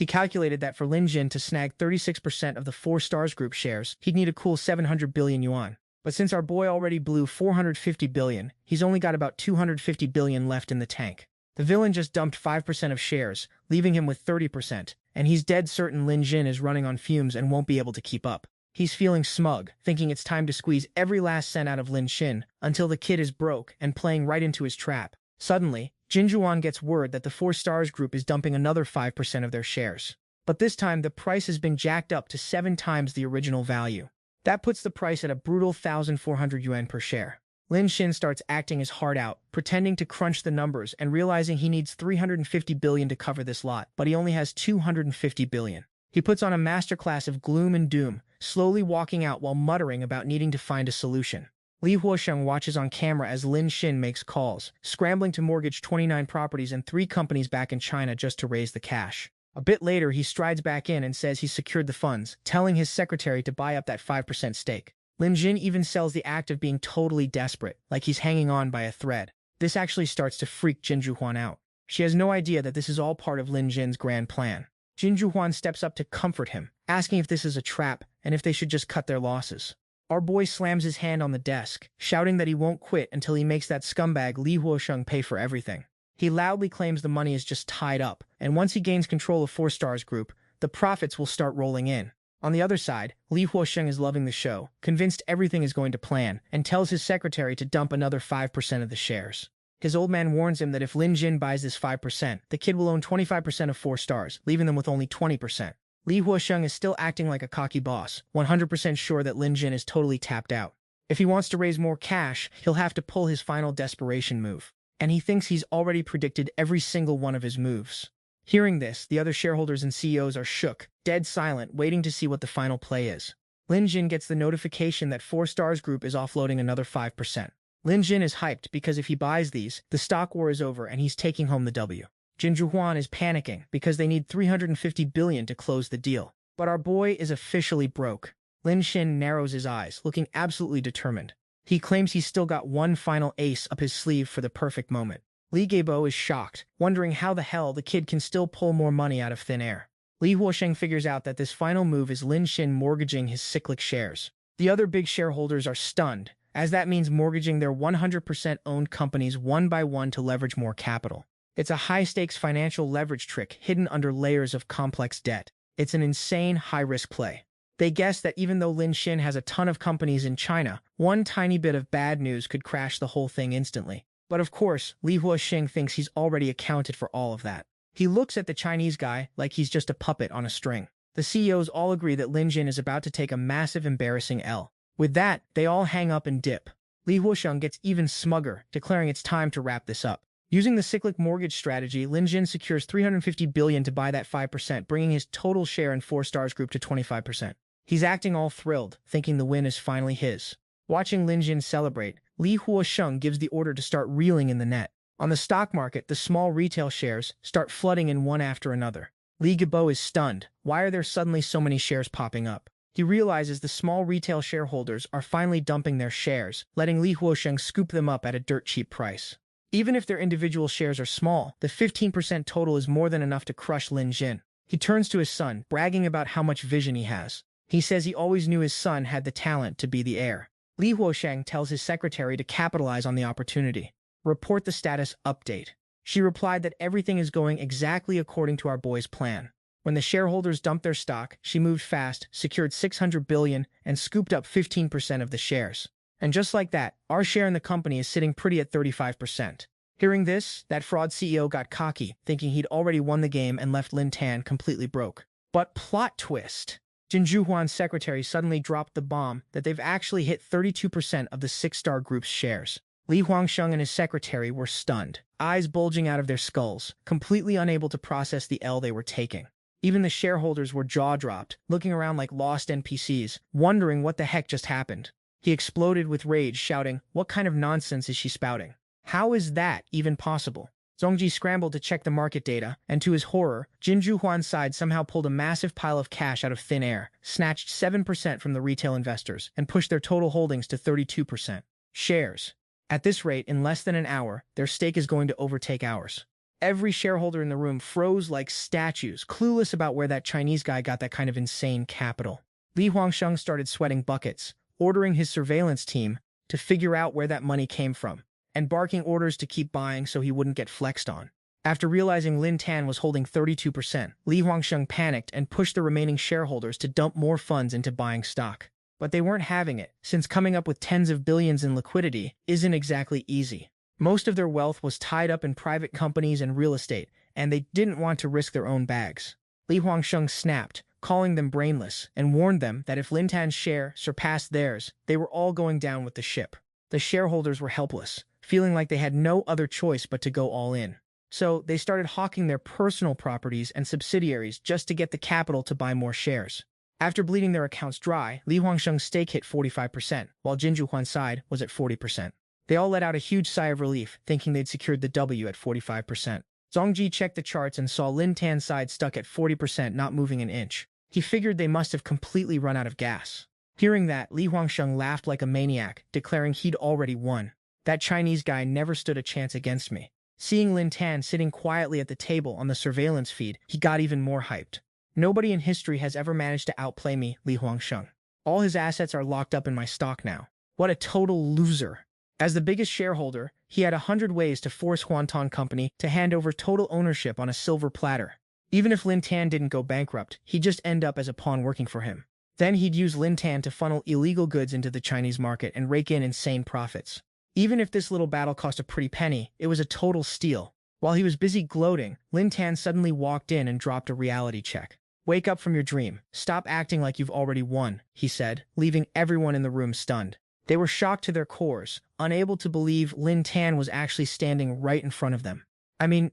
He calculated that for Lin Jin to snag 36% of the 4 Stars Group shares, he'd need a cool 700 billion yuan. But since our boy already blew 450 billion, he's only got about 250 billion left in the tank. The villain just dumped 5% of shares, leaving him with 30%, and he's dead certain Lin Jin is running on fumes and won't be able to keep up. He's feeling smug, thinking it's time to squeeze every last cent out of Lin Xin until the kid is broke and playing right into his trap. Suddenly, Jinjuan gets word that the 4 Stars Group is dumping another 5% of their shares. But this time, the price has been jacked up to 7 times the original value. That puts the price at a brutal 1,400 yuan per share. Lin Xin starts acting his heart out, pretending to crunch the numbers and realizing he needs 350 billion to cover this lot, but he only has 250 billion. He puts on a masterclass of gloom and doom, slowly walking out while muttering about needing to find a solution. Li Huosheng watches on camera as Lin Xin makes calls, scrambling to mortgage 29 properties and 3 companies back in China just to raise the cash. A bit later, he strides back in and says he's secured the funds, telling his secretary to buy up that 5% stake. Lin Jin even sells the act of being totally desperate, like he's hanging on by a thread. This actually starts to freak Jinjuan out. She has no idea that this is all part of Lin Jin's grand plan. Jinjuan steps up to comfort him, asking if this is a trap and if they should just cut their losses. Our boy slams his hand on the desk, shouting that he won't quit until he makes that scumbag Li Huosheng pay for everything. He loudly claims the money is just tied up, and once he gains control of 4 Stars Group, the profits will start rolling in. On the other side, Li Huosheng is loving the show, convinced everything is going to plan, and tells his secretary to dump another 5% of the shares. His old man warns him that if Lin Jin buys this 5%, the kid will own 25% of 4 Stars, leaving them with only 20%. Li Huosheng is still acting like a cocky boss, 100% sure that Lin Jin is totally tapped out. If he wants to raise more cash, he'll have to pull his final desperation move. And he thinks he's already predicted every single one of his moves. Hearing this, the other shareholders and CEOs are shook, dead silent, waiting to see what the final play is. Lin Jin gets the notification that 4 Stars Group is offloading another 5%. Lin Jin is hyped because if he buys these, the stock war is over and he's taking home the W. Jinjuan is panicking because they need 350 billion to close the deal. But our boy is officially broke. Lin Xin narrows his eyes, looking absolutely determined. He claims he's still got one final ace up his sleeve for the perfect moment. Li Geibo is shocked, wondering how the hell the kid can still pull more money out of thin air. Li Huosheng figures out that this final move is Lin Xin mortgaging his cyclic shares. The other big shareholders are stunned, as that means mortgaging their 100% owned companies one by one to leverage more capital. It's a high-stakes financial leverage trick hidden under layers of complex debt. It's an insane high-risk play. They guess that even though Lin Xin has a ton of companies in China, one tiny bit of bad news could crash the whole thing instantly. But of course, Li Huosheng thinks he's already accounted for all of that. He looks at the Chinese guy like he's just a puppet on a string. The CEOs all agree that Lin Jin is about to take a massive embarrassing L. With that, they all hang up and dip. Li Huosheng gets even smugger, declaring it's time to wrap this up. Using the cyclic mortgage strategy, Lin Jin secures 350 billion to buy that 5%, bringing his total share in 4 Stars Group to 25%. He's acting all thrilled, thinking the win is finally his. Watching Lin Jin celebrate, Li Huosheng gives the order to start reeling in the net. On the stock market, the small retail shares start flooding in one after another. Li Geibo is stunned. Why are there suddenly so many shares popping up? He realizes the small retail shareholders are finally dumping their shares, letting Li Huosheng scoop them up at a dirt-cheap price. Even if their individual shares are small, the 15% total is more than enough to crush Lin Jin. He turns to his son, bragging about how much vision he has. He says he always knew his son had the talent to be the heir. Li Huosheng tells his secretary to capitalize on the opportunity. Report the status update. She replied that everything is going exactly according to our boy's plan. When the shareholders dumped their stock, she moved fast, secured 600 billion, and scooped up 15% of the shares. And just like that, our share in the company is sitting pretty at 35%. Hearing this, that fraud CEO got cocky, thinking he'd already won the game and left Lin Tan completely broke. But plot twist! Jinjuan's secretary suddenly dropped the bomb that they've actually hit 32% of the 6 Star Group's shares. Li Huangsheng and his secretary were stunned, eyes bulging out of their skulls, completely unable to process the L they were taking. Even the shareholders were jaw-dropped, looking around like lost NPCs, wondering what the heck just happened. He exploded with rage, shouting, "What kind of nonsense is she spouting? How is that even possible?" Zongji scrambled to check the market data, and to his horror, Jinjuan's side somehow pulled a massive pile of cash out of thin air, snatched 7% from the retail investors, and pushed their total holdings to 32%. Shares. At this rate, in less than an hour, their stake is going to overtake ours. Every shareholder in the room froze like statues, clueless about where that Chinese guy got that kind of insane capital. Li Huangsheng started sweating buckets, ordering his surveillance team to figure out where that money came from, and barking orders to keep buying so he wouldn't get flexed on. After realizing Lin Tan was holding 32%, Li Huangsheng panicked and pushed the remaining shareholders to dump more funds into buying stock. But they weren't having it, since coming up with tens of billions in liquidity isn't exactly easy. Most of their wealth was tied up in private companies and real estate, and they didn't want to risk their own bags. Li Huangsheng snapped, calling them brainless, and warned them that if Lin Tan's share surpassed theirs, they were all going down with the ship. The shareholders were helpless, feeling like they had no other choice but to go all in. So they started hawking their personal properties and subsidiaries just to get the capital to buy more shares. After bleeding their accounts dry, Li Huangsheng's stake hit 45%, while Jinju Huan's side was at 40%. They all let out a huge sigh of relief, thinking they'd secured the W at 45%. Zhongji checked the charts and saw Lin Tan's side stuck at 40%, not moving an inch. He figured they must have completely run out of gas. Hearing that, Li Huangsheng laughed like a maniac, declaring he'd already won. That Chinese guy never stood a chance against me. Seeing Lin Tan sitting quietly at the table on the surveillance feed, he got even more hyped. Nobody in history has ever managed to outplay me, Li Huangsheng. All his assets are locked up in my stock now. What a total loser. As the biggest shareholder, he had 100 ways to force Huantan Company to hand over total ownership on a silver platter. Even if Lin Tan didn't go bankrupt, he'd just end up as a pawn working for him. Then he'd use Lin Tan to funnel illegal goods into the Chinese market and rake in insane profits. Even if this little battle cost a pretty penny, it was a total steal. While he was busy gloating, Lin Tan suddenly walked in and dropped a reality check. "Wake up from your dream. Stop acting like you've already won," he said, leaving everyone in the room stunned. They were shocked to their cores, unable to believe Lin Tan was actually standing right in front of them. I mean,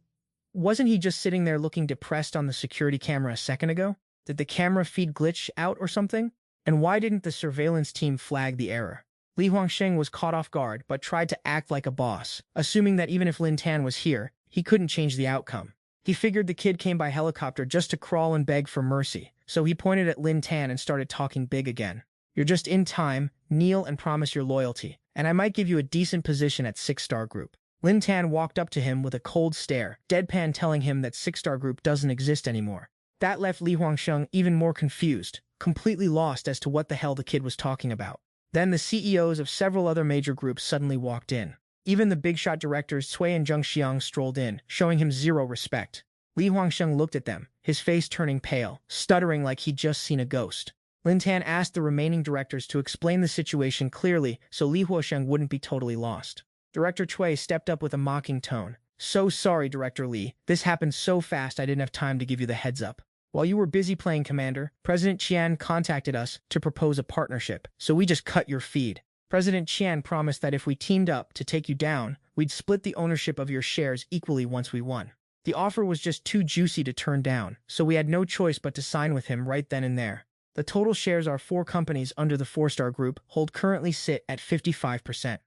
wasn't he just sitting there looking depressed on the security camera a second ago? Did the camera feed glitch out or something? And why didn't the surveillance team flag the error? Li Huangsheng was caught off guard, but tried to act like a boss, assuming that even if Lin Tan was here, he couldn't change the outcome. He figured the kid came by helicopter just to crawl and beg for mercy, so he pointed at Lin Tan and started talking big again. "You're just in time, kneel and promise your loyalty, and I might give you a decent position at 6-Star Group." Lin Tan walked up to him with a cold stare, deadpan telling him that 6-Star Group doesn't exist anymore. That left Li Huangsheng even more confused, completely lost as to what the hell the kid was talking about. Then the CEOs of several other major groups suddenly walked in. Even the big-shot directors Cui and Zheng Xiang strolled in, showing him zero respect. Li Huangsheng looked at them, his face turning pale, stuttering like he'd just seen a ghost. Lin Tan asked the remaining directors to explain the situation clearly so Li Huangsheng wouldn't be totally lost. Director Cui stepped up with a mocking tone. "So sorry, Director Li. This happened so fast I didn't have time to give you the heads up. While you were busy playing Commander, President Qian contacted us to propose a partnership, so we just cut your feed. President Qian promised that if we teamed up to take you down, we'd split the ownership of your shares equally once we won. The offer was just too juicy to turn down, so we had no choice but to sign with him right then and there. The total shares our 4 companies under the 4-Star Group hold currently sit at 55%.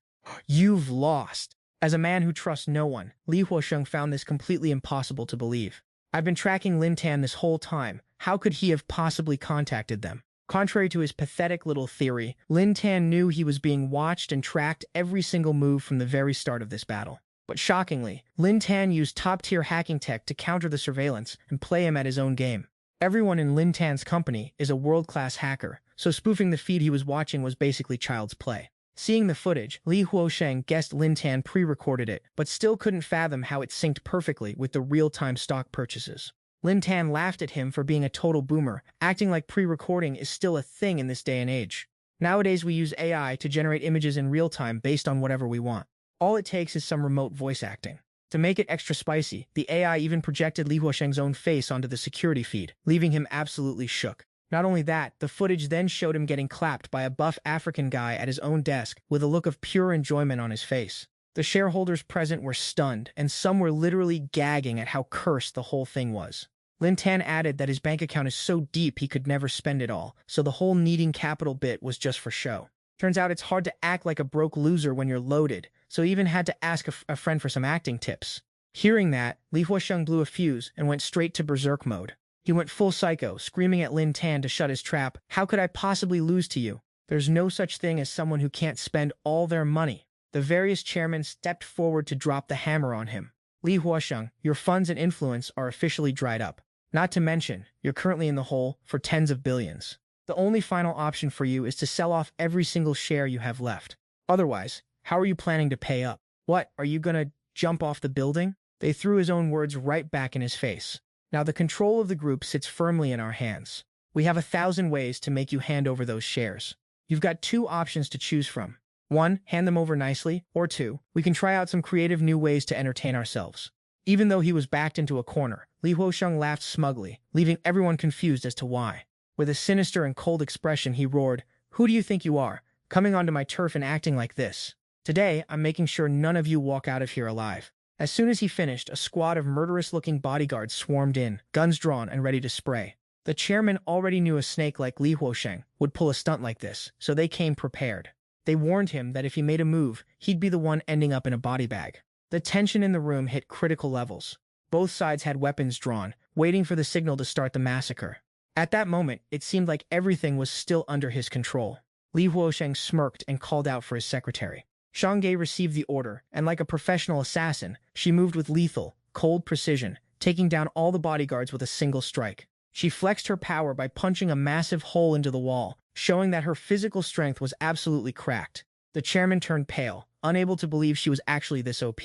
You've lost. As a man who trusts no one, Li Huangsheng found this completely impossible to believe. I've been tracking Lin Tan this whole time. How could he have possibly contacted them? Contrary to his pathetic little theory, Lin Tan knew he was being watched and tracked every single move from the very start of this battle. But shockingly, Lin Tan used top-tier hacking tech to counter the surveillance and play him at his own game. Everyone in Lin Tan's company is a world-class hacker, so spoofing the feed he was watching was basically child's play. Seeing the footage, Li Huangsheng guessed Lin Tan pre-recorded it, but still couldn't fathom how it synced perfectly with the real-time stock purchases. Lin Tan laughed at him for being a total boomer, acting like pre-recording is still a thing in this day and age. Nowadays we use AI to generate images in real time based on whatever we want. All it takes is some remote voice acting. To make it extra spicy, the AI even projected Li Huangsheng's own face onto the security feed, leaving him absolutely shook. Not only that, the footage then showed him getting clapped by a buff African guy at his own desk with a look of pure enjoyment on his face. The shareholders present were stunned, and some were literally gagging at how cursed the whole thing was. Lin Tan added that his bank account is so deep he could never spend it all, so the whole needing capital bit was just for show. Turns out it's hard to act like a broke loser when you're loaded, so he even had to ask a friend for some acting tips. Hearing that, Li Huangsheng blew a fuse and went straight to berserk mode. He went full psycho, screaming at Lin Tan to shut his trap. "How could I possibly lose to you? There's no such thing as someone who can't spend all their money." The various chairmen stepped forward to drop the hammer on him. Li Huasheng, your funds and influence are officially dried up. Not to mention, you're currently in the hole for tens of billions. The only final option for you is to sell off every single share you have left. Otherwise, how are you planning to pay up? What, are you gonna jump off the building? They threw his own words right back in his face. Now the control of the group sits firmly in our hands. We have 1,000 ways to make you hand over those shares. You've got 2 options to choose from. 1, hand them over nicely, or 2, we can try out some creative new ways to entertain ourselves. Even though he was backed into a corner, Li Huosheng laughed smugly, leaving everyone confused as to why. With a sinister and cold expression, he roared, "Who do you think you are, coming onto my turf and acting like this? Today, I'm making sure none of you walk out of here alive." As soon as he finished, a squad of murderous-looking bodyguards swarmed in, guns drawn and ready to spray. The chairman already knew a snake like Li Huosheng would pull a stunt like this, so they came prepared. They warned him that if he made a move, he'd be the one ending up in a body bag. The tension in the room hit critical levels. Both sides had weapons drawn, waiting for the signal to start the massacre. At that moment, it seemed like everything was still under his control. Li Huosheng smirked and called out for his secretary. Shang Ge received the order, and like a professional assassin, she moved with lethal, cold precision, taking down all the bodyguards with a single strike. She flexed her power by punching a massive hole into the wall, showing that her physical strength was absolutely cracked. The chairman turned pale, unable to believe she was actually this OP.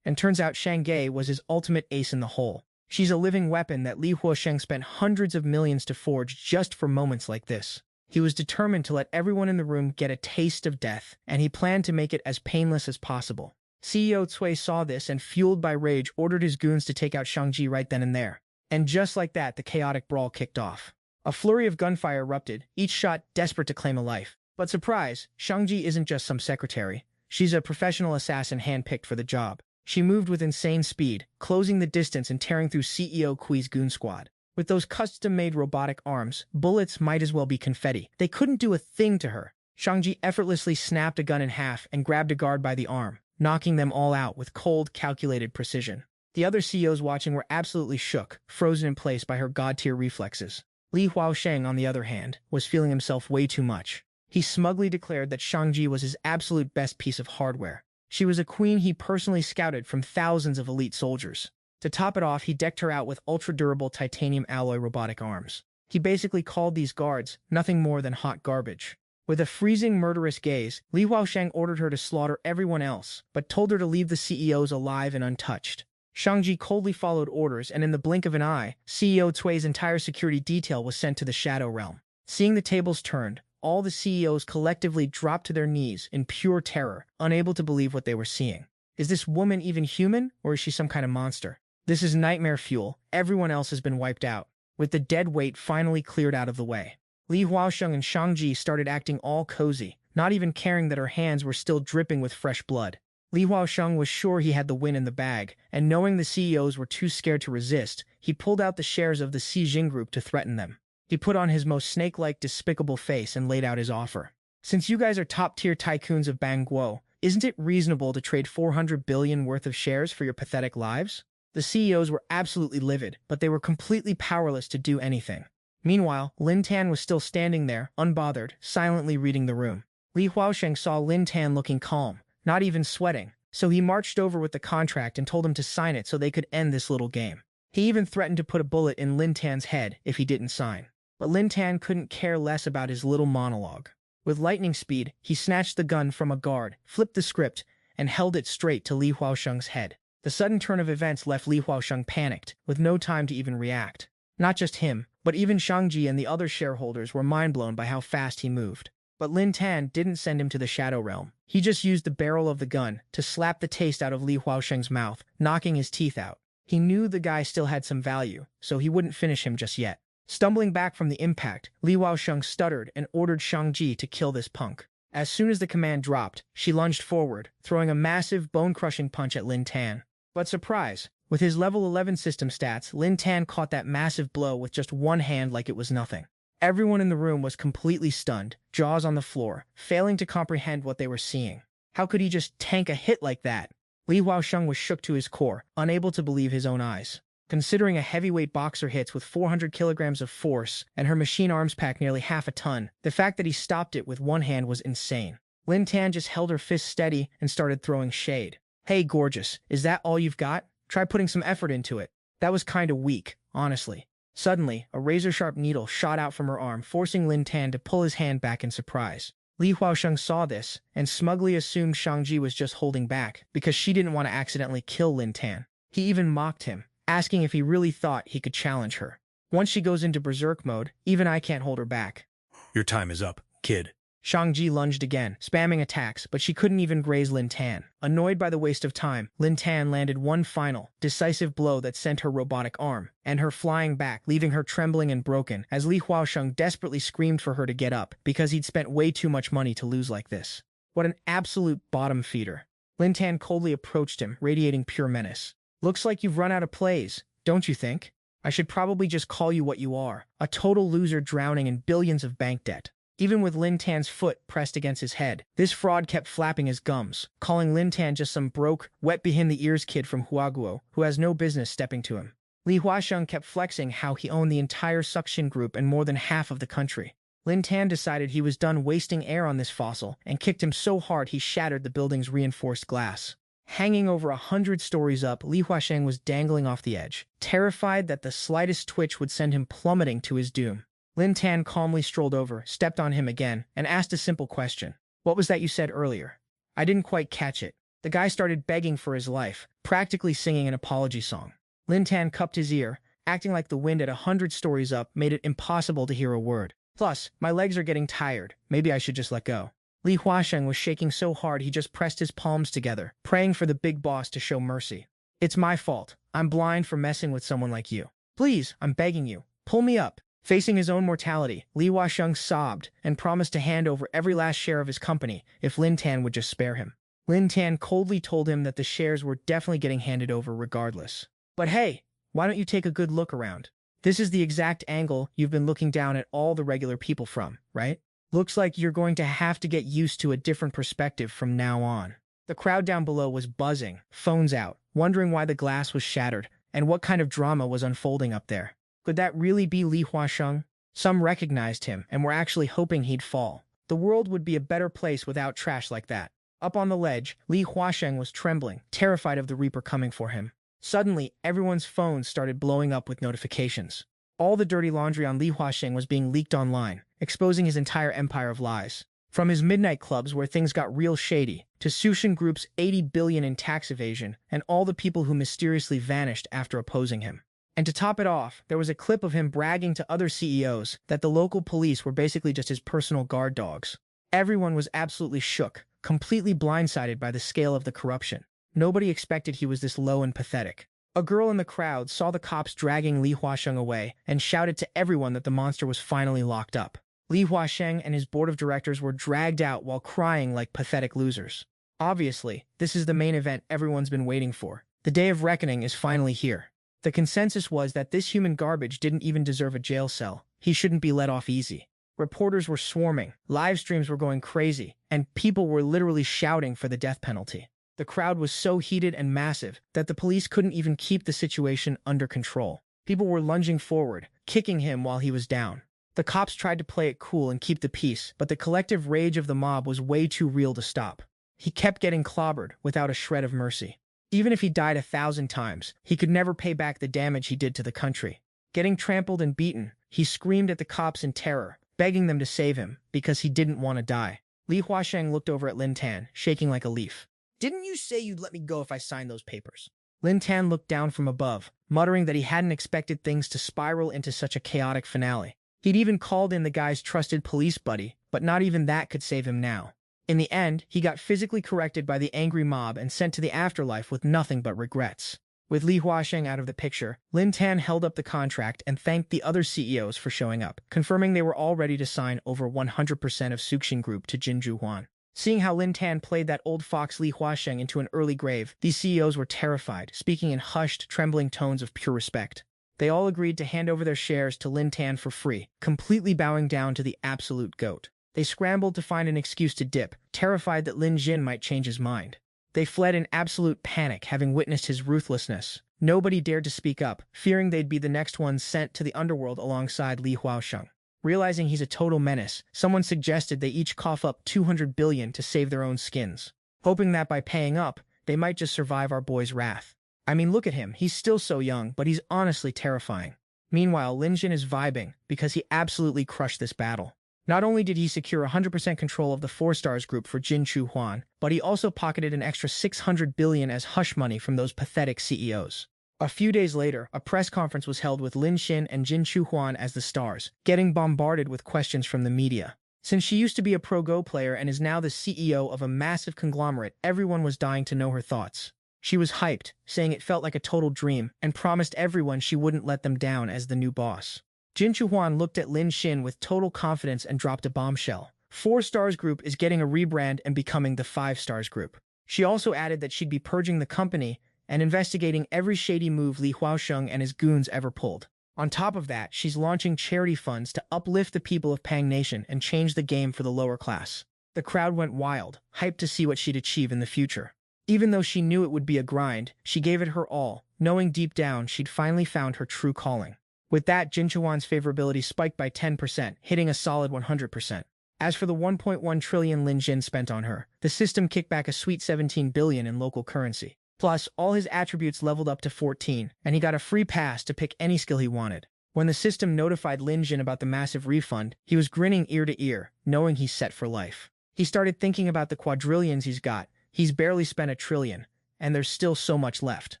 And turns out Shang Ge was his ultimate ace in the hole. She's a living weapon that Li Huosheng spent hundreds of millions to forge just for moments like this. He was determined to let everyone in the room get a taste of death, and he planned to make it as painless as possible. CEO Cui saw this and, fueled by rage, ordered his goons to take out Shang-Ji right then and there. And just like that, the chaotic brawl kicked off. A flurry of gunfire erupted, each shot desperate to claim a life. But surprise, Shang-Ji isn't just some secretary. She's a professional assassin handpicked for the job. She moved with insane speed, closing the distance and tearing through CEO Kui's goon squad. With those custom-made robotic arms, bullets might as well be confetti. They couldn't do a thing to her. Shang-Ji effortlessly snapped a gun in half and grabbed a guard by the arm, knocking them all out with cold, calculated precision. The other CEOs watching were absolutely shook, frozen in place by her god-tier reflexes. Li Huosheng, on the other hand, was feeling himself way too much. He smugly declared that Shang-Ji was his absolute best piece of hardware. She was a queen he personally scouted from thousands of elite soldiers. To top it off, he decked her out with ultra-durable titanium alloy robotic arms. He basically called these guards nothing more than hot garbage. With a freezing, murderous gaze, Li Huosheng ordered her to slaughter everyone else, but told her to leave the CEOs alive and untouched. Shang-Ji coldly followed orders, and in the blink of an eye, CEO Cui's entire security detail was sent to the Shadow Realm. Seeing the tables turned, all the CEOs collectively dropped to their knees in pure terror, unable to believe what they were seeing. Is this woman even human, or is she some kind of monster? This is nightmare fuel. Everyone else has been wiped out. With the dead weight finally cleared out of the way, Li Huosheng and Shang-Ji started acting all cozy, not even caring that her hands were still dripping with fresh blood. Li Huosheng was sure he had the win in the bag, and knowing the CEOs were too scared to resist, he pulled out the shares of the Xijing group to threaten them. He put on his most snake-like despicable face and laid out his offer. Since you guys are top-tier tycoons of Bangguo, isn't it reasonable to trade 400 billion worth of shares for your pathetic lives? The CEOs were absolutely livid, but they were completely powerless to do anything. Meanwhile, Lin Tan was still standing there, unbothered, silently reading the room. Li Huosheng saw Lin Tan looking calm, not even sweating, so he marched over with the contract and told him to sign it so they could end this little game. He even threatened to put a bullet in Lin Tan's head if he didn't sign. But Lin Tan couldn't care less about his little monologue. With lightning speed, he snatched the gun from a guard, flipped the script, and held it straight to Li Huosheng's head. The sudden turn of events left Li Huosheng panicked, with no time to even react. Not just him, but even Shang-Ji and the other shareholders were mind-blown by how fast he moved. But Lin Tan didn't send him to the Shadow Realm. He just used the barrel of the gun to slap the taste out of Li Huosheng's mouth, knocking his teeth out. He knew the guy still had some value, so he wouldn't finish him just yet. Stumbling back from the impact, Li Huosheng stuttered and ordered Shang-Ji to kill this punk. As soon as the command dropped, she lunged forward, throwing a massive bone-crushing punch at Lin Tan. But surprise! With his level 11 system stats, Lin Tan caught that massive blow with just one hand like it was nothing. Everyone in the room was completely stunned, jaws on the floor, failing to comprehend what they were seeing. How could he just tank a hit like that? Li Huosheng was shook to his core, unable to believe his own eyes. Considering a heavyweight boxer hits with 400 kilograms of force and her machine arms pack nearly half a ton, the fact that he stopped it with one hand was insane. Lin Tan just held her fist steady and started throwing shade. Hey, gorgeous, is that all you've got? Try putting some effort into it. That was kinda weak, honestly. Suddenly, a razor-sharp needle shot out from her arm, forcing Lin Tan to pull his hand back in surprise. Li Huasheng saw this, and smugly assumed Shang-Ji was just holding back, because she didn't want to accidentally kill Lin Tan. He even mocked him, asking if he really thought he could challenge her. Once she goes into berserk mode, even I can't hold her back. Your time is up, kid. Shang-Ji lunged again, spamming attacks, but she couldn't even graze Lin Tan. Annoyed by the waste of time, Lin Tan landed one final, decisive blow that sent her robotic arm, and her flying back, leaving her trembling and broken, as Li Huasheng desperately screamed for her to get up, because he'd spent way too much money to lose like this. What an absolute bottom feeder. Lin Tan coldly approached him, radiating pure menace. Looks like you've run out of plays, don't you think? I should probably just call you what you are, a total loser drowning in billions of bank debt. Even with Lin Tan's foot pressed against his head, this fraud kept flapping his gums, calling Lin Tan just some broke, wet-behind-the-ears kid from Huaguo who has no business stepping to him. Li Huasheng kept flexing how he owned the entire suction group and more than half of the country. Lin Tan decided he was done wasting air on this fossil and kicked him so hard he shattered the building's reinforced glass. Hanging over 100 stories up, Li Huasheng was dangling off the edge, terrified that the slightest twitch would send him plummeting to his doom. Lin Tan calmly strolled over, stepped on him again, and asked a simple question. What was that you said earlier? I didn't quite catch it. The guy started begging for his life, practically singing an apology song. Lin Tan cupped his ear, acting like the wind at 100 stories up made it impossible to hear a word. Plus, my legs are getting tired. Maybe I should just let go. Li Huasheng was shaking so hard he just pressed his palms together, praying for the big boss to show mercy. It's my fault. I'm blind for messing with someone like you. Please, I'm begging you. Pull me up. Facing his own mortality, Li Huasheng sobbed and promised to hand over every last share of his company if Lin Tan would just spare him. Lin Tan coldly told him that the shares were definitely getting handed over regardless. But hey, why don't you take a good look around? This is the exact angle you've been looking down at all the regular people from, right? Looks like you're going to have to get used to a different perspective from now on. The crowd down below was buzzing, phones out, wondering why the glass was shattered and what kind of drama was unfolding up there. Could that really be Li Huasheng? Some recognized him and were actually hoping he'd fall. The world would be a better place without trash like that. Up on the ledge, Li Huasheng was trembling, terrified of the Reaper coming for him. Suddenly, everyone's phones started blowing up with notifications. All the dirty laundry on Li Huasheng was being leaked online, exposing his entire empire of lies. From his midnight clubs where things got real shady, to Sushin Group's 80 billion in tax evasion, and all the people who mysteriously vanished after opposing him. And to top it off, there was a clip of him bragging to other CEOs that the local police were basically just his personal guard dogs. Everyone was absolutely shook, completely blindsided by the scale of the corruption. Nobody expected he was this low and pathetic. A girl in the crowd saw the cops dragging Li Huasheng away and shouted to everyone that the monster was finally locked up. Li Huasheng and his board of directors were dragged out while crying like pathetic losers. Obviously, this is the main event everyone's been waiting for. The day of reckoning is finally here. The consensus was that this human garbage didn't even deserve a jail cell. He shouldn't be let off easy. Reporters were swarming, live streams were going crazy, and people were literally shouting for the death penalty. The crowd was so heated and massive that the police couldn't even keep the situation under control. People were lunging forward, kicking him while he was down. The cops tried to play it cool and keep the peace, but the collective rage of the mob was way too real to stop. He kept getting clobbered without a shred of mercy. Even if he died 1,000 times, he could never pay back the damage he did to the country. Getting trampled and beaten, he screamed at the cops in terror, begging them to save him because he didn't want to die. Li Huasheng looked over at Lin Tan, shaking like a leaf. Didn't you say you'd let me go if I signed those papers? Lin Tan looked down from above, muttering that he hadn't expected things to spiral into such a chaotic finale. He'd even called in the guy's trusted police buddy, but not even that could save him now. In the end, he got physically corrected by the angry mob and sent to the afterlife with nothing but regrets. With Li Huasheng out of the picture, Lin Tan held up the contract and thanked the other CEOs for showing up, confirming they were all ready to sign over 100% of Suxin Group to Jinju Huan. Seeing how Lin Tan played that old fox Li Huasheng into an early grave, these CEOs were terrified, speaking in hushed, trembling tones of pure respect. They all agreed to hand over their shares to Lin Tan for free, completely bowing down to the absolute GOAT. They scrambled to find an excuse to dip, terrified that Lin Jin might change his mind. They fled in absolute panic, having witnessed his ruthlessness. Nobody dared to speak up, fearing they'd be the next ones sent to the underworld alongside Li Huasheng. Realizing he's a total menace, someone suggested they each cough up 200 billion to save their own skins, hoping that by paying up, they might just survive our boy's wrath. I mean, look at him. He's still so young, but he's honestly terrifying. Meanwhile, Lin Jin is vibing because he absolutely crushed this battle. Not only did he secure 100% control of the 4 stars group for Jin Chu Huan, but he also pocketed an extra 600 billion as hush money from those pathetic CEOs. A few days later, a press conference was held with Lin Xin and Jin Chu Huan as the stars, getting bombarded with questions from the media. Since she used to be a pro Go player and is now the CEO of a massive conglomerate, everyone was dying to know her thoughts. She was hyped, saying it felt like a total dream, and promised everyone she wouldn't let them down as the new boss. Jin Chu Huan looked at Lin Xin with total confidence and dropped a bombshell. 4 stars group is getting a rebrand and becoming the 5 stars group. She also added that she'd be purging the company and investigating every shady move Li Huaosheng and his goons ever pulled. On top of that, she's launching charity funds to uplift the people of Pang Nation and change the game for the lower class. The crowd went wild, hyped to see what she'd achieve in the future. Even though she knew it would be a grind, she gave it her all, knowing deep down she'd finally found her true calling. With that, Jin Chuan's favorability spiked by 10%, hitting a solid 100%. As for the 1.1 trillion Lin Jin spent on her, the system kicked back a sweet 17 billion in local currency. Plus, all his attributes leveled up to 14, and he got a free pass to pick any skill he wanted. When the system notified Lin Jin about the massive refund, he was grinning ear to ear, knowing he's set for life. He started thinking about the quadrillions he's got. He's barely spent 1 trillion, and there's still so much left.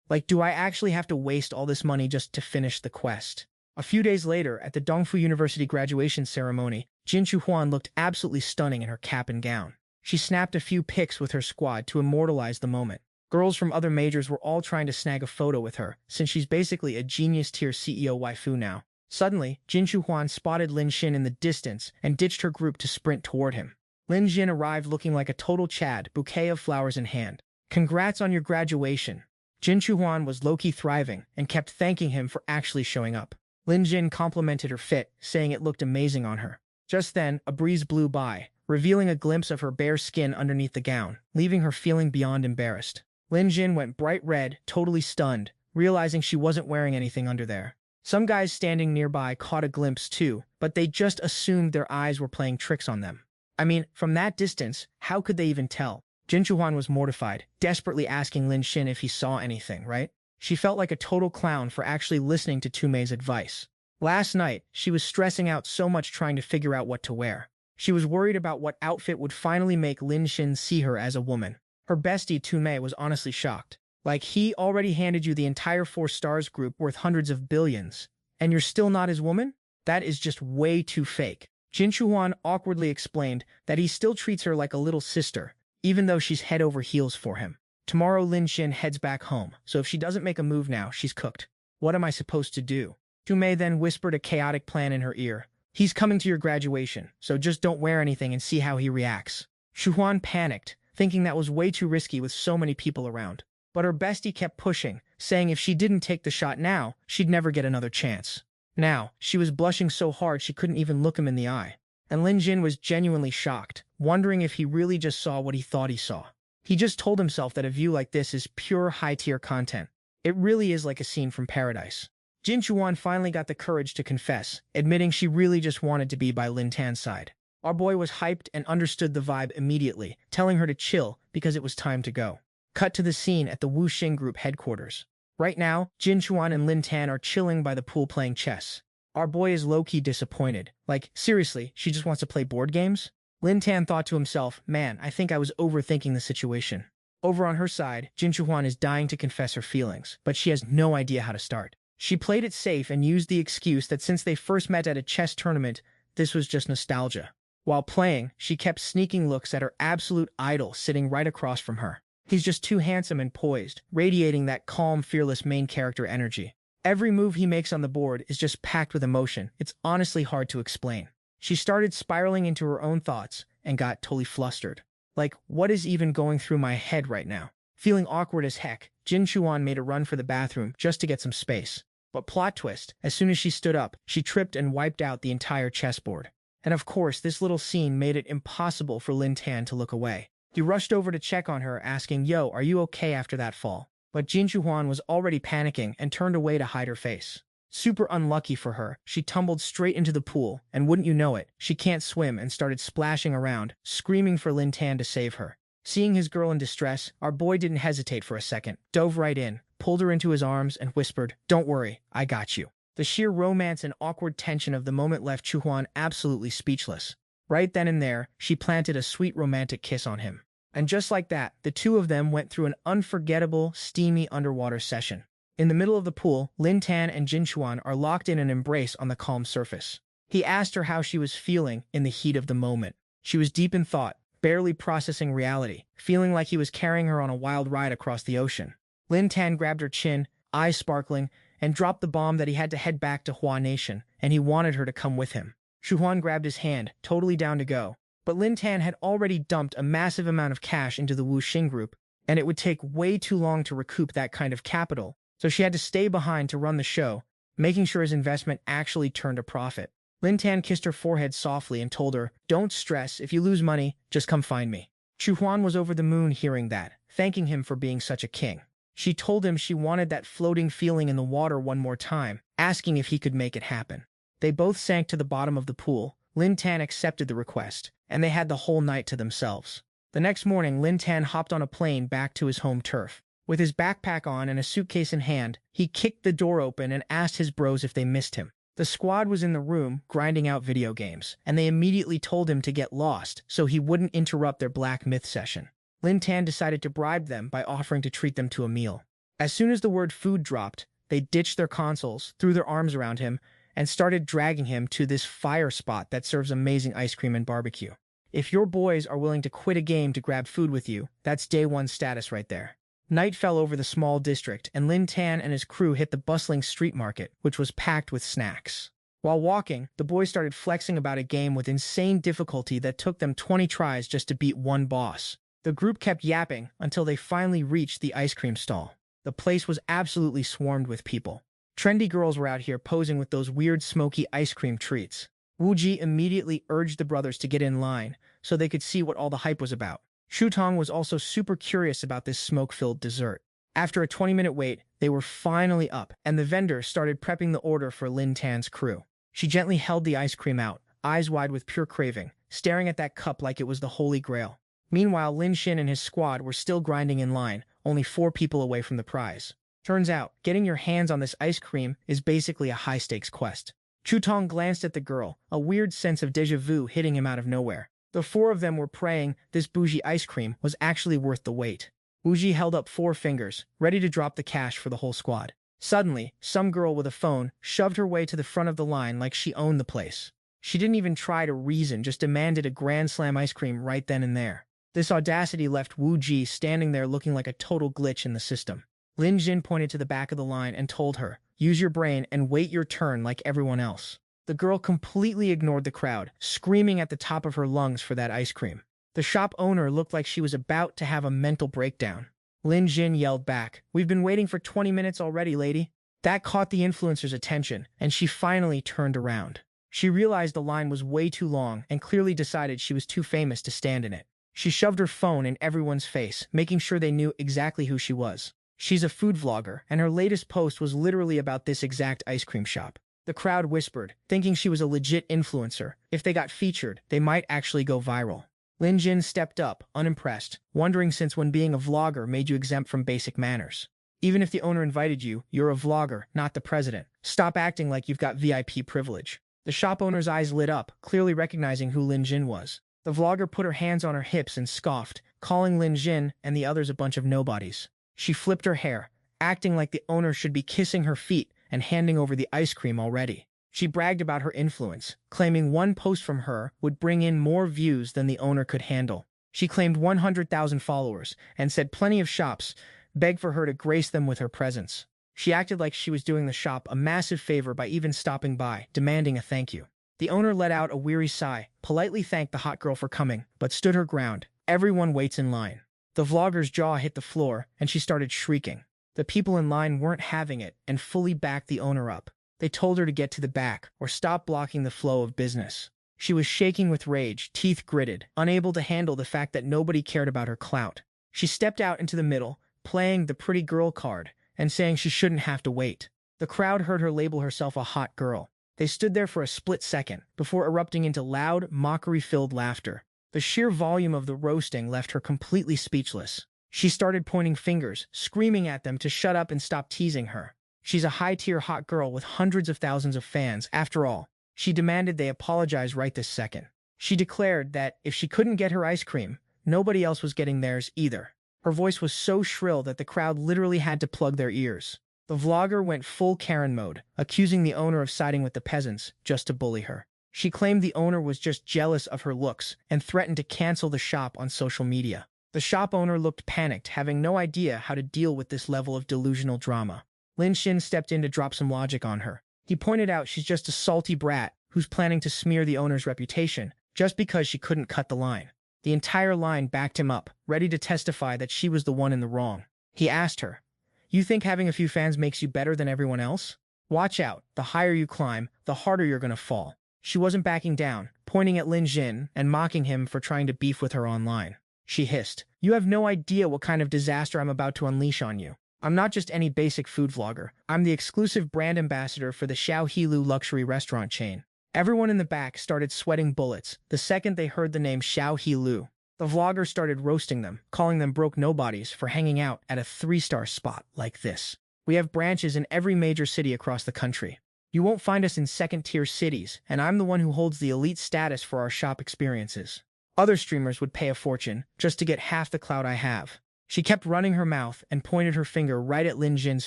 Like, do I actually have to waste all this money just to finish the quest? A few days later, at the Donghua University graduation ceremony, Jin Chu Huan looked absolutely stunning in her cap and gown. She snapped a few pics with her squad to immortalize the moment. Girls from other majors were all trying to snag a photo with her, since she's basically a genius-tier CEO waifu now. Suddenly, Jin Chu Huan spotted Lin Xin in the distance and ditched her group to sprint toward him. Lin Xin arrived looking like a total Chad, bouquet of flowers in hand. Congrats on your graduation. Jin Chu Huan was low-key thriving and kept thanking him for actually showing up. Lin Xin complimented her fit, saying it looked amazing on her. Just then, a breeze blew by, revealing a glimpse of her bare skin underneath the gown, leaving her feeling beyond embarrassed. Lin Xin went bright red, totally stunned, realizing she wasn't wearing anything under there. Some guys standing nearby caught a glimpse too, but they just assumed their eyes were playing tricks on them. I mean, from that distance, how could they even tell? Jin Chu Huan was mortified, desperately asking Lin Xin if he saw anything, right? She felt like a total clown for actually listening to Tumei's advice. Last night, she was stressing out so much trying to figure out what to wear. She was worried about what outfit would finally make Lin Xin see her as a woman. Her bestie Tumei was honestly shocked. Like, he already handed you the entire 4 stars group worth hundreds of billions, and you're still not his woman? That is just way too fake. Jin Chu Huan awkwardly explained that he still treats her like a little sister, even though she's head over heels for him. Tomorrow Lin Xin heads back home, so if she doesn't make a move now, she's cooked. What am I supposed to do? Tumei then whispered a chaotic plan in her ear. He's coming to your graduation, so just don't wear anything and see how he reacts. Chu Huan panicked, thinking that was way too risky with so many people around. But her bestie kept pushing, saying if she didn't take the shot now, she'd never get another chance. Now, she was blushing so hard she couldn't even look him in the eye. And Lin Xin was genuinely shocked, wondering if he really just saw what he thought he saw. He just told himself that a view like this is pure high-tier content. It really is like a scene from paradise. Jin Chu Huan finally got the courage to confess, admitting she really just wanted to be by Lin Tan's side. Our boy was hyped and understood the vibe immediately, telling her to chill because it was time to go. Cut to the scene at the Wu Xing Group headquarters. Right now, Jin Chu Huan and Lin Tan are chilling by the pool playing chess. Our boy is low-key disappointed. Like, seriously, she just wants to play board games? Lin Tan thought to himself, man, I think I was overthinking the situation. Over on her side, Jin Chu Huan is dying to confess her feelings, but she has no idea how to start. She played it safe and used the excuse that since they first met at a chess tournament, this was just nostalgia. While playing, she kept sneaking looks at her absolute idol sitting right across from her. He's just too handsome and poised, radiating that calm, fearless main character energy. Every move he makes on the board is just packed with emotion. It's honestly hard to explain. She started spiraling into her own thoughts and got totally flustered. Like, what is even going through my head right now? Feeling awkward as heck, Jin Chu Huan made a run for the bathroom just to get some space. But plot twist, as soon as she stood up, she tripped and wiped out the entire chessboard. And of course, this little scene made it impossible for Lin Tan to look away. He rushed over to check on her, asking, "Yo, are you okay after that fall?" But Jin Chu Huan was already panicking and turned away to hide her face. Super unlucky for her, she tumbled straight into the pool, and wouldn't you know it, she can't swim and started splashing around, screaming for Lin Tan to save her. Seeing his girl in distress, our boy didn't hesitate for a second, dove right in, pulled her into his arms, and whispered, "Don't worry, I got you." The sheer romance and awkward tension of the moment left Chuhuan absolutely speechless. Right then and there, she planted a sweet romantic kiss on him. And just like that, the two of them went through an unforgettable, steamy underwater session. In the middle of the pool, Lin Tan and Jin Chuan are locked in an embrace on the calm surface. He asked her how she was feeling in the heat of the moment. She was deep in thought, barely processing reality, feeling like he was carrying her on a wild ride across the ocean. Lin Tan grabbed her chin, eyes sparkling, and dropped the bomb that he had to head back to Hua Nation, and he wanted her to come with him. Chuhuan grabbed his hand, totally down to go. But Lin Tan had already dumped a massive amount of cash into the Wu Xing group, and it would take way too long to recoup that kind of capital, so she had to stay behind to run the show, making sure his investment actually turned a profit. Lin Tan kissed her forehead softly and told her, "Don't stress, if you lose money, just come find me." Chuhuan was over the moon hearing that, thanking him for being such a king. She told him she wanted that floating feeling in the water one more time, asking if he could make it happen. They both sank to the bottom of the pool. Lin Tan accepted the request, and they had the whole night to themselves. The next morning, Lin Tan hopped on a plane back to his home turf. With his backpack on and a suitcase in hand, he kicked the door open and asked his bros if they missed him. The squad was in the room, grinding out video games, and they immediately told him to get lost so he wouldn't interrupt their Black Myth session. Lin Tan decided to bribe them by offering to treat them to a meal. As soon as the word food dropped, they ditched their consoles, threw their arms around him, and started dragging him to this fire spot that serves amazing ice cream and barbecue. If your boys are willing to quit a game to grab food with you, that's day one status right there. Night fell over the small district, and Lin Tan and his crew hit the bustling street market, which was packed with snacks. While walking, the boys started flexing about a game with insane difficulty that took them 20 tries just to beat one boss. The group kept yapping until they finally reached the ice cream stall. The place was absolutely swarmed with people. Trendy girls were out here posing with those weird smoky ice cream treats. Wu Ji immediately urged the brothers to get in line so they could see what all the hype was about. Shu Tong was also super curious about this smoke-filled dessert. After a 20-minute wait, they were finally up, and the vendor started prepping the order for Lin Tan's crew. She gently held the ice cream out, eyes wide with pure craving, staring at that cup like it was the Holy Grail. Meanwhile, Lin Xin and his squad were still grinding in line, only 4 people away from the prize. Turns out, getting your hands on this ice cream is basically a high-stakes quest. Chu Tong glanced at the girl, a weird sense of déjà vu hitting him out of nowhere. The 4 of them were praying this bougie ice cream was actually worth the wait. Wu Ji held up 4 fingers, ready to drop the cash for the whole squad. Suddenly, some girl with a phone shoved her way to the front of the line like she owned the place. She didn't even try to reason, just demanded a Grand Slam ice cream right then and there. This audacity left Wu Ji standing there looking like a total glitch in the system. Lin Jin pointed to the back of the line and told her, "Use your brain and wait your turn like everyone else." The girl completely ignored the crowd, screaming at the top of her lungs for that ice cream. The shop owner looked like she was about to have a mental breakdown. Lin Jin yelled back, "We've been waiting for 20 minutes already, lady." That caught the influencer's attention, and she finally turned around. She realized the line was way too long and clearly decided she was too famous to stand in it. She shoved her phone in everyone's face, making sure they knew exactly who she was. She's a food vlogger, and her latest post was literally about this exact ice cream shop. The crowd whispered, thinking she was a legit influencer. If they got featured, they might actually go viral. Lin Jin stepped up, unimpressed, wondering since when being a vlogger made you exempt from basic manners. Even if the owner invited you, you're a vlogger, not the president. Stop acting like you've got VIP privilege. The shop owner's eyes lit up, clearly recognizing who Lin Jin was. The vlogger put her hands on her hips and scoffed, calling Lin Jin and the others a bunch of nobodies. She flipped her hair, acting like the owner should be kissing her feet and handing over the ice cream already. She bragged about her influence, claiming one post from her would bring in more views than the owner could handle. She claimed 100,000 followers and said plenty of shops begged for her to grace them with her presence. She acted like she was doing the shop a massive favor by even stopping by, demanding a thank you. The owner let out a weary sigh, politely thanked the hot girl for coming, but stood her ground. Everyone waits in line. The vlogger's jaw hit the floor, and she started shrieking. The people in line weren't having it and fully backed the owner up. They told her to get to the back or stop blocking the flow of business. She was shaking with rage, teeth gritted, unable to handle the fact that nobody cared about her clout. She stepped out into the middle, playing the pretty girl card and saying she shouldn't have to wait. The crowd heard her label herself a hot girl. They stood there for a split second before erupting into loud, mockery-filled laughter. The sheer volume of the roasting left her completely speechless. She started pointing fingers, screaming at them to shut up and stop teasing her. She's a high-tier hot girl with hundreds of thousands of fans, after all. She demanded they apologize right this second. She declared that if she couldn't get her ice cream, nobody else was getting theirs either. Her voice was so shrill that the crowd literally had to plug their ears. The vlogger went full Karen mode, accusing the owner of siding with the peasants just to bully her. She claimed the owner was just jealous of her looks and threatened to cancel the shop on social media. The shop owner looked panicked, having no idea how to deal with this level of delusional drama. Lin Tan stepped in to drop some logic on her. He pointed out she's just a salty brat who's planning to smear the owner's reputation just because she couldn't cut the line. The entire line backed him up, ready to testify that she was the one in the wrong. He asked her, "You think having a few fans makes you better than everyone else? Watch out, the higher you climb, the harder you're gonna fall." She wasn't backing down, pointing at Lin Tan and mocking him for trying to beef with her online. She hissed, "You have no idea what kind of disaster I'm about to unleash on you. I'm not just any basic food vlogger. I'm the exclusive brand ambassador for the Xiaohilu luxury restaurant chain." Everyone in the back started sweating bullets the second they heard the name Xiaohilu. The vlogger started roasting them, calling them broke nobodies for hanging out at a 3-star spot like this. "We have branches in every major city across the country. You won't find us in second-tier cities, and I'm the one who holds the elite status for our shop experiences. Other streamers would pay a fortune just to get half the clout I have." She kept running her mouth and pointed her finger right at Lin Tan's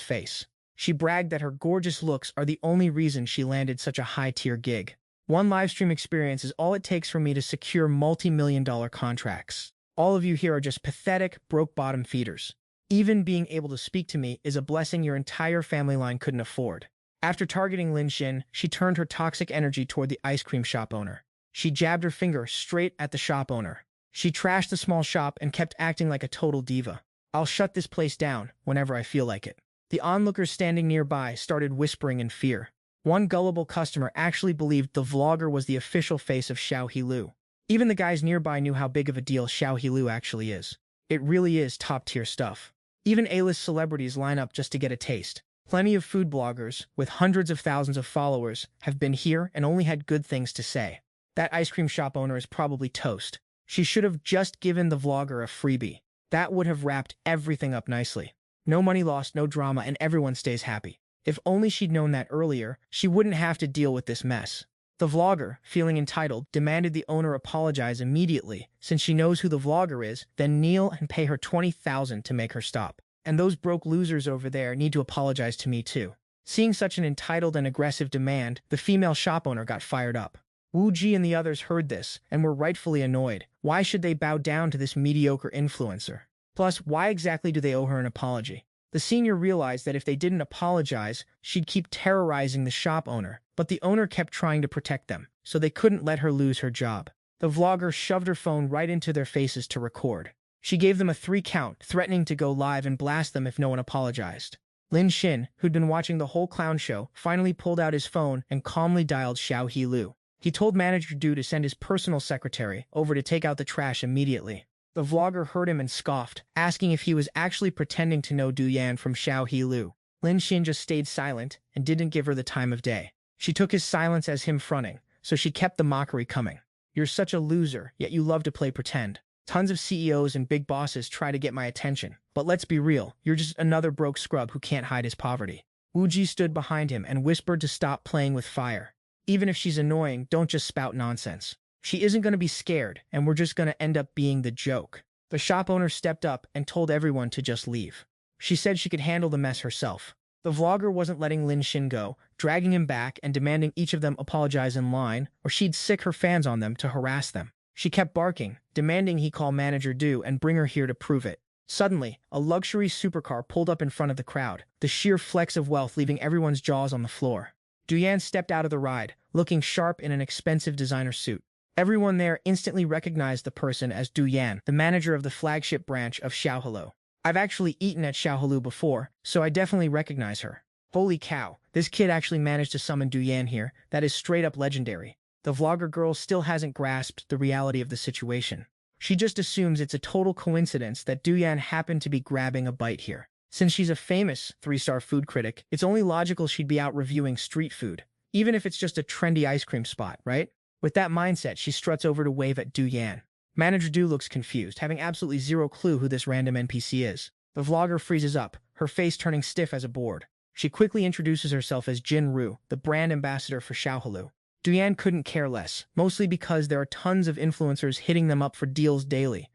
face. She bragged that her gorgeous looks are the only reason she landed such a high-tier gig. "One livestream experience is all it takes for me to secure multi-million-dollar contracts. All of you here are just pathetic, broke-bottom feeders. Even being able to speak to me is a blessing your entire family line couldn't afford." After targeting Lin Tan, she turned her toxic energy toward the ice cream shop owner. She jabbed her finger straight at the shop owner. She trashed the small shop and kept acting like a total diva. "I'll shut this place down whenever I feel like it." The onlookers standing nearby started whispering in fear. One gullible customer actually believed the vlogger was the official face of Xiaohilu. Even the guys nearby knew how big of a deal Xiaohilu actually is. It really is top-tier stuff. Even A-list celebrities line up just to get a taste. Plenty of food bloggers, with hundreds of thousands of followers, have been here and only had good things to say. That ice cream shop owner is probably toast. She should have just given the vlogger a freebie. That would have wrapped everything up nicely. No money lost, no drama, and everyone stays happy. If only she'd known that earlier, she wouldn't have to deal with this mess. The vlogger, feeling entitled, demanded the owner apologize immediately, since she knows who the vlogger is, then kneel and pay her 20,000 to make her stop. "And those broke losers over there need to apologize to me too." Seeing such an entitled and aggressive demand, the female shop owner got fired up. Wu Ji and the others heard this and were rightfully annoyed. Why should they bow down to this mediocre influencer? Plus, why exactly do they owe her an apology? The senior realized that if they didn't apologize, she'd keep terrorizing the shop owner, but the owner kept trying to protect them, so they couldn't let her lose her job. The vlogger shoved her phone right into their faces to record. She gave them a 3 count, threatening to go live and blast them if no one apologized. Lin Tan, who'd been watching the whole clown show, finally pulled out his phone and calmly dialed Xiaohilu. He told Manager Du to send his personal secretary over to take out the trash immediately. The vlogger heard him and scoffed, asking if he was actually pretending to know Du Yan from Xiaohilu. Lin Tan just stayed silent and didn't give her the time of day. She took his silence as him fronting, so she kept the mockery coming. "You're such a loser, yet you love to play pretend. Tons of CEOs and big bosses try to get my attention, but let's be real, you're just another broke scrub who can't hide his poverty." Wu Ji stood behind him and whispered to stop playing with fire. "Even if she's annoying, don't just spout nonsense. She isn't going to be scared, and we're just going to end up being the joke." The shop owner stepped up and told everyone to just leave. She said she could handle the mess herself. The vlogger wasn't letting Lin Tan go, dragging him back and demanding each of them apologize in line, or she'd sick her fans on them to harass them. She kept barking, demanding he call Manager Du and bring her here to prove it. Suddenly, a luxury supercar pulled up in front of the crowd, the sheer flex of wealth leaving everyone's jaws on the floor. Du Yan stepped out of the ride, looking sharp in an expensive designer suit. Everyone there instantly recognized the person as Du Yan, the manager of the flagship branch of Xiaohilu. "I've actually eaten at Xiaohilu before, so I definitely recognize her. Holy cow, this kid actually managed to summon Du Yan here. That is straight up legendary." The vlogger girl still hasn't grasped the reality of the situation. She just assumes it's a total coincidence that Du Yan happened to be grabbing a bite here. Since she's a famous 3-star food critic, it's only logical she'd be out reviewing street food, even if it's just a trendy ice cream spot, right? With that mindset, she struts over to wave at Du Yan. Manager Du looks confused, having absolutely zero clue who this random NPC is. The vlogger freezes up, her face turning stiff as a board. She quickly introduces herself as Jin Ru, the brand ambassador for Xiaohelu. Duyan couldn't care less, mostly because there are tons of influencers hitting them up for deals daily.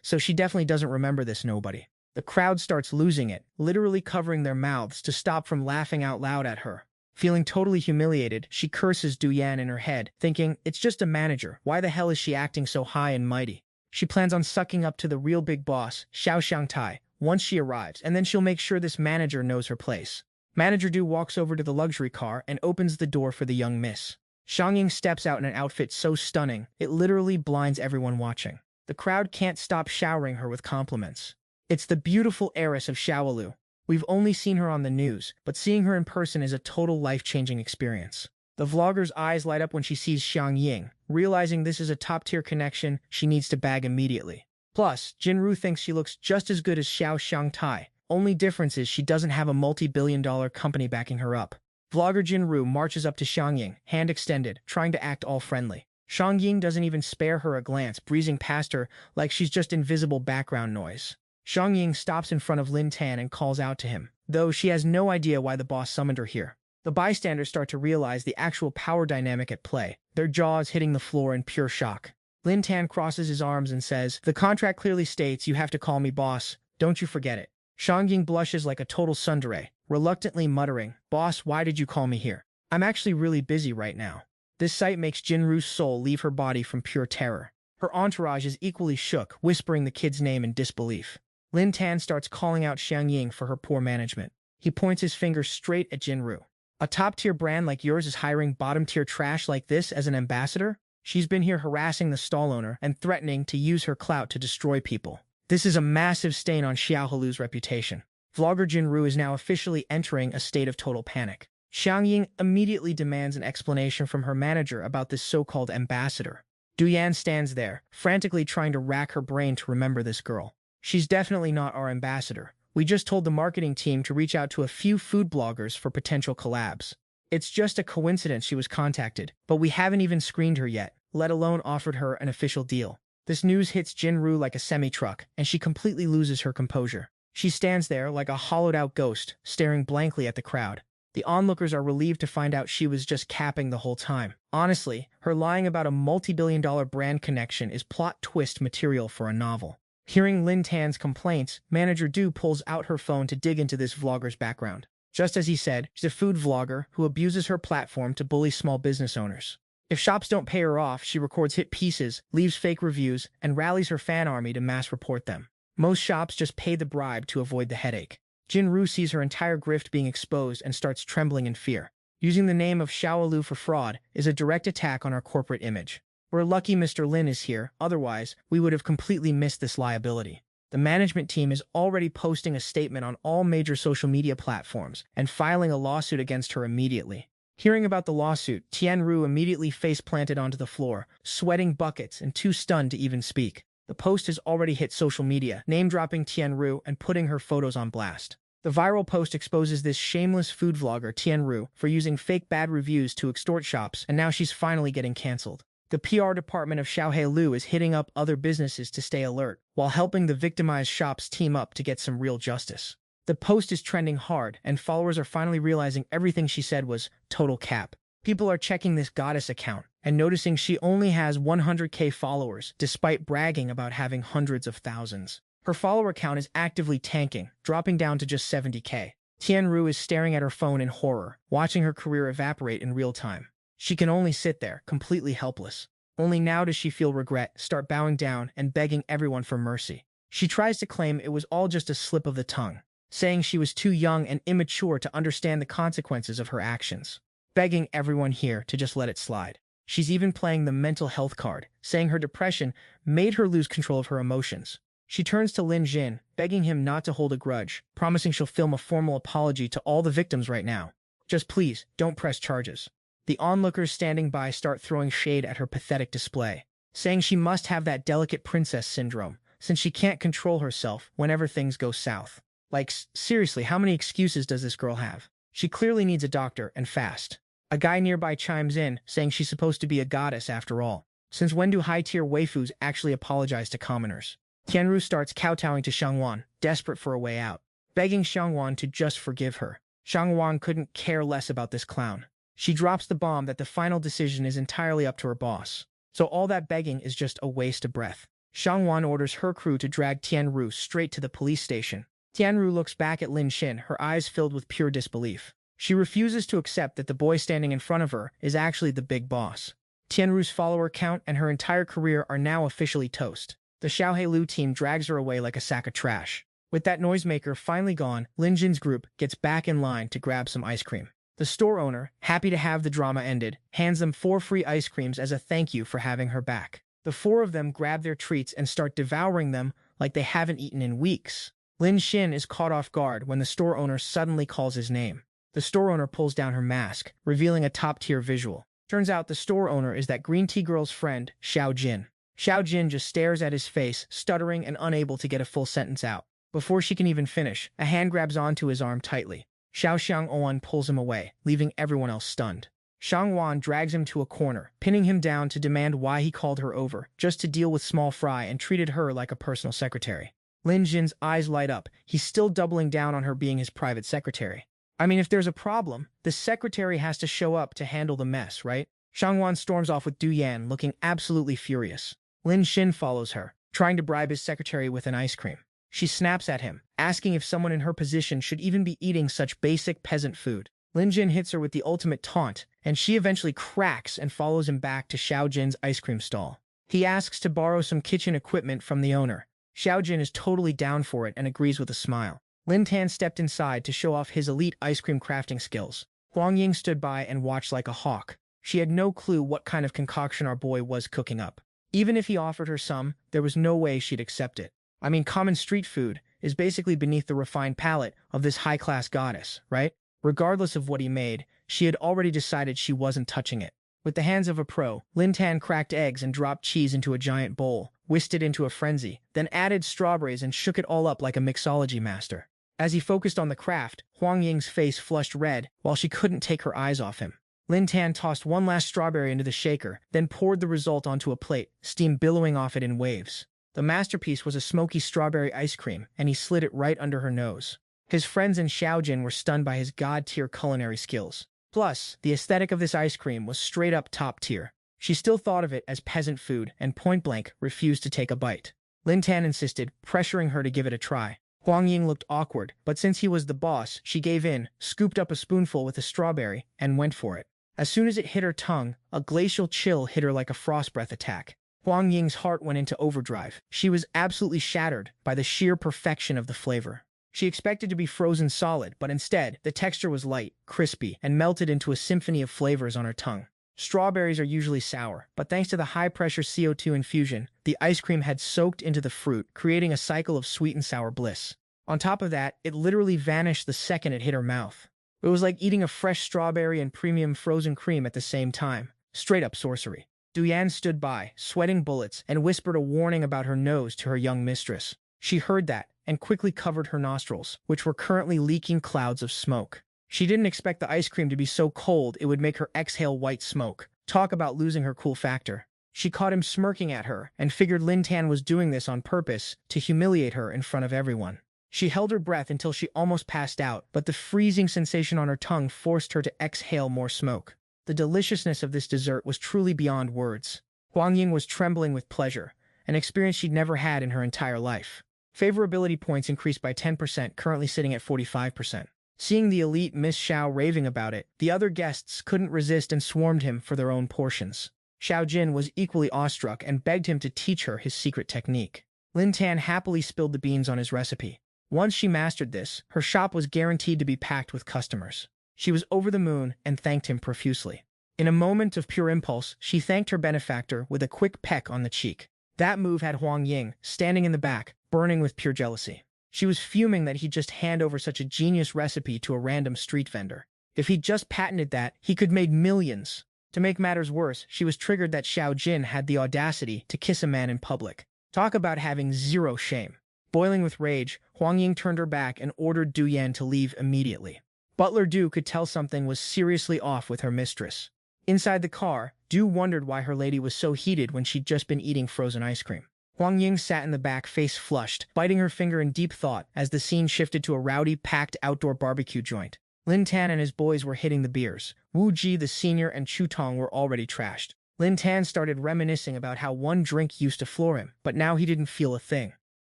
So she definitely doesn't remember this nobody. The crowd starts losing it, literally covering their mouths to stop from laughing out loud at her. Feeling totally humiliated, she curses Duyan in her head, thinking, it's just a manager, why the hell is she acting so high and mighty? She plans on sucking up to the real big boss, Xiao Xiangtai, once she arrives, and then she'll make sure this manager knows her place. Manager Du walks over to the luxury car and opens the door for the young miss. Xiangying steps out in an outfit so stunning, it literally blinds everyone watching. The crowd can't stop showering her with compliments. It's the beautiful heiress of Xiaohelu. We've only seen her on the news, but seeing her in person is a total life-changing experience. The vlogger's eyes light up when she sees Xiangying. Realizing this is a top-tier connection, she needs to bag immediately. Plus, Jinru thinks she looks just as good as Xiao Xiangtai. Only difference is she doesn't have a multi-billion-dollar company backing her up. Vlogger Jinru marches up to Xiangying, hand extended, trying to act all friendly. Xiangying doesn't even spare her a glance, breezing past her like she's just invisible background noise. Xiangying stops in front of Lin Tan and calls out to him, though she has no idea why the boss summoned her here. The bystanders start to realize the actual power dynamic at play, their jaws hitting the floor in pure shock. Lin Tan crosses his arms and says, the contract clearly states you have to call me boss, don't you forget it. Xiangying blushes like a total tsundere, reluctantly muttering, boss, why did you call me here? I'm actually really busy right now. This sight makes Jinru's soul leave her body from pure terror. Her entourage is equally shook, whispering the kid's name in disbelief. Lin Tan starts calling out Xiangying for her poor management. He points his finger straight at Jinru. A top-tier brand like yours is hiring bottom-tier trash like this as an ambassador? She's been here harassing the stall owner and threatening to use her clout to destroy people. This is a massive stain on Xiaohelu's reputation. Vlogger Jinru is now officially entering a state of total panic. Xiangying immediately demands an explanation from her manager about this so-called ambassador. Duyan stands there, frantically trying to rack her brain to remember this girl. She's definitely not our ambassador. We just told the marketing team to reach out to a few food bloggers for potential collabs. It's just a coincidence she was contacted, but we haven't even screened her yet, let alone offered her an official deal. This news hits Jinru like a semi-truck, and she completely loses her composure. She stands there like a hollowed-out ghost, staring blankly at the crowd. The onlookers are relieved to find out she was just capping the whole time. Honestly, her lying about a multi-billion-dollar brand connection is plot twist material for a novel. Hearing Lin Tan's complaints, Manager Du pulls out her phone to dig into this vlogger's background. Just as he said, she's a food vlogger who abuses her platform to bully small business owners. If shops don't pay her off, she records hit pieces, leaves fake reviews, and rallies her fan army to mass report them. Most shops just pay the bribe to avoid the headache. Jinru sees her entire grift being exposed and starts trembling in fear. Using the name of Xiaohelu for fraud is a direct attack on our corporate image. We're lucky Mr. Lin is here, otherwise, we would have completely missed this liability. The management team is already posting a statement on all major social media platforms and filing a lawsuit against her immediately. Hearing about the lawsuit, Tianru immediately face-planted onto the floor, sweating buckets and too stunned to even speak. The post has already hit social media, name-dropping Tianru and putting her photos on blast. The viral post exposes this shameless food vlogger, Tianru, for using fake bad reviews to extort shops, and now she's finally getting cancelled. The PR department of Xiaohelu is hitting up other businesses to stay alert, while helping the victimized shops team up to get some real justice. The post is trending hard, and followers are finally realizing everything she said was total cap. People are checking this goddess account, and noticing she only has 100k followers, despite bragging about having hundreds of thousands. Her follower count is actively tanking, dropping down to just 70k. Tianru is staring at her phone in horror, watching her career evaporate in real time. She can only sit there, completely helpless. Only now does she feel regret, start bowing down, and begging everyone for mercy. She tries to claim it was all just a slip of the tongue, saying she was too young and immature to understand the consequences of her actions, begging everyone here to just let it slide. She's even playing the mental health card, saying her depression made her lose control of her emotions. She turns to Lin Jin, begging him not to hold a grudge, promising she'll film a formal apology to all the victims right now. Just please, don't press charges. The onlookers standing by start throwing shade at her pathetic display, saying she must have that delicate princess syndrome, since she can't control herself whenever things go south. Like, seriously, how many excuses does this girl have? She clearly needs a doctor, and fast. A guy nearby chimes in, saying she's supposed to be a goddess after all. Since when do high-tier waifus actually apologize to commoners? Tianru starts kowtowing to Xiangwan, desperate for a way out, begging Xiangwan to just forgive her. Xiangwan couldn't care less about this clown. She drops the bomb that the final decision is entirely up to her boss. So all that begging is just a waste of breath. Xiangwan orders her crew to drag Tianru straight to the police station. Tianru looks back at Lin Xin, her eyes filled with pure disbelief. She refuses to accept that the boy standing in front of her is actually the big boss. Tianru's follower count and her entire career are now officially toast. The Xiaohe Lu team drags her away like a sack of trash. With that noisemaker finally gone, Lin Jin's group gets back in line to grab some ice cream. The store owner, happy to have the drama ended, hands them 4 free ice creams as a thank you for having her back. The 4 of them grab their treats and start devouring them like they haven't eaten in weeks. Lin Xin is caught off guard when the store owner suddenly calls his name. The store owner pulls down her mask, revealing a top-tier visual. Turns out the store owner is that green tea girl's friend, Xiao Jin. Xiao Jin just stares at his face, stuttering and unable to get a full sentence out. Before she can even finish, a hand grabs onto his arm tightly. Xiao Xiang pulls him away, leaving everyone else stunned. Xiangwan drags him to a corner, pinning him down to demand why he called her over, just to deal with small fry and treated her like a personal secretary. Lin Jin's eyes light up. He's still doubling down on her being his private secretary. I mean, if there's a problem, the secretary has to show up to handle the mess, right? Xiangwan storms off with Du Yan, looking absolutely furious. Lin Xin follows her, trying to bribe his secretary with an ice cream. She snaps at him, asking if someone in her position should even be eating such basic peasant food. Lin Jin hits her with the ultimate taunt, and she eventually cracks and follows him back to Xiao Jin's ice cream stall. He asks to borrow some kitchen equipment from the owner. Xiao Jin is totally down for it and agrees with a smile. Lin Tan stepped inside to show off his elite ice cream crafting skills. Huang Ying stood by and watched like a hawk. She had no clue what kind of concoction our boy was cooking up. Even if he offered her some, there was no way she'd accept it. I mean, common street food is basically beneath the refined palate of this high-class goddess, right? Regardless of what he made, she had already decided she wasn't touching it. With the hands of a pro, Lin Tan cracked eggs and dropped cheese into a giant bowl, whisked it into a frenzy, then added strawberries and shook it all up like a mixology master. As he focused on the craft, Huang Ying's face flushed red while she couldn't take her eyes off him. Lin Tan tossed one last strawberry into the shaker, then poured the result onto a plate, steam billowing off it in waves. The masterpiece was a smoky strawberry ice cream, and he slid it right under her nose. His friends in Xiaojin were stunned by his god-tier culinary skills. Plus, the aesthetic of this ice cream was straight-up top tier. She still thought of it as peasant food and point-blank refused to take a bite. Lin Tan insisted, pressuring her to give it a try. Huang Ying looked awkward, but since he was the boss, she gave in, scooped up a spoonful with a strawberry, and went for it. As soon as it hit her tongue, a glacial chill hit her like a frost breath attack. Huang Ying's heart went into overdrive. She was absolutely shattered by the sheer perfection of the flavor. She expected to be frozen solid, but instead, the texture was light, crispy, and melted into a symphony of flavors on her tongue. Strawberries are usually sour, but thanks to the high-pressure CO2 infusion, the ice cream had soaked into the fruit, creating a cycle of sweet and sour bliss. On top of that, it literally vanished the second it hit her mouth. It was like eating a fresh strawberry and premium frozen cream at the same time. Straight-up sorcery. Du Yan stood by, sweating bullets, and whispered a warning about her nose to her young mistress. She heard that, and quickly covered her nostrils, which were currently leaking clouds of smoke. She didn't expect the ice cream to be so cold it would make her exhale white smoke. Talk about losing her cool factor. She caught him smirking at her, and figured Lin Tan was doing this on purpose to humiliate her in front of everyone. She held her breath until she almost passed out, but the freezing sensation on her tongue forced her to exhale more smoke. The deliciousness of this dessert was truly beyond words. Huang Ying was trembling with pleasure, an experience she'd never had in her entire life. Favorability points increased by 10%, currently sitting at 45%. Seeing the elite Miss Xiao raving about it, the other guests couldn't resist and swarmed him for their own portions. Xiao Jin was equally awestruck and begged him to teach her his secret technique. Lin Tan happily spilled the beans on his recipe. Once she mastered this, her shop was guaranteed to be packed with customers. She was over the moon and thanked him profusely. In a moment of pure impulse, she thanked her benefactor with a quick peck on the cheek. That move had Huang Ying, standing in the back, burning with pure jealousy. She was fuming that he'd just hand over such a genius recipe to a random street vendor. If he'd just patented that, he could make millions. To make matters worse, she was triggered that Xiao Jin had the audacity to kiss a man in public. Talk about having zero shame. Boiling with rage, Huang Ying turned her back and ordered Du Yan to leave immediately. Butler Du could tell something was seriously off with her mistress. Inside the car, Du wondered why her lady was so heated when she'd just been eating frozen ice cream. Huang Ying sat in the back, face flushed, biting her finger in deep thought as the scene shifted to a rowdy, packed outdoor barbecue joint. Lin Tan and his boys were hitting the beers. Wu Ji, the senior, and Chu Tong were already trashed. Lin Tan started reminiscing about how one drink used to floor him, but now he didn't feel a thing.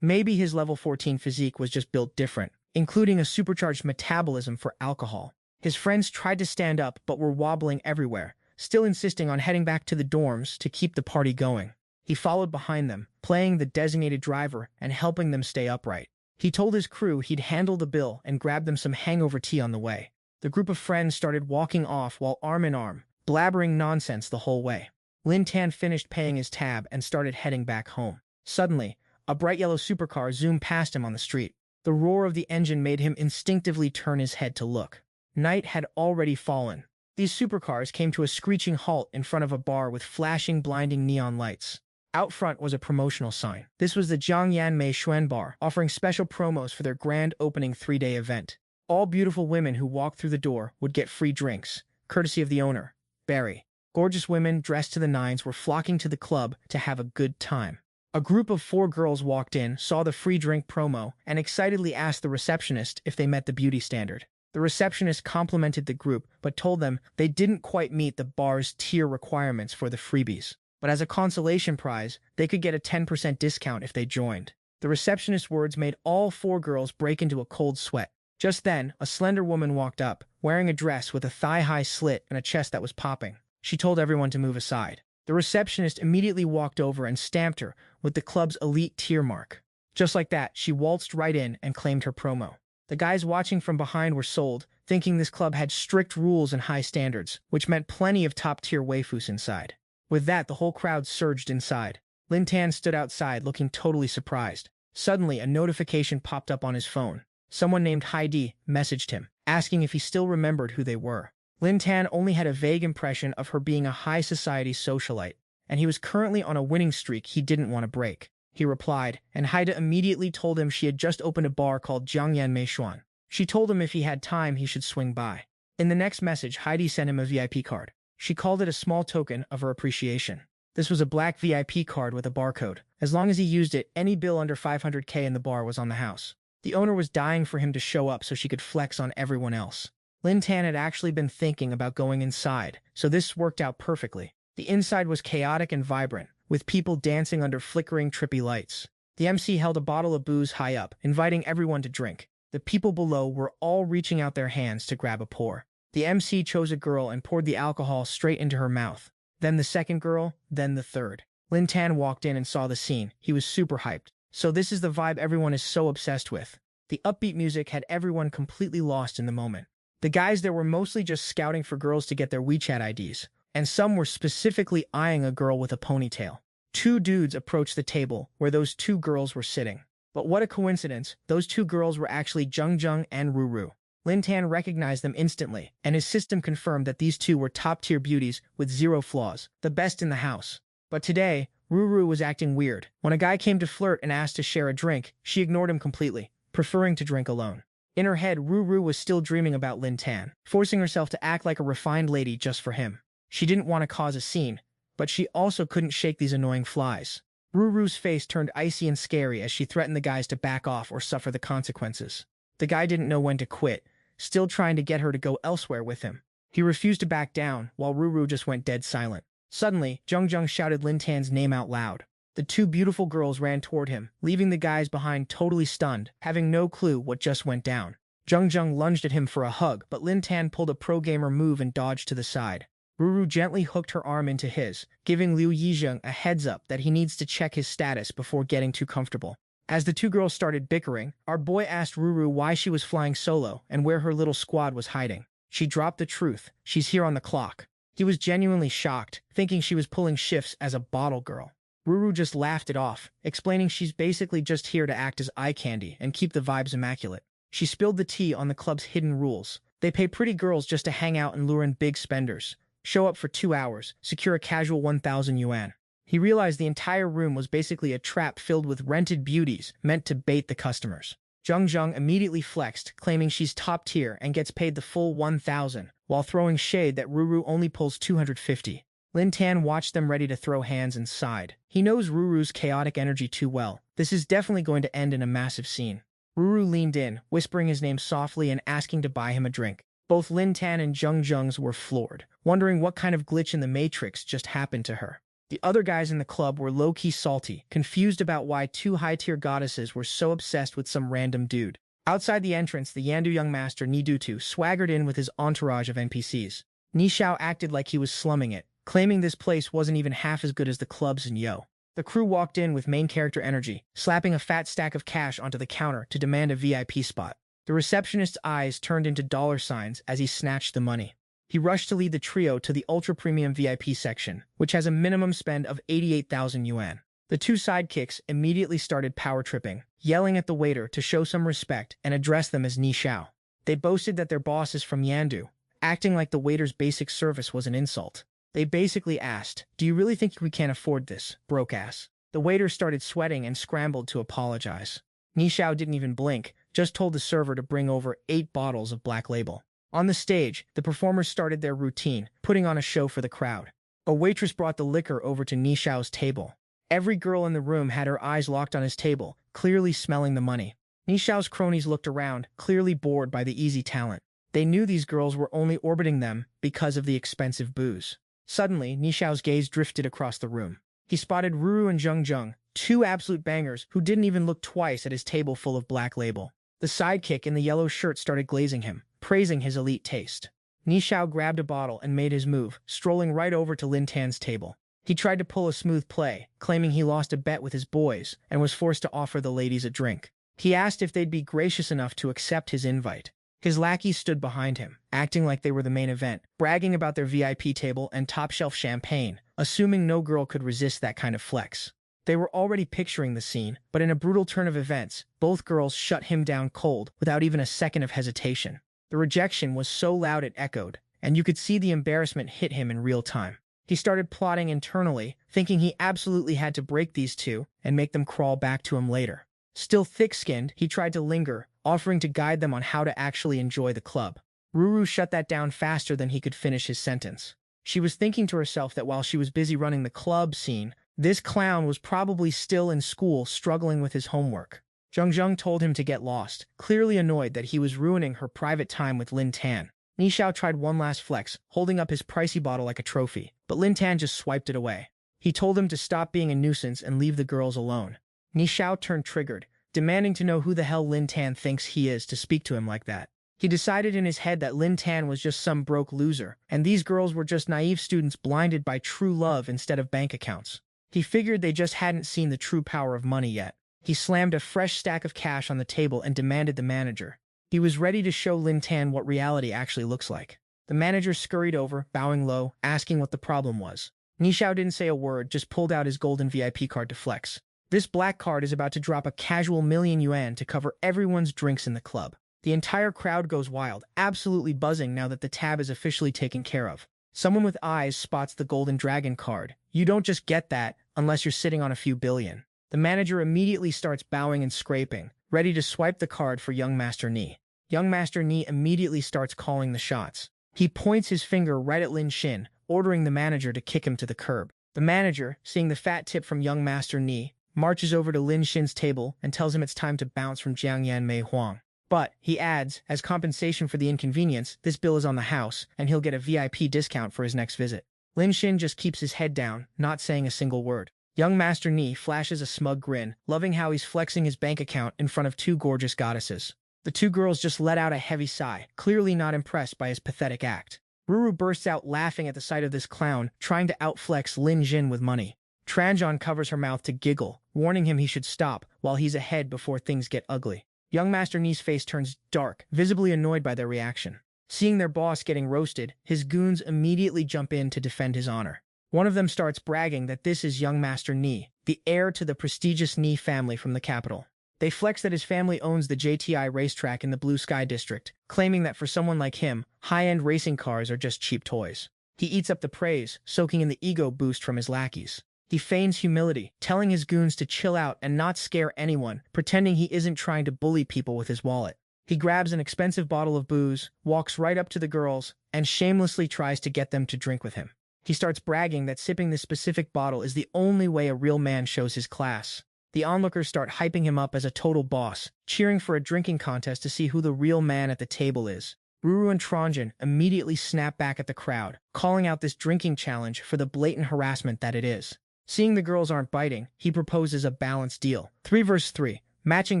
Maybe his level 14 physique was just built different, including a supercharged metabolism for alcohol. His friends tried to stand up but were wobbling everywhere, still insisting on heading back to the dorms to keep the party going. He followed behind them, playing the designated driver and helping them stay upright. He told his crew he'd handle the bill and grab them some hangover tea on the way. The group of friends started walking off while arm in arm, blabbering nonsense the whole way. Lin Tan finished paying his tab and started heading back home. Suddenly, a bright yellow supercar zoomed past him on the street. The roar of the engine made him instinctively turn his head to look. Night had already fallen. These supercars came to a screeching halt in front of a bar with flashing, blinding neon lights. Out front was a promotional sign. This was the Jiangyan Mei Xuan Bar, offering special promos for their grand opening 3-day event. All beautiful women who walked through the door would get free drinks, courtesy of the owner, Barry. Gorgeous women dressed to the nines were flocking to the club to have a good time. A group of 4 girls walked in, saw the free drink promo, and excitedly asked the receptionist if they met the beauty standard. The receptionist complimented the group, but told them they didn't quite meet the bar's tier requirements for the freebies. But as a consolation prize, they could get a 10% discount if they joined. The receptionist's words made all 4 girls break into a cold sweat. Just then, a slender woman walked up, wearing a dress with a thigh-high slit and a chest that was popping. She told everyone to move aside. The receptionist immediately walked over and stamped her with the club's elite tier mark. Just like that, she waltzed right in and claimed her promo. The guys watching from behind were sold, thinking this club had strict rules and high standards, which meant plenty of top-tier waifus inside. With that, the whole crowd surged inside. Lin Tan stood outside, looking totally surprised. Suddenly, a notification popped up on his phone. Someone named Heidi messaged him, asking if he still remembered who they were. Lin Tan only had a vague impression of her being a high-society socialite, and he was currently on a winning streak he didn't want to break. He replied, and Heidi immediately told him she had just opened a bar called Jiangyan Mei Xuan. She told him if he had time, he should swing by. In the next message, Heidi sent him a VIP card. She called it a small token of her appreciation. This was a black VIP card with a barcode. As long as he used it, any bill under 500K in the bar was on the house. The owner was dying for him to show up so she could flex on everyone else. Lin Tan had actually been thinking about going inside, so this worked out perfectly. The inside was chaotic and vibrant, with people dancing under flickering, trippy lights. The MC held a bottle of booze high up, inviting everyone to drink. The people below were all reaching out their hands to grab a pour. The MC chose a girl and poured the alcohol straight into her mouth. Then the second girl, then the third. Lin Tan walked in and saw the scene. He was super hyped. So this is the vibe everyone is so obsessed with. The upbeat music had everyone completely lost in the moment. The guys there were mostly just scouting for girls to get their WeChat IDs, and some were specifically eyeing a girl with a ponytail. 2 dudes approached the table where those 2 girls were sitting. But what a coincidence, those 2 girls were actually Zheng and Ruru. Lin Tan recognized them instantly, and his system confirmed that these 2 were top-tier beauties with 0 flaws, the best in the house. But today, Ruru was acting weird. When a guy came to flirt and asked to share a drink, she ignored him completely, preferring to drink alone. In her head, Ruru was still dreaming about Lin Tan, forcing herself to act like a refined lady just for him. She didn't want to cause a scene, but she also couldn't shake these annoying flies. Ruru's face turned icy and scary as she threatened the guys to back off or suffer the consequences. The guy didn't know when to quit, still trying to get her to go elsewhere with him. He refused to back down, while Ruru just went dead silent. Suddenly, Zheng shouted Lin Tan's name out loud. The 2 beautiful girls ran toward him, leaving the guys behind totally stunned, having no clue what just went down. Zheng lunged at him for a hug, but Lin Tan pulled a pro-gamer move and dodged to the side. Ruru gently hooked her arm into his, giving Liu Yizheng a heads-up that he needs to check his status before getting too comfortable. As the 2 girls started bickering, our boy asked Ruru why she was flying solo and where her little squad was hiding. She dropped the truth. She's here on the clock. He was genuinely shocked, thinking she was pulling shifts as a bottle girl. Ruru just laughed it off, explaining she's basically just here to act as eye candy and keep the vibes immaculate. She spilled the tea on the club's hidden rules. They pay pretty girls just to hang out and lure in big spenders. Show up for 2 hours, secure a casual 1,000 yuan. He realized the entire room was basically a trap filled with rented beauties meant to bait the customers. Zheng immediately flexed, claiming she's top tier and gets paid the full 1,000, while throwing shade that Ruru only pulls 250. Lin Tan watched them ready to throw hands and sighed. He knows Ruru's chaotic energy too well. This is definitely going to end in a massive scene. Ruru leaned in, whispering his name softly and asking to buy him a drink. Both Lin Tan and Zheng's were floored, wondering what kind of glitch in the Matrix just happened to her. The other guys in the club were low-key salty, confused about why two high-tier goddesses were so obsessed with some random dude. Outside the entrance, the Yandu young master Nidutu swaggered in with his entourage of NPCs. Nishao acted like he was slumming it, claiming this place wasn't even half as good as the clubs in Yo. The crew walked in with main character energy, slapping a fat stack of cash onto the counter to demand a VIP spot. The receptionist's eyes turned into dollar signs as he snatched the money. He rushed to lead the trio to the ultra-premium VIP section, which has a minimum spend of 88,000 yuan. The two sidekicks immediately started power-tripping, yelling at the waiter to show some respect and address them as Nishao. They boasted that their boss is from Yandu, acting like the waiter's basic service was an insult. They basically asked, "Do you really think we can't afford this, broke ass?" The waiter started sweating and scrambled to apologize. Nishao didn't even blink, just told the server to bring over 8 bottles of Black Label. On the stage, the performers started their routine, putting on a show for the crowd. A waitress brought the liquor over to Nishao's table. Every girl in the room had her eyes locked on his table, clearly smelling the money. Nishao's cronies looked around, clearly bored by the easy talent. They knew these girls were only orbiting them because of the expensive booze. Suddenly, Nishao's gaze drifted across the room. He spotted Ruru and Zheng, two absolute bangers who didn't even look twice at his table full of Black Label. The sidekick in the yellow shirt started glazing him, praising his elite taste. Nishao grabbed a bottle and made his move, strolling right over to Lin Tan's table. He tried to pull a smooth play, claiming he lost a bet with his boys and was forced to offer the ladies a drink. He asked if they'd be gracious enough to accept his invite. His lackeys stood behind him, acting like they were the main event, bragging about their VIP table and top-shelf champagne, assuming no girl could resist that kind of flex. They were already picturing the scene, but in a brutal turn of events, both girls shut him down cold without even a second of hesitation. The rejection was so loud it echoed, and you could see the embarrassment hit him in real time. He started plotting internally, thinking he absolutely had to break these two and make them crawl back to him later. Still thick-skinned, he tried to linger, offering to guide them on how to actually enjoy the club. Ruru shut that down faster than he could finish his sentence. She was thinking to herself that while she was busy running the club scene, this clown was probably still in school struggling with his homework. Zheng told him to get lost, clearly annoyed that he was ruining her private time with Lin Tan. Nishao tried one last flex, holding up his pricey bottle like a trophy, but Lin Tan just swiped it away. He told him to stop being a nuisance and leave the girls alone. Nishao turned triggered, demanding to know who the hell Lin Tan thinks he is to speak to him like that. He decided in his head that Lin Tan was just some broke loser, and these girls were just naive students blinded by true love instead of bank accounts. He figured they just hadn't seen the true power of money yet. He slammed a fresh stack of cash on the table and demanded the manager. He was ready to show Lin Tan what reality actually looks like. The manager scurried over, bowing low, asking what the problem was. Nishao didn't say a word, just pulled out his golden VIP card to flex. This black card is about to drop a casual $1,000,000 to cover everyone's drinks in the club. The entire crowd goes wild, absolutely buzzing now that the tab is officially taken care of. Someone with eyes spots the golden dragon card. You don't just get that unless you're sitting on a few billion. The manager immediately starts bowing and scraping, ready to swipe the card for young Master Ni. Young Master Ni immediately starts calling the shots. He points his finger right at Lin Xin, ordering the manager to kick him to the curb. The manager, seeing the fat tip from young Master Ni, marches over to Lin Xin's table and tells him it's time to bounce from Jiangyan Mei Huang. But, he adds, as compensation for the inconvenience, this bill is on the house, and he'll get a VIP discount for his next visit. Lin Xin just keeps his head down, not saying a single word. Young Master Ni flashes a smug grin, loving how he's flexing his bank account in front of two gorgeous goddesses. The two girls just let out a heavy sigh, clearly not impressed by his pathetic act. Ruru bursts out laughing at the sight of this clown, trying to outflex Lin Xin with money. Tranjon covers her mouth to giggle, warning him he should stop while he's ahead before things get ugly. Young Master Ni's face turns dark, visibly annoyed by their reaction. Seeing their boss getting roasted, his goons immediately jump in to defend his honor. One of them starts bragging that this is young Master Ni, the heir to the prestigious Ni family from the capital. They flex that his family owns the JTI racetrack in the Blue Sky District, claiming that for someone like him, high-end racing cars are just cheap toys. He eats up the praise, soaking in the ego boost from his lackeys. He feigns humility, telling his goons to chill out and not scare anyone, pretending he isn't trying to bully people with his wallet. He grabs an expensive bottle of booze, walks right up to the girls, and shamelessly tries to get them to drink with him. He starts bragging that sipping this specific bottle is the only way a real man shows his class. The onlookers start hyping him up as a total boss, cheering for a drinking contest to see who the real man at the table is. Ruru and Tronjin immediately snap back at the crowd, calling out this drinking challenge for the blatant harassment that it is. Seeing the girls aren't biting, he proposes a balanced deal. 3 vs 3, matching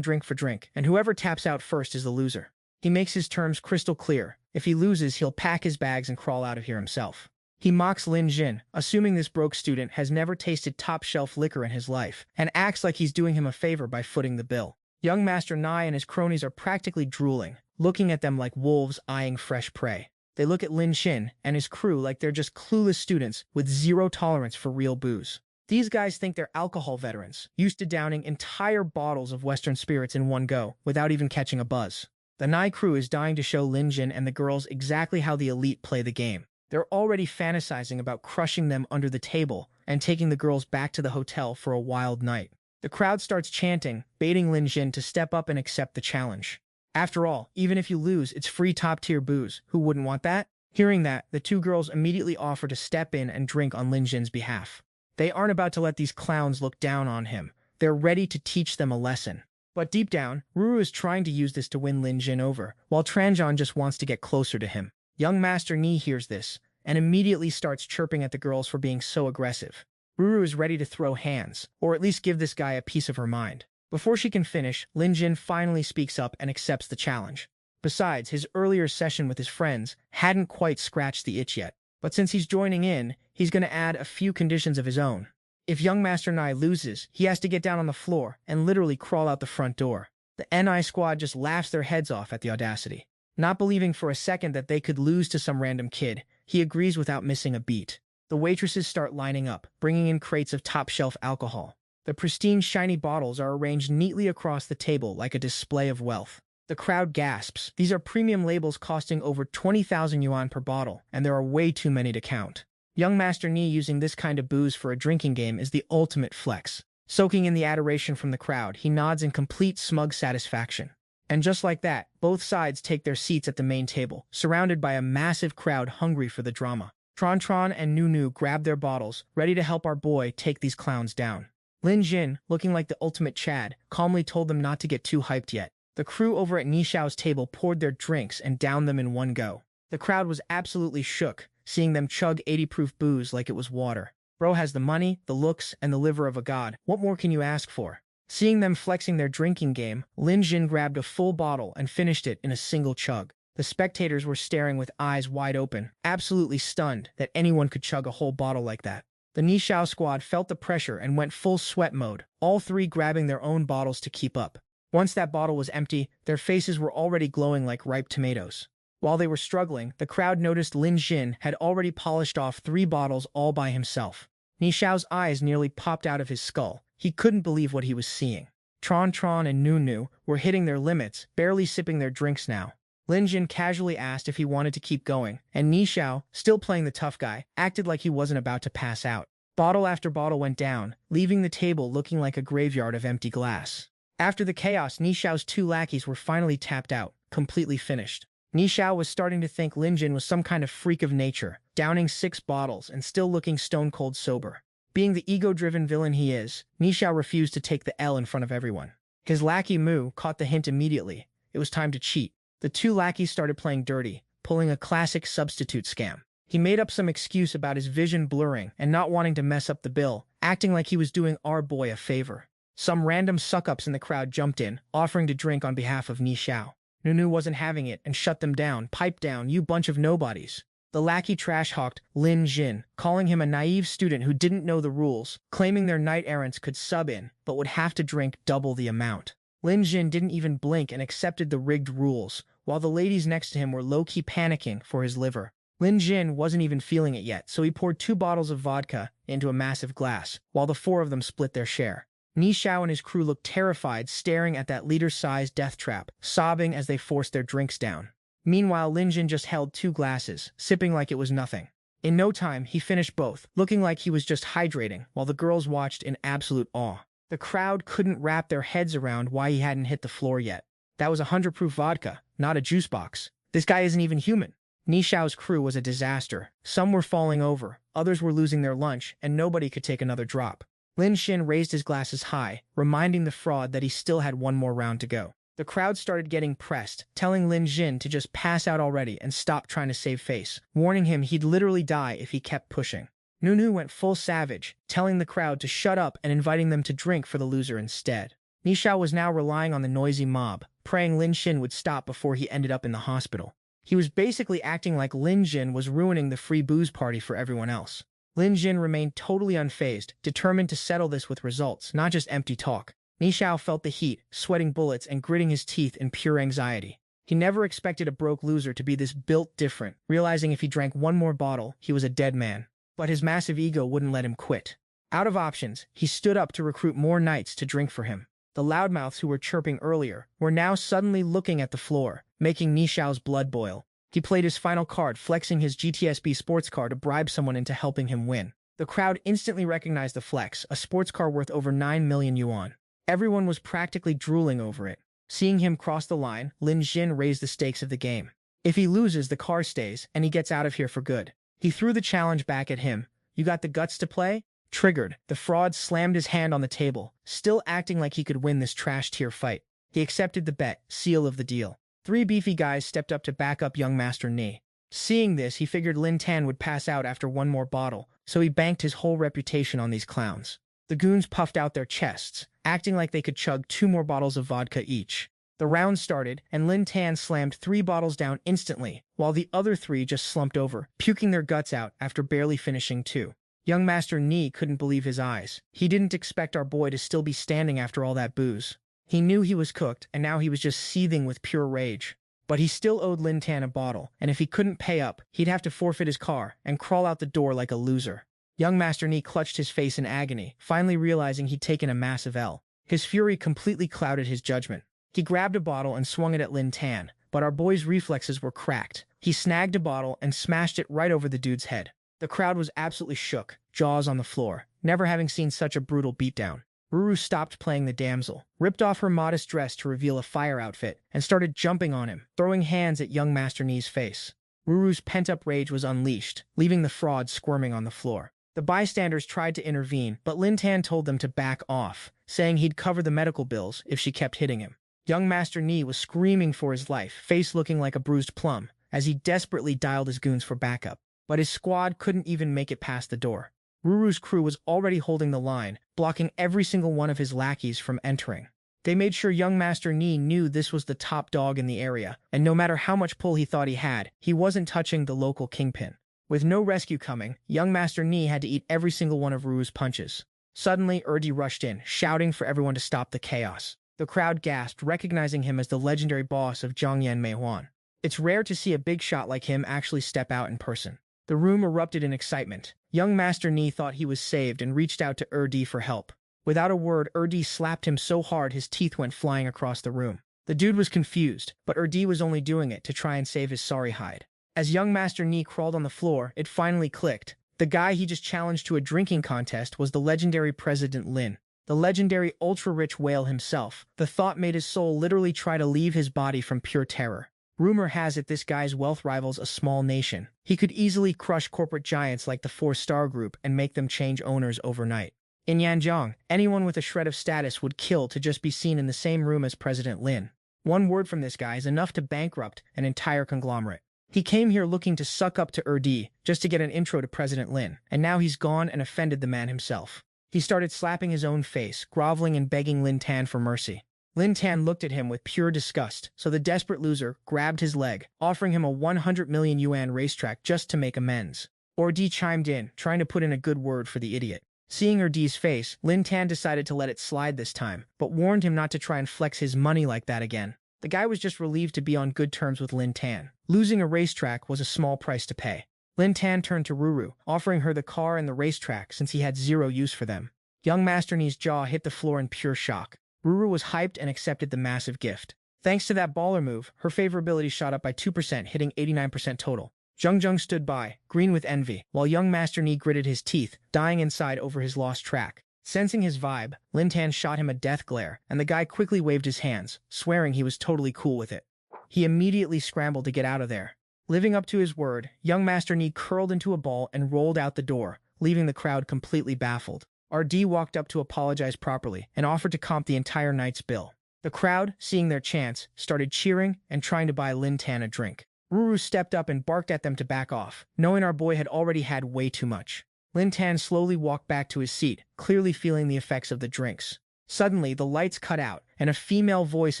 drink for drink, and whoever taps out first is the loser. He makes his terms crystal clear. If he loses, he'll pack his bags and crawl out of here himself. He mocks Lin Jin, assuming this broke student has never tasted top-shelf liquor in his life, and acts like he's doing him a favor by footing the bill. Young Master Nai and his cronies are practically drooling, looking at them like wolves eyeing fresh prey. They look at Lin Xin and his crew like they're just clueless students with zero tolerance for real booze. These guys think they're alcohol veterans, used to downing entire bottles of Western spirits in one go without even catching a buzz. The Nai crew is dying to show Lin Jin and the girls exactly how the elite play the game. They're already fantasizing about crushing them under the table and taking the girls back to the hotel for a wild night. The crowd starts chanting, baiting Lin Jin to step up and accept the challenge. After all, even if you lose, it's free top-tier booze. Who wouldn't want that? Hearing that, the 2 girls immediately offer to step in and drink on Lin Jin's behalf. They aren't about to let these clowns look down on him. They're ready to teach them a lesson. But deep down, Ruru is trying to use this to win Lin Jin over, while Tranjan just wants to get closer to him. Young Master Ni hears this, and immediately starts chirping at the girls for being so aggressive. Ruru is ready to throw hands, or at least give this guy a piece of her mind. Before she can finish, Lin Jin finally speaks up and accepts the challenge. Besides, his earlier session with his friends hadn't quite scratched the itch yet. But since he's joining in, he's going to add a few conditions of his own. If young Master Nai loses, he has to get down on the floor and literally crawl out the front door. The NI squad just laughs their heads off at the audacity. Not believing for a second that they could lose to some random kid, he agrees without missing a beat. The waitresses start lining up, bringing in crates of top-shelf alcohol. The pristine, shiny bottles are arranged neatly across the table like a display of wealth. The crowd gasps. These are premium labels costing over 20,000 yuan per bottle, and there are way too many to count. Young Master Ni using this kind of booze for a drinking game is the ultimate flex. Soaking in the adoration from the crowd, he nods in complete smug satisfaction. And just like that, both sides take their seats at the main table, surrounded by a massive crowd hungry for the drama. Tron and Nunu grab their bottles, ready to help our boy take these clowns down. Lin Jin, looking like the ultimate Chad, calmly told them not to get too hyped yet. The crew over at Nishao's table poured their drinks and downed them in one go. The crowd was absolutely shook, seeing them chug 80-proof booze like it was water. Bro has the money, the looks, and the liver of a god. What more can you ask for? Seeing them flexing their drinking game, Lin Jin grabbed a full bottle and finished it in a single chug. The spectators were staring with eyes wide open, absolutely stunned that anyone could chug a whole bottle like that. The Nishao squad felt the pressure and went full sweat mode, all 3 grabbing their own bottles to keep up. Once that bottle was empty, their faces were already glowing like ripe tomatoes. While they were struggling, the crowd noticed Lin Jin had already polished off 3 bottles all by himself. Nishao's eyes nearly popped out of his skull. He couldn't believe what he was seeing. Tron and Nunu were hitting their limits, barely sipping their drinks now. Lin Jin casually asked if he wanted to keep going, and Nishao, still playing the tough guy, acted like he wasn't about to pass out. Bottle after bottle went down, leaving the table looking like a graveyard of empty glass. After the chaos, Nishao's 2 lackeys were finally tapped out, completely finished. Nishao was starting to think Lin Jin was some kind of freak of nature, downing 6 bottles and still looking stone-cold sober. Being the ego-driven villain he is, Nishao refused to take the L in front of everyone. His lackey Mu caught the hint immediately. It was time to cheat. The 2 lackeys started playing dirty, pulling a classic substitute scam. He made up some excuse about his vision blurring and not wanting to mess up the bill, acting like he was doing our boy a favor. Some random suck-ups in the crowd jumped in, offering to drink on behalf of Nishao. Nunu wasn't having it and shut them down. Pipe down, you bunch of nobodies. The lackey trash-hawked Lin Jin, calling him a naive student who didn't know the rules, claiming their knight-errants could sub in, but would have to drink double the amount. Lin Jin didn't even blink and accepted the rigged rules, while the ladies next to him were low-key panicking for his liver. Lin Jin wasn't even feeling it yet, so he poured 2 bottles of vodka into a massive glass, while the 4 of them split their share. Nishao and his crew looked terrified, staring at that liter-sized death trap, sobbing as they forced their drinks down. Meanwhile, Lin Jin just held 2 glasses, sipping like it was nothing. In no time, he finished both, looking like he was just hydrating, while the girls watched in absolute awe. The crowd couldn't wrap their heads around why he hadn't hit the floor yet. That was 100 proof vodka, not a juice box. This guy isn't even human. Nishao's crew was a disaster. Some were falling over, others were losing their lunch, and nobody could take another drop. Lin Xin raised his glasses high, reminding the fraud that he still had one more round to go. The crowd started getting pressed, telling Lin Xin to just pass out already and stop trying to save face, warning him he'd literally die if he kept pushing. Nunu went full savage, telling the crowd to shut up and inviting them to drink for the loser instead. Nishao was now relying on the noisy mob, praying Lin Xin would stop before he ended up in the hospital. He was basically acting like Lin Xin was ruining the free booze party for everyone else. Lin Xin remained totally unfazed, determined to settle this with results, not just empty talk. Nishao felt the heat, sweating bullets and gritting his teeth in pure anxiety. He never expected a broke loser to be this built different, realizing if he drank one more bottle, he was a dead man. But his massive ego wouldn't let him quit. Out of options, he stood up to recruit more knights to drink for him. The loudmouths who were chirping earlier were now suddenly looking at the floor, making Nishao's blood boil. He played his final card, flexing his GTSB sports car to bribe someone into helping him win. The crowd instantly recognized the flex, a sports car worth over 9 million yuan. Everyone was practically drooling over it. Seeing him cross the line, Lin Xin raised the stakes of the game. If he loses, the car stays, and he gets out of here for good. He threw the challenge back at him. You got the guts to play? Triggered, the fraud slammed his hand on the table, still acting like he could win this trash-tier fight. He accepted the bet, seal of the deal. 3 beefy guys stepped up to back up young Master Ni. Seeing this, he figured Lin Tan would pass out after one more bottle, so he banked his whole reputation on these clowns. The goons puffed out their chests, acting like they could chug 2 more bottles of vodka each. The round started, and Lin Tan slammed 3 bottles down instantly, while the other 3 just slumped over, puking their guts out after barely finishing 2. Young Master Ni couldn't believe his eyes. He didn't expect our boy to still be standing after all that booze. He knew he was cooked, and now he was just seething with pure rage. But he still owed Lin Tan a bottle, and if he couldn't pay up, he'd have to forfeit his car and crawl out the door like a loser. Young Master Ni clutched his face in agony, finally realizing he'd taken a massive L. His fury completely clouded his judgment. He grabbed a bottle and swung it at Lin Tan, but our boy's reflexes were cracked. He snagged a bottle and smashed it right over the dude's head. The crowd was absolutely shook, jaws on the floor, never having seen such a brutal beatdown. Ruru stopped playing the damsel, ripped off her modest dress to reveal a fire outfit, and started jumping on him, throwing hands at young Master Ni's face. Ruru's pent-up rage was unleashed, leaving the fraud squirming on the floor. The bystanders tried to intervene, but Lin Tan told them to back off, saying he'd cover the medical bills if she kept hitting him. Young Master Ni was screaming for his life, face looking like a bruised plum, as he desperately dialed his goons for backup. But his squad couldn't even make it past the door. Ruru's crew was already holding the line, blocking every single one of his lackeys from entering. They made sure young Master Ni knew this was the top dog in the area, and no matter how much pull he thought he had, he wasn't touching the local kingpin. With no rescue coming, young Master Ni had to eat every single one of Ruru's punches. Suddenly, Erdi rushed in, shouting for everyone to stop the chaos. The crowd gasped, recognizing him as the legendary boss of Zhongyan Meihuan. It's rare to see a big shot like him actually step out in person. The room erupted in excitement. Young Master Ni thought he was saved and reached out to Erdi for help. Without a word, Erdi slapped him so hard his teeth went flying across the room. The dude was confused, but Erdi was only doing it to try and save his sorry hide. As young Master Ni crawled on the floor, it finally clicked. The guy he just challenged to a drinking contest was the legendary President Lin, the legendary ultra-rich whale himself. The thought made his soul literally try to leave his body from pure terror. Rumor has it this guy's wealth rivals a small nation. He could easily crush corporate giants like the 4-star group and make them change owners overnight. In Yanjiang, anyone with a shred of status would kill to just be seen in the same room as President Lin. One word from this guy is enough to bankrupt an entire conglomerate. He came here looking to suck up to Erdi just to get an intro to President Lin, and now he's gone and offended the man himself. He started slapping his own face, groveling and begging Lin Tan for mercy. Lin Tan looked at him with pure disgust, so the desperate loser grabbed his leg, offering him a 100 million yuan racetrack just to make amends. Erdi chimed in, trying to put in a good word for the idiot. Seeing Erdi's face, Lin Tan decided to let it slide this time, but warned him not to try and flex his money like that again. The guy was just relieved to be on good terms with Lin Tan. Losing a racetrack was a small price to pay. Lin Tan turned to Ruru, offering her the car and the racetrack since he had zero use for them. Young Master Ni's jaw hit the floor in pure shock. Ruru was hyped and accepted the massive gift. Thanks to that baller move, her favorability shot up by 2%, hitting 89% total. Zheng stood by, green with envy, while young Master Ni gritted his teeth, dying inside over his lost track. Sensing his vibe, Lin Tan shot him a death glare, and the guy quickly waved his hands, swearing he was totally cool with it. He immediately scrambled to get out of there. Living up to his word, young Master Ni curled into a ball and rolled out the door, leaving the crowd completely baffled. RD walked up to apologize properly and offered to comp the entire night's bill. The crowd, seeing their chance, started cheering and trying to buy Lin Tan a drink. Ruru stepped up and barked at them to back off, knowing our boy had already had way too much. Lin Tan slowly walked back to his seat, clearly feeling the effects of the drinks. Suddenly, the lights cut out, and a female voice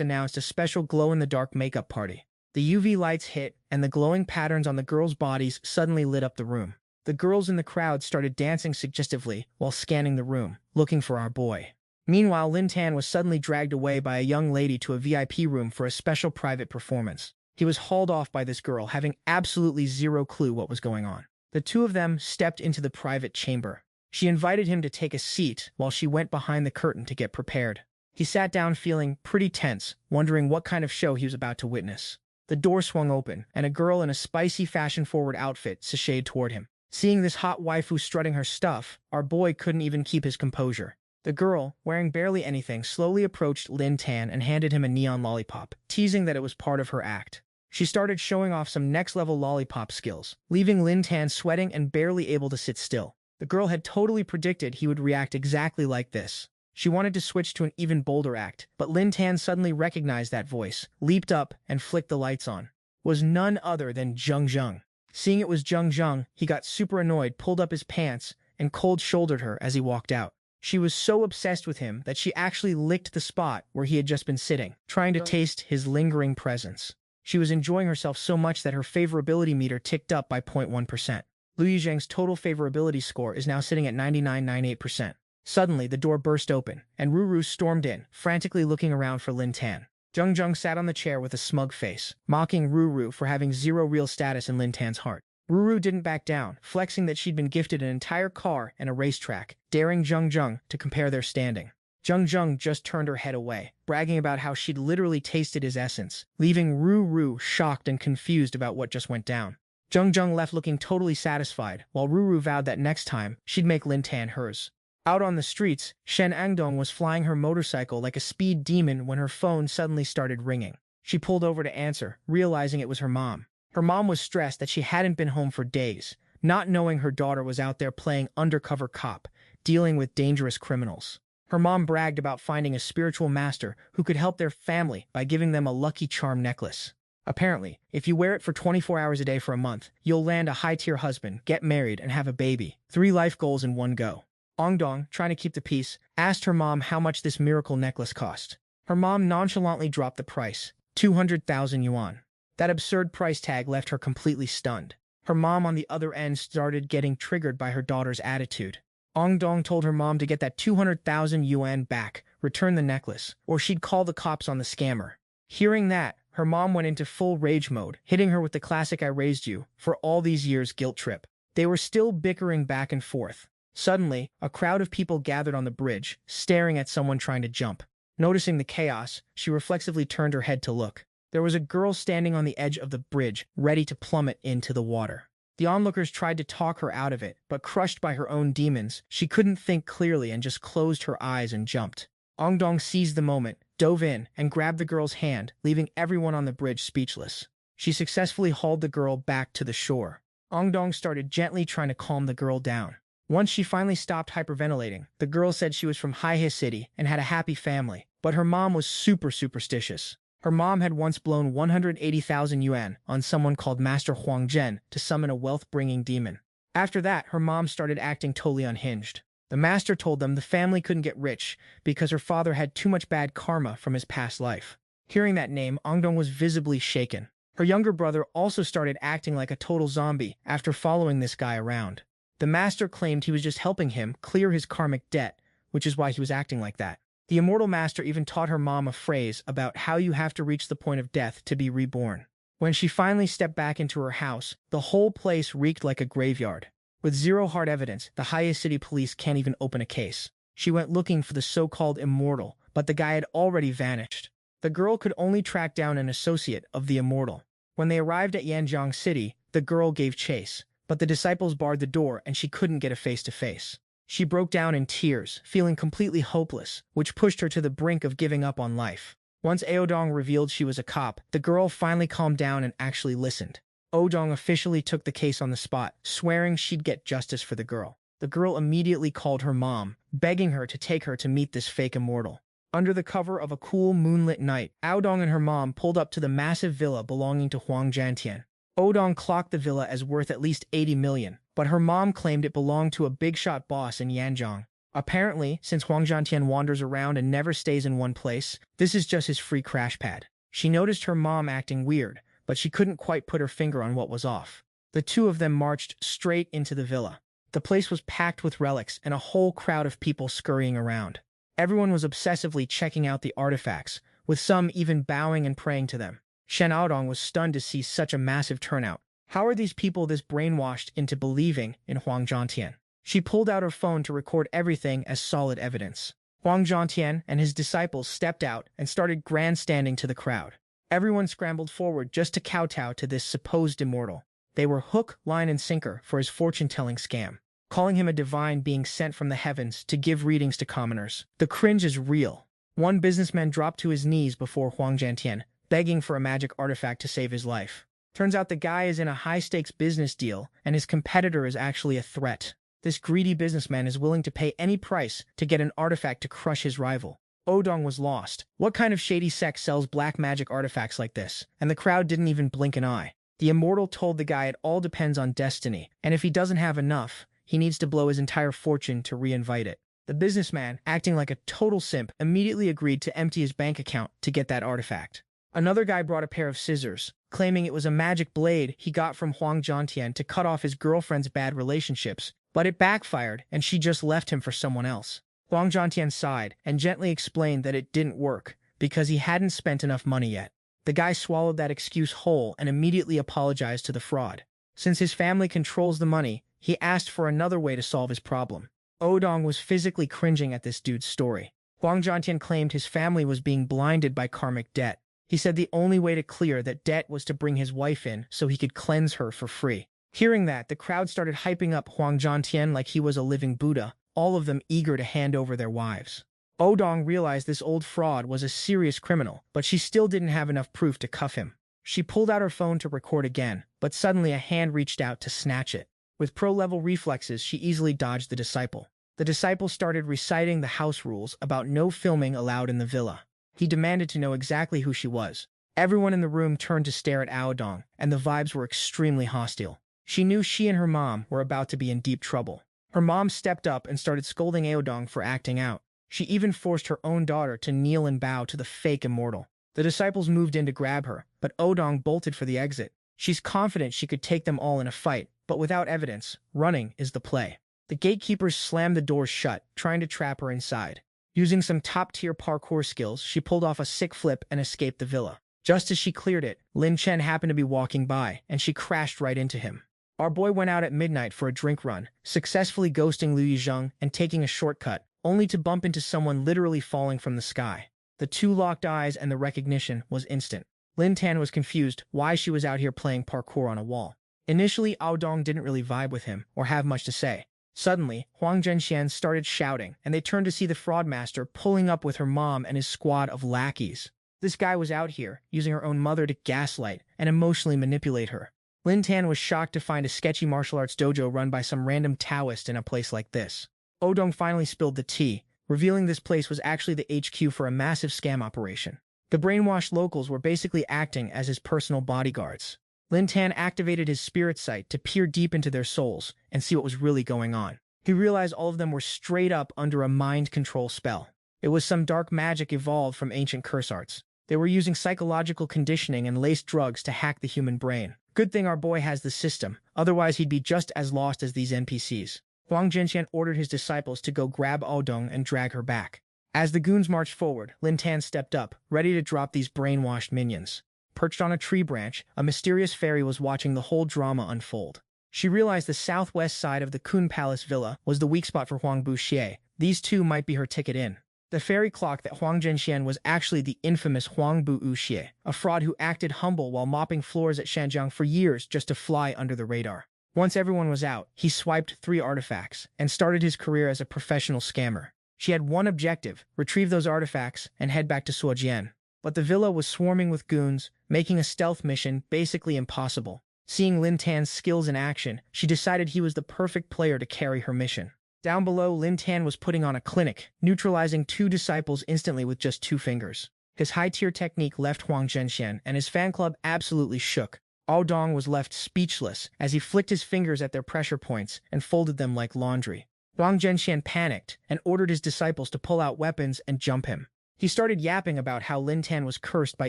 announced a special glow-in-the-dark makeup party. The UV lights hit, and the glowing patterns on the girls' bodies suddenly lit up the room. The girls in the crowd started dancing suggestively while scanning the room, looking for our boy. Meanwhile, Lin Tan was suddenly dragged away by a young lady to a VIP room for a special private performance. He was hauled off by this girl, having absolutely zero clue what was going on. The two of them stepped into the private chamber. She invited him to take a seat while she went behind the curtain to get prepared. He sat down feeling pretty tense, wondering what kind of show he was about to witness. The door swung open, and a girl in a spicy fashion-forward outfit sashayed toward him. Seeing this hot waifu strutting her stuff, our boy couldn't even keep his composure. The girl, wearing barely anything, slowly approached Lin Tan and handed him a neon lollipop, teasing that it was part of her act. She started showing off some next-level lollipop skills, leaving Lin Tan sweating and barely able to sit still. The girl had totally predicted he would react exactly like this. She wanted to switch to an even bolder act, but Lin Tan suddenly recognized that voice, leaped up, and flicked the lights on. It was none other than Zheng. Seeing it was Zheng, he got super annoyed, pulled up his pants, and cold-shouldered her as he walked out. She was so obsessed with him that she actually licked the spot where he had just been sitting, trying to taste his lingering presence. She was enjoying herself so much that her favorability meter ticked up by 0.1%. Liu Yizheng's total favorability score is now sitting at 99.98%. Suddenly, the door burst open, and Ruru stormed in, frantically looking around for Lin Tan. Zheng sat on the chair with a smug face, mocking Ruru for having zero real status in Lin Tan's heart. Ruru didn't back down, flexing that she'd been gifted an entire car and a racetrack, daring Zheng to compare their standing. Zheng just turned her head away, bragging about how she'd literally tasted his essence, leaving Ruru shocked and confused about what just went down. Zheng left looking totally satisfied, while Ruru vowed that next time, she'd make Lin Tan hers. Out on the streets, Shen Angdong was flying her motorcycle like a speed demon when her phone suddenly started ringing. She pulled over to answer, realizing it was her mom. Her mom was stressed that she hadn't been home for days, not knowing her daughter was out there playing undercover cop, dealing with dangerous criminals. Her mom bragged about finding a spiritual master who could help their family by giving them a lucky charm necklace. Apparently, if you wear it for 24 hours a day for a month, you'll land a high-tier husband, get married, and have a baby. 3 life goals in one go. Angdong, trying to keep the peace, asked her mom how much this miracle necklace cost. Her mom nonchalantly dropped the price, 200,000 yuan. That absurd price tag left her completely stunned. Her mom on the other end started getting triggered by her daughter's attitude. Angdong told her mom to get that 200,000 yuan back, return the necklace, or she'd call the cops on the scammer. Hearing that, her mom went into full rage mode, hitting her with the classic "I raised you for all these years" guilt trip. They were still bickering back and forth. Suddenly, a crowd of people gathered on the bridge, staring at someone trying to jump. Noticing the chaos, she reflexively turned her head to look. There was a girl standing on the edge of the bridge, ready to plummet into the water. The onlookers tried to talk her out of it, but crushed by her own demons, she couldn't think clearly and just closed her eyes and jumped. Angdong seized the moment, dove in, and grabbed the girl's hand, leaving everyone on the bridge speechless. She successfully hauled the girl back to the shore. Angdong started gently trying to calm the girl down. Once she finally stopped hyperventilating, the girl said she was from Haihe City and had a happy family, but her mom was super superstitious. Her mom had once blown 180,000 yuan on someone called Master Huang Zhen to summon a wealth-bringing demon. After that, her mom started acting totally unhinged. The master told them the family couldn't get rich because her father had too much bad karma from his past life. Hearing that name, Angdong was visibly shaken. Her younger brother also started acting like a total zombie after following this guy around. The master claimed he was just helping him clear his karmic debt, which is why he was acting like that. The immortal master even taught her mom a phrase about how you have to reach the point of death to be reborn. When she finally stepped back into her house, the whole place reeked like a graveyard. With zero hard evidence, the highest city police can't even open a case. She went looking for the so-called immortal, but the guy had already vanished. The girl could only track down an associate of the immortal. When they arrived at Yanjiang City, the girl gave chase, but the disciples barred the door and she couldn't get a face-to-face. She broke down in tears, feeling completely hopeless, which pushed her to the brink of giving up on life. Once Aodong revealed she was a cop, the girl finally calmed down and actually listened. Odong officially took the case on the spot, swearing she'd get justice for the girl. The girl immediately called her mom, begging her to take her to meet this fake immortal. Under the cover of a cool moonlit night, Aodong and her mom pulled up to the massive villa belonging to Huang Jiantian. Odong clocked the villa as worth at least 80 million, but her mom claimed it belonged to a big-shot boss in Yanjiang. Apparently, since Huang Jiantian wanders around and never stays in one place, this is just his free crash pad. She noticed her mom acting weird, but she couldn't quite put her finger on what was off. The two of them marched straight into the villa. The place was packed with relics and a whole crowd of people scurrying around. Everyone was obsessively checking out the artifacts, with some even bowing and praying to them. Shen Aodong was stunned to see such a massive turnout. How are these people this brainwashed into believing in Huang Jiantian? She pulled out her phone to record everything as solid evidence. Huang Jiantian and his disciples stepped out and started grandstanding to the crowd. Everyone scrambled forward just to kowtow to this supposed immortal. They were hook, line, and sinker for his fortune-telling scam, calling him a divine being sent from the heavens to give readings to commoners. The cringe is real. One businessman dropped to his knees before Huang Jiantian, begging for a magic artifact to save his life. Turns out the guy is in a high-stakes business deal, and his competitor is actually a threat. This greedy businessman is willing to pay any price to get an artifact to crush his rival. Odong was lost. What kind of shady sect sells black magic artifacts like this? And the crowd didn't even blink an eye. The immortal told the guy it all depends on destiny, and if he doesn't have enough, he needs to blow his entire fortune to re-invite it. The businessman, acting like a total simp, immediately agreed to empty his bank account to get that artifact. Another guy brought a pair of scissors, claiming it was a magic blade he got from Huang Jiantian to cut off his girlfriend's bad relationships, but it backfired and she just left him for someone else. Huang Jiantian sighed and gently explained that it didn't work because he hadn't spent enough money yet. The guy swallowed that excuse whole and immediately apologized to the fraud. Since his family controls the money, he asked for another way to solve his problem. Odong was physically cringing at this dude's story. Huang Jiantian claimed his family was being blinded by karmic debt. He said the only way to clear that debt was to bring his wife in so he could cleanse her for free. Hearing that, the crowd started hyping up Huang Jiantian like he was a living Buddha, all of them eager to hand over their wives. Odong realized this old fraud was a serious criminal, but she still didn't have enough proof to cuff him. She pulled out her phone to record again, but suddenly a hand reached out to snatch it. With pro-level reflexes, she easily dodged the disciple. The disciple started reciting the house rules about no filming allowed in the villa. He demanded to know exactly who she was. Everyone in the room turned to stare at Aodong, and the vibes were extremely hostile. She knew she and her mom were about to be in deep trouble. Her mom stepped up and started scolding Aodong for acting out. She even forced her own daughter to kneel and bow to the fake immortal. The disciples moved in to grab her, but Odong bolted for the exit. She's confident she could take them all in a fight, but without evidence, running is the play. The gatekeepers slammed the doors shut, trying to trap her inside. Using some top-tier parkour skills, she pulled off a sick flip and escaped the villa. Just as she cleared it, Lin Chen happened to be walking by, and she crashed right into him. Our boy went out at midnight for a drink run, successfully ghosting Liu Yizheng and taking a shortcut, only to bump into someone literally falling from the sky. The two locked eyes and the recognition was instant. Lin Tan was confused why she was out here playing parkour on a wall. Initially, Aodong didn't really vibe with him or have much to say. Suddenly, Huang Jiantian started shouting, and they turned to see the fraud master pulling up with her mom and his squad of lackeys. This guy was out here, using her own mother to gaslight and emotionally manipulate her. Lin Tan was shocked to find a sketchy martial arts dojo run by some random Taoist in a place like this. Odong finally spilled the tea, revealing this place was actually the HQ for a massive scam operation. The brainwashed locals were basically acting as his personal bodyguards. Lin Tan activated his spirit sight to peer deep into their souls and see what was really going on. He realized all of them were straight up under a mind control spell. It was some dark magic evolved from ancient curse arts. They were using psychological conditioning and laced drugs to hack the human brain. Good thing our boy has the system, otherwise he'd be just as lost as these NPCs. Huang Jiantian ordered his disciples to go grab Odong and drag her back. As the goons marched forward, Lin Tan stepped up, ready to drop these brainwashed minions. Perched on a tree branch, a mysterious fairy was watching the whole drama unfold. She realized the southwest side of the Kun Palace Villa was the weak spot for Huang Buxie. These two might be her ticket in. The fairy clocked that Huang Jiantian was actually the infamous Huang Buxie, a fraud who acted humble while mopping floors at Shanjiang for years just to fly under the radar. Once everyone was out, he swiped 3 artifacts and started his career as a professional scammer. She had one objective: retrieve those artifacts and head back to Suojian. But the villa was swarming with goons, making a stealth mission basically impossible. Seeing Lin Tan's skills in action, she decided he was the perfect player to carry her mission. Down below, Lin Tan was putting on a clinic, neutralizing 2 disciples instantly with just 2 fingers. His high-tier technique left Huang Zhenxian and his fan club absolutely shook. Dong was left speechless as he flicked his fingers at their pressure points and folded them like laundry. Huang Zhenxian panicked and ordered his disciples to pull out weapons and jump him. He started yapping about how Lin Tan was cursed by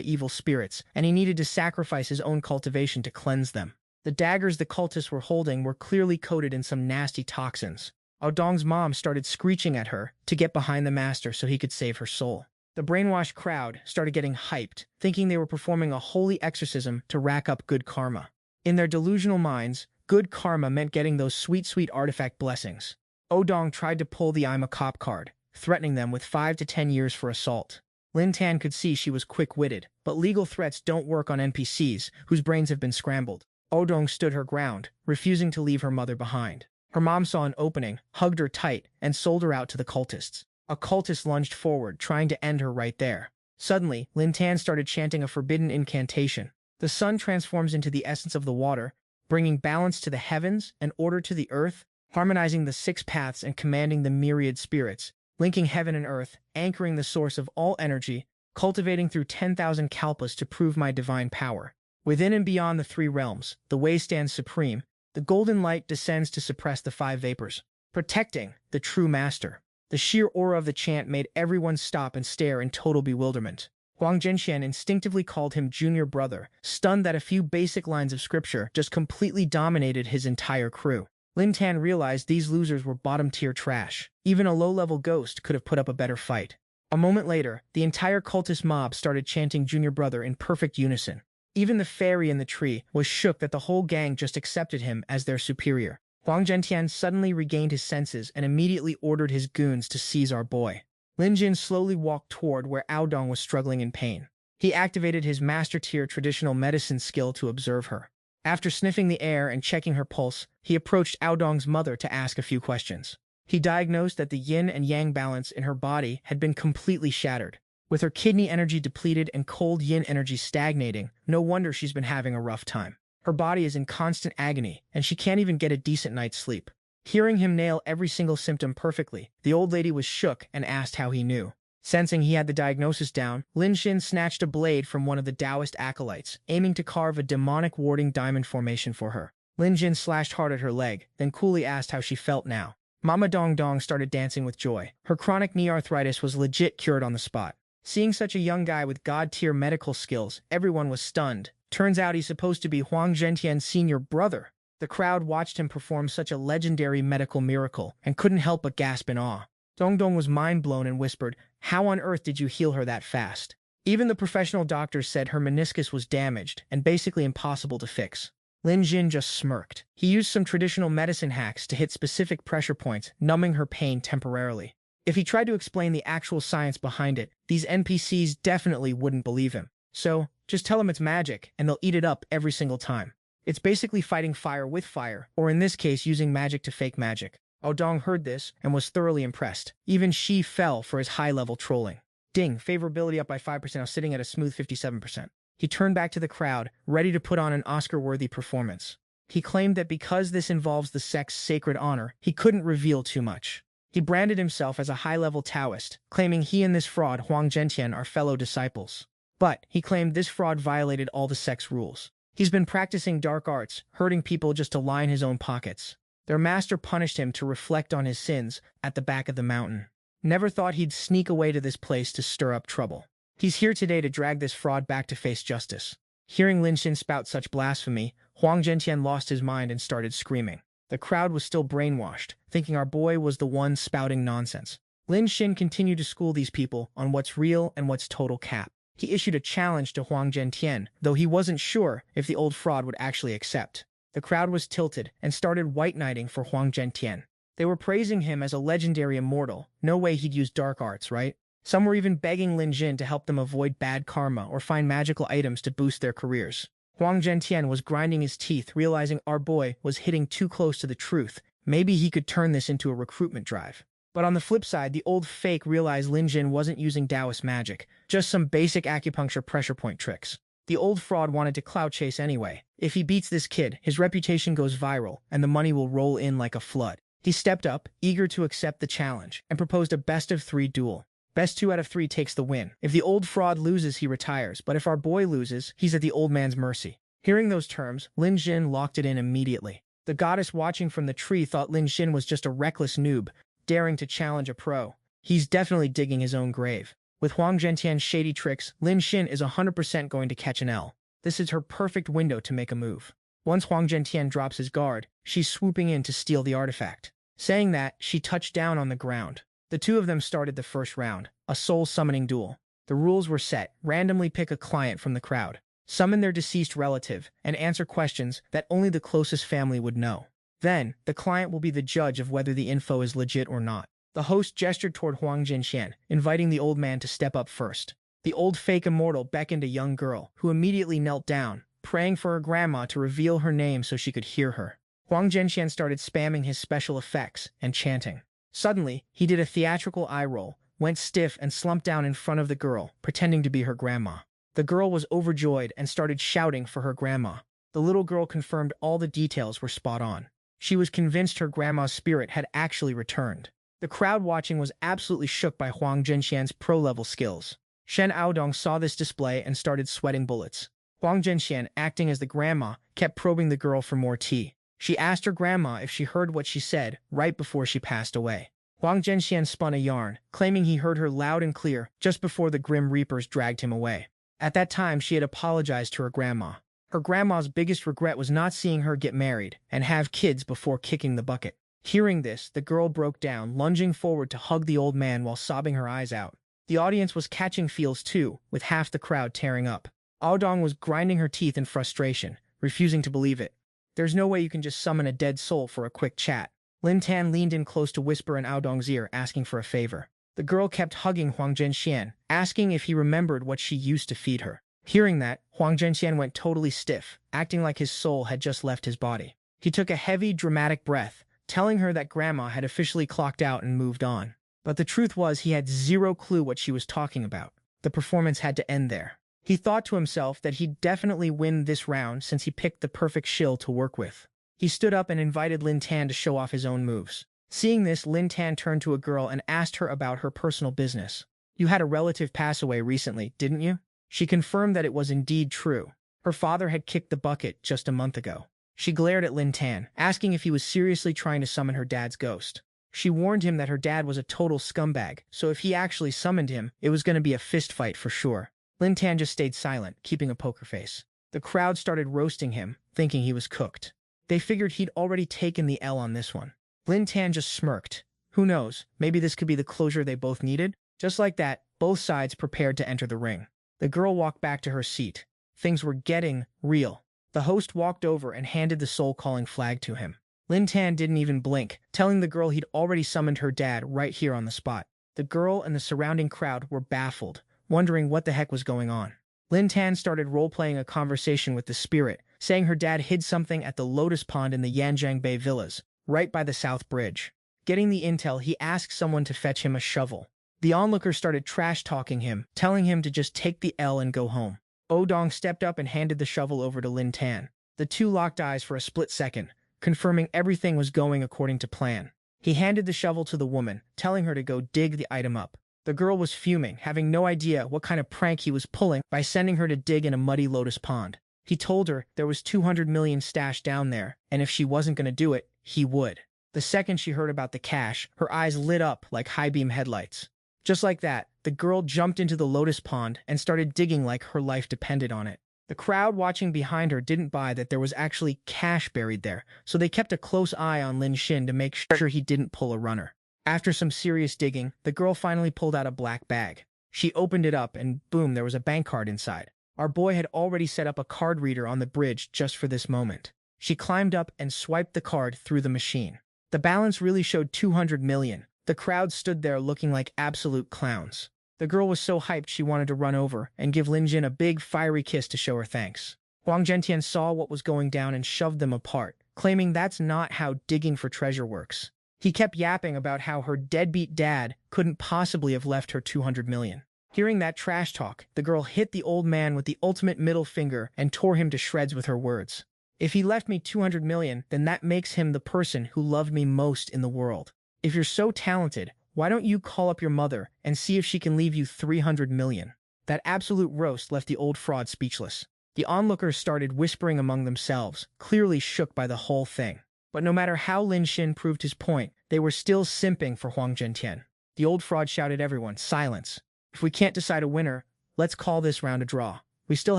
evil spirits and he needed to sacrifice his own cultivation to cleanse them. The daggers the cultists were holding were clearly coated in some nasty toxins. Dong's mom started screeching at her to get behind the master so he could save her soul. The brainwashed crowd started getting hyped, thinking they were performing a holy exorcism to rack up good karma. In their delusional minds, good karma meant getting those sweet, sweet artifact blessings. Dong tried to pull the I'm a cop card, threatening them with 5 to 10 years for assault. Lin Tan could see she was quick-witted, but legal threats don't work on NPCs whose brains have been scrambled. Dong stood her ground, refusing to leave her mother behind. Her mom saw an opening, hugged her tight, and sold her out to the cultists. A cultist lunged forward, trying to end her right there. Suddenly, Lin Tan started chanting a forbidden incantation. The sun transforms into the essence of the water, bringing balance to the heavens and order to the earth, harmonizing the 6 paths and commanding the myriad spirits, linking heaven and earth, anchoring the source of all energy, cultivating through 10,000 kalpas to prove my divine power. Within and beyond the 3 realms, the way stands supreme. The golden light descends to suppress the 5 vapors, protecting the true master. The sheer aura of the chant made everyone stop and stare in total bewilderment. Huang Zhenxian instinctively called him junior brother, stunned that a few basic lines of scripture just completely dominated his entire crew. Lin Tan realized these losers were bottom-tier trash. Even a low-level ghost could have put up a better fight. A moment later, the entire cultist mob started chanting junior brother in perfect unison. Even the fairy in the tree was shook that the whole gang just accepted him as their superior. Huang Zhentian suddenly regained his senses and immediately ordered his goons to seize our boy. Lin Jin slowly walked toward where Dong was struggling in pain. He activated his master-tier traditional medicine skill to observe her. After sniffing the air and checking her pulse, he approached Dong's mother to ask a few questions. He diagnosed that the yin and yang balance in her body had been completely shattered. With her kidney energy depleted and cold yin energy stagnating, no wonder she's been having a rough time. Her body is in constant agony, and she can't even get a decent night's sleep. Hearing him nail every single symptom perfectly, the old lady was shook and asked how he knew. Sensing he had the diagnosis down, Lin Xin snatched a blade from one of the Taoist acolytes, aiming to carve a demonic warding diamond formation for her. Lin Jin slashed hard at her leg, then coolly asked how she felt now. Mama Dong Dong started dancing with joy. Her chronic knee arthritis was legit cured on the spot. Seeing such a young guy with god-tier medical skills, everyone was stunned. Turns out he's supposed to be Huang Zhentian's senior brother. The crowd watched him perform such a legendary medical miracle and couldn't help but gasp in awe. Dong Dong was mind-blown and whispered, "How on earth did you heal her that fast?" Even the professional doctors said her meniscus was damaged and basically impossible to fix. Lin Jin just smirked. He used some traditional medicine hacks to hit specific pressure points, numbing her pain temporarily. If he tried to explain the actual science behind it, these NPCs definitely wouldn't believe him. So, just tell them it's magic, and they'll eat it up every single time. It's basically fighting fire with fire, or in this case, using magic to fake magic. Dong heard this and was thoroughly impressed. Even she fell for his high-level trolling. Ding, favorability up by 5%, now sitting at a smooth 57%. He turned back to the crowd, ready to put on an Oscar-worthy performance. He claimed that because this involves the sect's sacred honor, he couldn't reveal too much. He branded himself as a high-level Taoist, claiming he and this fraud Huang Zhentian are fellow disciples. But he claimed this fraud violated all the sect's rules. He's been practicing dark arts, hurting people just to line his own pockets. Their master punished him to reflect on his sins at the back of the mountain. Never thought he'd sneak away to this place to stir up trouble. He's here today to drag this fraud back to face justice. Hearing Lin Xin spout such blasphemy, Huang Zhentian lost his mind and started screaming. The crowd was still brainwashed, thinking our boy was the one spouting nonsense. Lin Xin continued to school these people on what's real and what's total cap. He issued a challenge to Huang Zhentian, though he wasn't sure if the old fraud would actually accept. The crowd was tilted and started white knighting for Huang Zhentian. They were praising him as a legendary immortal. No way he'd use dark arts, right? Some were even begging Lin Jin to help them avoid bad karma or find magical items to boost their careers. Huang Zhentian was grinding his teeth, realizing our boy was hitting too close to the truth. Maybe he could turn this into a recruitment drive. But on the flip side, the old fake realized Lin Jin wasn't using Taoist magic, just some basic acupuncture pressure point tricks. The old fraud wanted to clout chase anyway. If he beats this kid, his reputation goes viral, and the money will roll in like a flood. He stepped up, eager to accept the challenge, and proposed a best-of-3 duel. Best 2 out of 3 takes the win. If the old fraud loses, he retires, but if our boy loses, he's at the old man's mercy. Hearing those terms, Lin Jin locked it in immediately. The goddess watching from the tree thought Lin Jin was just a reckless noob, daring to challenge a pro. He's definitely digging his own grave. With Huang Zhentian's shady tricks, Lin Xin is 100% going to catch an L. This is her perfect window to make a move. Once Huang Zhentian drops his guard, she's swooping in to steal the artifact. Saying that, she touched down on the ground. The two of them started the first round, a soul-summoning duel. The rules were set: randomly pick a client from the crowd, summon their deceased relative, and answer questions that only the closest family would know. Then, the client will be the judge of whether the info is legit or not. The host gestured toward Huang Zhentian, inviting the old man to step up first. The old fake immortal beckoned a young girl, who immediately knelt down, praying for her grandma to reveal her name so she could hear her. Huang Zhentian started spamming his special effects and chanting. Suddenly, he did a theatrical eye roll, went stiff and slumped down in front of the girl, pretending to be her grandma. The girl was overjoyed and started shouting for her grandma. The little girl confirmed all the details were spot on. She was convinced her grandma's spirit had actually returned. The crowd watching was absolutely shook by Huang Zhentian's pro-level skills. Shen Aodong saw this display and started sweating bullets. Huang Zhentian, acting as the grandma, kept probing the girl for more tea. She asked her grandma if she heard what she said right before she passed away. Huang Zhentian spun a yarn, claiming he heard her loud and clear just before the Grim Reapers dragged him away. At that time, she had apologized to her grandma. Her grandma's biggest regret was not seeing her get married and have kids before kicking the bucket. Hearing this, the girl broke down, lunging forward to hug the old man while sobbing her eyes out. The audience was catching feels too, with half the crowd tearing up. Aodong was grinding her teeth in frustration, refusing to believe it. There's no way you can just summon a dead soul for a quick chat. Lin Tan leaned in close to whisper in Aodong's ear, asking for a favor. The girl kept hugging Huang Zhentian, asking if he remembered what she used to feed her. Hearing that, Huang Zhentian went totally stiff, acting like his soul had just left his body. He took a heavy, dramatic breath, telling her that grandma had officially clocked out and moved on. But the truth was he had zero clue what she was talking about. The performance had to end there. He thought to himself that he'd definitely win this round since he picked the perfect shill to work with. He stood up and invited Lin Tan to show off his own moves. Seeing this, Lin Tan turned to a girl and asked her about her personal business. "You had a relative pass away recently, didn't you?" She confirmed that it was indeed true. Her father had kicked the bucket just a month ago. She glared at Lin Tan, asking if he was seriously trying to summon her dad's ghost. She warned him that her dad was a total scumbag, so if he actually summoned him, it was going to be a fist fight for sure. Lin Tan just stayed silent, keeping a poker face. The crowd started roasting him, thinking he was cooked. They figured he'd already taken the L on this one. Lin Tan just smirked. Who knows, maybe this could be the closure they both needed? Just like that, both sides prepared to enter the ring. The girl walked back to her seat. Things were getting real. The host walked over and handed the soul-calling flag to him. Lin Tan didn't even blink, telling the girl he'd already summoned her dad right here on the spot. The girl and the surrounding crowd were baffled, wondering what the heck was going on. Lin Tan started role-playing a conversation with the spirit, saying her dad hid something at the Lotus Pond in the Yanjiang Bay Villas, right by the South Bridge. Getting the intel, he asked someone to fetch him a shovel. The onlooker started trash-talking him, telling him to just take the L and go home. Aodong stepped up and handed the shovel over to Lin Tan. The two locked eyes for a split second, confirming everything was going according to plan. He handed the shovel to the woman, telling her to go dig the item up. The girl was fuming, having no idea what kind of prank he was pulling by sending her to dig in a muddy Lotus Pond. He told her there was 200 million stashed down there, and if she wasn't going to do it, he would. The second she heard about the cash, her eyes lit up like high-beam headlights. Just like that, the girl jumped into the Lotus Pond and started digging like her life depended on it. The crowd watching behind her didn't buy that there was actually cash buried there, so they kept a close eye on Lin Xin to make sure he didn't pull a runner. After some serious digging, the girl finally pulled out a black bag. She opened it up and boom, there was a bank card inside. Our boy had already set up a card reader on the bridge just for this moment. She climbed up and swiped the card through the machine. The balance really showed 200 million. The crowd stood there looking like absolute clowns. The girl was so hyped she wanted to run over and give Lin Jin a big fiery kiss to show her thanks. Huang Zhentian saw what was going down and shoved them apart, claiming that's not how digging for treasure works. He kept yapping about how her deadbeat dad couldn't possibly have left her 200 million. Hearing that trash talk, the girl hit the old man with the ultimate middle finger and tore him to shreds with her words. If he left me 200 million, then that makes him the person who loved me most in the world. If you're so talented, why don't you call up your mother and see if she can leave you 300 million? That absolute roast left the old fraud speechless. The onlookers started whispering among themselves, clearly shook by the whole thing. But no matter how Lin Xin proved his point, they were still simping for Huang Zhentian. The old fraud shouted everyone, silence. If we can't decide a winner, let's call this round a draw. We still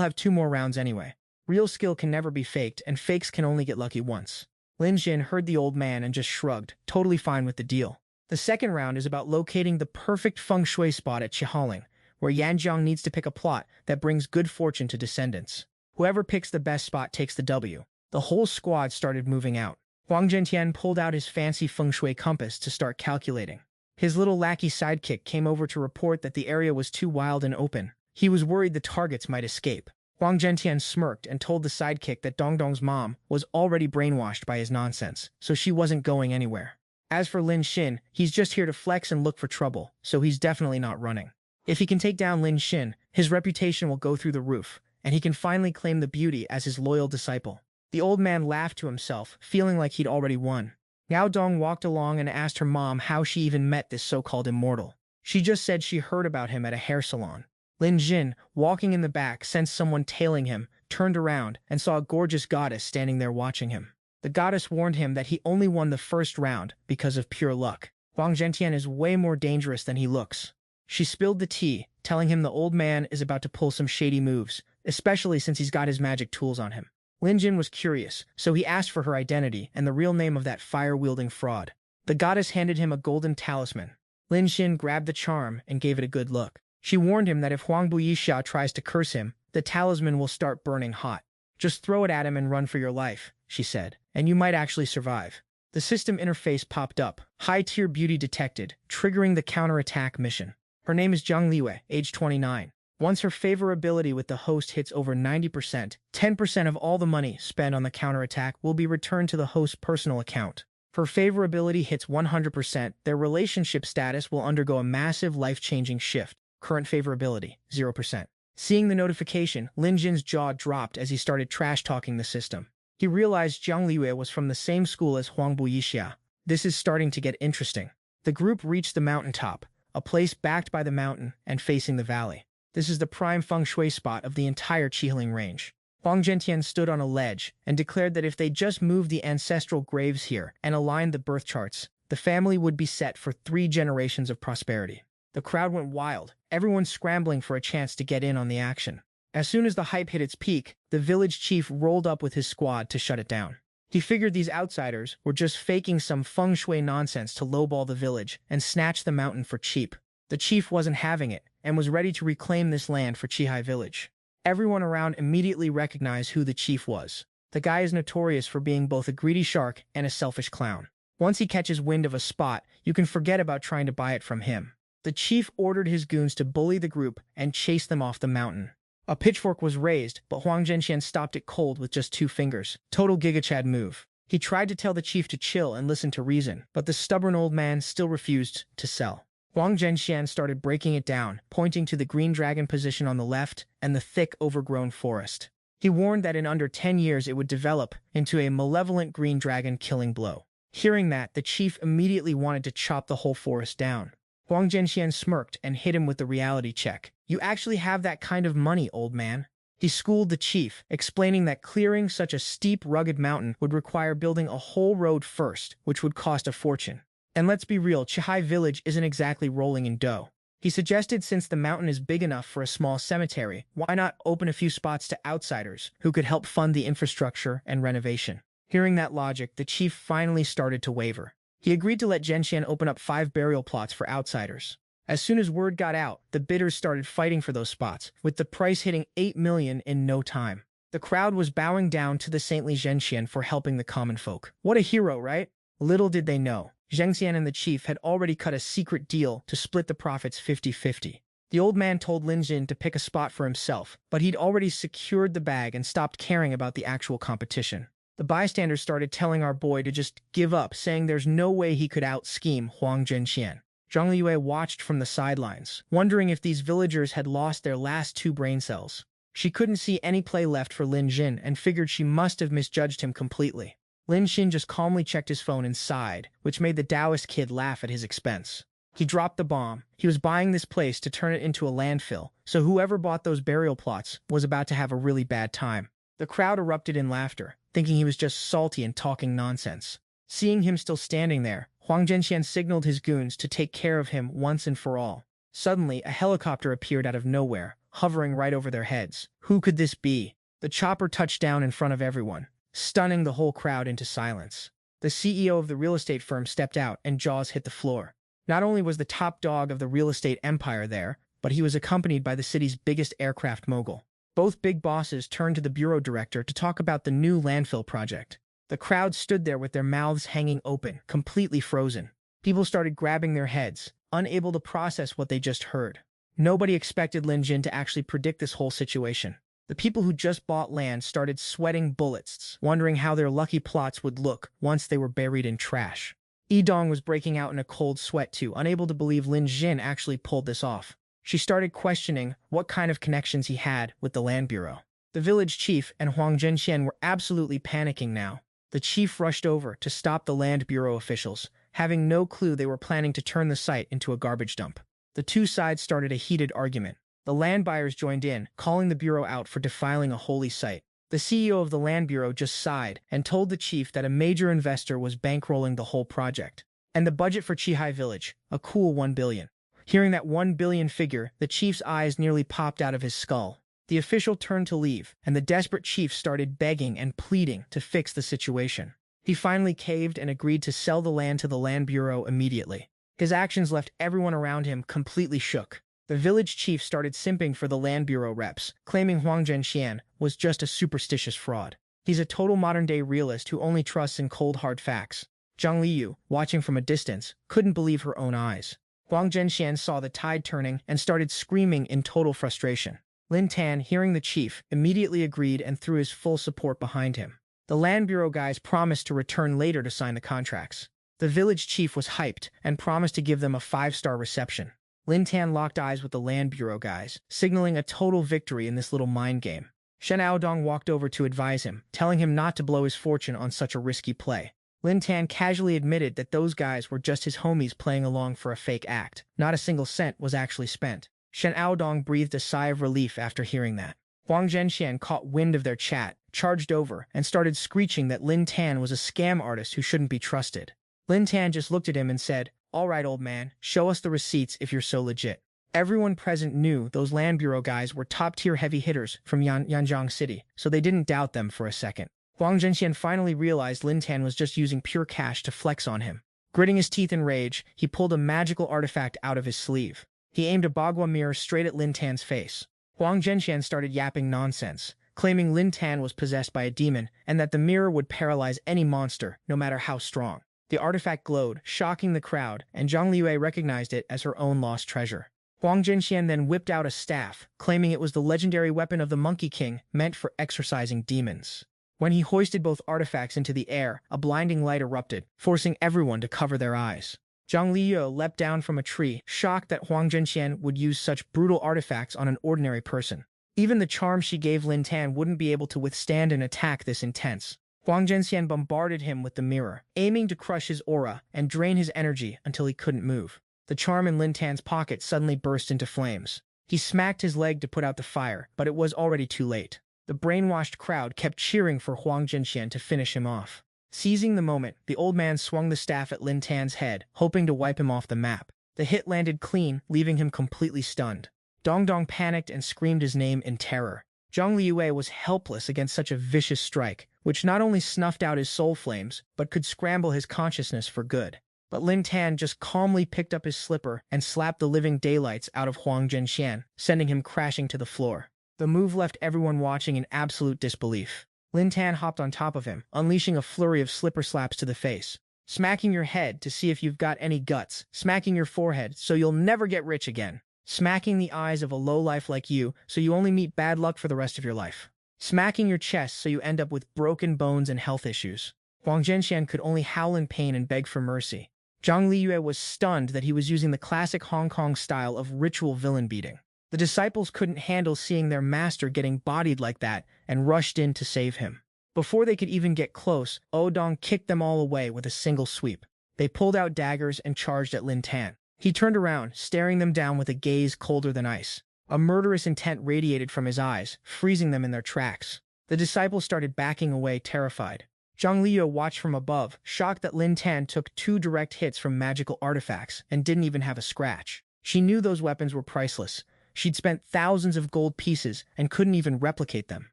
have 2 more rounds anyway. Real skill can never be faked, and fakes can only get lucky once. Lin Xin heard the old man and just shrugged, totally fine with the deal. The second round is about locating the perfect feng shui spot at Chihaling, where Yanjiang needs to pick a plot that brings good fortune to descendants. Whoever picks the best spot takes the W. The whole squad started moving out. Huang Zhentian pulled out his fancy feng shui compass to start calculating. His little lackey sidekick came over to report that the area was too wild and open. He was worried the targets might escape. Huang Zhentian smirked and told the sidekick that Dongdong's mom was already brainwashed by his nonsense, so she wasn't going anywhere. As for Lin Xin, he's just here to flex and look for trouble, so he's definitely not running. If he can take down Lin Xin, his reputation will go through the roof, and he can finally claim the beauty as his loyal disciple. The old man laughed to himself, feeling like he'd already won. Now Dong walked along and asked her mom how she even met this so-called immortal. She just said she heard about him at a hair salon. Lin Xin, walking in the back, sensed someone tailing him, turned around, and saw a gorgeous goddess standing there watching him. The goddess warned him that he only won the first round because of pure luck. Huang Zhentian is way more dangerous than he looks. She spilled the tea, telling him the old man is about to pull some shady moves, especially since he's got his magic tools on him. Lin Xin was curious, so he asked for her identity and the real name of that fire-wielding fraud. The goddess handed him a golden talisman. Lin Xin grabbed the charm and gave it a good look. She warned him that if Huang Buixia tries to curse him, the talisman will start burning hot. Just throw it at him and run for your life, she said, and you might actually survive. The system interface popped up. High-tier beauty detected, triggering the counterattack mission. Her name is Zhang Liwei, age 29. Once her favorability with the host hits over 90%, 10% of all the money spent on the counterattack will be returned to the host's personal account. If her favorability hits 100%, their relationship status will undergo a massive life-changing shift. Current favorability, 0%. Seeing the notification, Lin Jin's jaw dropped as he started trash-talking the system. He realized Zhang Liwei was from the same school as Huang Buixia. This is starting to get interesting. The group reached the mountaintop, a place backed by the mountain and facing the valley. This is the prime feng shui spot of the entire Chihiling range. Huang Zhentian stood on a ledge and declared that if they just moved the ancestral graves here and aligned the birth charts, the family would be set for 3 generations of prosperity. The crowd went wild, everyone scrambling for a chance to get in on the action. As soon as the hype hit its peak, the village chief rolled up with his squad to shut it down. He figured these outsiders were just faking some feng shui nonsense to lowball the village and snatch the mountain for cheap. The chief wasn't having it and was ready to reclaim this land for Chihai village. Everyone around immediately recognized who the chief was. The guy is notorious for being both a greedy shark and a selfish clown. Once he catches wind of a spot, you can forget about trying to buy it from him. The chief ordered his goons to bully the group and chase them off the mountain. A pitchfork was raised, but Huang Zhentian stopped it cold with just 2 fingers. Total Giga-Chad move. He tried to tell the chief to chill and listen to reason, but the stubborn old man still refused to sell. Huang Zhentian started breaking it down, pointing to the green dragon position on the left and the thick, overgrown forest. He warned that in under 10 years it would develop into a malevolent green dragon killing blow. Hearing that, the chief immediately wanted to chop the whole forest down. Huang Zhentian smirked and hit him with the reality check. You actually have that kind of money, old man. He schooled the chief, explaining that clearing such a steep, rugged mountain would require building a whole road first, which would cost a fortune. And let's be real, Chihai village isn't exactly rolling in dough. He suggested since the mountain is big enough for a small cemetery, why not open a few spots to outsiders who could help fund the infrastructure and renovation. Hearing that logic, the chief finally started to waver. He agreed to let Zhentian open up 5 burial plots for outsiders. As soon as word got out, the bidders started fighting for those spots, with the price hitting 8 million in no time. The crowd was bowing down to the saintly Zhentian for helping the common folk. What a hero, right? Little did they know, Zhentian and the chief had already cut a secret deal to split the profits 50-50. The old man told Lin Jin to pick a spot for himself, but he'd already secured the bag and stopped caring about the actual competition. The bystanders started telling our boy to just give up, saying there's no way he could out-scheme Huang Zhentian. Zhang Liyue watched from the sidelines, wondering if these villagers had lost their last 2 brain cells. She couldn't see any play left for Lin Jin and figured she must have misjudged him completely. Lin Xin just calmly checked his phone and sighed, which made the Taoist kid laugh at his expense. He dropped the bomb. He was buying this place to turn it into a landfill, so whoever bought those burial plots was about to have a really bad time. The crowd erupted in laughter, thinking he was just salty and talking nonsense. Seeing him still standing there, Huang Zhenxian signaled his goons to take care of him once and for all. Suddenly, a helicopter appeared out of nowhere, hovering right over their heads. Who could this be? The chopper touched down in front of everyone, stunning the whole crowd into silence. The CEO of the real estate firm stepped out and jaws hit the floor. Not only was the top dog of the real estate empire there, but he was accompanied by the city's biggest aircraft mogul. Both big bosses turned to the bureau director to talk about the new landfill project. The crowd stood there with their mouths hanging open, completely frozen. People started grabbing their heads, unable to process what they just heard. Nobody expected Lin Jin to actually predict this whole situation. The people who just bought land started sweating bullets, wondering how their lucky plots would look once they were buried in trash. Yidong was breaking out in a cold sweat too, unable to believe Lin Jin actually pulled this off. She started questioning what kind of connections he had with the land bureau. The village chief and Huang Zhenxian were absolutely panicking now. The chief rushed over to stop the land bureau officials, having no clue they were planning to turn the site into a garbage dump. The two sides started a heated argument. The land buyers joined in, calling the bureau out for defiling a holy site. The CEO of the land bureau just sighed and told the chief that a major investor was bankrolling the whole project. And the budget for Qihai village, a cool 1 billion. Hearing that 1 billion figure, the chief's eyes nearly popped out of his skull. The official turned to leave, and the desperate chief started begging and pleading to fix the situation. He finally caved and agreed to sell the land to the land bureau immediately. His actions left everyone around him completely shook. The village chief started simping for the land bureau reps, claiming Huang Zhenxian was just a superstitious fraud. He's a total modern-day realist who only trusts in cold hard facts. Zhang Liyu, watching from a distance, couldn't believe her own eyes. Huang Zhenxian saw the tide turning and started screaming in total frustration. Lin Tan, hearing the chief, immediately agreed and threw his full support behind him. The land bureau guys promised to return later to sign the contracts. The village chief was hyped and promised to give them a 5-star reception. Lin Tan locked eyes with the land bureau guys, signaling a total victory in this little mind game. Shen Aodong walked over to advise him, telling him not to blow his fortune on such a risky play. Lin Tan casually admitted that those guys were just his homies playing along for a fake act. Not a single cent was actually spent. Shen Aodong breathed a sigh of relief after hearing that. Huang Zhenxian caught wind of their chat, charged over, and started screeching that Lin Tan was a scam artist who shouldn't be trusted. Lin Tan just looked at him and said, "All right, old man, show us the receipts if you're so legit." Everyone present knew those land bureau guys were top-tier heavy hitters from Yanjiang City, so they didn't doubt them for a second. Huang Zhenxian finally realized Lin Tan was just using pure cash to flex on him. Gritting his teeth in rage, he pulled a magical artifact out of his sleeve. He aimed a Bagua mirror straight at Lin Tan's face. Huang Zhenxian started yapping nonsense, claiming Lin Tan was possessed by a demon and that the mirror would paralyze any monster, no matter how strong. The artifact glowed, shocking the crowd, and Zhang Liyue recognized it as her own lost treasure. Huang Zhenxian then whipped out a staff, claiming it was the legendary weapon of the Monkey King meant for exorcising demons. When he hoisted both artifacts into the air, a blinding light erupted, forcing everyone to cover their eyes. Zhang Liyu leapt down from a tree, shocked that Huang Zhenxian would use such brutal artifacts on an ordinary person. Even the charm she gave Lin Tan wouldn't be able to withstand an attack this intense. Huang Zhenxian bombarded him with the mirror, aiming to crush his aura and drain his energy until he couldn't move. The charm in Lin Tan's pocket suddenly burst into flames. He smacked his leg to put out the fire, but it was already too late. The brainwashed crowd kept cheering for Huang Zhenxian to finish him off. Seizing the moment, the old man swung the staff at Lin Tan's head, hoping to wipe him off the map. The hit landed clean, leaving him completely stunned. Dongdong panicked and screamed his name in terror. Zhang Liyue was helpless against such a vicious strike, which not only snuffed out his soul flames, but could scramble his consciousness for good. But Lin Tan just calmly picked up his slipper and slapped the living daylights out of Huang Zhenxian, sending him crashing to the floor. The move left everyone watching in absolute disbelief. Lin Tan hopped on top of him, unleashing a flurry of slipper slaps to the face. Smacking your head to see if you've got any guts. Smacking your forehead so you'll never get rich again. Smacking the eyes of a lowlife like you so you only meet bad luck for the rest of your life. Smacking your chest so you end up with broken bones and health issues. Huang Zhenxian could only howl in pain and beg for mercy. Zhang Liyue was stunned that he was using the classic Hong Kong style of ritual villain beating. The disciples couldn't handle seeing their master getting bodied like that and rushed in to save him. Before they could even get close, Dong kicked them all away with a single sweep. They pulled out daggers and charged at Lin Tan. He turned around, staring them down with a gaze colder than ice. A murderous intent radiated from his eyes, freezing them in their tracks. The disciples started backing away, terrified. Zhang Liyue watched from above, shocked that Lin Tan took 2 direct hits from magical artifacts and didn't even have a scratch. She knew those weapons were priceless. She'd spent thousands of gold pieces and couldn't even replicate them.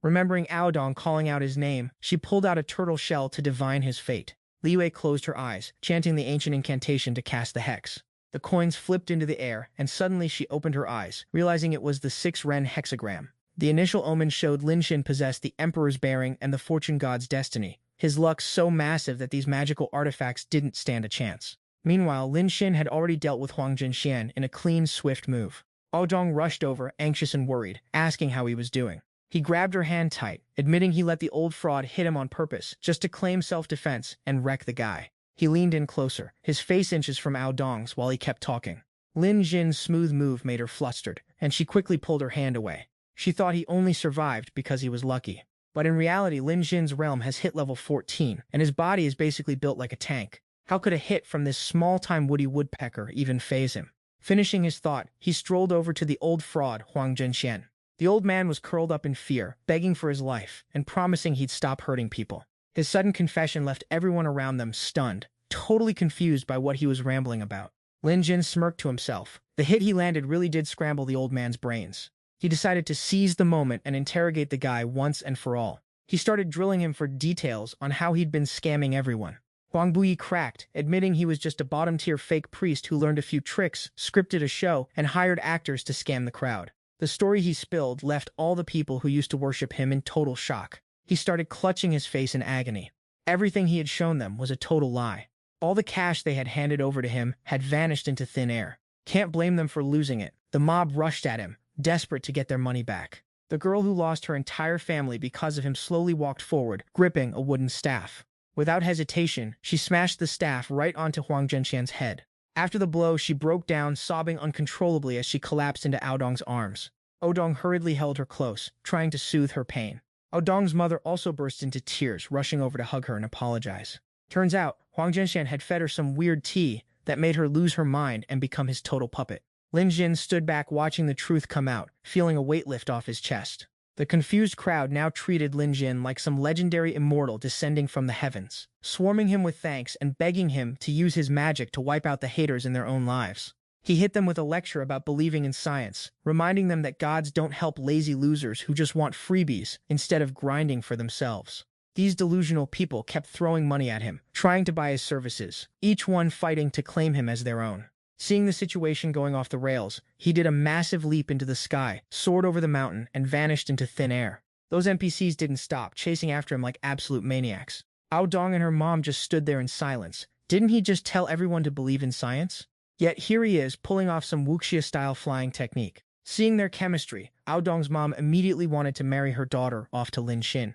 Remembering Dong calling out his name, she pulled out a turtle shell to divine his fate. Liyue closed her eyes, chanting the ancient incantation to cast the hex. The coins flipped into the air, and suddenly she opened her eyes, realizing it was the 6-ren hexagram. The initial omen showed Lin Xin possessed the Emperor's bearing and the Fortune God's destiny. His luck so massive that these magical artifacts didn't stand a chance. Meanwhile, Lin Xin had already dealt with Huang Zhenxian in a clean, swift move. Dong rushed over, anxious and worried, asking how he was doing. He grabbed her hand tight, admitting he let the old fraud hit him on purpose, just to claim self-defense and wreck the guy. He leaned in closer, his face inches from Dong's while he kept talking. Lin Xin's smooth move made her flustered, and she quickly pulled her hand away. She thought he only survived because he was lucky. But in reality, Lin Xin's realm has hit level 14, and his body is basically built like a tank. How could a hit from this small-time woody woodpecker even faze him? Finishing his thought, he strolled over to the old fraud, Huang Zhenxian. The old man was curled up in fear, begging for his life, and promising he'd stop hurting people. His sudden confession left everyone around them stunned, totally confused by what he was rambling about. Lin Xin smirked to himself. The hit he landed really did scramble the old man's brains. He decided to seize the moment and interrogate the guy once and for all. He started drilling him for details on how he'd been scamming everyone. Huang Buyi cracked, admitting he was just a bottom-tier fake priest who learned a few tricks, scripted a show, and hired actors to scam the crowd. The story he spilled left all the people who used to worship him in total shock. He started clutching his face in agony. Everything he had shown them was a total lie. All the cash they had handed over to him had vanished into thin air. Can't blame them for losing it. The mob rushed at him, desperate to get their money back. The girl who lost her entire family because of him slowly walked forward, gripping a wooden staff. Without hesitation, she smashed the staff right onto Huang Zhenxian's head. After the blow, she broke down, sobbing uncontrollably as she collapsed into Dong's arms. Dong hurriedly held her close, trying to soothe her pain. Dong's mother also burst into tears, rushing over to hug her and apologize. Turns out, Huang Zhenxian had fed her some weird tea that made her lose her mind and become his total puppet. Lin Xin stood back watching the truth come out, feeling a weight lift off his chest. The confused crowd now treated Lin Xin like some legendary immortal descending from the heavens, swarming him with thanks and begging him to use his magic to wipe out the haters in their own lives. He hit them with a lecture about believing in science, reminding them that gods don't help lazy losers who just want freebies instead of grinding for themselves. These delusional people kept throwing money at him, trying to buy his services, each one fighting to claim him as their own. Seeing the situation going off the rails, he did a massive leap into the sky, soared over the mountain, and vanished into thin air. Those NPCs didn't stop, chasing after him like absolute maniacs. Dong and her mom just stood there in silence. Didn't he just tell everyone to believe in science? Yet here he is, pulling off some wuxia-style flying technique. Seeing their chemistry, Dong's mom immediately wanted to marry her daughter off to Lin Xin.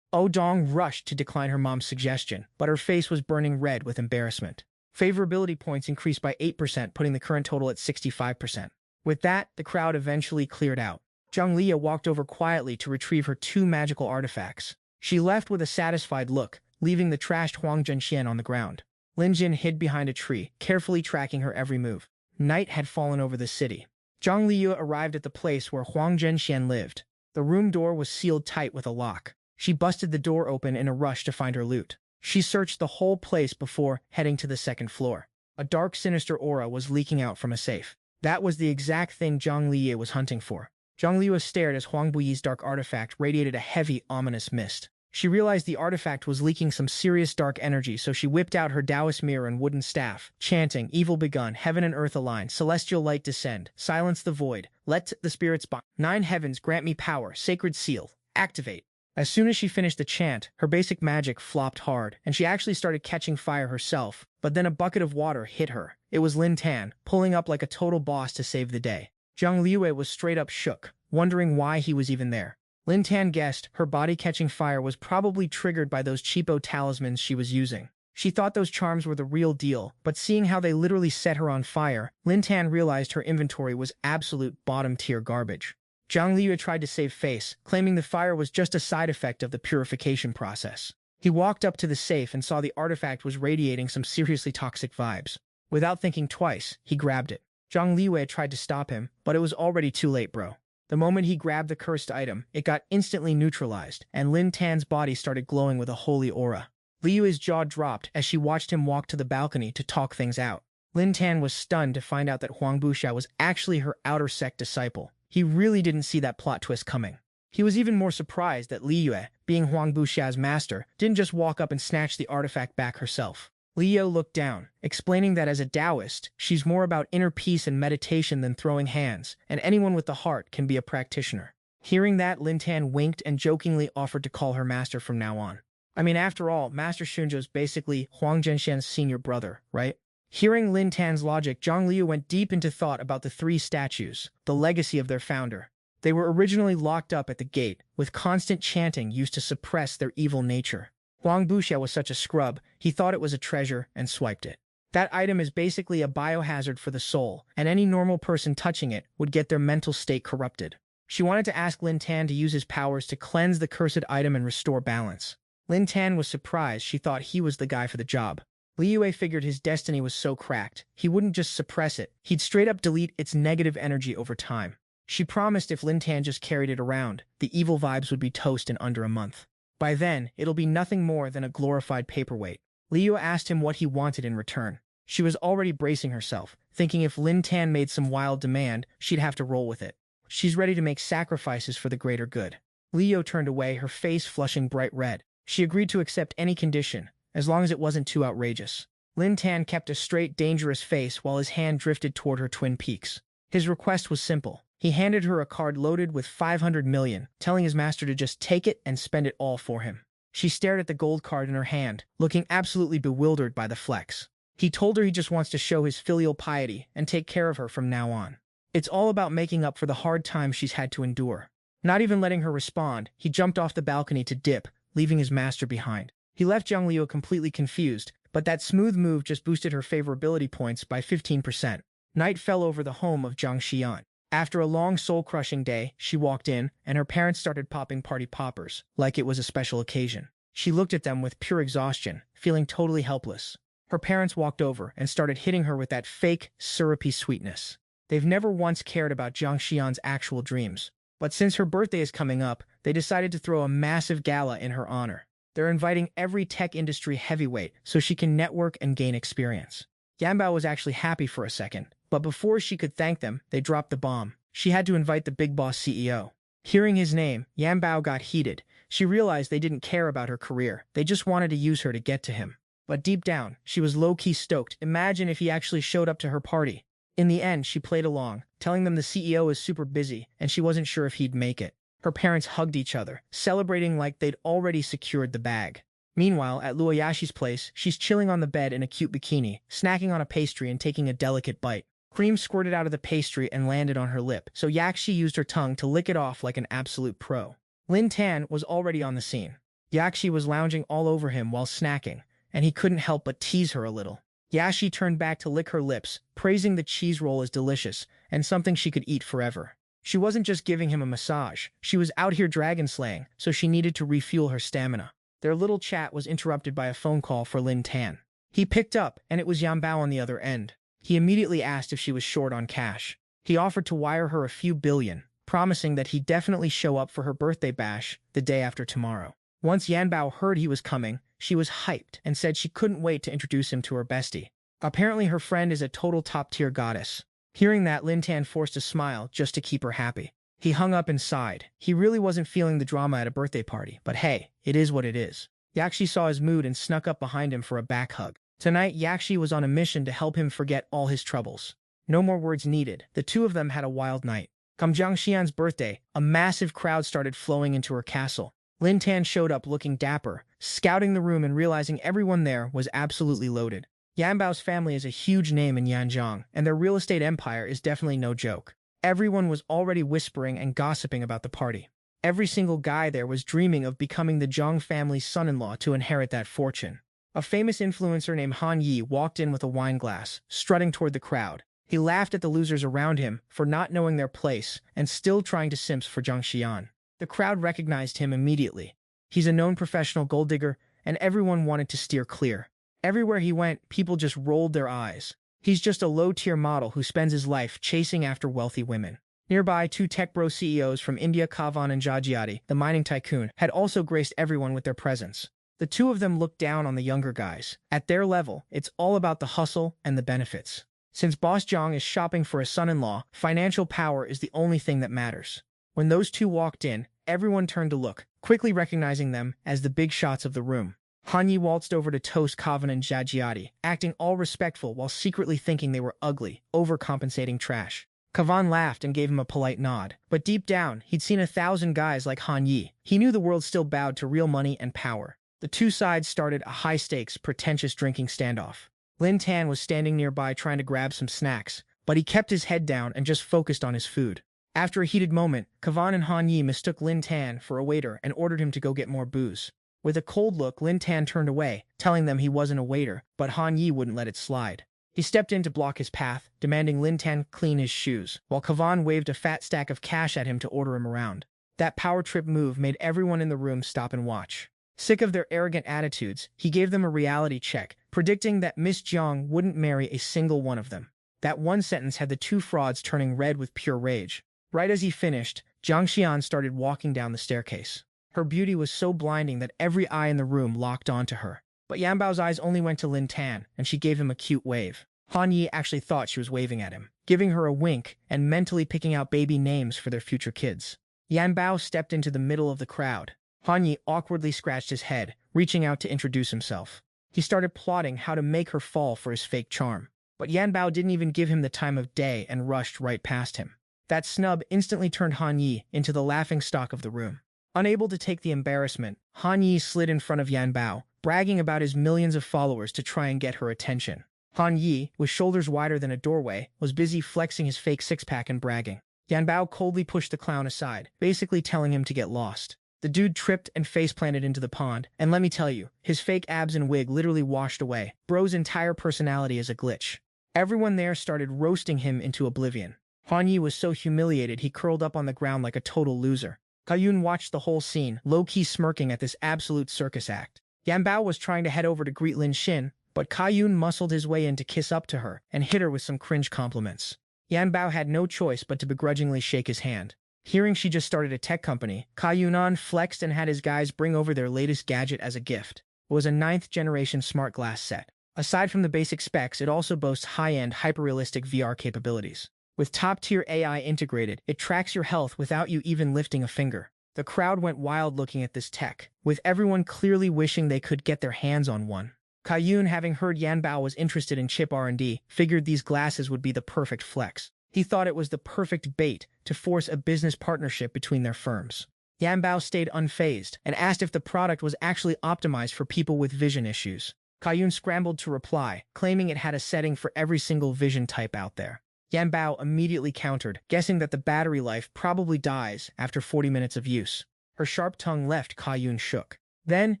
Dong rushed to decline her mom's suggestion, but her face was burning red with embarrassment. Favorability points increased by 8%, putting the current total at 65%. With that, the crowd eventually cleared out. Zhang Liyue walked over quietly to retrieve her 2 magical artifacts. She left with a satisfied look, leaving the trashed Huang Zhenxian on the ground. Lin Xin hid behind a tree, carefully tracking her every move. Night had fallen over the city. Zhang Liyue arrived at the place where Huang Zhenxian lived. The room door was sealed tight with a lock. She busted the door open in a rush to find her loot. She searched the whole place before heading to the 2nd floor. A dark, sinister aura was leaking out from a safe. That was the exact thing Zhang Liyue was hunting for. Zhang Liyue stared as Huang Buyi's dark artifact radiated a heavy, ominous mist. She realized the artifact was leaking some serious dark energy, so she whipped out her Taoist mirror and wooden staff, chanting, "Evil begun, heaven and earth align, celestial light descend, silence the void, let the spirits bind. 9 heavens grant me power, sacred seal, activate." As soon as she finished the chant, her basic magic flopped hard, and she actually started catching fire herself, but then a bucket of water hit her. It was Lin Tan, pulling up like a total boss to save the day. Zhang Liyue was straight up shook, wondering why he was even there. Lin Tan guessed her body catching fire was probably triggered by those cheapo talismans she was using. She thought those charms were the real deal, but seeing how they literally set her on fire, Lin Tan realized her inventory was absolute bottom-tier garbage. Zhang Liyu tried to save face, claiming the fire was just a side effect of the purification process. He walked up to the safe and saw the artifact was radiating some seriously toxic vibes. Without thinking twice, he grabbed it. Zhang Liyu tried to stop him, but it was already too late, bro. The moment he grabbed the cursed item, it got instantly neutralized, and Lin Tan's body started glowing with a holy aura. Liyue's jaw dropped as she watched him walk to the balcony to talk things out. Lin Tan was stunned to find out that Huang Buxia was actually her outer sect disciple. He really didn't see that plot twist coming. He was even more surprised that Liyue, being Huang Buxia's master, didn't just walk up and snatch the artifact back herself. Liyue looked down, explaining that as a Taoist, she's more about inner peace and meditation than throwing hands, and anyone with the heart can be a practitioner. Hearing that, Lin Tan winked and jokingly offered to call her master from now on. I mean, after all, Master Xunzhou's basically Huang Zhenxian's senior brother, right? Hearing Lin Tan's logic, Zhang Liyu went deep into thought about the three statues, the legacy of their founder. They were originally locked up at the gate, with constant chanting used to suppress their evil nature. Huang Buxia was such a scrub, he thought it was a treasure and swiped it. That item is basically a biohazard for the soul, and any normal person touching it would get their mental state corrupted. She wanted to ask Lin Tan to use his powers to cleanse the cursed item and restore balance. Lin Tan was surprised. She thought he was the guy for the job. Liyue figured his destiny was so cracked, he wouldn't just suppress it, he'd straight up delete its negative energy over time. She promised if Lin Tan just carried it around, the evil vibes would be toast in under a month. By then, it'll be nothing more than a glorified paperweight. Liyue asked him what he wanted in return. She was already bracing herself, thinking if Lin Tan made some wild demand, she'd have to roll with it. She's ready to make sacrifices for the greater good. Liyue turned away, her face flushing bright red. She agreed to accept any condition, as long as it wasn't too outrageous. Lin Tan kept a straight, dangerous face while his hand drifted toward her twin peaks. His request was simple. He handed her a card loaded with 500 million, telling his master to just take it and spend it all for him. She stared at the gold card in her hand, looking absolutely bewildered by the flex. He told her he just wants to show his filial piety and take care of her from now on. It's all about making up for the hard times she's had to endure. Not even letting her respond, he jumped off the balcony to dip, leaving his master behind. He left Zhang Liyu completely confused, but that smooth move just boosted her favorability points by 15%. Night fell over the home of Zhang Xian. After a long soul-crushing day, she walked in, and her parents started popping party poppers, like it was a special occasion. She looked at them with pure exhaustion, feeling totally helpless. Her parents walked over and started hitting her with that fake, syrupy sweetness. They've never once cared about Zhang Xian's actual dreams. But since her birthday is coming up, they decided to throw a massive gala in her honor. They're inviting every tech industry heavyweight so she can network and gain experience. Yanbao was actually happy for a second, but before she could thank them, they dropped the bomb. She had to invite the big boss CEO. Hearing his name, Yanbao got heated. She realized they didn't care about her career. They just wanted to use her to get to him. But deep down, she was low-key stoked. Imagine if he actually showed up to her party. In the end, she played along, telling them the CEO is super busy, and she wasn't sure if he'd make it. Her parents hugged each other, celebrating like they'd already secured the bag. Meanwhile, at Luoyashi's place, she's chilling on the bed in a cute bikini, snacking on a pastry and taking a delicate bite. Cream squirted out of the pastry and landed on her lip, so Yaxi used her tongue to lick it off like an absolute pro. Lin Tan was already on the scene. Yaxi was lounging all over him while snacking, and he couldn't help but tease her a little. Yaxi turned back to lick her lips, praising the cheese roll as delicious, and something she could eat forever. She wasn't just giving him a massage, she was out here dragon slaying, so she needed to refuel her stamina. Their little chat was interrupted by a phone call for Lin Tan. He picked up, and it was Yanbao on the other end. He immediately asked if she was short on cash. He offered to wire her a few billion, promising that he'd definitely show up for her birthday bash the day after tomorrow. Once Yanbao heard he was coming, she was hyped and said she couldn't wait to introduce him to her bestie. Apparently her friend is a total top-tier goddess. Hearing that, Lin Tan forced a smile just to keep her happy. He hung up and sighed. He really wasn't feeling the drama at a birthday party, but hey, it is what it is. Yaxi saw his mood and snuck up behind him for a back hug. Tonight, Yaxi was on a mission to help him forget all his troubles. No more words needed. The two of them had a wild night. Come Zhang Xian's birthday, a massive crowd started flowing into her castle. Lin Tan showed up looking dapper, scouting the room and realizing everyone there was absolutely loaded. Yanbao's family is a huge name in Yanjiang, and their real estate empire is definitely no joke. Everyone was already whispering and gossiping about the party. Every single guy there was dreaming of becoming the Zhang family's son-in-law to inherit that fortune. A famous influencer named Han Yi walked in with a wine glass, strutting toward the crowd. He laughed at the losers around him for not knowing their place and still trying to simps for Zhang Xian. The crowd recognized him immediately. He's a known professional gold digger, and everyone wanted to steer clear. Everywhere he went, people just rolled their eyes. He's just a low-tier model who spends his life chasing after wealthy women. Nearby, two tech bro CEOs from India, Kavan and Jajiati, the mining tycoon, had also graced everyone with their presence. The two of them looked down on the younger guys. At their level, it's all about the hustle and the benefits. Since Boss Zhang is shopping for a son-in-law, financial power is the only thing that matters. When those two walked in, everyone turned to look, quickly recognizing them as the big shots of the room. Han Yi waltzed over to toast Kavan and Jajiati, acting all respectful while secretly thinking they were ugly, overcompensating trash. Kavan laughed and gave him a polite nod, but deep down, he'd seen 1,000 guys like Han Yi. He knew the world still bowed to real money and power. The two sides started a high-stakes, pretentious drinking standoff. Lin Tan was standing nearby trying to grab some snacks, but he kept his head down and just focused on his food. After a heated moment, Kavan and Han Yi mistook Lin Tan for a waiter and ordered him to go get more booze. With a cold look, Lin Tan turned away, telling them he wasn't a waiter, but Han Yi wouldn't let it slide. He stepped in to block his path, demanding Lin Tan clean his shoes, while Kavan waved a fat stack of cash at him to order him around. That power trip move made everyone in the room stop and watch. Sick of their arrogant attitudes, he gave them a reality check, predicting that Miss Jiang wouldn't marry a single one of them. That one sentence had the two frauds turning red with pure rage. Right as he finished, Zhang Xian started walking down the staircase. Her beauty was so blinding that every eye in the room locked onto her. But Yanbao's eyes only went to Lin Tan, and she gave him a cute wave. Han Yi actually thought she was waving at him, giving her a wink and mentally picking out baby names for their future kids. Yanbao stepped into the middle of the crowd. Han Yi awkwardly scratched his head, reaching out to introduce himself. He started plotting how to make her fall for his fake charm. But Yanbao didn't even give him the time of day and rushed right past him. That snub instantly turned Han Yi into the laughingstock of the room. Unable to take the embarrassment, Han Yi slid in front of Yanbao, bragging about his millions of followers to try and get her attention. Han Yi, with shoulders wider than a doorway, was busy flexing his fake six-pack and bragging. Yanbao coldly pushed the clown aside, basically telling him to get lost. The dude tripped and face-planted into the pond, and let me tell you, his fake abs and wig literally washed away. Bro's entire personality is a glitch. Everyone there started roasting him into oblivion. Han Yi was so humiliated he curled up on the ground like a total loser. Kaiyun watched the whole scene, low-key smirking at this absolute circus act. Yanbao was trying to head over to greet Lin Xin, but Kaiyun muscled his way in to kiss up to her and hit her with some cringe compliments. Yanbao had no choice but to begrudgingly shake his hand. Hearing she just started a tech company, Kaiyunan flexed and had his guys bring over their latest gadget as a gift. It was a 9th-generation smart glass set. Aside from the basic specs, it also boasts high-end, hyper-realistic VR capabilities. With top-tier AI integrated, it tracks your health without you even lifting a finger. The crowd went wild looking at this tech, with everyone clearly wishing they could get their hands on one. Kaiyun, having heard Yanbao was interested in chip R&D, figured these glasses would be the perfect flex. He thought it was the perfect bait to force a business partnership between their firms. Yanbao stayed unfazed and asked if the product was actually optimized for people with vision issues. Kaiyun scrambled to reply, claiming it had a setting for every single vision type out there. Yanbao immediately countered, guessing that the battery life probably dies after 40 minutes of use. Her sharp tongue left Kaiyun shook. Then,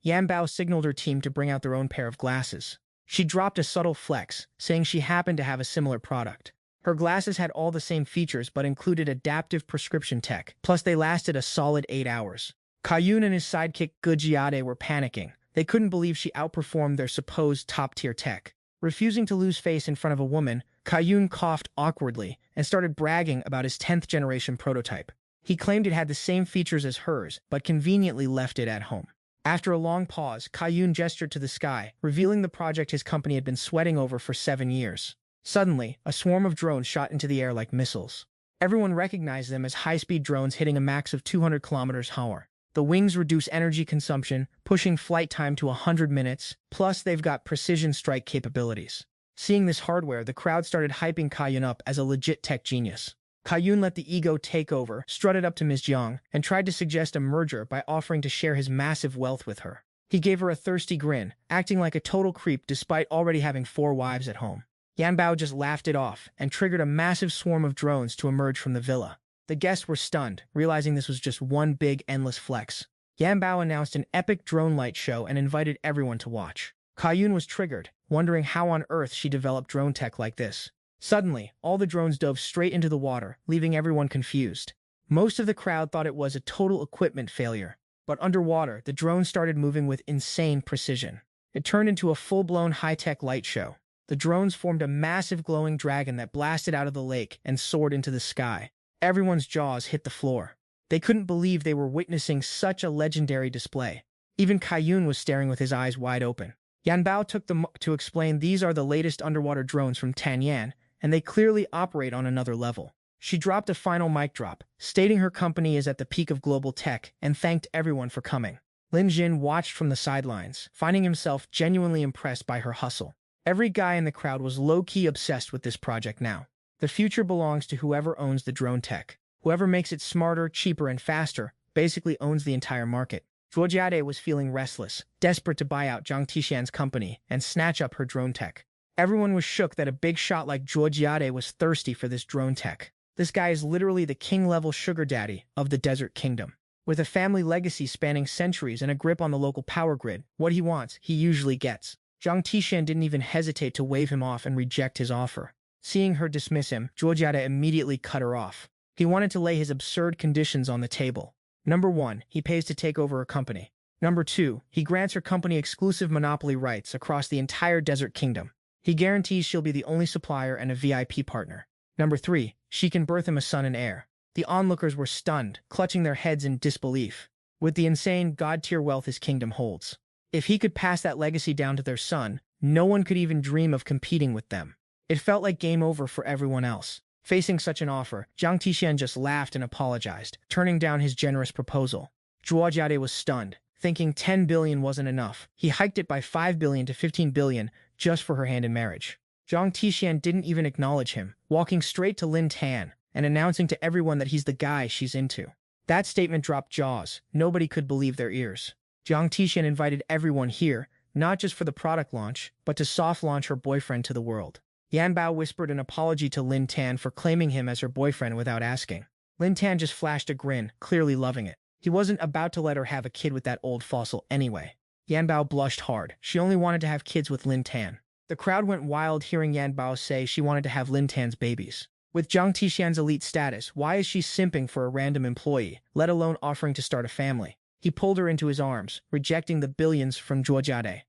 Yanbao signaled her team to bring out their own pair of glasses. She dropped a subtle flex, saying she happened to have a similar product. Her glasses had all the same features but included adaptive prescription tech, plus they lasted a solid 8 hours. Kaiyun and his sidekick Gujiade were panicking. They couldn't believe she outperformed their supposed top-tier tech. Refusing to lose face in front of a woman, Kaiyun coughed awkwardly and started bragging about his 10th-generation prototype. He claimed it had the same features as hers, but conveniently left it at home. After a long pause, Kaiyun gestured to the sky, revealing the project his company had been sweating over for 7 years. Suddenly, a swarm of drones shot into the air like missiles. Everyone recognized them as high-speed drones hitting a max of 200 km/h. The wings reduce energy consumption, pushing flight time to 100 minutes, plus they've got precision strike capabilities. Seeing this hardware, the crowd started hyping Kaiyun up as a legit tech genius. Kaiyun let the ego take over, strutted up to Ms. Jiang, and tried to suggest a merger by offering to share his massive wealth with her. He gave her a thirsty grin, acting like a total creep despite already having 4 wives at home. Yanbao just laughed it off and triggered a massive swarm of drones to emerge from the villa. The guests were stunned, realizing this was just one big, endless flex. Yanbao announced an epic drone light show and invited everyone to watch. Kaiyun was triggered, wondering how on earth she developed drone tech like this. Suddenly, all the drones dove straight into the water, leaving everyone confused. Most of the crowd thought it was a total equipment failure. But underwater, the drone started moving with insane precision. It turned into a full-blown high-tech light show. The drones formed a massive glowing dragon that blasted out of the lake and soared into the sky. Everyone's jaws hit the floor. They couldn't believe they were witnessing such a legendary display. Even Kaiyun was staring with his eyes wide open. Yanbao took them to explain these are the latest underwater drones from Tanyan, and they clearly operate on another level. She dropped a final mic drop, stating her company is at the peak of global tech, and thanked everyone for coming. Lin Jin watched from the sidelines, finding himself genuinely impressed by her hustle. Every guy in the crowd was low-key obsessed with this project now. The future belongs to whoever owns the drone tech. Whoever makes it smarter, cheaper, and faster basically owns the entire market. Zhuo Jiade was feeling restless, desperate to buy out Zhang Tixian's company and snatch up her drone tech. Everyone was shook that a big shot like Zhuo Jiade was thirsty for this drone tech. This guy is literally the king-level sugar daddy of the Desert Kingdom. With a family legacy spanning centuries and a grip on the local power grid, what he wants, he usually gets. Zhang Tixian didn't even hesitate to wave him off and reject his offer. Seeing her dismiss him, Zhuo Jiade immediately cut her off. He wanted to lay his absurd conditions on the table. Number 1, he pays to take over her company. Number 2, he grants her company exclusive monopoly rights across the entire Desert Kingdom. He guarantees she'll be the only supplier and a VIP partner. Number 3, she can birth him a son and heir. The onlookers were stunned, clutching their heads in disbelief. With the insane god-tier wealth his kingdom holds, if he could pass that legacy down to their son, no one could even dream of competing with them. It felt like game over for everyone else. Facing such an offer, Zhang Tixian just laughed and apologized, turning down his generous proposal. Zhuo Jiade was stunned, thinking 10 billion wasn't enough. He hiked it by 5 billion to 15 billion just for her hand in marriage. Zhang Tixian didn't even acknowledge him, walking straight to Lin Tan and announcing to everyone that he's the guy she's into. That statement dropped jaws. Nobody could believe their ears. Zhang Tixian invited everyone here, not just for the product launch, but to soft launch her boyfriend to the world. Yanbao whispered an apology to Lin Tan for claiming him as her boyfriend without asking. Lin Tan just flashed a grin, clearly loving it. He wasn't about to let her have a kid with that old fossil anyway. Yanbao blushed hard. She only wanted to have kids with Lin Tan. The crowd went wild hearing Yanbao say she wanted to have Lin Tan's babies. With Zhang Tixian's elite status, why is she simping for a random employee, let alone offering to start a family? He pulled her into his arms, rejecting the billions from Zhuo Jiade.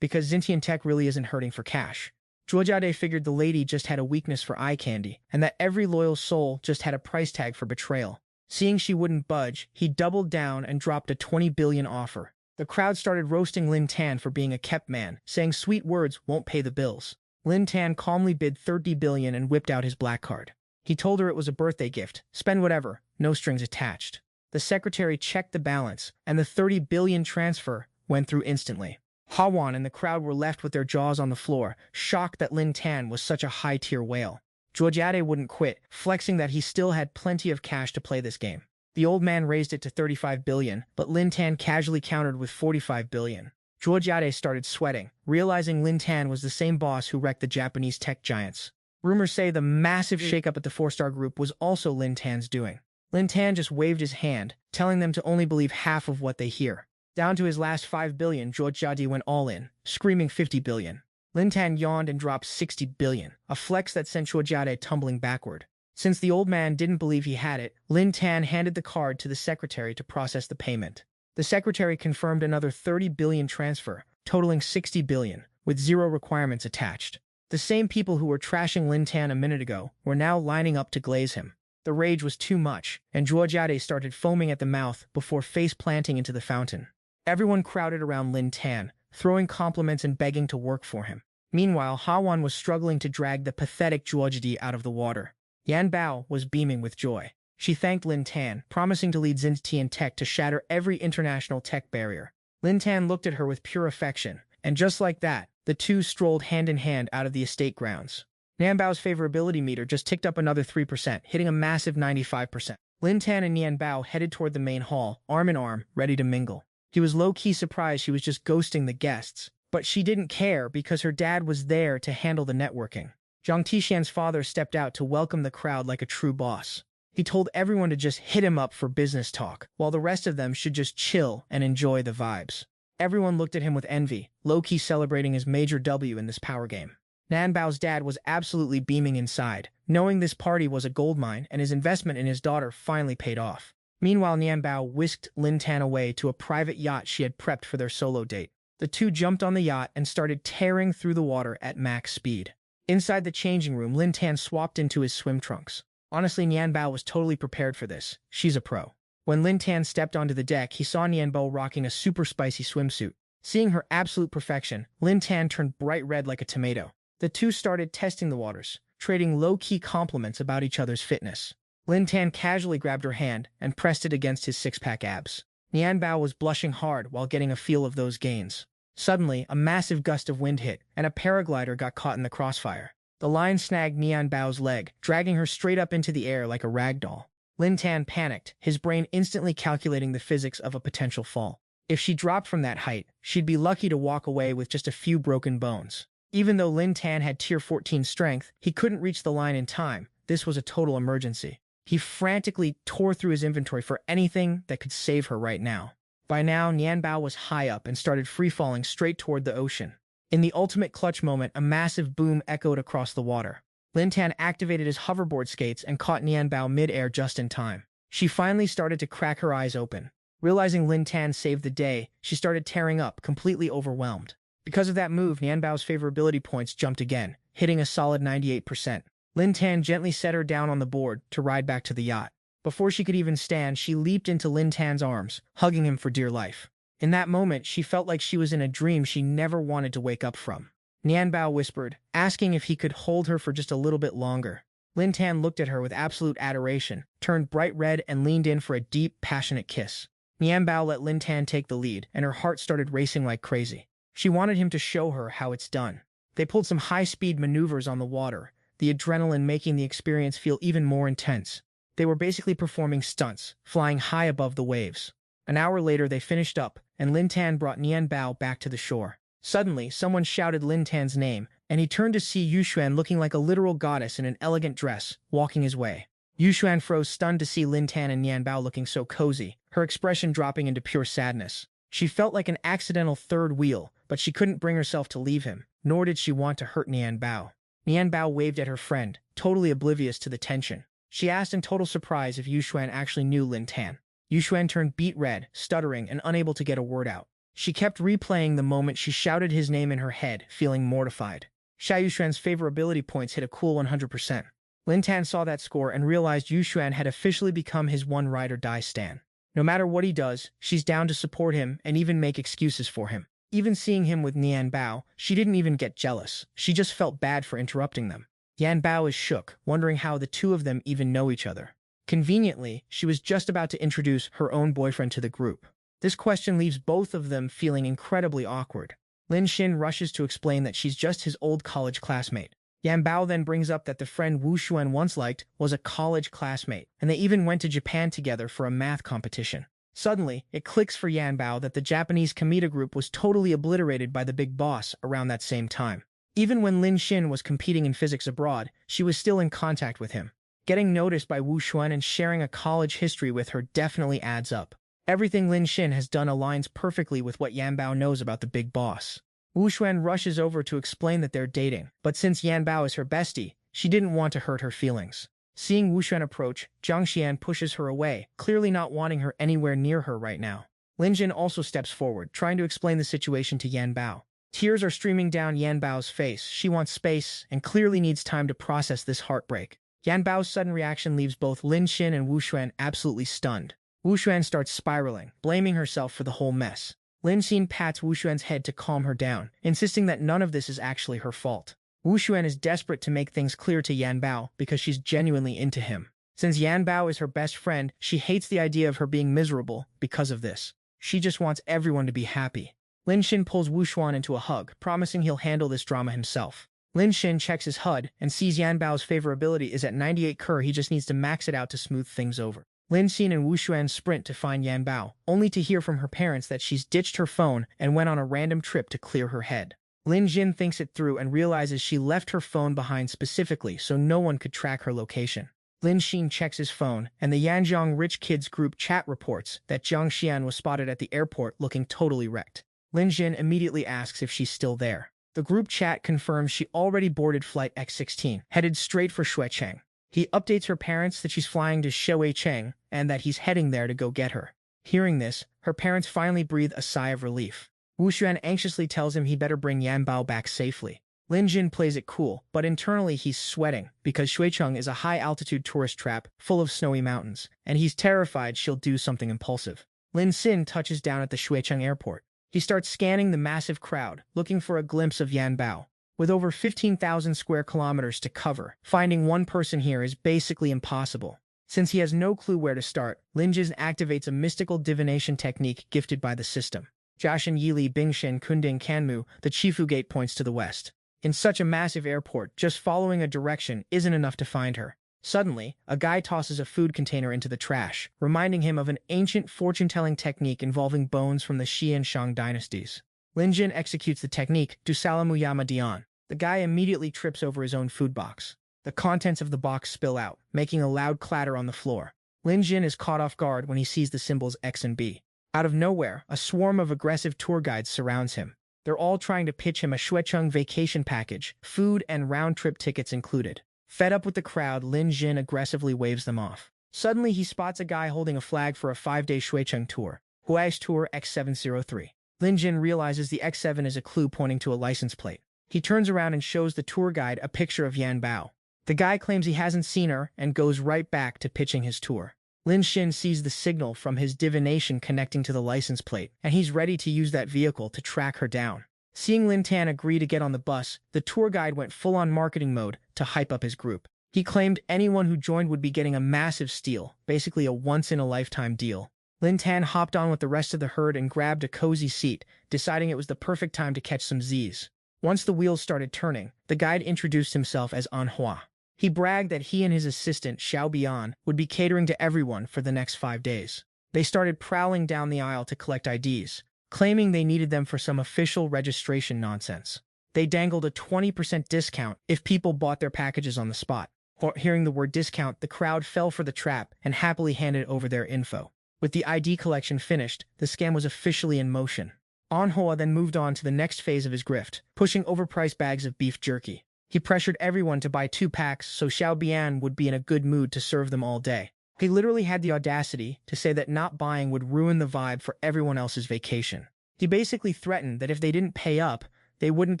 Because Xintian tech really isn't hurting for cash. Zhuo Jiade figured the lady just had a weakness for eye candy, and that every loyal soul just had a price tag for betrayal. Seeing she wouldn't budge, he doubled down and dropped a 20 billion offer. The crowd started roasting Lin Tan for being a kept man, saying sweet words won't pay the bills. Lin Tan calmly bid 30 billion and whipped out his black card. He told her it was a birthday gift, spend whatever, no strings attached. The secretary checked the balance, and the 30 billion transfer went through instantly. Hawan and the crowd were left with their jaws on the floor, shocked that Lin Tan was such a high-tier whale. Zhuo Jiade wouldn't quit, flexing that he still had plenty of cash to play this game. The old man raised it to 35 billion, but Lin Tan casually countered with 45 billion. Zhuo Jiade started sweating, realizing Lin Tan was the same boss who wrecked the Japanese tech giants. Rumors say the massive shakeup at the 4-star group was also Lin Tan's doing. Lin Tan just waved his hand, telling them to only believe half of what they hear. Down to his last 5 billion, Zhuo Jiade went all in, screaming 50 billion. Lin Tan yawned and dropped 60 billion, a flex that sent Zhuo Jiade tumbling backward. Since the old man didn't believe he had it, Lin Tan handed the card to the secretary to process the payment. The secretary confirmed another 30 billion transfer, totaling 60 billion, with 0 requirements attached. The same people who were trashing Lin Tan a minute ago were now lining up to glaze him. The rage was too much, and Zhuo Jiade started foaming at the mouth before face-planting into the fountain. Everyone crowded around Lin Tan, throwing compliments and begging to work for him. Meanwhile, Hawan was struggling to drag the pathetic Zhuo Jiade out of the water. Yanbao was beaming with joy. She thanked Lin Tan, promising to lead Xintian tech to shatter every international tech barrier. Lin Tan looked at her with pure affection, and just like that, the two strolled hand in hand out of the estate grounds. Yanbao's favorability meter just ticked up another 3%, hitting a massive 95%. Lin Tan and Yanbao headed toward the main hall, arm in arm, ready to mingle. He was low-key surprised she was just ghosting the guests, but she didn't care because her dad was there to handle the networking. Zhang Tixian's father stepped out to welcome the crowd like a true boss. He told everyone to just hit him up for business talk, while the rest of them should just chill and enjoy the vibes. Everyone looked at him with envy, low-key celebrating his major W in this power game. Nanbao's dad was absolutely beaming inside, knowing this party was a goldmine and his investment in his daughter finally paid off. Meanwhile, Nanbao whisked Lin Tan away to a private yacht she had prepped for their solo date. The two jumped on the yacht and started tearing through the water at max speed. Inside the changing room, Lin Tan swapped into his swim trunks. Honestly, Nanbao was totally prepared for this. She's a pro. When Lin Tan stepped onto the deck, he saw Nanbao rocking a super spicy swimsuit. Seeing her absolute perfection, Lin Tan turned bright red like a tomato. The two started testing the waters, trading low-key compliments about each other's fitness. Lin Tan casually grabbed her hand and pressed it against his six-pack abs. Nanbao was blushing hard while getting a feel of those gains. Suddenly, a massive gust of wind hit, and a paraglider got caught in the crossfire. The line snagged Nanbao's leg, dragging her straight up into the air like a rag doll. Lin Tan panicked, his brain instantly calculating the physics of a potential fall. If she dropped from that height, she'd be lucky to walk away with just a few broken bones. Even though Lin Tan had tier 14 strength, he couldn't reach the line in time. This was a total emergency. He frantically tore through his inventory for anything that could save her right now. By now, Nanbao was high up and started free-falling straight toward the ocean. In the ultimate clutch moment, a massive boom echoed across the water. Lin Tan activated his hoverboard skates and caught Nanbao mid-air just in time. She finally started to crack her eyes open. Realizing Lin Tan saved the day, she started tearing up, completely overwhelmed. Because of that move, Nanbao's favorability points jumped again, hitting a solid 98%. Lin Tan gently set her down on the board to ride back to the yacht. Before she could even stand, she leaped into Lin Tan's arms, hugging him for dear life. In that moment, she felt like she was in a dream she never wanted to wake up from. Nanbao whispered, asking if he could hold her for just a little bit longer. Lin Tan looked at her with absolute adoration, turned bright red and leaned in for a deep, passionate kiss. Nanbao let Lin Tan take the lead, and her heart started racing like crazy. She wanted him to show her how it's done. They pulled some high-speed maneuvers on the water, the adrenaline making the experience feel even more intense. They were basically performing stunts, flying high above the waves. An hour later, they finished up, and Lin Tan brought Nanbao back to the shore. Suddenly, someone shouted Lin Tan's name, and he turned to see Yuxuan looking like a literal goddess in an elegant dress, walking his way. Yuxuan froze stunned to see Lin Tan and Nanbao looking so cozy, her expression dropping into pure sadness. She felt like an accidental third wheel, but she couldn't bring herself to leave him, nor did she want to hurt Nanbao. Nanbao waved at her friend, totally oblivious to the tension. She asked in total surprise if Yuxuan actually knew Lin Tan. Yuxuan turned beet red, stuttering and unable to get a word out. She kept replaying the moment she shouted his name in her head, feeling mortified. Xia Yuxuan's favorability points hit a cool 100%. Lin Tan saw that score and realized Yuxuan had officially become his one ride or die stan. No matter what he does, she's down to support him and even make excuses for him. Even seeing him with Nanbao, she didn't even get jealous. She just felt bad for interrupting them. Nanbao is shook, wondering how the two of them even know each other. Conveniently, she was just about to introduce her own boyfriend to the group. This question leaves both of them feeling incredibly awkward. Lin Xin rushes to explain that she's just his old college classmate. Yanbao then brings up that the friend Wu Xuan once liked was a college classmate, and they even went to Japan together for a math competition. Suddenly, it clicks for Yanbao that the Japanese Kamita group was totally obliterated by the big boss around that same time. Even when Lin Xin was competing in physics abroad, she was still in contact with him. Getting noticed by Wu Xuan and sharing a college history with her definitely adds up. Everything Lin Xin has done aligns perfectly with what Yanbao knows about the big boss. Wu Xuan rushes over to explain that they're dating, but since Yanbao is her bestie, she didn't want to hurt her feelings. Seeing Wu Xuan approach, Zhang Xian pushes her away, clearly not wanting her anywhere near her right now. Lin Jin also steps forward, trying to explain the situation to Yanbao. Tears are streaming down Yanbao's face. She wants space and clearly needs time to process this heartbreak. Yanbao's sudden reaction leaves both Lin Xin and Wu Xuan absolutely stunned. Wu Xuan starts spiraling, blaming herself for the whole mess. Lin Xin pats Wu Xuan's head to calm her down, insisting that none of this is actually her fault. Wu Xuan is desperate to make things clear to Yanbao because she's genuinely into him. Since Yanbao is her best friend, she hates the idea of her being miserable because of this. She just wants everyone to be happy. Lin Xin pulls Wu Xuan into a hug, promising he'll handle this drama himself. Lin Xin checks his HUD and sees Yanbao's favorability is at 98 Ker. He just needs to max it out to smooth things over. Lin Xin and Wu Xuan sprint to find Yanbao, only to hear from her parents that she's ditched her phone and went on a random trip to clear her head. Lin Jin thinks it through and realizes she left her phone behind specifically so no one could track her location. Lin Xin checks his phone, and the Yanjiang Rich Kids group chat reports that Zhang Xian was spotted at the airport looking totally wrecked. Lin Jin immediately asks if she's still there. The group chat confirms she already boarded flight X-16, headed straight for Shuecheng. He updates her parents that she's flying to Shuecheng and that he's heading there to go get her. Hearing this, her parents finally breathe a sigh of relief. Wu Xuan anxiously tells him he better bring Yan Bao back safely. Lin Jin plays it cool, but internally he's sweating because Shuecheng is a high-altitude tourist trap full of snowy mountains, and he's terrified she'll do something impulsive. Lin Xin touches down at the Shuecheng airport. He starts scanning the massive crowd, looking for a glimpse of Yan Bao. With over 15,000 square kilometers to cover, finding one person here is basically impossible. Since he has no clue where to start, Lin Jin activates a mystical divination technique gifted by the system. Jiashan Yili Bingshin Kunding Kanmu, the Chifu Gate points to the west. In such a massive airport, just following a direction isn't enough to find her. Suddenly, a guy tosses a food container into the trash, reminding him of an ancient fortune-telling technique involving bones from the Xi and Shang dynasties. Lin Jin executes the technique, Dusalamuyama Dian. The guy immediately trips over his own food box. The contents of the box spill out, making a loud clatter on the floor. Lin Jin is caught off guard when he sees the symbols X and B. Out of nowhere, a swarm of aggressive tour guides surrounds him. They're all trying to pitch him a Shuecheng vacation package, food and round-trip tickets included. Fed up with the crowd, Lin Jin aggressively waves them off. Suddenly, he spots a guy holding a flag for a 5-day Shuecheng tour, Huai's Tour X703. Lin Jin realizes the X7 is a clue pointing to a license plate. He turns around and shows the tour guide a picture of Yan Bao. The guy claims he hasn't seen her and goes right back to pitching his tour. Lin Xin sees the signal from his divination connecting to the license plate, and he's ready to use that vehicle to track her down. Seeing Lin Tan agree to get on the bus, the tour guide went full-on marketing mode to hype up his group. He claimed anyone who joined would be getting a massive steal, basically a once-in-a-lifetime deal. Lin Tan hopped on with the rest of the herd and grabbed a cozy seat, deciding it was the perfect time to catch some Z's. Once the wheels started turning, the guide introduced himself as Donghua. He bragged that he and his assistant, Xiao Bian, would be catering to everyone for the next 5 days. They started prowling down the aisle to collect IDs, claiming they needed them for some official registration nonsense. They dangled a 20% discount if people bought their packages on the spot. Hearing the word discount, the crowd fell for the trap and happily handed over their info. With the ID collection finished, the scam was officially in motion. Donghua then moved on to the next phase of his grift, pushing overpriced bags of beef jerky. He pressured everyone to buy 2 packs so Xiao Bian would be in a good mood to serve them all day. He literally had the audacity to say that not buying would ruin the vibe for everyone else's vacation. He basically threatened that if they didn't pay up, they wouldn't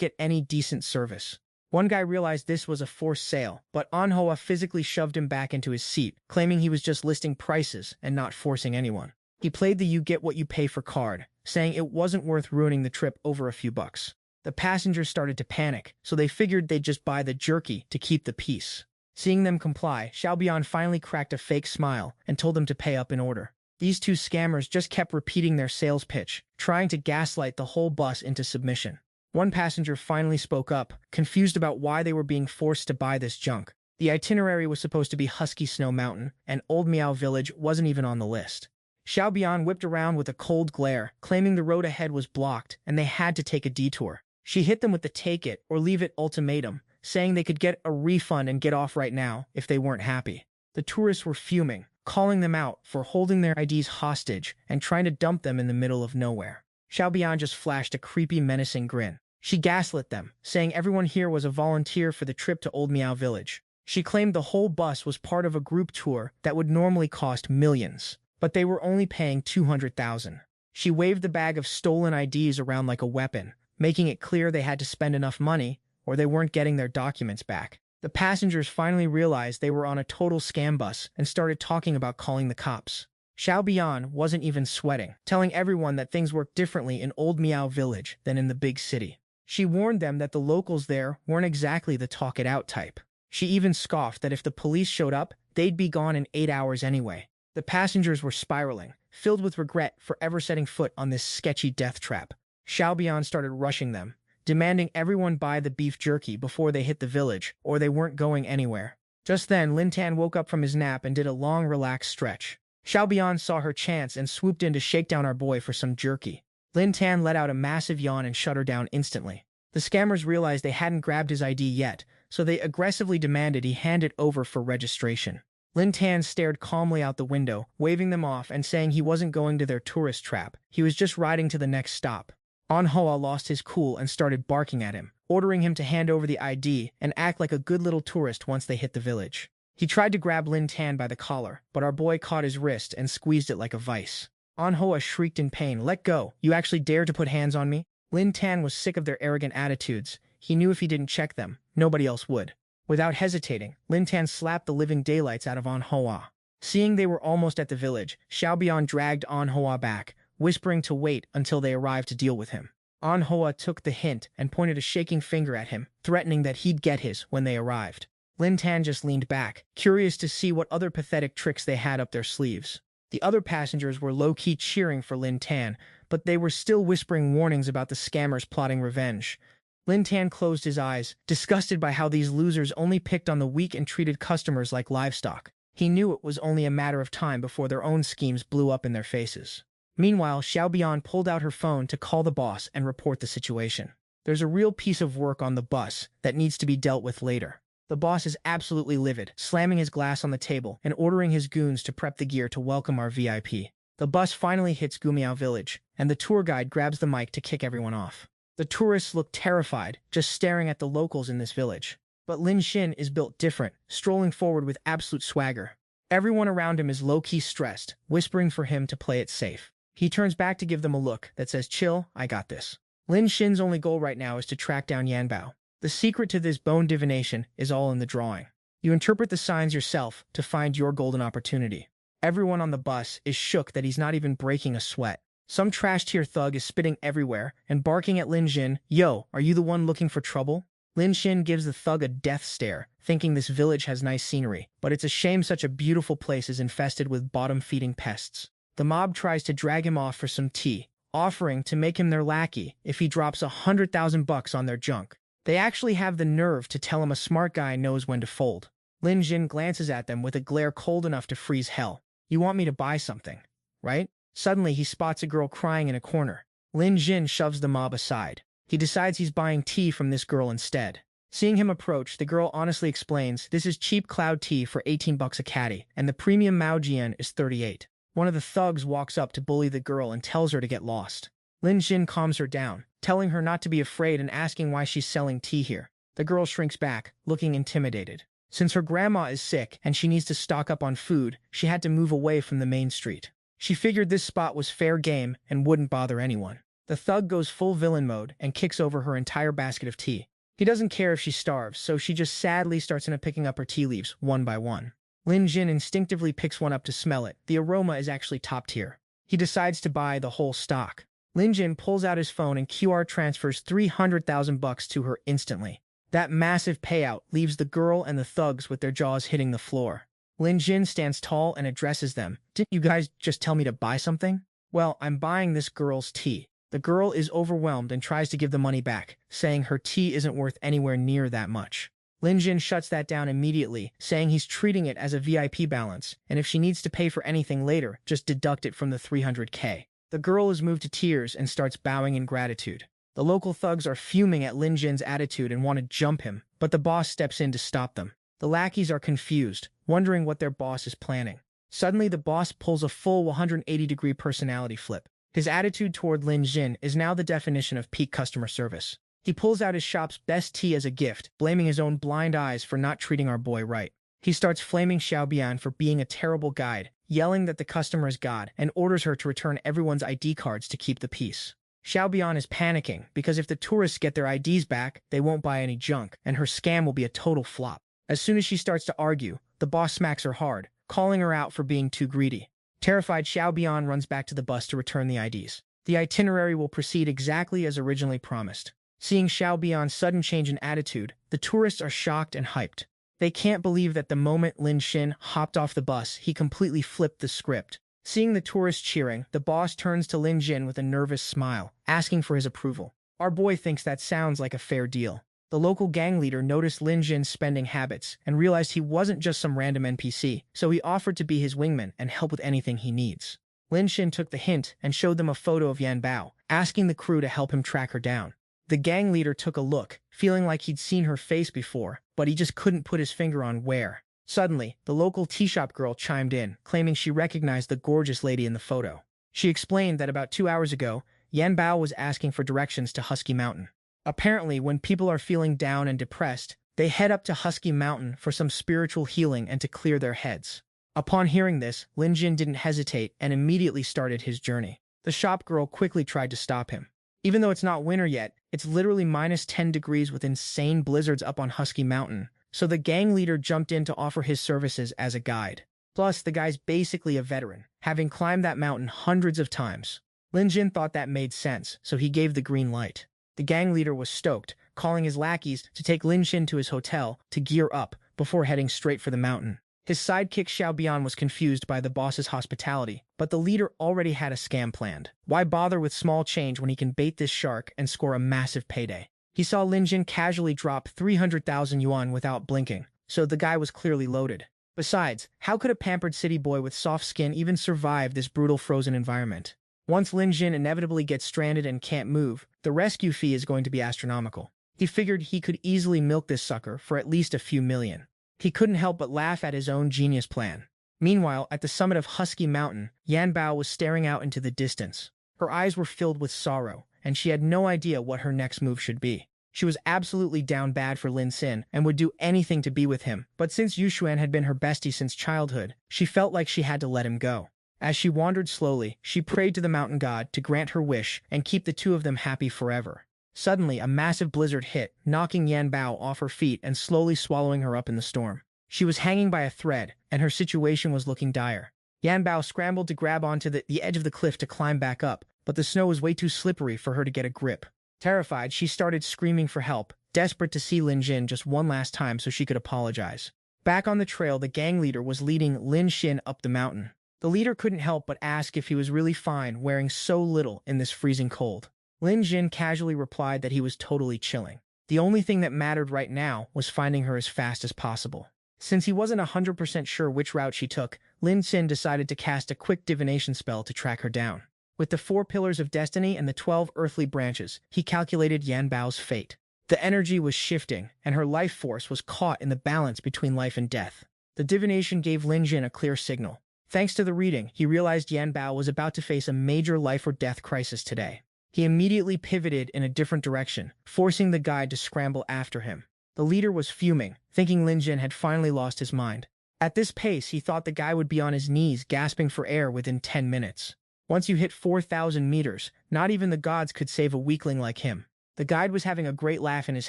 get any decent service. One guy realized this was a forced sale, but Donghua physically shoved him back into his seat, claiming he was just listing prices and not forcing anyone. He played the you get what you pay for card, saying it wasn't worth ruining the trip over a few bucks. The passengers started to panic, so they figured they'd just buy the jerky to keep the peace. Seeing them comply, Xiao Bian finally cracked a fake smile and told them to pay up in order. These 2 scammers just kept repeating their sales pitch, trying to gaslight the whole bus into submission. One passenger finally spoke up, confused about why they were being forced to buy this junk. The itinerary was supposed to be Husky Snow Mountain, and Old Miao Village wasn't even on the list. Xiao Bian whipped around with a cold glare, claiming the road ahead was blocked and they had to take a detour. She hit them with the take it or leave it ultimatum, saying they could get a refund and get off right now if they weren't happy. The tourists were fuming, calling them out for holding their IDs hostage and trying to dump them in the middle of nowhere. Xiao Bian just flashed a creepy, menacing grin. She gaslit them, saying everyone here was a volunteer for the trip to Old Miao Village. She claimed the whole bus was part of a group tour that would normally cost millions, but they were only paying 200,000. She waved the bag of stolen IDs around like a weapon, making it clear they had to spend enough money or they weren't getting their documents back. The passengers finally realized they were on a total scam bus and started talking about calling the cops. Xiao Bian wasn't even sweating, telling everyone that things work differently in Old Miao Village than in the big city. She warned them that the locals there weren't exactly the talk-it-out type. She even scoffed that if the police showed up, they'd be gone in 8 hours anyway. The passengers were spiraling, filled with regret for ever setting foot on this sketchy death trap. Xiao Bian started rushing them, demanding everyone buy the beef jerky before they hit the village, or they weren't going anywhere. Just then, Lin Tan woke up from his nap and did a long, relaxed stretch. Xiao Bian saw her chance and swooped in to shake down our boy for some jerky. Lin Tan let out a massive yawn and shut her down instantly. The scammers realized they hadn't grabbed his ID yet, so they aggressively demanded he hand it over for registration. Lin Tan stared calmly out the window, waving them off and saying he wasn't going to their tourist trap. He was just riding to the next stop. Donghua lost his cool and started barking at him, ordering him to hand over the ID and act like a good little tourist once they hit the village. He tried to grab Lin Tan by the collar, but our boy caught his wrist and squeezed it like a vice. Donghua shrieked in pain, "Let go! You actually dare to put hands on me?" Lin Tan was sick of their arrogant attitudes. He knew if he didn't check them, nobody else would. Without hesitating, Lin Tan slapped the living daylights out of Donghua. Seeing they were almost at the village, Xiaobian dragged Donghua back, whispering to wait until they arrived to deal with him. Donghua took the hint and pointed a shaking finger at him, threatening that he'd get his when they arrived. Lin Tan just leaned back, curious to see what other pathetic tricks they had up their sleeves. The other passengers were low-key cheering for Lin Tan, but they were still whispering warnings about the scammers plotting revenge. Lin Tan closed his eyes, disgusted by how these losers only picked on the weak and treated customers like livestock. He knew it was only a matter of time before their own schemes blew up in their faces. Meanwhile, Xiaobian pulled out her phone to call the boss and report the situation. There's a real piece of work on the bus that needs to be dealt with later. The boss is absolutely livid, slamming his glass on the table and ordering his goons to prep the gear to welcome our VIP. The bus finally hits Gumiao village, and the tour guide grabs the mic to kick everyone off. The tourists look terrified, just staring at the locals in this village. But Lin Xin is built different, strolling forward with absolute swagger. Everyone around him is low-key stressed, whispering for him to play it safe. He turns back to give them a look that says, "Chill, I got this." Lin Xin's only goal right now is to track down Yanbao. The secret to this bone divination is all in the drawing. You interpret the signs yourself to find your golden opportunity. Everyone on the bus is shook that he's not even breaking a sweat. Some trash-tier thug is spitting everywhere and barking at Lin Xin, "Yo, are you the one looking for trouble?" Lin Xin gives the thug a death stare, thinking this village has nice scenery, but it's a shame such a beautiful place is infested with bottom-feeding pests. The mob tries to drag him off for some tea, offering to make him their lackey if he drops $100,000 on their junk. They actually have the nerve to tell him a smart guy knows when to fold. Lin Xin glances at them with a glare cold enough to freeze hell. "You want me to buy something, right?" Suddenly, he spots a girl crying in a corner. Lin Xin shoves the mob aside. He decides he's buying tea from this girl instead. Seeing him approach, the girl honestly explains, "This is cheap cloud tea for $18 a caddy, and the premium Mao Jian is 38. One of the thugs walks up to bully the girl and tells her to get lost. Lin Xin calms her down, telling her not to be afraid and asking why she's selling tea here. The girl shrinks back, looking intimidated. Since her grandma is sick and she needs to stock up on food, she had to move away from the main street. She figured this spot was fair game and wouldn't bother anyone. The thug goes full villain mode and kicks over her entire basket of tea. He doesn't care if she starves, so she just sadly starts picking up her tea leaves, one by one. Lin Xin instinctively picks one up to smell it. The aroma is actually top tier. He decides to buy the whole stock. Lin Xin pulls out his phone and QR transfers $300,000 to her instantly. That massive payout leaves the girl and the thugs with their jaws hitting the floor. Lin Xin stands tall and addresses them. "Didn't you guys just tell me to buy something?" "Well, I'm buying this girl's tea." The girl is overwhelmed and tries to give the money back, saying her tea isn't worth anywhere near that much. Lin Xin shuts that down immediately, saying he's treating it as a VIP balance, and if she needs to pay for anything later, just deduct it from the 300K. The girl is moved to tears and starts bowing in gratitude. The local thugs are fuming at Lin Xin's attitude and want to jump him, but the boss steps in to stop them. The lackeys are confused, wondering what their boss is planning. Suddenly, the boss pulls a full 180-degree personality flip. His attitude toward Lin Xin is now the definition of peak customer service. He pulls out his shop's best tea as a gift, blaming his own blind eyes for not treating our boy right. He starts flaming Xiaobian for being a terrible guide, yelling that the customer is God, and orders her to return everyone's ID cards to keep the peace. Xiaobian is panicking, because if the tourists get their IDs back, they won't buy any junk, and her scam will be a total flop. As soon as she starts to argue, the boss smacks her hard, calling her out for being too greedy. Terrified, Xiaobian runs back to the bus to return the IDs. The itinerary will proceed exactly as originally promised. Seeing Xiaobian's sudden change in attitude, the tourists are shocked and hyped. They can't believe that the moment Lin Xin hopped off the bus, he completely flipped the script. Seeing the tourists cheering, the boss turns to Lin Xin with a nervous smile, asking for his approval. Our boy thinks that sounds like a fair deal. The local gang leader noticed Lin Xin's spending habits and realized he wasn't just some random NPC, so he offered to be his wingman and help with anything he needs. Lin Xin took the hint and showed them a photo of Yanbao, asking the crew to help him track her down. The gang leader took a look, feeling like he'd seen her face before, but he just couldn't put his finger on where. Suddenly, the local tea shop girl chimed in, claiming she recognized the gorgeous lady in the photo. She explained that about 2 hours ago, Yan Bao was asking for directions to Husky Mountain. Apparently, when people are feeling down and depressed, they head up to Husky Mountain for some spiritual healing and to clear their heads. Upon hearing this, Lin Jin didn't hesitate and immediately started his journey. The shop girl quickly tried to stop him. Even though it's not winter yet, it's literally minus 10 degrees with insane blizzards up on Husky Mountain, so the gang leader jumped in to offer his services as a guide. Plus, the guy's basically a veteran, having climbed that mountain hundreds of times. Lin Jin thought that made sense, so he gave the green light. The gang leader was stoked, calling his lackeys to take Lin Jin to his hotel to gear up before heading straight for the mountain. His sidekick Xiao Bian was confused by the boss's hospitality, but the leader already had a scam planned. Why bother with small change when he can bait this shark and score a massive payday? He saw Lin Jin casually drop 300,000 yuan without blinking, so the guy was clearly loaded. Besides, how could a pampered city boy with soft skin even survive this brutal frozen environment? Once Lin Jin inevitably gets stranded and can't move, the rescue fee is going to be astronomical. He figured he could easily milk this sucker for at least a few million. He couldn't help but laugh at his own genius plan. Meanwhile, at the summit of Husky Mountain, Yan Bao was staring out into the distance. Her eyes were filled with sorrow, and she had no idea what her next move should be. She was absolutely down bad for Lin Xin and would do anything to be with him, but since Yushuan had been her bestie since childhood, she felt like she had to let him go. As she wandered slowly, she prayed to the mountain god to grant her wish and keep the two of them happy forever. Suddenly, a massive blizzard hit, knocking Yan Bao off her feet and slowly swallowing her up in the storm. She was hanging by a thread, and her situation was looking dire. Yan Bao scrambled to grab onto the edge of the cliff to climb back up, but the snow was way too slippery for her to get a grip. Terrified, she started screaming for help, desperate to see Lin Jin just one last time so she could apologize. Back on the trail, the gang leader was leading Lin Xin up the mountain. The leader couldn't help but ask if he was really fine wearing so little in this freezing cold. Lin Jin casually replied that he was totally chilling. The only thing that mattered right now was finding her as fast as possible. Since he wasn't 100% sure which route she took, Lin Xin decided to cast a quick divination spell to track her down. With the 4 pillars of destiny and the 12 earthly branches, he calculated Yan Bao's fate. The energy was shifting, and her life force was caught in the balance between life and death. The divination gave Lin Jin a clear signal. Thanks to the reading, he realized Yan Bao was about to face a major life or death crisis today. He immediately pivoted in a different direction, forcing the guide to scramble after him. The leader was fuming, thinking Lin Jin had finally lost his mind. At this pace, he thought the guy would be on his knees gasping for air within 10 minutes. Once you hit 4,000 meters, not even the gods could save a weakling like him. The guide was having a great laugh in his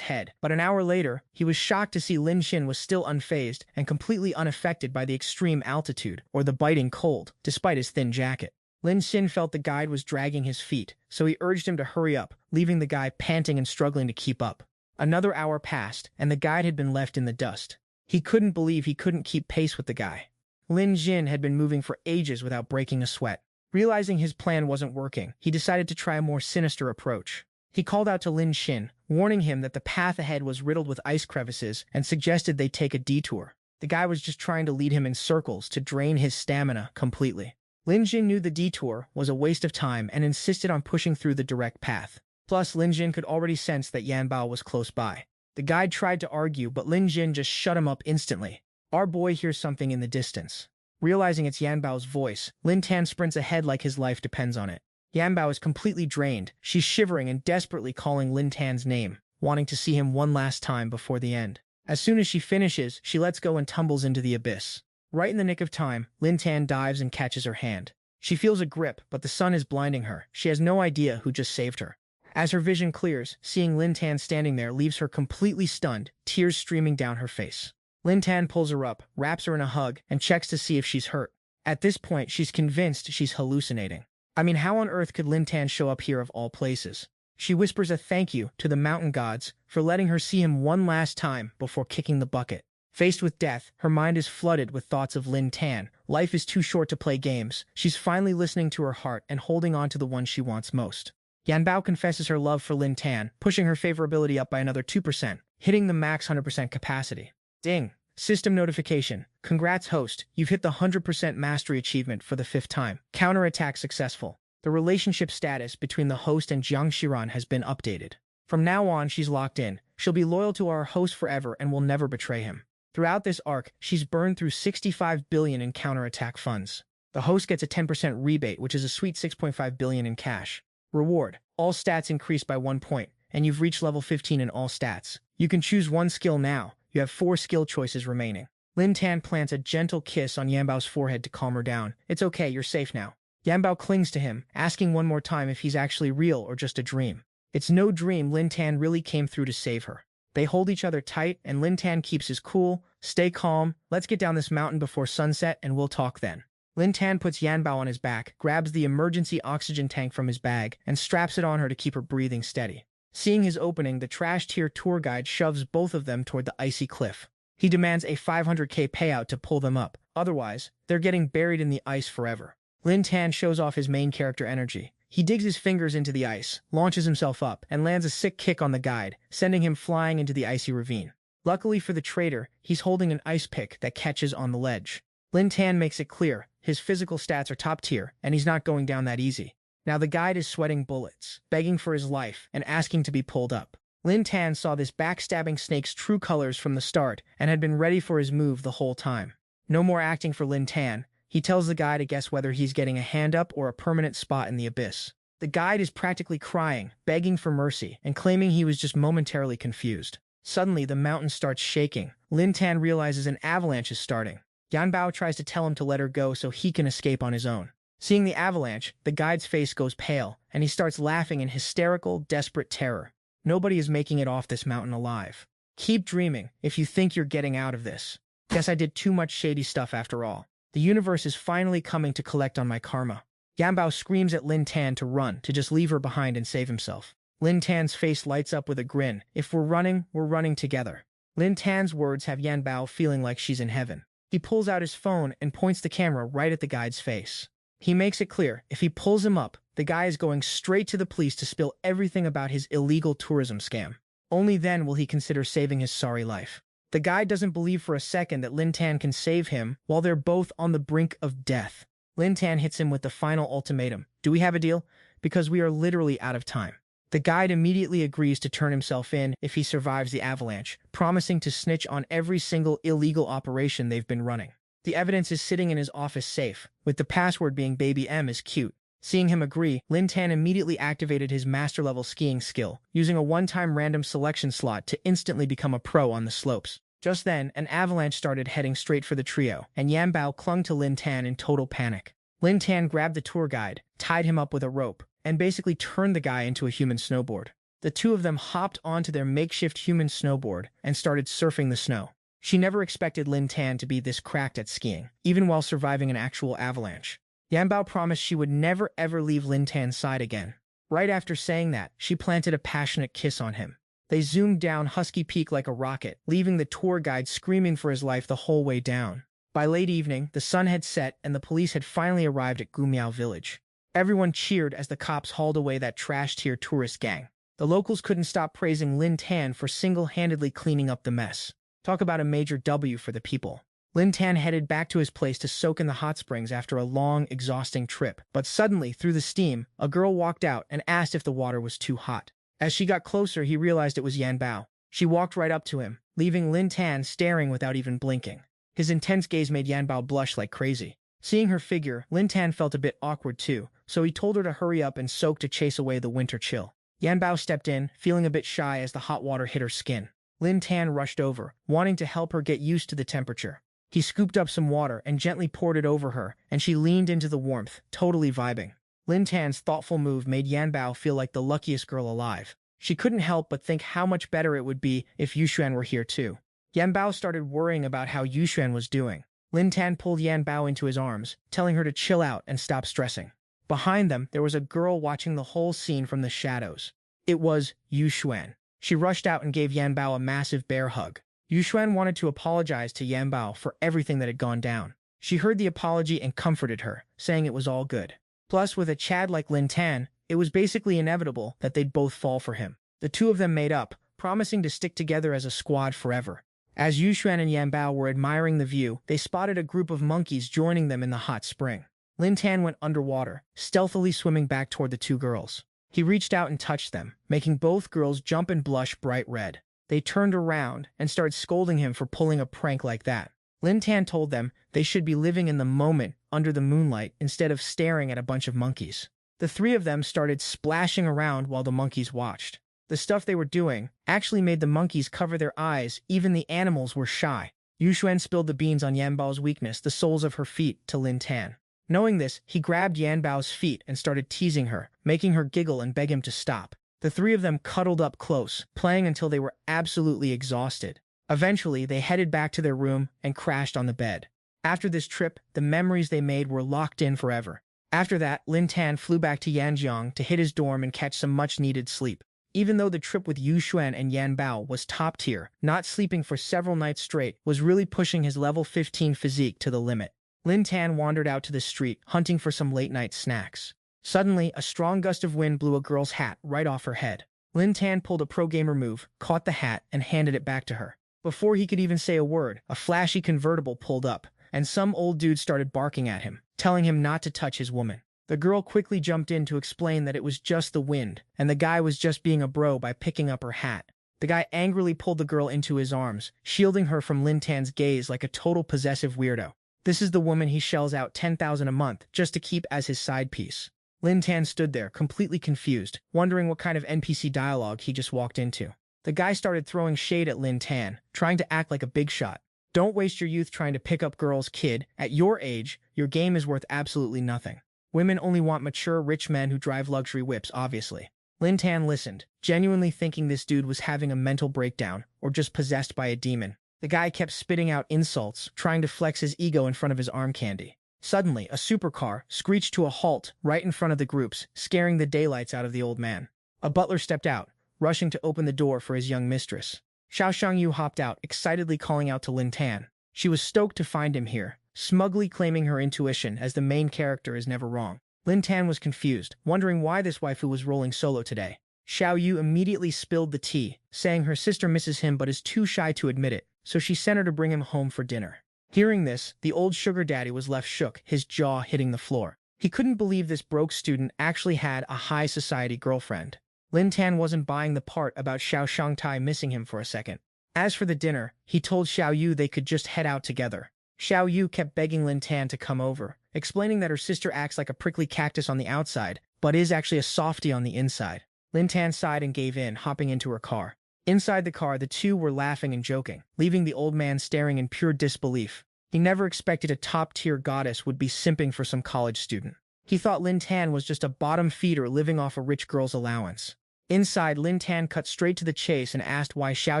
head, but an hour later, he was shocked to see Lin Xin was still unfazed and completely unaffected by the extreme altitude or the biting cold, despite his thin jacket. Lin Xin felt the guide was dragging his feet, so he urged him to hurry up, leaving the guy panting and struggling to keep up. Another hour passed, and the guide had been left in the dust. He couldn't believe he couldn't keep pace with the guy. Lin Xin had been moving for ages without breaking a sweat. Realizing his plan wasn't working, he decided to try a more sinister approach. He called out to Lin Xin, warning him that the path ahead was riddled with ice crevices and suggested they take a detour. The guy was just trying to lead him in circles to drain his stamina completely. Lin Xin knew the detour was a waste of time and insisted on pushing through the direct path. Plus, Lin Xin could already sense that Yan Bao was close by. The guide tried to argue, but Lin Xin just shut him up instantly. Our boy hears something in the distance. Realizing it's Yan Bao's voice, Lin Tan sprints ahead like his life depends on it. Yan Bao is completely drained. She's shivering and desperately calling Lin Tan's name, wanting to see him one last time before the end. As soon as she finishes, she lets go and tumbles into the abyss. Right in the nick of time, Lin Tan dives and catches her hand. She feels a grip, but the sun is blinding her. She has no idea who just saved her. As her vision clears, seeing Lin Tan standing there leaves her completely stunned, tears streaming down her face. Lin Tan pulls her up, wraps her in a hug, and checks to see if she's hurt. At this point, she's convinced she's hallucinating. I mean, how on earth could Lin Tan show up here of all places? She whispers a thank you to the mountain gods for letting her see him one last time before kicking the bucket. Faced with death, her mind is flooded with thoughts of Lin Tan. Life is too short to play games. She's finally listening to her heart and holding on to the one she wants most. Yan Bao confesses her love for Lin Tan, pushing her favorability up by another 2%, hitting the max 100% capacity. Ding! System notification. Congrats, host. You've hit the 100% mastery achievement for the 5th time. Counterattack successful. The relationship status between the host and Jiang Shiran has been updated. From now on, she's locked in. She'll be loyal to our host forever and will never betray him. Throughout this arc, she's burned through 65 billion in counterattack funds. The host gets a 10% rebate, which is a sweet 6.5 billion in cash. Reward. All stats increased by 1 point, and you've reached level 15 in all stats. You can choose one skill now. You have 4 skill choices remaining. Lin Tan plants a gentle kiss on Yanbao's forehead to calm her down. It's okay, you're safe now. Yanbao clings to him, asking one more time if he's actually real or just a dream. It's no dream, Lin Tan really came through to save her. They hold each other tight, and Lin Tan keeps his cool. Stay calm, let's get down this mountain before sunset and we'll talk then. Lin Tan puts Yanbao on his back, grabs the emergency oxygen tank from his bag, and straps it on her to keep her breathing steady. Seeing his opening, the trash-tier tour guide shoves both of them toward the icy cliff. He demands a 500k payout to pull them up, otherwise, they're getting buried in the ice forever. Lin Tan shows off his main character energy. He digs his fingers into the ice, launches himself up, and lands a sick kick on the guide, sending him flying into the icy ravine. Luckily for the traitor, he's holding an ice pick that catches on the ledge. Lin Tan makes it clear, his physical stats are top tier, and he's not going down that easy. Now the guide is sweating bullets, begging for his life, and asking to be pulled up. Lin Tan saw this backstabbing snake's true colors from the start, and had been ready for his move the whole time. No more acting for Lin Tan. He tells the guy to guess whether he's getting a hand up or a permanent spot in the abyss. The guide is practically crying, begging for mercy, and claiming he was just momentarily confused. Suddenly, the mountain starts shaking. Lin Tan realizes an avalanche is starting. Yanbao tries to tell him to let her go so he can escape on his own. Seeing the avalanche, the guide's face goes pale, and he starts laughing in hysterical, desperate terror. Nobody is making it off this mountain alive. Keep dreaming if you think you're getting out of this. Guess I did too much shady stuff after all. The universe is finally coming to collect on my karma. Yanbao screams at Lin Tan to run, to just leave her behind and save himself. Lin Tan's face lights up with a grin. If we're running together. Lin Tan's words have Yanbao feeling like she's in heaven. He pulls out his phone and points the camera right at the guide's face. He makes it clear, if he pulls him up, the guy is going straight to the police to spill everything about his illegal tourism scam. Only then will he consider saving his sorry life. The guy doesn't believe for a second that Lin Tan can save him while they're both on the brink of death. Lin Tan hits him with the final ultimatum. Do we have a deal? Because we are literally out of time. The guide immediately agrees to turn himself in if he survives the avalanche, promising to snitch on every single illegal operation they've been running. The evidence is sitting in his office safe, with the password being Baby M is cute. Seeing him agree, Lin Tan immediately activated his master-level skiing skill, using a one-time random selection slot to instantly become a pro on the slopes. Just then, an avalanche started heading straight for the trio, and Yanbao clung to Lin Tan in total panic. Lin Tan grabbed the tour guide, tied him up with a rope, and basically turned the guy into a human snowboard. The two of them hopped onto their makeshift human snowboard and started surfing the snow. She never expected Lin Tan to be this cracked at skiing, even while surviving an actual avalanche. Yanbao promised she would never ever leave Lin Tan's side again. Right after saying that, she planted a passionate kiss on him. They zoomed down Husky Peak like a rocket, leaving the tour guide screaming for his life the whole way down. By late evening, the sun had set and the police had finally arrived at Gumiao village. Everyone cheered as the cops hauled away that trash-tier tourist gang. The locals couldn't stop praising Lin Tan for single-handedly cleaning up the mess. Talk about a major W for the people. Lin Tan headed back to his place to soak in the hot springs after a long, exhausting trip. But suddenly, through the steam, a girl walked out and asked if the water was too hot. As she got closer, he realized it was Yanbao. She walked right up to him, leaving Lin Tan staring without even blinking. His intense gaze made Yanbao blush like crazy. Seeing her figure, Lin Tan felt a bit awkward too, so he told her to hurry up and soak to chase away the winter chill. Yanbao stepped in, feeling a bit shy as the hot water hit her skin. Lin Tan rushed over, wanting to help her get used to the temperature. He scooped up some water and gently poured it over her, and she leaned into the warmth, totally vibing. Lin Tan's thoughtful move made Yanbao feel like the luckiest girl alive. She couldn't help but think how much better it would be if Yuxuan were here too. Yanbao started worrying about how Yuxuan was doing. Lin Tan pulled Yanbao into his arms, telling her to chill out and stop stressing. Behind them, there was a girl watching the whole scene from the shadows. It was Yuxuan. She rushed out and gave Yanbao a massive bear hug. Yuxuan wanted to apologize to Yanbao for everything that had gone down. She heard the apology and comforted her, saying it was all good. Plus, with a Chad like Lin Tan, it was basically inevitable that they'd both fall for him. The two of them made up, promising to stick together as a squad forever. As Yuxuan and Yanbao were admiring the view, they spotted a group of monkeys joining them in the hot spring. Lin Tan went underwater, stealthily swimming back toward the two girls. He reached out and touched them, making both girls jump and blush bright red. They turned around and started scolding him for pulling a prank like that. Lin Tan told them they should be living in the moment under the moonlight instead of staring at a bunch of monkeys. The three of them started splashing around while the monkeys watched. The stuff they were doing actually made the monkeys cover their eyes. Even the animals were shy. Yuxuan spilled the beans on Yanbao's weakness, the soles of her feet, to Lin Tan. Knowing this, he grabbed Yanbao's feet and started teasing her, making her giggle and beg him to stop. The three of them cuddled up close, playing until they were absolutely exhausted. Eventually, they headed back to their room and crashed on the bed. After this trip, the memories they made were locked in forever. After that, Lin Tan flew back to Yanjiang to hit his dorm and catch some much-needed sleep. Even though the trip with Yuxuan and Yanbao was top tier, not sleeping for several nights straight was really pushing his level 15 physique to the limit. Lin Tan wandered out to the street, hunting for some late-night snacks. Suddenly, a strong gust of wind blew a girl's hat right off her head. Lin Tan pulled a pro-gamer move, caught the hat, and handed it back to her. Before he could even say a word, a flashy convertible pulled up, and some old dude started barking at him, telling him not to touch his woman. The girl quickly jumped in to explain that it was just the wind, and the guy was just being a bro by picking up her hat. The guy angrily pulled the girl into his arms, shielding her from Lin Tan's gaze like a total possessive weirdo. This is the woman he shells out 10,000 a month just to keep as his side piece. Lin Tan stood there, completely confused, wondering what kind of NPC dialogue he just walked into. The guy started throwing shade at Lin Tan, trying to act like a big shot. Don't waste your youth trying to pick up girls, kid. At your age, your game is worth absolutely nothing. Women only want mature, rich men who drive luxury whips, obviously. Lin Tan listened, genuinely thinking this dude was having a mental breakdown or just possessed by a demon. The guy kept spitting out insults, trying to flex his ego in front of his arm candy. Suddenly, a supercar screeched to a halt right in front of the groups, scaring the daylights out of the old man. A butler stepped out, rushing to open the door for his young mistress. Xiao Shangyu hopped out, excitedly calling out to Lin Tan. She was stoked to find him here, smugly claiming her intuition as the main character is never wrong. Lin Tan was confused, wondering why this waifu was rolling solo today. Xiao Yu immediately spilled the tea, saying her sister misses him but is too shy to admit it, so she sent her to bring him home for dinner. Hearing this, the old sugar daddy was left shook, his jaw hitting the floor. He couldn't believe this broke student actually had a high society girlfriend. Lin Tan wasn't buying the part about Xiao Shangtai missing him for a second. As for the dinner, he told Xiao Yu they could just head out together. Xiao Yu kept begging Lin Tan to come over, explaining that her sister acts like a prickly cactus on the outside, but is actually a softie on the inside. Lin Tan sighed and gave in, hopping into her car. Inside the car, the two were laughing and joking, leaving the old man staring in pure disbelief. He never expected a top-tier goddess would be simping for some college student. He thought Lin Tan was just a bottom feeder living off a rich girl's allowance. Inside, Lin Tan cut straight to the chase and asked why Xiao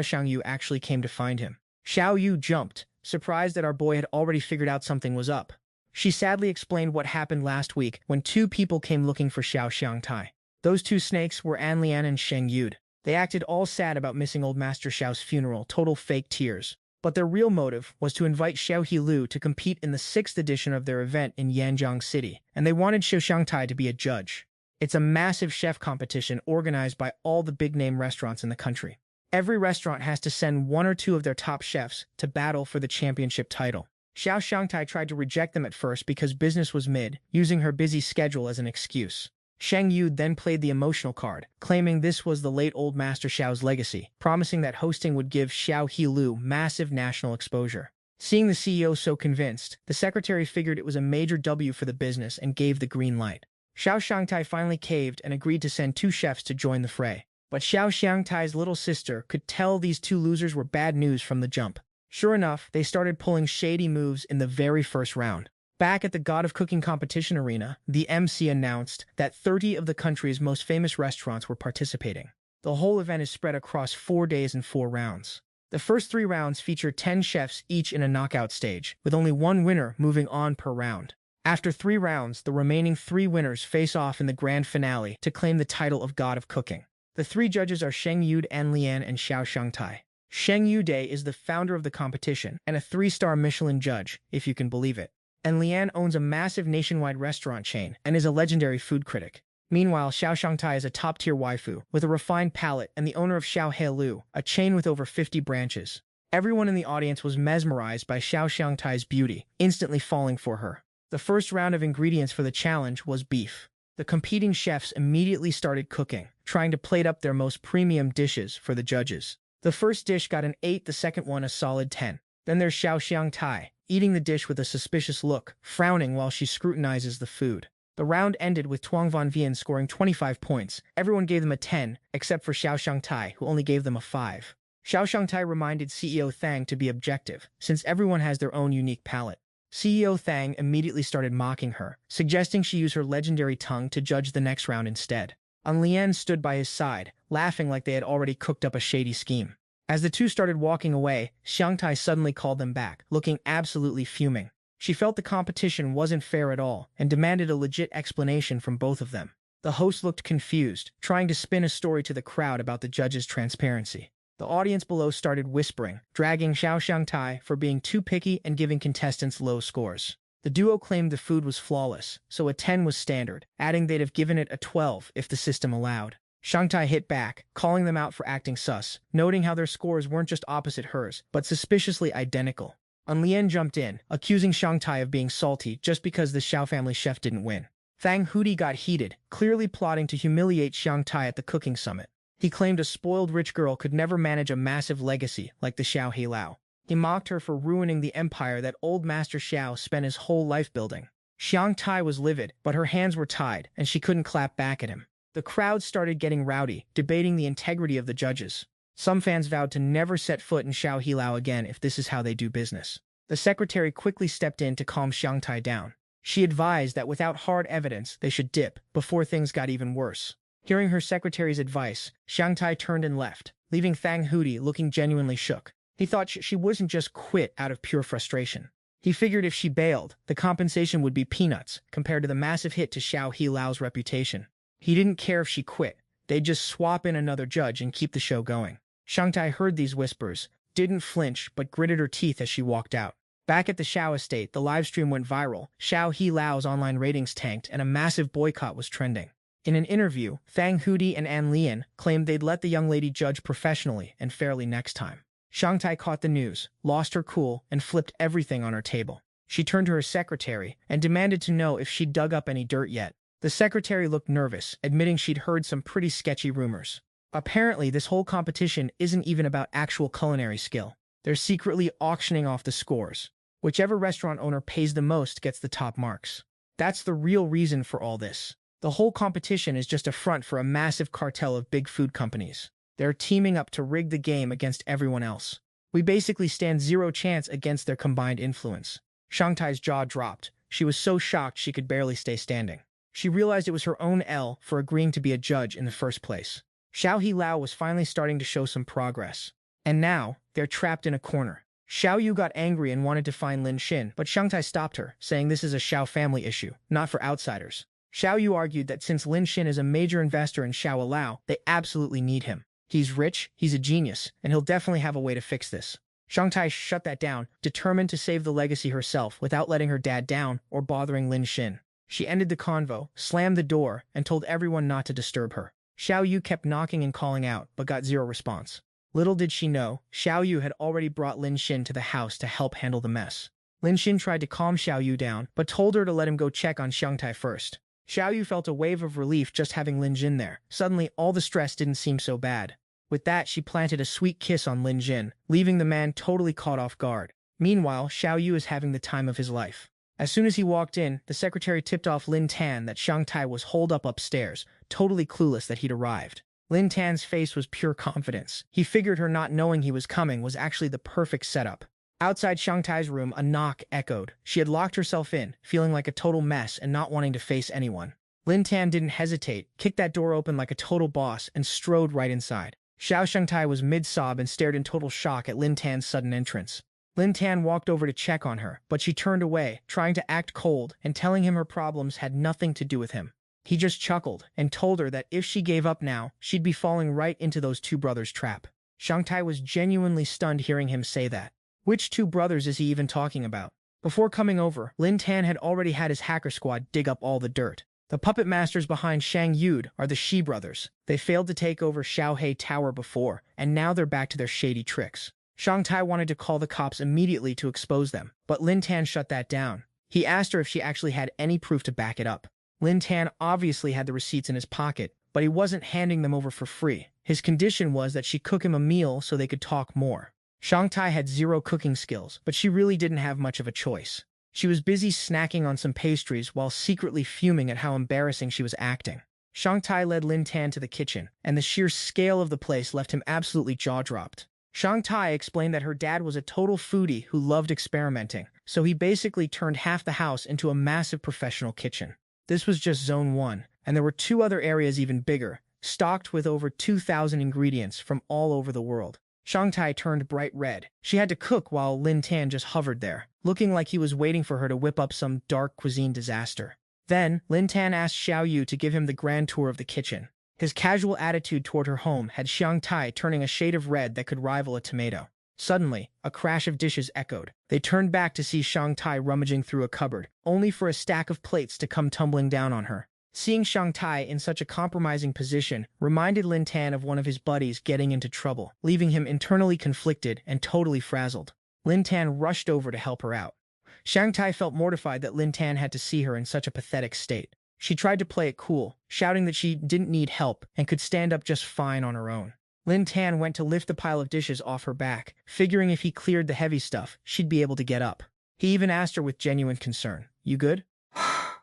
Shangyu actually came to find him. Xiao Yu jumped, surprised that our boy had already figured out something was up. She sadly explained what happened last week when two people came looking for Xiao Xiangtai. Those two snakes were An Lian and Sheng Yud. They acted all sad about missing old Master Xiao's funeral, total fake tears. But their real motive was to invite Xiao Hilu to compete in the 6th edition of their event in Yanjiang City, and they wanted Xiao Xiangtai to be a judge. It's a massive chef competition organized by all the big-name restaurants in the country. Every restaurant has to send one or two of their top chefs to battle for the championship title. Xiao Xiangtai tried to reject them at first because business was mid, using her busy schedule as an excuse. Sheng Yu then played the emotional card, claiming this was the late old Master Xiao's legacy, promising that hosting would give Xiao Hilu massive national exposure. Seeing the CEO so convinced, the secretary figured it was a major W for the business and gave the green light. Xiao Xiangtai finally caved and agreed to send two chefs to join the fray. But Xiao Xiangtai's little sister could tell these two losers were bad news from the jump. Sure enough, they started pulling shady moves in the very first round. Back at the God of Cooking competition arena, the MC announced that 30 of the country's most famous restaurants were participating. The whole event is spread across 4 days and 4 rounds. The first 3 rounds feature 10 chefs each in a knockout stage, with only one winner moving on per round. After 3 rounds, the remaining 3 winners face off in the grand finale to claim the title of God of Cooking. The 3 judges are Sheng Yud, An Lian, and Xiao Xiangtai. Sheng Yude is the founder of the competition and a 3-star Michelin judge, if you can believe it. And Lian owns a massive nationwide restaurant chain and is a legendary food critic. Meanwhile, Xiao Xiangtai is a top-tier waifu with a refined palate and the owner of Xiao Heilu, a chain with over 50 branches. Everyone in the audience was mesmerized by Xiao Xiangtai's beauty, instantly falling for her. The first round of ingredients for the challenge was beef. The competing chefs immediately started cooking, trying to plate up their most premium dishes for the judges. The first dish got an 8, the second one a solid 10. Then there's Xiao Xiangtai, eating the dish with a suspicious look, frowning while she scrutinizes the food. The round ended with Tuang Van Vien scoring 25 points. Everyone gave them a 10, except for Xiao Shangtai, who only gave them a 5. Xiao Shangtai reminded CEO Thang to be objective, since everyone has their own unique palette. CEO Thang immediately started mocking her, suggesting she use her legendary tongue to judge the next round instead. Lian stood by his side, laughing like they had already cooked up a shady scheme. As the two started walking away, Xiangtai suddenly called them back, looking absolutely fuming. She felt the competition wasn't fair at all and demanded a legit explanation from both of them. The host looked confused, trying to spin a story to the crowd about the judges' transparency. The audience below started whispering, dragging Xiao Shangtai for being too picky and giving contestants low scores. The duo claimed the food was flawless, so a 10 was standard, adding they'd have given it a 12 if the system allowed. Shangtai hit back, calling them out for acting sus, noting how their scores weren't just opposite hers, but suspiciously identical. Lian jumped in, accusing Shangtai of being salty just because the Xiao family chef didn't win. Thang Hudi got heated, clearly plotting to humiliate Shangtai at the cooking summit. He claimed a spoiled rich girl could never manage a massive legacy like the Xiao Heilao. He mocked her for ruining the empire that old Master Xiao spent his whole life building. Xiangtai was livid, but her hands were tied, and she couldn't clap back at him. The crowd started getting rowdy, debating the integrity of the judges. Some fans vowed to never set foot in Xiao Heilao again if this is how they do business. The secretary quickly stepped in to calm Xiangtai down. She advised that without hard evidence, they should dip, before things got even worse. Hearing her secretary's advice, Xiangtai turned and left, leaving Thang Hudi looking genuinely shook. He thought she wouldn't just quit out of pure frustration. He figured if she bailed, the compensation would be peanuts compared to the massive hit to Xiao Heilao's reputation. He didn't care if she quit. They'd just swap in another judge and keep the show going. Xiangtai heard these whispers, didn't flinch, but gritted her teeth as she walked out. Back at the Xiao estate, the livestream went viral. Xiao Heilao's online ratings tanked, and a massive boycott was trending. In an interview, Thang Hudi and Lian claimed they'd let the young lady judge professionally and fairly next time. Shangtai caught the news, lost her cool, and flipped everything on her table. She turned to her secretary and demanded to know if she'd dug up any dirt yet. The secretary looked nervous, admitting she'd heard some pretty sketchy rumors. Apparently, this whole competition isn't even about actual culinary skill. They're secretly auctioning off the scores. Whichever restaurant owner pays the most gets the top marks. That's the real reason for all this. The whole competition is just a front for a massive cartel of big food companies. They're teaming up to rig the game against everyone else. We basically stand zero chance against their combined influence. Shangtai's jaw dropped. She was so shocked she could barely stay standing. She realized it was her own L for agreeing to be a judge in the first place. Xiao Heilao was finally starting to show some progress. And now, they're trapped in a corner. Xiao Yu got angry and wanted to find Lin Xin, but Shangtai stopped her, saying this is a Xiao family issue, not for outsiders. Xiao Yu argued that since Lin Xin is a major investor in Xiao Lao, they absolutely need him. He's rich, he's a genius, and he'll definitely have a way to fix this. Shangtai shut that down, determined to save the legacy herself without letting her dad down or bothering Lin Xin. She ended the convo, slammed the door, and told everyone not to disturb her. Xiao Yu kept knocking and calling out, but got zero response. Little did she know, Xiao Yu had already brought Lin Xin to the house to help handle the mess. Lin Xin tried to calm Xiao Yu down, but told her to let him go check on Xiangtai first. Xiao Yu felt a wave of relief just having Lin Xin there. Suddenly, all the stress didn't seem so bad. With that, she planted a sweet kiss on Lin Xin, leaving the man totally caught off guard. Meanwhile, Xiao Yu is having the time of his life. As soon as he walked in, the secretary tipped off Lin Tan that Shangtai was holed up upstairs, totally clueless that he'd arrived. Lin Tan's face was pure confidence. He figured her not knowing he was coming was actually the perfect setup. Outside Shangtai's room, a knock echoed. She had locked herself in, feeling like a total mess and not wanting to face anyone. Lin Tan didn't hesitate, kicked that door open like a total boss, and strode right inside. Xiao Shangtai was mid-sob and stared in total shock at Lin Tan's sudden entrance. Lin Tan walked over to check on her, but she turned away, trying to act cold and telling him her problems had nothing to do with him. He just chuckled and told her that if she gave up now, she'd be falling right into those two brothers' trap. Shangtai was genuinely stunned hearing him say that. Which two brothers is he even talking about? Before coming over, Lin Tan had already had his hacker squad dig up all the dirt. The puppet masters behind Shang Yud are the Shi brothers. They failed to take over Xiaohei Tower before, and now they're back to their shady tricks. Shangtai wanted to call the cops immediately to expose them, but Lin Tan shut that down. He asked her if she actually had any proof to back it up. Lin Tan obviously had the receipts in his pocket, but he wasn't handing them over for free. His condition was that she cook him a meal so they could talk more. Shangtai had zero cooking skills, but she really didn't have much of a choice. She was busy snacking on some pastries while secretly fuming at how embarrassing she was acting. Shang Tai led Lin Tan to the kitchen, and the sheer scale of the place left him absolutely jaw-dropped. Shang Tai explained that her dad was a total foodie who loved experimenting, so he basically turned half the house into a massive professional kitchen. This was just Zone 1, and there were 2 other areas even bigger, stocked with over 2,000 ingredients from all over the world. Shang Tai turned bright red. She had to cook while Lin Tan just hovered there, looking like he was waiting for her to whip up some dark cuisine disaster. Then, Lin Tan asked Xiao Yu to give him the grand tour of the kitchen. His casual attitude toward her home had Shang Tai turning a shade of red that could rival a tomato. Suddenly, a crash of dishes echoed. They turned back to see Shang Tai rummaging through a cupboard, only for a stack of plates to come tumbling down on her. Seeing Shang Tai in such a compromising position reminded Lin Tan of one of his buddies getting into trouble, leaving him internally conflicted and totally frazzled. Lin Tan rushed over to help her out. Shang Tai felt mortified that Lin Tan had to see her in such a pathetic state. She tried to play it cool, shouting that she didn't need help and could stand up just fine on her own. Lin Tan went to lift the pile of dishes off her back, figuring if he cleared the heavy stuff, she'd be able to get up. He even asked her with genuine concern, "You good?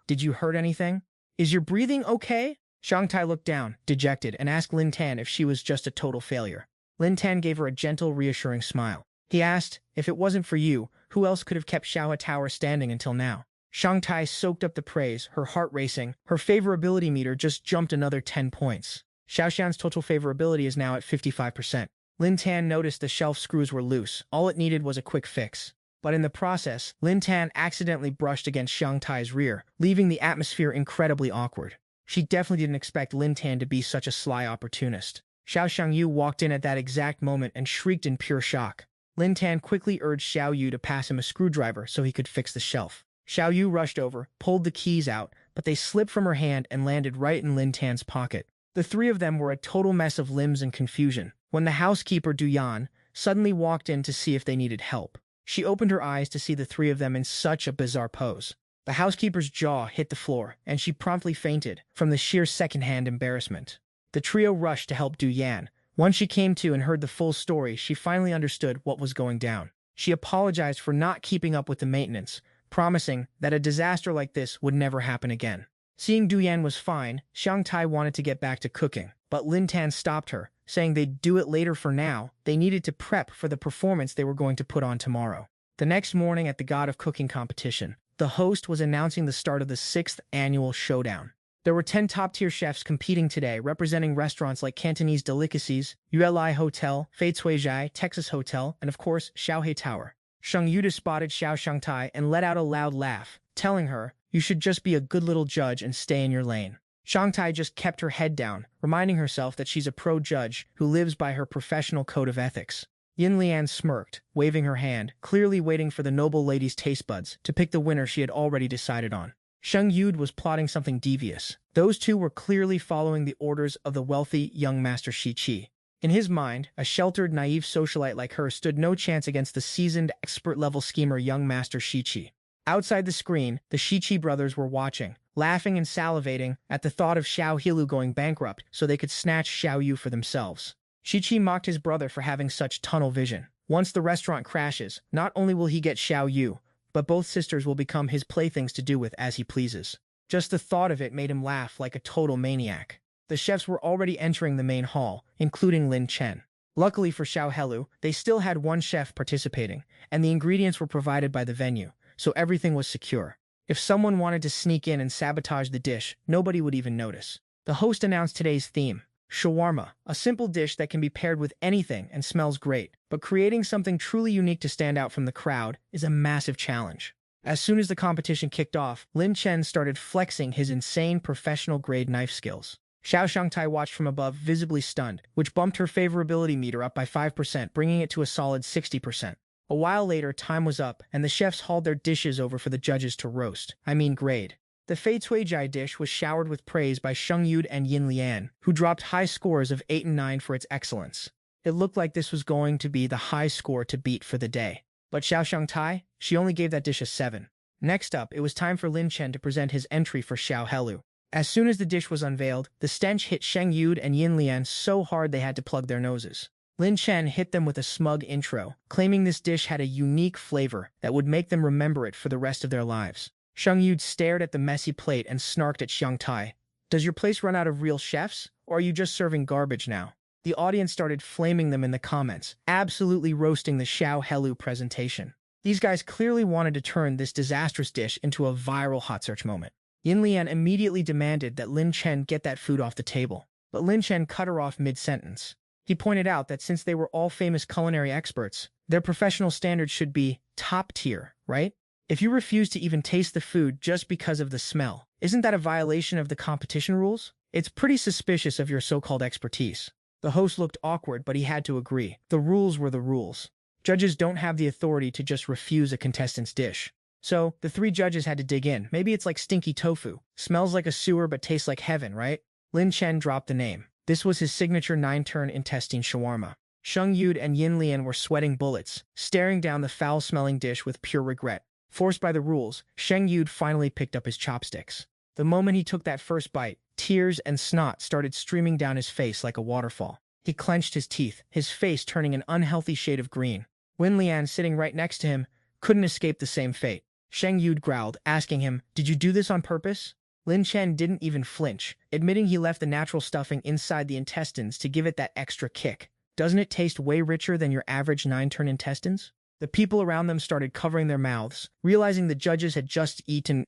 Did you hurt anything? Is your breathing okay?" Shang Tai looked down, dejected, and asked Lin Tan if she was just a total failure. Lin Tan gave her a gentle, reassuring smile. He asked, "If it wasn't for you, who else could have kept Xiaohe Tower standing until now?" Shang Tai soaked up the praise, her heart racing. Her favorability meter just jumped another 10 points. Xiaoxian's total favorability is now at 55%. Lin Tan noticed the shelf screws were loose. All it needed was a quick fix. But in the process, Lin Tan accidentally brushed against Shang Tai's rear, leaving the atmosphere incredibly awkward. She definitely didn't expect Lin Tan to be such a sly opportunist. Xiao Yu walked in at that exact moment and shrieked in pure shock. Lin Tan quickly urged Xiao Yu to pass him a screwdriver so he could fix the shelf. Xiao Yu rushed over, pulled the keys out, but they slipped from her hand and landed right in Lin Tan's pocket. The 3 of them were a total mess of limbs and confusion, when the housekeeper Du Yan suddenly walked in to see if they needed help. She opened her eyes to see the 3 of them in such a bizarre pose. The housekeeper's jaw hit the floor, and she promptly fainted from the sheer secondhand embarrassment. The trio rushed to help Du Yan. Once she came to and heard the full story, she finally understood what was going down. She apologized for not keeping up with the maintenance, promising that a disaster like this would never happen again. Seeing Du Yan was fine, Shang Tai wanted to get back to cooking, but Lin Tan stopped her, saying they'd do it later for now. They needed to prep for the performance they were going to put on tomorrow. The next morning at the God of Cooking competition, the host was announcing the start of the 6th annual showdown. There were 10 top-tier chefs competing today, representing restaurants like Cantonese Delicacies, Yueli Hotel, Fei Cuizhai, Texas Hotel, and of course, Xiaohe Tower. Shang Yu spotted Shang Tai and let out a loud laugh, telling her, "You should just be a good little judge and stay in your lane." Shang Tai just kept her head down, reminding herself that she's a pro judge who lives by her professional code of ethics. Yin Lian smirked, waving her hand, clearly waiting for the noble lady's taste buds to pick the winner she had already decided on. Shang Yu was plotting something devious. Those 2 were clearly following the orders of the wealthy young master Shi Qi. In his mind, a sheltered, naive socialite like her stood no chance against the seasoned, expert-level schemer young master Shi Qi. Outside the screen, the Shi Qi brothers were watching, laughing and salivating at the thought of Xiao Hilu going bankrupt so they could snatch Xiao Yu for themselves. Shi Qi mocked his brother for having such tunnel vision. Once the restaurant crashes, not only will he get Xiao Yu, but both sisters will become his playthings to do with as he pleases. Just the thought of it made him laugh like a total maniac. The chefs were already entering the main hall, including Lin Chen. Luckily for Xiao Helu, they still had 1 chef participating, and the ingredients were provided by the venue, so everything was secure. If someone wanted to sneak in and sabotage the dish, nobody would even notice. The host announced today's theme, shawarma, a simple dish that can be paired with anything and smells great, but creating something truly unique to stand out from the crowd is a massive challenge. As soon as the competition kicked off, Lin Chen started flexing his insane professional-grade knife skills. Shang Tai watched from above, visibly stunned, which bumped her favorability meter up by 5%, bringing it to a solid 60%. A while later, time was up, and the chefs hauled their dishes over for the judges to grade. The Fei Cuizhai dish was showered with praise by Shang Yu and Yin Lian, who dropped high scores of 8 and 9 for its excellence. It looked like this was going to be the high score to beat for the day. But Shang Tai, she only gave that dish a 7. Next up, it was time for Lin Chen to present his entry for Xiao Helu. As soon as the dish was unveiled, the stench hit Shang Yu and Yin Lian so hard they had to plug their noses. Lin Chen hit them with a smug intro, claiming this dish had a unique flavor that would make them remember it for the rest of their lives. Sheng Yu stared at the messy plate and snarked at Xiang Tai. Does your place run out of real chefs, or are you just serving garbage now? The audience started flaming them in the comments, absolutely roasting the Xiao Helu presentation. These guys clearly wanted to turn this disastrous dish into a viral hot search moment. Yin Lian immediately demanded that Lin Chen get that food off the table, but Lin Chen cut her off mid-sentence. He pointed out that since they were all famous culinary experts, their professional standards should be top tier, right? If you refuse to even taste the food just because of the smell, isn't that a violation of the competition rules? It's pretty suspicious of your so-called expertise. The host looked awkward, but he had to agree. The rules were the rules. Judges don't have the authority to just refuse a contestant's dish. So, the three judges had to dig in. Maybe it's like stinky tofu. Smells like a sewer but tastes like heaven, right? Lin Chen dropped the name. This was his signature 9-turn intestine shawarma. Sheng Yu and Yin Lian were sweating bullets, staring down the foul-smelling dish with pure regret. Forced by the rules, Sheng Yu finally picked up his chopsticks. The moment he took that first bite, tears and snot started streaming down his face like a waterfall. He clenched his teeth, his face turning an unhealthy shade of green. Wen Lian, sitting right next to him, couldn't escape the same fate. Sheng Yu growled, asking him, "Did you do this on purpose?" Lin Chen didn't even flinch, admitting he left the natural stuffing inside the intestines to give it that extra kick. Doesn't it taste way richer than your average 9-turn intestines? The people around them started covering their mouths, realizing the judges had just eaten,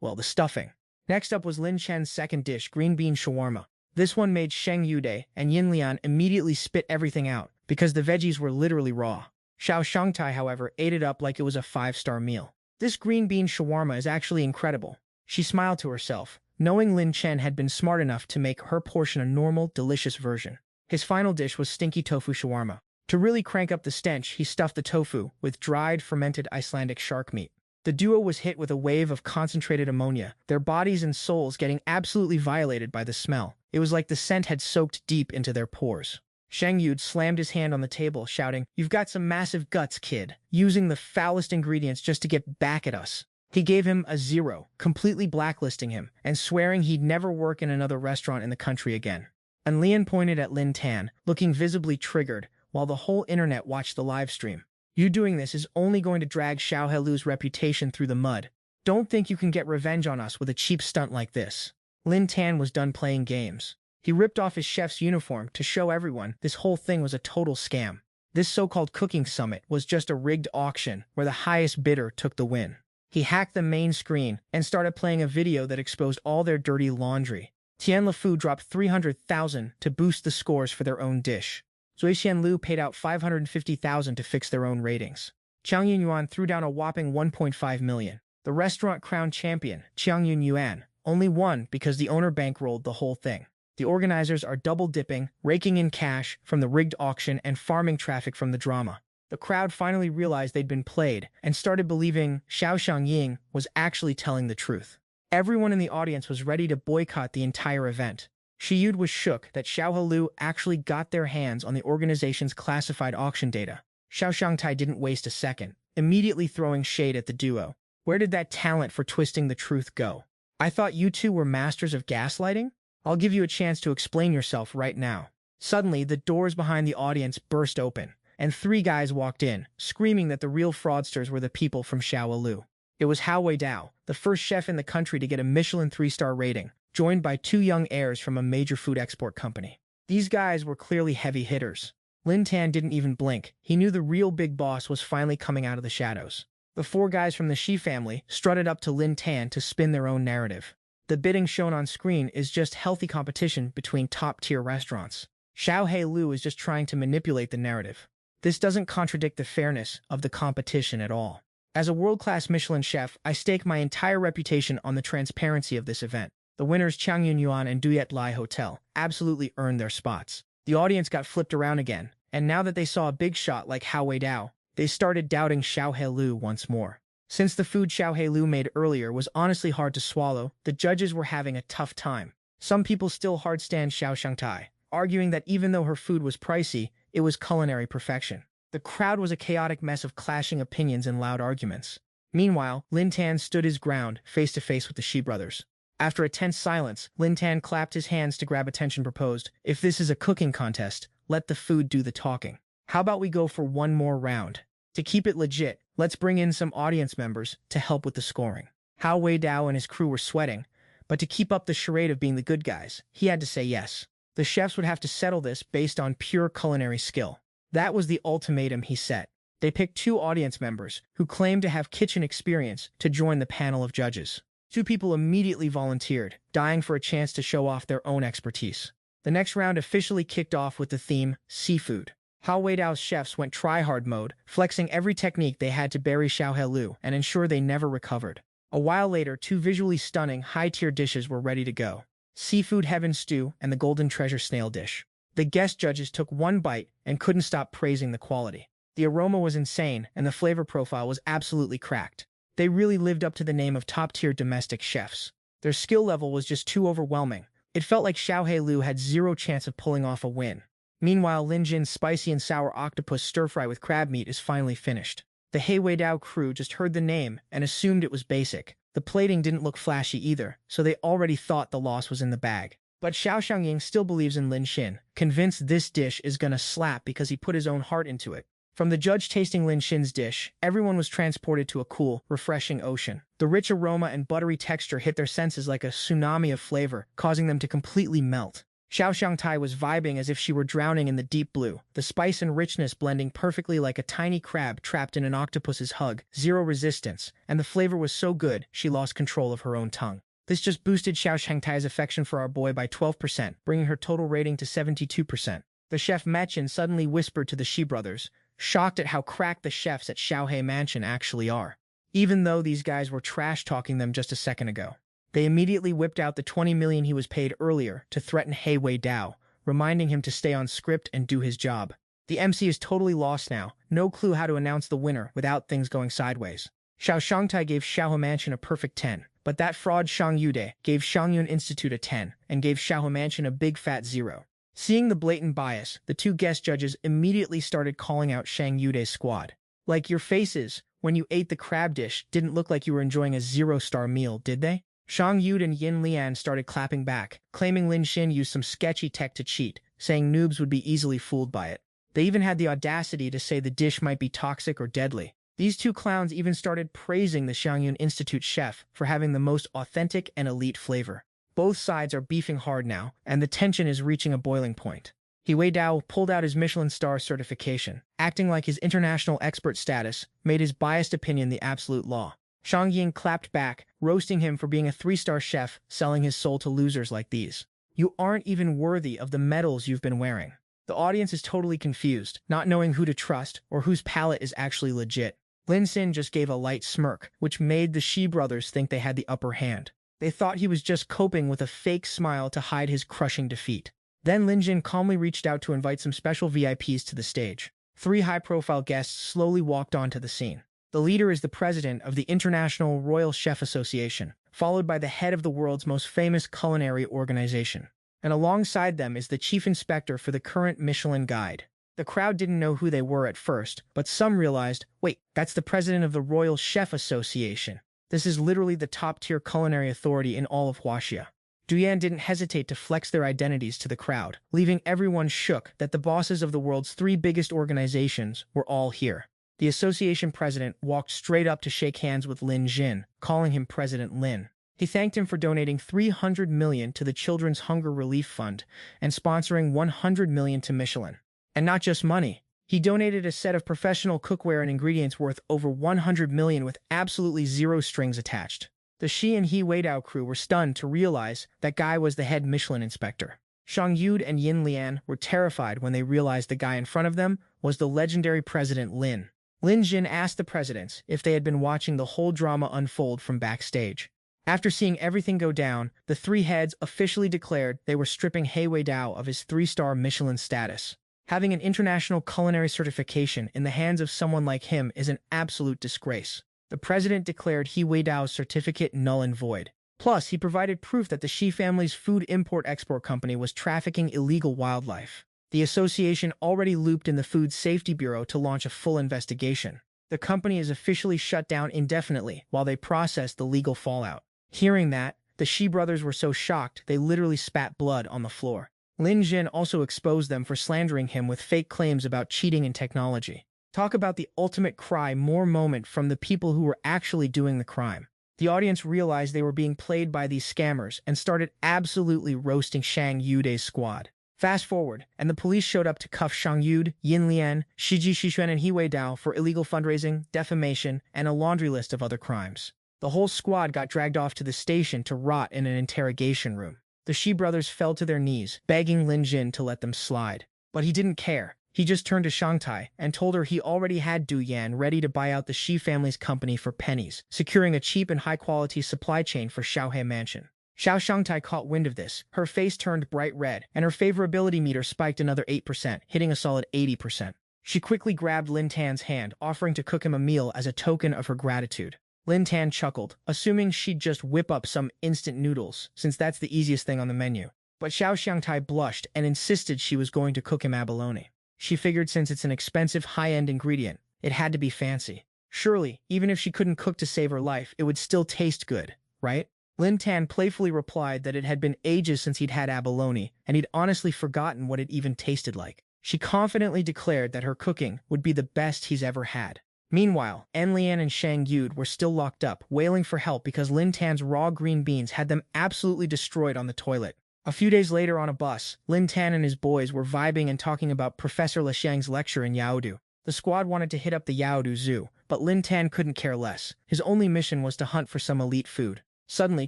well, the stuffing. Next up was Lin Chen's second dish, green bean shawarma. This one made Sheng Yu and Yin Lian immediately spit everything out, because the veggies were literally raw. Xiao Shangtai, however, ate it up like it was a 5-star meal. This green bean shawarma is actually incredible. She smiled to herself, knowing Lin Chen had been smart enough to make her portion a normal, delicious version. His final dish was stinky tofu shawarma. To really crank up the stench, he stuffed the tofu with dried, fermented Icelandic shark meat. The duo was hit with a wave of concentrated ammonia, their bodies and souls getting absolutely violated by the smell. It was like the scent had soaked deep into their pores. Sheng Yu slammed his hand on the table, shouting, "You've got some massive guts, kid, using the foulest ingredients just to get back at us." He gave him a 0, completely blacklisting him, and swearing he'd never work in another restaurant in the country again. And Lian pointed at Lin Tan, looking visibly triggered, while the whole internet watched the live stream. "You doing this is only going to drag Xiao Helu's reputation through the mud. Don't think you can get revenge on us with a cheap stunt like this." Lin Tan was done playing games. He ripped off his chef's uniform to show everyone this whole thing was a total scam. This so-called cooking summit was just a rigged auction where the highest bidder took the win. He hacked the main screen and started playing a video that exposed all their dirty laundry. Tian Lefu dropped 300,000 to boost the scores for their own dish. Zui Xianlu paid out 550,000 to fix their own ratings. Chiang Yunyuan threw down a whopping 1.5 million. The restaurant crowned champion, Chiang Yunyuan, only won because the owner bankrolled the whole thing. The organizers are double-dipping, raking in cash from the rigged auction and farming traffic from the drama. The crowd finally realized they'd been played and started believing Xiao Shangying was actually telling the truth. Everyone in the audience was ready to boycott the entire event. Shi Yud was shook that Xiao Helu actually got their hands on the organization's classified auction data. Xiao Shangtai didn't waste a second, immediately throwing shade at the duo. Where did that talent for twisting the truth go? I thought you two were masters of gaslighting? I'll give you a chance to explain yourself right now. Suddenly, the doors behind the audience burst open, and 3 guys walked in, screaming that the real fraudsters were the people from Xiaolu. It was Hao Weidao, the first chef in the country to get a Michelin 3-star rating, joined by 2 young heirs from a major food export company. These guys were clearly heavy hitters. Lin Tan didn't even blink. He knew the real big boss was finally coming out of the shadows. The 4 guys from the Shi family strutted up to Lin Tan to spin their own narrative. The bidding shown on screen is just healthy competition between top-tier restaurants. Xiao Helu is just trying to manipulate the narrative. This doesn't contradict the fairness of the competition at all. As a world-class Michelin chef, I stake my entire reputation on the transparency of this event. The winners Chiang Yunyuan and Duyet Lai Hotel absolutely earned their spots. The audience got flipped around again, and now that they saw a big shot like Hao Weidao, they started doubting Xiao Helu once more. Since the food Xiao Helu made earlier was honestly hard to swallow, the judges were having a tough time. Some people still hard-stand Xiao Shangtai, arguing that even though her food was pricey, it was culinary perfection. The crowd was a chaotic mess of clashing opinions and loud arguments. Meanwhile, Lin Tan stood his ground, face-to-face with the Shi brothers. After a tense silence, Lin Tan clapped his hands to grab attention, proposed, "If this is a cooking contest, let the food do the talking. How about we go for one more round? To keep it legit, let's bring in some audience members to help with the scoring. Hao Weidao and his crew were sweating, but to keep up the charade of being the good guys, he had to say yes. The chefs would have to settle this based on pure culinary skill. That was the ultimatum he set. They picked 2 audience members who claimed to have kitchen experience to join the panel of judges. 2 people immediately volunteered, dying for a chance to show off their own expertise. The next round officially kicked off with the theme, seafood. Hao Weidao's chefs went try-hard mode, flexing every technique they had to bury Xiaohe Lu and ensure they never recovered. A while later, 2 visually stunning, high-tier dishes were ready to go. Seafood Heaven Stew and the Golden Treasure Snail Dish. The guest judges took one bite and couldn't stop praising the quality. The aroma was insane, and the flavor profile was absolutely cracked. They really lived up to the name of top-tier domestic chefs. Their skill level was just too overwhelming. It felt like Xiaohe Lu had zero chance of pulling off a win. Meanwhile, Lin Jin's spicy and sour octopus stir-fry with crab meat is finally finished. The Hei Weidao crew just heard the name and assumed it was basic. The plating didn't look flashy either, so they already thought the loss was in the bag. But Xiao Xiangying still believes in Lin Xin, convinced this dish is gonna slap because he put his own heart into it. From the judge tasting Lin Xin's dish, everyone was transported to a cool, refreshing ocean. The rich aroma and buttery texture hit their senses like a tsunami of flavor, causing them to completely melt. Xiao Xiangtai was vibing as if she were drowning in the deep blue, the spice and richness blending perfectly like a tiny crab trapped in an octopus's hug, zero resistance, and the flavor was so good she lost control of her own tongue. This just boosted Xiao Xiangtai's affection for our boy by 12%, bringing her total rating to 72%. The chef Mechin suddenly whispered to the Shi brothers, shocked at how cracked the chefs at Xiaohe Mansion actually are, even though these guys were trash-talking them just a second ago. They immediately whipped out the 20 million he was paid earlier to threaten Hei Weidao, reminding him to stay on script and do his job. The MC is totally lost now, no clue how to announce the winner without things going sideways. Xiao Xiangtai gave Xiaohe Mansion a perfect 10, but that fraud Shang Yude gave Shangyun Institute a 10 and gave Xiaohe Mansion a big fat 0. Seeing the blatant bias, the 2 guest judges immediately started calling out Shang Yude's squad. Like, your faces, when you ate the crab dish, didn't look like you were enjoying a 0-star meal, did they? Shang Yud and Yin Lian started clapping back, claiming Lin Xin used some sketchy tech to cheat, saying noobs would be easily fooled by it. They even had the audacity to say the dish might be toxic or deadly. These 2 clowns even started praising the Shangyun Institute chef for having the most authentic and elite flavor. Both sides are beefing hard now, and the tension is reaching a boiling point. Hei Weidao pulled out his Michelin star certification, acting like his international expert status made his biased opinion the absolute law. Shang Ying clapped back, roasting him for being a 3-star chef selling his soul to losers like these. You aren't even worthy of the medals you've been wearing. The audience is totally confused, not knowing who to trust or whose palate is actually legit. Lin Xin just gave a light smirk, which made the Shi brothers think they had the upper hand. They thought he was just coping with a fake smile to hide his crushing defeat. Then Lin Jin calmly reached out to invite some special VIPs to the stage. 3 high-profile guests slowly walked onto the scene. The leader is the president of the International Royal Chef Association, followed by the head of the world's most famous culinary organization. And alongside them is the chief inspector for the current Michelin Guide. The crowd didn't know who they were at first, but some realized, wait, that's the president of the Royal Chef Association. This is literally the top-tier culinary authority in all of Huaxia. Duyan didn't hesitate to flex their identities to the crowd, leaving everyone shook that the bosses of the world's 3 biggest organizations were all here. The association president walked straight up to shake hands with Lin Jin, calling him President Lin. He thanked him for donating 300 million to the Children's Hunger Relief Fund and sponsoring 100 million to Michelin. And not just money. He donated a set of professional cookware and ingredients worth over 100 million with absolutely 0 strings attached. The Shi and Hei Weidao crew were stunned to realize that guy was the head Michelin inspector. Shang Yud and Yin Lian were terrified when they realized the guy in front of them was the legendary President Lin. Lin Jin asked the presidents if they had been watching the whole drama unfold from backstage. After seeing everything go down, the 3 heads officially declared they were stripping Hei Weidao of his 3-star Michelin status. Having an international culinary certification in the hands of someone like him is an absolute disgrace. The president declared Hei Weidao's certificate null and void. Plus, he provided proof that the Shi family's food import-export company was trafficking illegal wildlife. The association already looped in the Food Safety Bureau to launch a full investigation. The company is officially shut down indefinitely while they process the legal fallout. Hearing that, the Shi brothers were so shocked they literally spat blood on the floor. Lin Jin also exposed them for slandering him with fake claims about cheating in technology. Talk about the ultimate cry more moment from the people who were actually doing the crime. The audience realized they were being played by these scammers and started absolutely roasting Shang Yude's squad. Fast forward, and the police showed up to cuff Shang Yude, Yin Lian, Shiji Shixuan, and He Wei Dao for illegal fundraising, defamation, and a laundry list of other crimes. The whole squad got dragged off to the station to rot in an interrogation room. The Shi brothers fell to their knees, begging Lin Jin to let them slide. But he didn't care. He just turned to Shangtai and told her he already had Du Yan ready to buy out the Shi family's company for pennies, securing a cheap and high-quality supply chain for Xiaohe Mansion. Xiao Shangtai caught wind of this. Her face turned bright red, and her favorability meter spiked another 8%, hitting a solid 80%. She quickly grabbed Lin Tan's hand, offering to cook him a meal as a token of her gratitude. Lin Tan chuckled, assuming she'd just whip up some instant noodles, since that's the easiest thing on the menu. But Xiao Shangtai blushed and insisted she was going to cook him abalone. She figured since it's an expensive, high-end ingredient, it had to be fancy. Surely, even if she couldn't cook to save her life, it would still taste good, right? Lin Tan playfully replied that it had been ages since he'd had abalone, and he'd honestly forgotten what it even tasted like. She confidently declared that her cooking would be the best he's ever had. Meanwhile, Lian and Shang Yude were still locked up, wailing for help because Lin Tan's raw green beans had them absolutely destroyed on the toilet. A few days later on a bus, Lin Tan and his boys were vibing and talking about Professor Lixiang's lecture in Yaodu. The squad wanted to hit up the Yaodu Zoo, but Lin Tan couldn't care less. His only mission was to hunt for some elite food. Suddenly,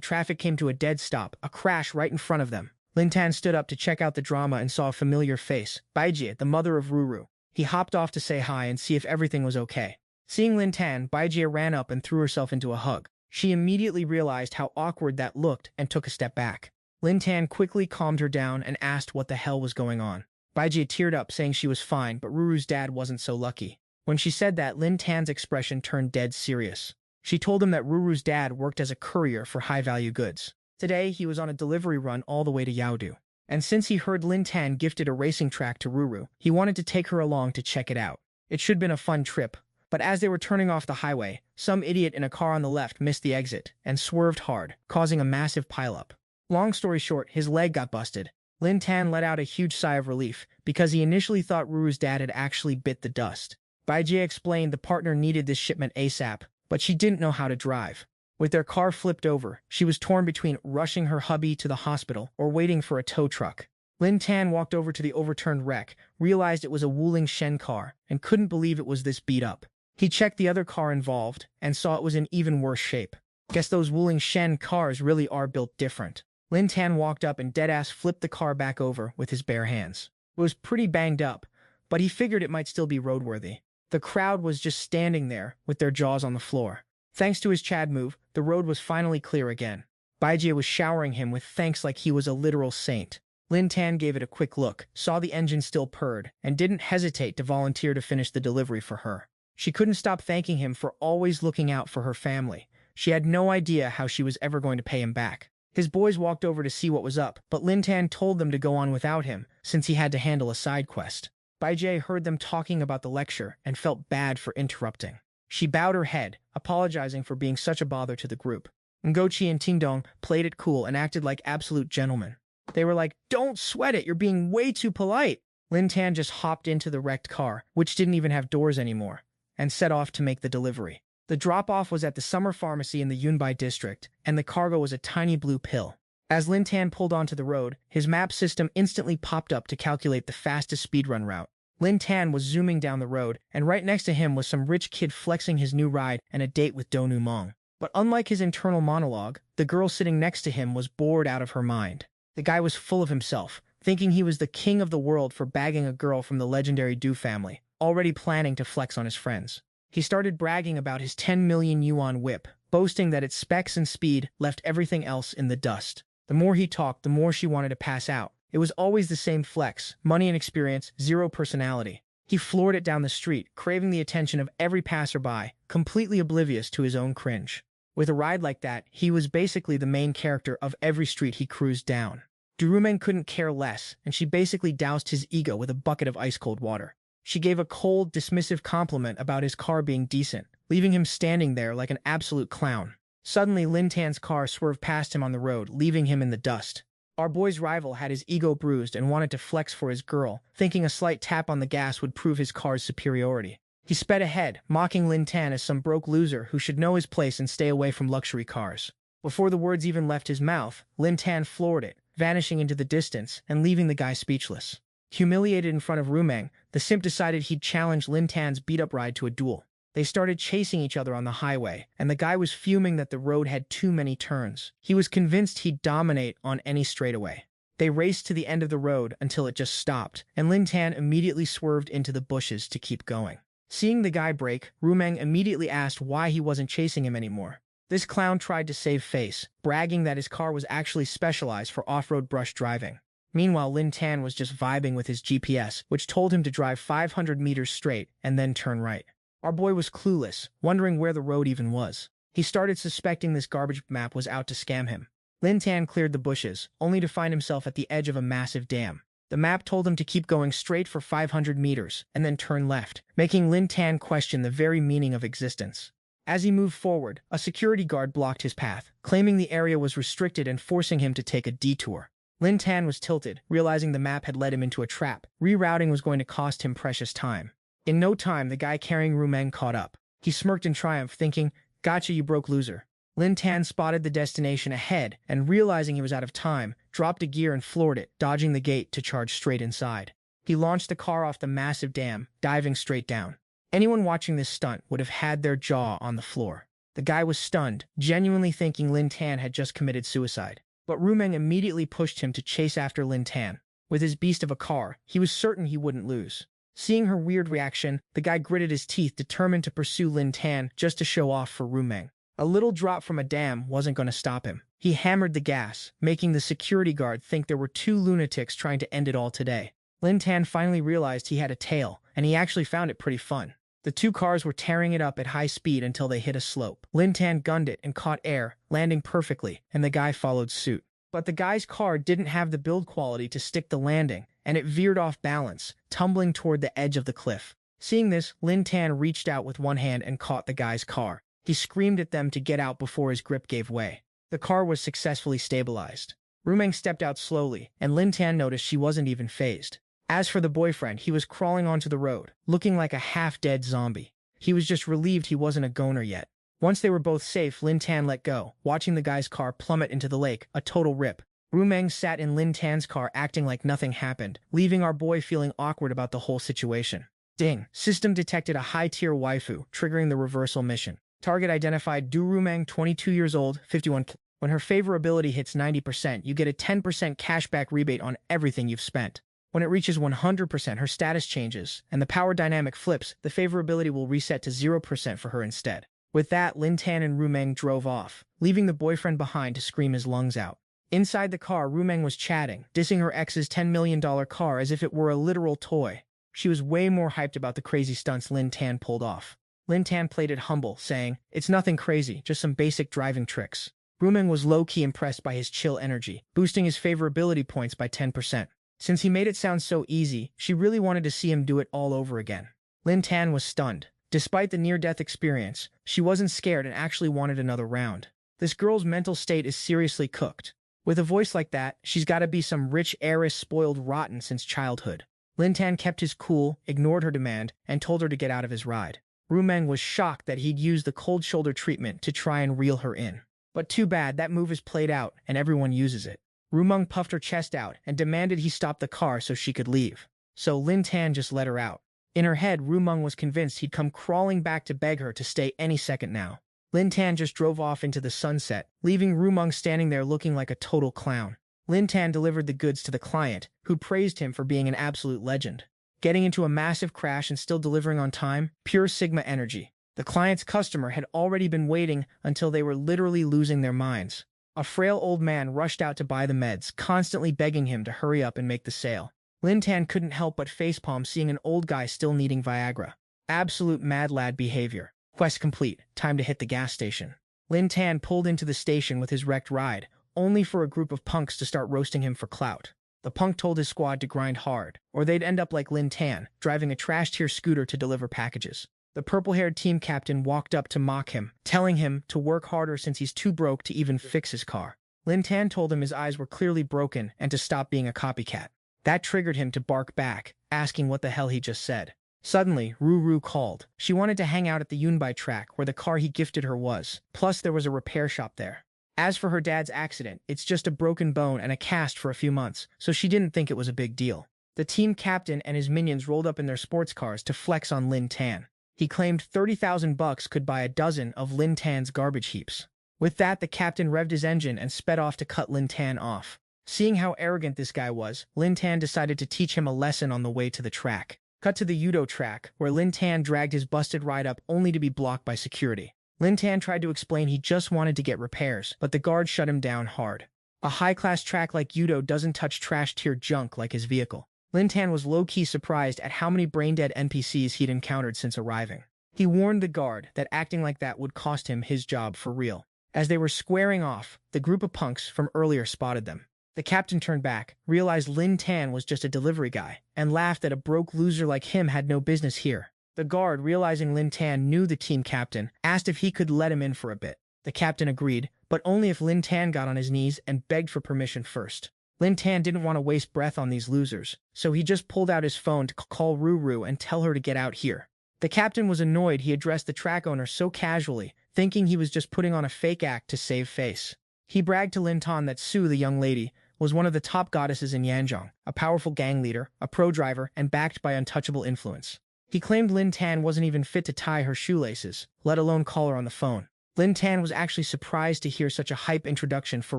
traffic came to a dead stop, a crash right in front of them. Lin Tan stood up to check out the drama and saw a familiar face, Baijie, the mother of Ruru. He hopped off to say hi and see if everything was okay. Seeing Lin Tan, Baijie ran up and threw herself into a hug. She immediately realized how awkward that looked and took a step back. Lin Tan quickly calmed her down and asked what the hell was going on. Baijie teared up, saying she was fine, but Ruru's dad wasn't so lucky. When she said that, Lin Tan's expression turned dead serious. She told him that Ruru's dad worked as a courier for high-value goods. Today, he was on a delivery run all the way to Yaodu. And since he heard Lin Tan gifted a racing track to Ruru, he wanted to take her along to check it out. It should have been a fun trip, but as they were turning off the highway, some idiot in a car on the left missed the exit and swerved hard, causing a massive pileup. Long story short, his leg got busted. Lin Tan let out a huge sigh of relief because he initially thought Ruru's dad had actually bit the dust. Baijie explained the partner needed this shipment ASAP, but she didn't know how to drive. With their car flipped over, she was torn between rushing her hubby to the hospital or waiting for a tow truck. Lin Tan walked over to the overturned wreck, realized it was a Wuling Shen car, and couldn't believe it was this beat up. He checked the other car involved and saw it was in even worse shape. Guess those Wuling Shen cars really are built different. Lin Tan walked up and deadass flipped the car back over with his bare hands. It was pretty banged up, but he figured it might still be roadworthy. The crowd was just standing there with their jaws on the floor. Thanks to his Chad move, the road was finally clear again. Baijie was showering him with thanks like he was a literal saint. Lin Tan gave it a quick look, saw the engine still purred, and didn't hesitate to volunteer to finish the delivery for her. She couldn't stop thanking him for always looking out for her family. She had no idea how she was ever going to pay him back. His boys walked over to see what was up, but Lin Tan told them to go on without him, since he had to handle a side quest. Baijie heard them talking about the lecture and felt bad for interrupting. She bowed her head, apologizing for being such a bother to the group. Ngochi and Tingdong played it cool and acted like absolute gentlemen. They were like, "Don't sweat it, you're being way too polite." Lin Tan just hopped into the wrecked car, which didn't even have doors anymore, and set off to make the delivery. The drop-off was at the summer pharmacy in the Yunbai district, and the cargo was a tiny blue pill. As Lin Tan pulled onto the road, his map system instantly popped up to calculate the fastest speedrun route. Lin Tan was zooming down the road, and right next to him was some rich kid flexing his new ride and a date with Donu Mong. But unlike his internal monologue, the girl sitting next to him was bored out of her mind. The guy was full of himself, thinking he was the king of the world for bagging a girl from the legendary Du family, already planning to flex on his friends. He started bragging about his 10 million yuan whip, boasting that its specs and speed left everything else in the dust. The more he talked, the more she wanted to pass out. It was always the same flex, money and experience, zero personality. He floored it down the street, craving the attention of every passerby, completely oblivious to his own cringe. With a ride like that, he was basically the main character of every street he cruised down. Durumen couldn't care less, and she basically doused his ego with a bucket of ice-cold water. She gave a cold, dismissive compliment about his car being decent, leaving him standing there like an absolute clown. Suddenly, Lin Tan's car swerved past him on the road, leaving him in the dust. Our boy's rival had his ego bruised and wanted to flex for his girl, thinking a slight tap on the gas would prove his car's superiority. He sped ahead, mocking Lin Tan as some broke loser who should know his place and stay away from luxury cars. Before the words even left his mouth, Lin Tan floored it, vanishing into the distance and leaving the guy speechless. Humiliated in front of Rumeng, the simp decided he'd challenge Lin Tan's beat-up ride to a duel. They started chasing each other on the highway, and the guy was fuming that the road had too many turns. He was convinced he'd dominate on any straightaway. They raced to the end of the road until it just stopped, and Lin Tan immediately swerved into the bushes to keep going. Seeing the guy break, Rumeng immediately asked why he wasn't chasing him anymore. This clown tried to save face, bragging that his car was actually specialized for off-road brush driving. Meanwhile, Lin Tan was just vibing with his GPS, which told him to drive 500 meters straight and then turn right. Our boy was clueless, wondering where the road even was. He started suspecting this garbage map was out to scam him. Lin Tan cleared the bushes, only to find himself at the edge of a massive dam. The map told him to keep going straight for 500 meters and then turn left, making Lin Tan question the very meaning of existence. As he moved forward, a security guard blocked his path, claiming the area was restricted and forcing him to take a detour. Lin Tan was tilted, realizing the map had led him into a trap. Rerouting was going to cost him precious time. In no time, the guy carrying Rumeng caught up. He smirked in triumph, thinking, "Gotcha, you broke loser." Lin Tan spotted the destination ahead, and realizing he was out of time, dropped a gear and floored it, dodging the gate to charge straight inside. He launched the car off the massive dam, diving straight down. Anyone watching this stunt would have had their jaw on the floor. The guy was stunned, genuinely thinking Lin Tan had just committed suicide. But Rumeng immediately pushed him to chase after Lin Tan. With his beast of a car, he was certain he wouldn't lose. Seeing her weird reaction, the guy gritted his teeth, determined to pursue Lin Tan just to show off for Rumeng. A little drop from a dam wasn't going to stop him. He hammered the gas, making the security guard think there were two lunatics trying to end it all today. Lin Tan finally realized he had a tail, and he actually found it pretty fun. The two cars were tearing it up at high speed until they hit a slope. Lin Tan gunned it and caught air, landing perfectly, and the guy followed suit. But the guy's car didn't have the build quality to stick the landing, and it veered off balance, tumbling toward the edge of the cliff. Seeing this, Lin Tan reached out with one hand and caught the guy's car. He screamed at them to get out before his grip gave way. The car was successfully stabilized. Rumeng stepped out slowly, and Lin Tan noticed she wasn't even phased. As for the boyfriend, he was crawling onto the road, looking like a half-dead zombie. He was just relieved he wasn't a goner yet. Once they were both safe, Lin Tan let go, watching the guy's car plummet into the lake, a total rip. Rumeng sat in Lin Tan's car acting like nothing happened, leaving our boy feeling awkward about the whole situation. Ding! System detected a high-tier waifu, triggering the reversal mission. Target identified Du Rumeng, 22 years old, 51. When her favorability hits 90%, you get a 10% cashback rebate on everything you've spent. When it reaches 100%, her status changes, and the power dynamic flips. The favorability will reset to 0% for her instead. With that, Lin Tan and Rumeng drove off, leaving the boyfriend behind to scream his lungs out. Inside the car, Rumeng was chatting, dissing her ex's $10 million car as if it were a literal toy. She was way more hyped about the crazy stunts Lin Tan pulled off. Lin Tan played it humble, saying, "It's nothing crazy, just some basic driving tricks." Rumeng was low-key impressed by his chill energy, boosting his favorability points by 10%. Since he made it sound so easy, she really wanted to see him do it all over again. Lin Tan was stunned. Despite the near-death experience, she wasn't scared and actually wanted another round. This girl's mental state is seriously cooked. With a voice like that, she's gotta be some rich heiress spoiled rotten since childhood. Lin Tan kept his cool, ignored her demand, and told her to get out of his ride. Rumeng was shocked that he'd used the cold shoulder treatment to try and reel her in. But too bad, that move is played out, and everyone uses it. Rumeng puffed her chest out and demanded he stop the car so she could leave. So Lin Tan just let her out. In her head, Rumeng was convinced he'd come crawling back to beg her to stay any second now. Lin Tan just drove off into the sunset, leaving Rumeng standing there looking like a total clown. Lin Tan delivered the goods to the client, who praised him for being an absolute legend. Getting into a massive crash and still delivering on time, pure Sigma energy. The client's customer had already been waiting until they were literally losing their minds. A frail old man rushed out to buy the meds, constantly begging him to hurry up and make the sale. Lin Tan couldn't help but facepalm seeing an old guy still needing Viagra. Absolute mad lad behavior. Quest complete. Time to hit the gas station. Lin Tan pulled into the station with his wrecked ride, only for a group of punks to start roasting him for clout. The punk told his squad to grind hard, or they'd end up like Lin Tan, driving a trash-tier scooter to deliver packages. The purple-haired team captain walked up to mock him, telling him to work harder since he's too broke to even fix his car. Lin Tan told him his eyes were clearly broken and to stop being a copycat. That triggered him to bark back, asking what the hell he just said. Suddenly, Ruru called. She wanted to hang out at the Yunbai track where the car he gifted her was, plus there was a repair shop there. As for her dad's accident, it's just a broken bone and a cast for a few months, so she didn't think it was a big deal. The team captain and his minions rolled up in their sports cars to flex on Lin Tan. He claimed 30,000 bucks could buy a dozen of Lin Tan's garbage heaps. With that, the captain revved his engine and sped off to cut Lin Tan off. Seeing how arrogant this guy was, Lin Tan decided to teach him a lesson on the way to the track. Cut to the judo track, where Lin Tan dragged his busted ride up only to be blocked by security. Lin Tan tried to explain he just wanted to get repairs, but the guard shut him down hard. A high-class track like judo doesn't touch trash-tier junk like his vehicle. Lin Tan was low-key surprised at how many brain-dead NPCs he'd encountered since arriving. He warned the guard that acting like that would cost him his job for real. As they were squaring off, the group of punks from earlier spotted them. The captain turned back, realized Lin Tan was just a delivery guy, and laughed that a broke loser like him had no business here. The guard, realizing Lin Tan knew the team captain, asked if he could let him in for a bit. The captain agreed, but only if Lin Tan got on his knees and begged for permission first. Lin Tan didn't want to waste breath on these losers, so he just pulled out his phone to call Ruru and tell her to get out here. The captain was annoyed he addressed the track owner so casually, thinking he was just putting on a fake act to save face. He bragged to Lin Tan that Su, the young lady, was one of the top goddesses in Yanzhong, a powerful gang leader, a pro driver, and backed by untouchable influence. He claimed Lin Tan wasn't even fit to tie her shoelaces, let alone call her on the phone. Lin Tan was actually surprised to hear such a hype introduction for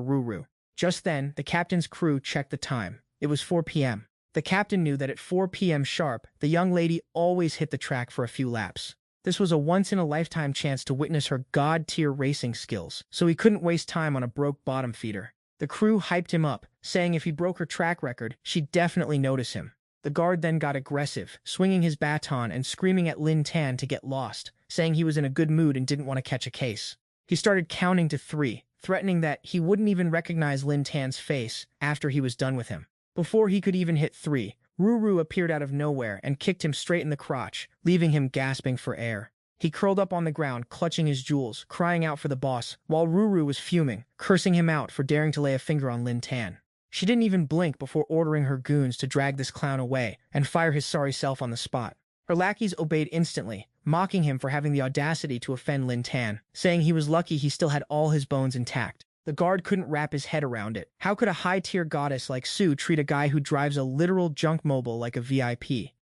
Ruru. Just then, the captain's crew checked the time. It was 4 p.m. The captain knew that at 4 p.m. sharp, the young lady always hit the track for a few laps. This was a once-in-a-lifetime chance to witness her god-tier racing skills, so he couldn't waste time on a broke bottom feeder. The crew hyped him up, saying if he broke her track record, she'd definitely notice him. The guard then got aggressive, swinging his baton and screaming at Lin Tan to get lost, saying he was in a good mood and didn't want to catch a case. He started counting to 3, threatening that he wouldn't even recognize Lin Tan's face after he was done with him. Before he could even hit 3, Ruru appeared out of nowhere and kicked him straight in the crotch, leaving him gasping for air. He curled up on the ground, clutching his jewels, crying out for the boss, while Ruru was fuming, cursing him out for daring to lay a finger on Lin Tan. She didn't even blink before ordering her goons to drag this clown away and fire his sorry self on the spot. Her lackeys obeyed instantly, mocking him for having the audacity to offend Lin Tan, saying he was lucky he still had all his bones intact. The guard couldn't wrap his head around it. How could a high-tier goddess like Su treat a guy who drives a literal junk mobile like a VIP?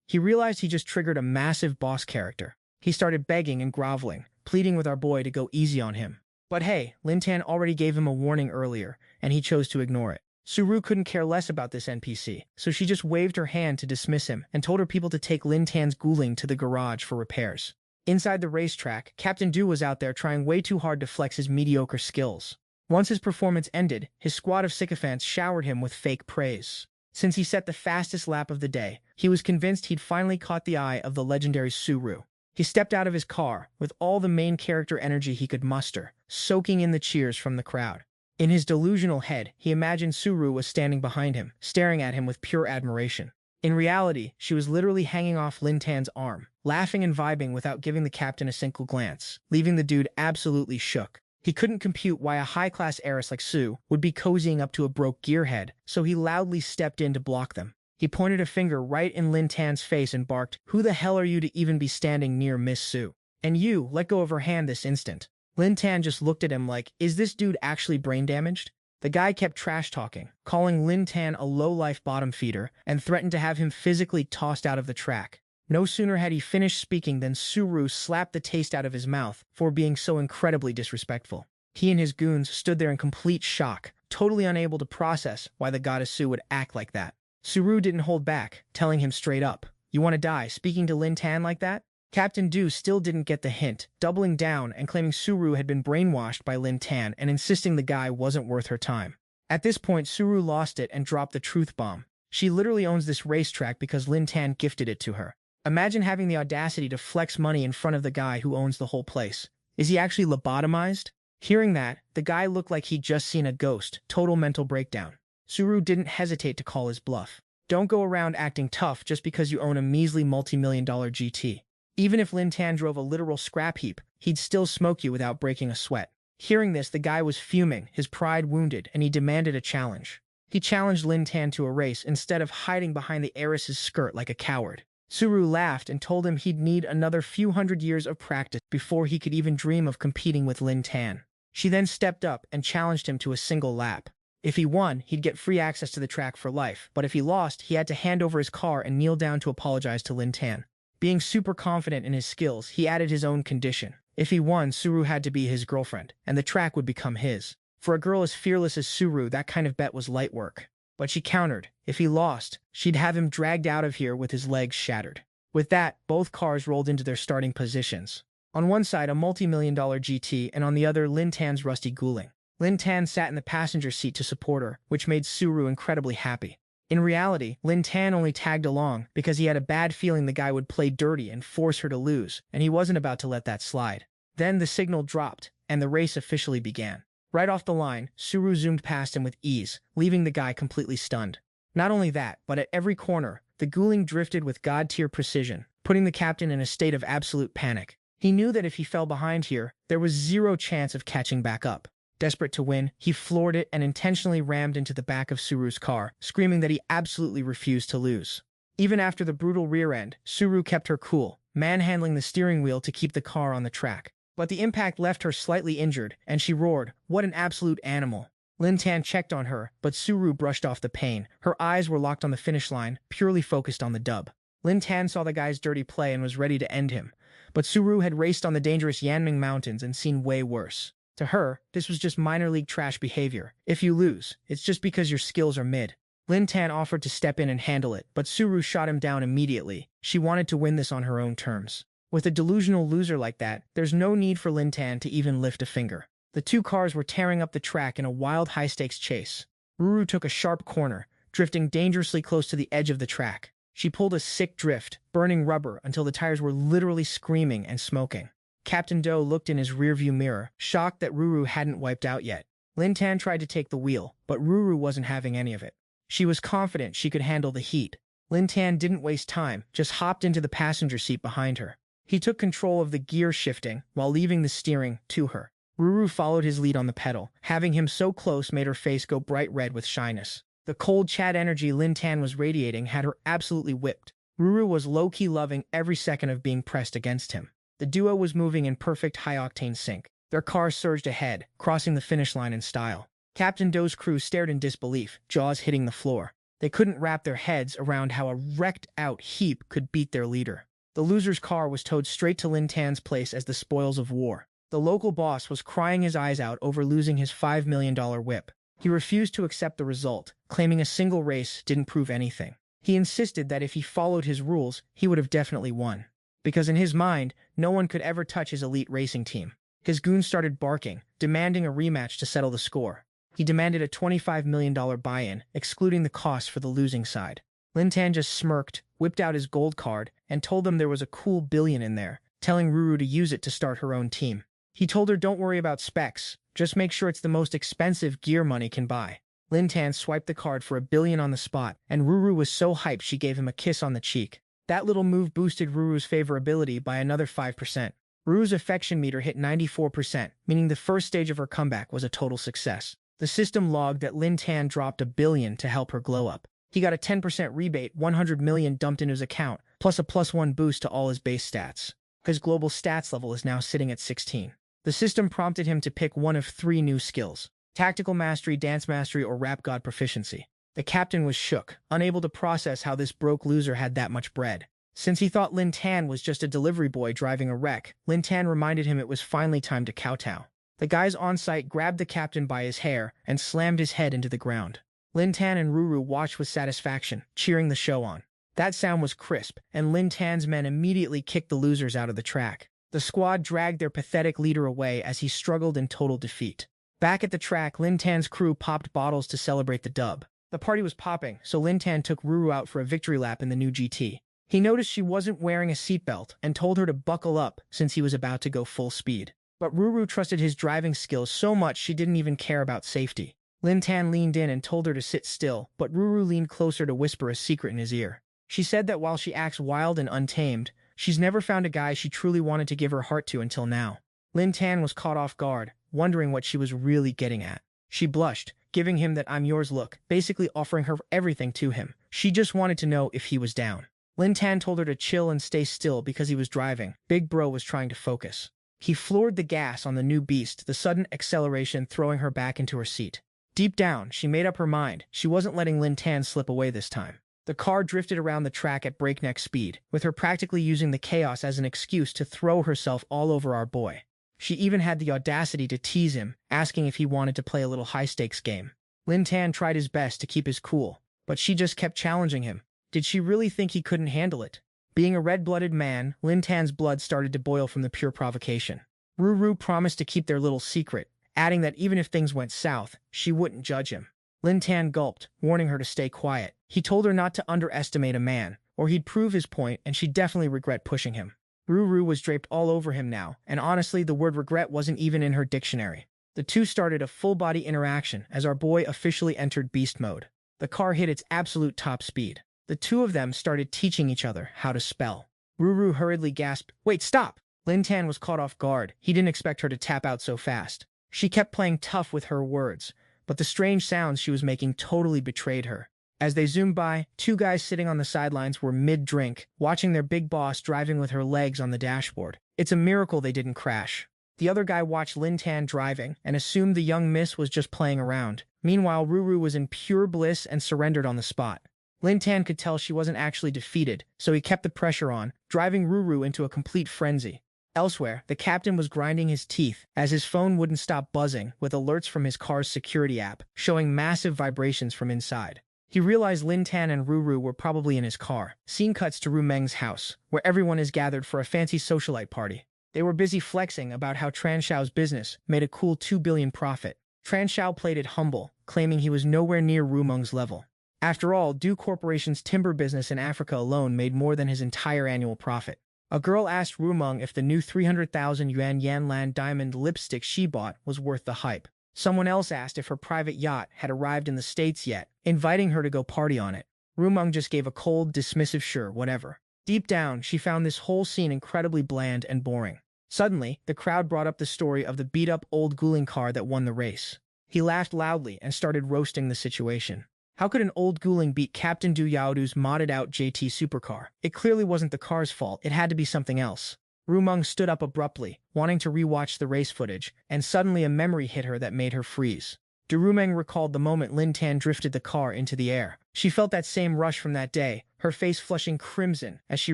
He realized he just triggered a massive boss character. He started begging and groveling, pleading with our boy to go easy on him. But hey, Lin Tan already gave him a warning earlier, and he chose to ignore it. Suru couldn't care less about this NPC, so she just waved her hand to dismiss him and told her people to take Lin Tan's ghouling to the garage for repairs. Inside the racetrack, Captain Du was out there trying way too hard to flex his mediocre skills. Once his performance ended, his squad of sycophants showered him with fake praise. Since he set the fastest lap of the day, he was convinced he'd finally caught the eye of the legendary Suru. He stepped out of his car with all the main character energy he could muster, soaking in the cheers from the crowd. In his delusional head, he imagined Suru was standing behind him, staring at him with pure admiration. In reality, she was literally hanging off Lin Tan's arm, laughing and vibing without giving the captain a single glance, leaving the dude absolutely shook. He couldn't compute why a high-class heiress like Su would be cozying up to a broke gearhead, so he loudly stepped in to block them. He pointed a finger right in Lin Tan's face and barked, "Who the hell are you to even be standing near Miss Su? And you, let go of her hand this instant." Lin Tan just looked at him like, is this dude actually brain damaged? The guy kept trash-talking, calling Lin Tan a low-life bottom feeder, and threatened to have him physically tossed out of the track. No sooner had he finished speaking than Suru slapped the taste out of his mouth for being so incredibly disrespectful. He and his goons stood there in complete shock, totally unable to process why the goddess Su would act like that. Suru didn't hold back, telling him straight up, "You want to die speaking to Lin Tan like that?" Captain Du still didn't get the hint, doubling down and claiming Suru had been brainwashed by Lin Tan and insisting the guy wasn't worth her time. At this point, Suru lost it and dropped the truth bomb. She literally owns this racetrack because Lin Tan gifted it to her. Imagine having the audacity to flex money in front of the guy who owns the whole place. Is he actually lobotomized? Hearing that, the guy looked like he'd just seen a ghost, total mental breakdown. Suru didn't hesitate to call his bluff. Don't go around acting tough just because you own a measly multi-million-dollar GT. Even if Lin Tan drove a literal scrap heap, he'd still smoke you without breaking a sweat. Hearing this, the guy was fuming, his pride wounded, and he demanded a challenge. He challenged Lin Tan to a race instead of hiding behind the heiress's skirt like a coward. Suru laughed and told him he'd need another few hundred years of practice before he could even dream of competing with Lin Tan. She then stepped up and challenged him to a single lap. If he won, he'd get free access to the track for life, but if he lost, he had to hand over his car and kneel down to apologize to Lin Tan. Being super confident in his skills, he added his own condition. If he won, Suru had to be his girlfriend, and the track would become his. For a girl as fearless as Suru, that kind of bet was light work. But she countered. If he lost, she'd have him dragged out of here with his legs shattered. With that, both cars rolled into their starting positions. On one side, a multi-million-dollar GT, and on the other, Lin Tan's rusty Guling. Lin Tan sat in the passenger seat to support her, which made Suru incredibly happy. In reality, Lin Tan only tagged along because he had a bad feeling the guy would play dirty and force her to lose, and he wasn't about to let that slide. Then the signal dropped, and the race officially began. Right off the line, Suru zoomed past him with ease, leaving the guy completely stunned. Not only that, but at every corner, the Guling drifted with god-tier precision, putting the captain in a state of absolute panic. He knew that if he fell behind here, there was zero chance of catching back up. Desperate to win, he floored it and intentionally rammed into the back of Suru's car, screaming that he absolutely refused to lose. Even after the brutal rear end, Suru kept her cool, manhandling the steering wheel to keep the car on the track. But the impact left her slightly injured, and she roared, "What an absolute animal!" Lin Tan checked on her, but Suru brushed off the pain. Her eyes were locked on the finish line, purely focused on the dub. Lin Tan saw the guy's dirty play and was ready to end him. But Suru had raced on the dangerous Yanming Mountains and seen way worse. To her, this was just minor league trash behavior. If you lose, it's just because your skills are mid. Lin Tan offered to step in and handle it, but Suru shot him down immediately. She wanted to win this on her own terms. With a delusional loser like that, there's no need for Lin Tan to even lift a finger. The two cars were tearing up the track in a wild high-stakes chase. Ruru took a sharp corner, drifting dangerously close to the edge of the track. She pulled a sick drift, burning rubber until the tires were literally screaming and smoking. Captain Do looked in his rearview mirror, shocked that Ruru hadn't wiped out yet. Lin Tan tried to take the wheel, but Ruru wasn't having any of it. She was confident she could handle the heat. Lin Tan didn't waste time, just hopped into the passenger seat behind her. He took control of the gear shifting while leaving the steering to her. Ruru followed his lead on the pedal. Having him so close made her face go bright red with shyness. The cold Chad energy Lin Tan was radiating had her absolutely whipped. Ruru was low-key loving every second of being pressed against him. The duo was moving in perfect high-octane sync. Their car surged ahead, crossing the finish line in style. Captain Do's crew stared in disbelief, jaws hitting the floor. They couldn't wrap their heads around how a wrecked-out heap could beat their leader. The loser's car was towed straight to Lin Tan's place as the spoils of war. The local boss was crying his eyes out over losing his $5 million whip. He refused to accept the result, claiming a single race didn't prove anything. He insisted that if he followed his rules, he would have definitely won. Because in his mind, no one could ever touch his elite racing team. His goons started barking, demanding a rematch to settle the score. He demanded a $25 million buy-in, excluding the costs for the losing side. Lin Tan just smirked, whipped out his gold card, and told them there was a cool billion in there, telling Ruru to use it to start her own team. He told her don't worry about specs, just make sure it's the most expensive gear money can buy. Lin Tan swiped the card for $1 billion on the spot, and Ruru was so hyped she gave him a kiss on the cheek. That little move boosted Ruru's favorability by another 5%. Ruru's affection meter hit 94%, meaning the first stage of her comeback was a total success. The system logged that Lin Tan dropped $1 billion to help her glow up. He got a 10% rebate, $100 million dumped into his account, plus a +1 boost to all his base stats. His global stats level is now sitting at 16. The system prompted him to pick one of 3 new skills: Tactical Mastery, Dance Mastery, or Rap God Proficiency. The captain was shook, unable to process how this broke loser had that much bread. Since he thought Lin Tan was just a delivery boy driving a wreck, Lin Tan reminded him it was finally time to kowtow. The guys on site grabbed the captain by his hair and slammed his head into the ground. Lin Tan and Ruru watched with satisfaction, cheering the show on. That sound was crisp, and Lin Tan's men immediately kicked the losers out of the track. The squad dragged their pathetic leader away as he struggled in total defeat. Back at the track, Lin Tan's crew popped bottles to celebrate the dub. The party was popping, so Lin Tan took Ruru out for a victory lap in the new GT. He noticed she wasn't wearing a seatbelt and told her to buckle up since he was about to go full speed. But Ruru trusted his driving skills so much she didn't even care about safety. Lin Tan leaned in and told her to sit still, but Ruru leaned closer to whisper a secret in his ear. She said that while she acts wild and untamed, she's never found a guy she truly wanted to give her heart to until now. Lin Tan was caught off guard, wondering what she was really getting at. She blushed, giving him that "I'm yours" look, basically offering her everything to him. She just wanted to know if he was down. Lin Tan told her to chill and stay still because he was driving. Big Bro was trying to focus. He floored the gas on the new beast, the sudden acceleration throwing her back into her seat. Deep down, she made up her mind. She wasn't letting Lin Tan slip away this time. The car drifted around the track at breakneck speed, with her practically using the chaos as an excuse to throw herself all over our boy. She even had the audacity to tease him, asking if he wanted to play a little high-stakes game. Lin Tan tried his best to keep his cool, but she just kept challenging him. Did she really think he couldn't handle it? Being a red-blooded man, Lin Tan's blood started to boil from the pure provocation. Ruru promised to keep their little secret, adding that even if things went south, she wouldn't judge him. Lin Tan gulped, warning her to stay quiet. He told her not to underestimate a man, or he'd prove his point and she'd definitely regret pushing him. Ruru was draped all over him now, and honestly, the word regret wasn't even in her dictionary. The two started a full-body interaction as our boy officially entered beast mode. The car hit its absolute top speed. The two of them started teaching each other how to spell. Ruru hurriedly gasped, "Wait, stop!" Lin Tan was caught off guard. He didn't expect her to tap out so fast. She kept playing tough with her words, but the strange sounds she was making totally betrayed her. As they zoomed by, two guys sitting on the sidelines were mid-drink, watching their big boss driving with her legs on the dashboard. It's a miracle they didn't crash. The other guy watched Lin Tan driving and assumed the young miss was just playing around. Meanwhile, Ruru was in pure bliss and surrendered on the spot. Lin Tan could tell she wasn't actually defeated, so he kept the pressure on, driving Ruru into a complete frenzy. Elsewhere, the captain was grinding his teeth as his phone wouldn't stop buzzing with alerts from his car's security app, showing massive vibrations from inside. He realized Lin Tan and Ruru were probably in his car. Scene cuts to Ru Meng's house, where everyone is gathered for a fancy socialite party. They were busy flexing about how Tran Xiao's business made a cool 2 billion profit. Tran Xiao played it humble, claiming he was nowhere near Ru Meng's level. After all, Du Corporation's timber business in Africa alone made more than his entire annual profit. A girl asked Ru Meng if the new 300,000 yuan Yanlan diamond lipstick she bought was worth the hype. Someone else asked if her private yacht had arrived in the States yet, inviting her to go party on it. Ru Meng just gave a cold, dismissive "sure, whatever." Deep down, she found this whole scene incredibly bland and boring. Suddenly, the crowd brought up the story of the beat-up old Guling car that won the race. He laughed loudly and started roasting the situation. How could an old Guling beat Captain Du Yaodu's modded-out JT supercar? It clearly wasn't the car's fault, it had to be something else. Ru Meng stood up abruptly, wanting to rewatch the race footage, and suddenly a memory hit her that made her freeze. Du Rumeng recalled the moment Lin Tan drifted the car into the air. She felt that same rush from that day, her face flushing crimson as she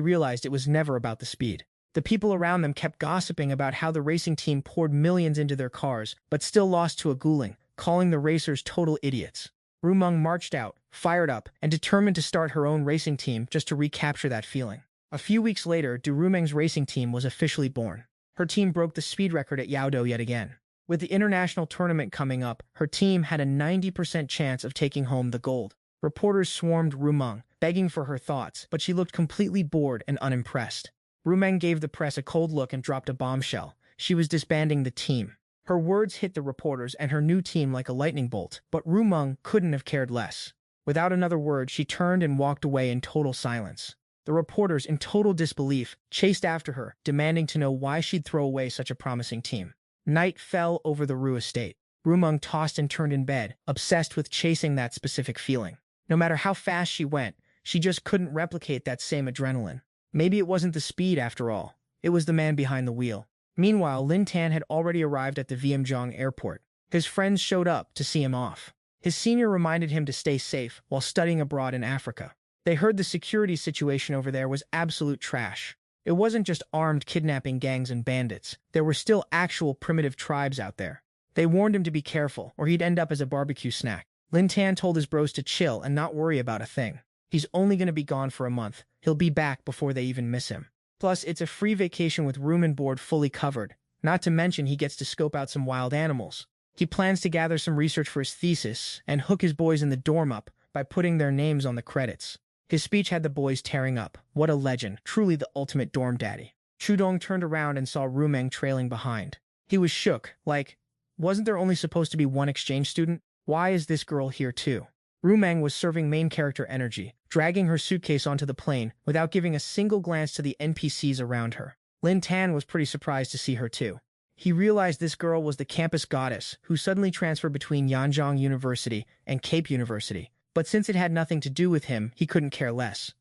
realized it was never about the speed. The people around them kept gossiping about how the racing team poured millions into their cars, but still lost to a Guling, calling the racers total idiots. Ru Meng marched out, fired up, and determined to start her own racing team just to recapture that feeling. A few weeks later, Du Rumeng's racing team was officially born. Her team broke the speed record at Yaodo yet again. With the international tournament coming up, her team had a 90% chance of taking home the gold. Reporters swarmed Ru Meng, begging for her thoughts, but she looked completely bored and unimpressed. Ru Meng gave the press a cold look and dropped a bombshell. She was disbanding the team. Her words hit the reporters and her new team like a lightning bolt, but Ru Meng couldn't have cared less. Without another word, she turned and walked away in total silence. The reporters, in total disbelief, chased after her, demanding to know why she'd throw away such a promising team. Night fell over the Ru estate. Ru Meng tossed and turned in bed, obsessed with chasing that specific feeling. No matter how fast she went, she just couldn't replicate that same adrenaline. Maybe it wasn't the speed after all. It was the man behind the wheel. Meanwhile, Lin Tan had already arrived at the Vientiane airport. His friends showed up to see him off. His senior reminded him to stay safe while studying abroad in Africa. They heard the security situation over there was absolute trash. It wasn't just armed kidnapping gangs and bandits. There were still actual primitive tribes out there. They warned him to be careful, or he'd end up as a barbecue snack. Lin Tan told his bros to chill and not worry about a thing. He's only going to be gone for a month. He'll be back before they even miss him. Plus, it's a free vacation with room and board fully covered. Not to mention he gets to scope out some wild animals. He plans to gather some research for his thesis and hook his boys in the dorm up by putting their names on the credits. His speech had the boys tearing up. What a legend, truly the ultimate dorm daddy. Chudong turned around and saw Ru Meng trailing behind. He was shook, like, wasn't there only supposed to be one exchange student? Why is this girl here too? Ru Meng was serving main character energy, dragging her suitcase onto the plane without giving a single glance to the NPCs around her. Lin Tan was pretty surprised to see her too. He realized this girl was the campus goddess who suddenly transferred between Yanjiang University and Cape University. But since it had nothing to do with him, he couldn't care less.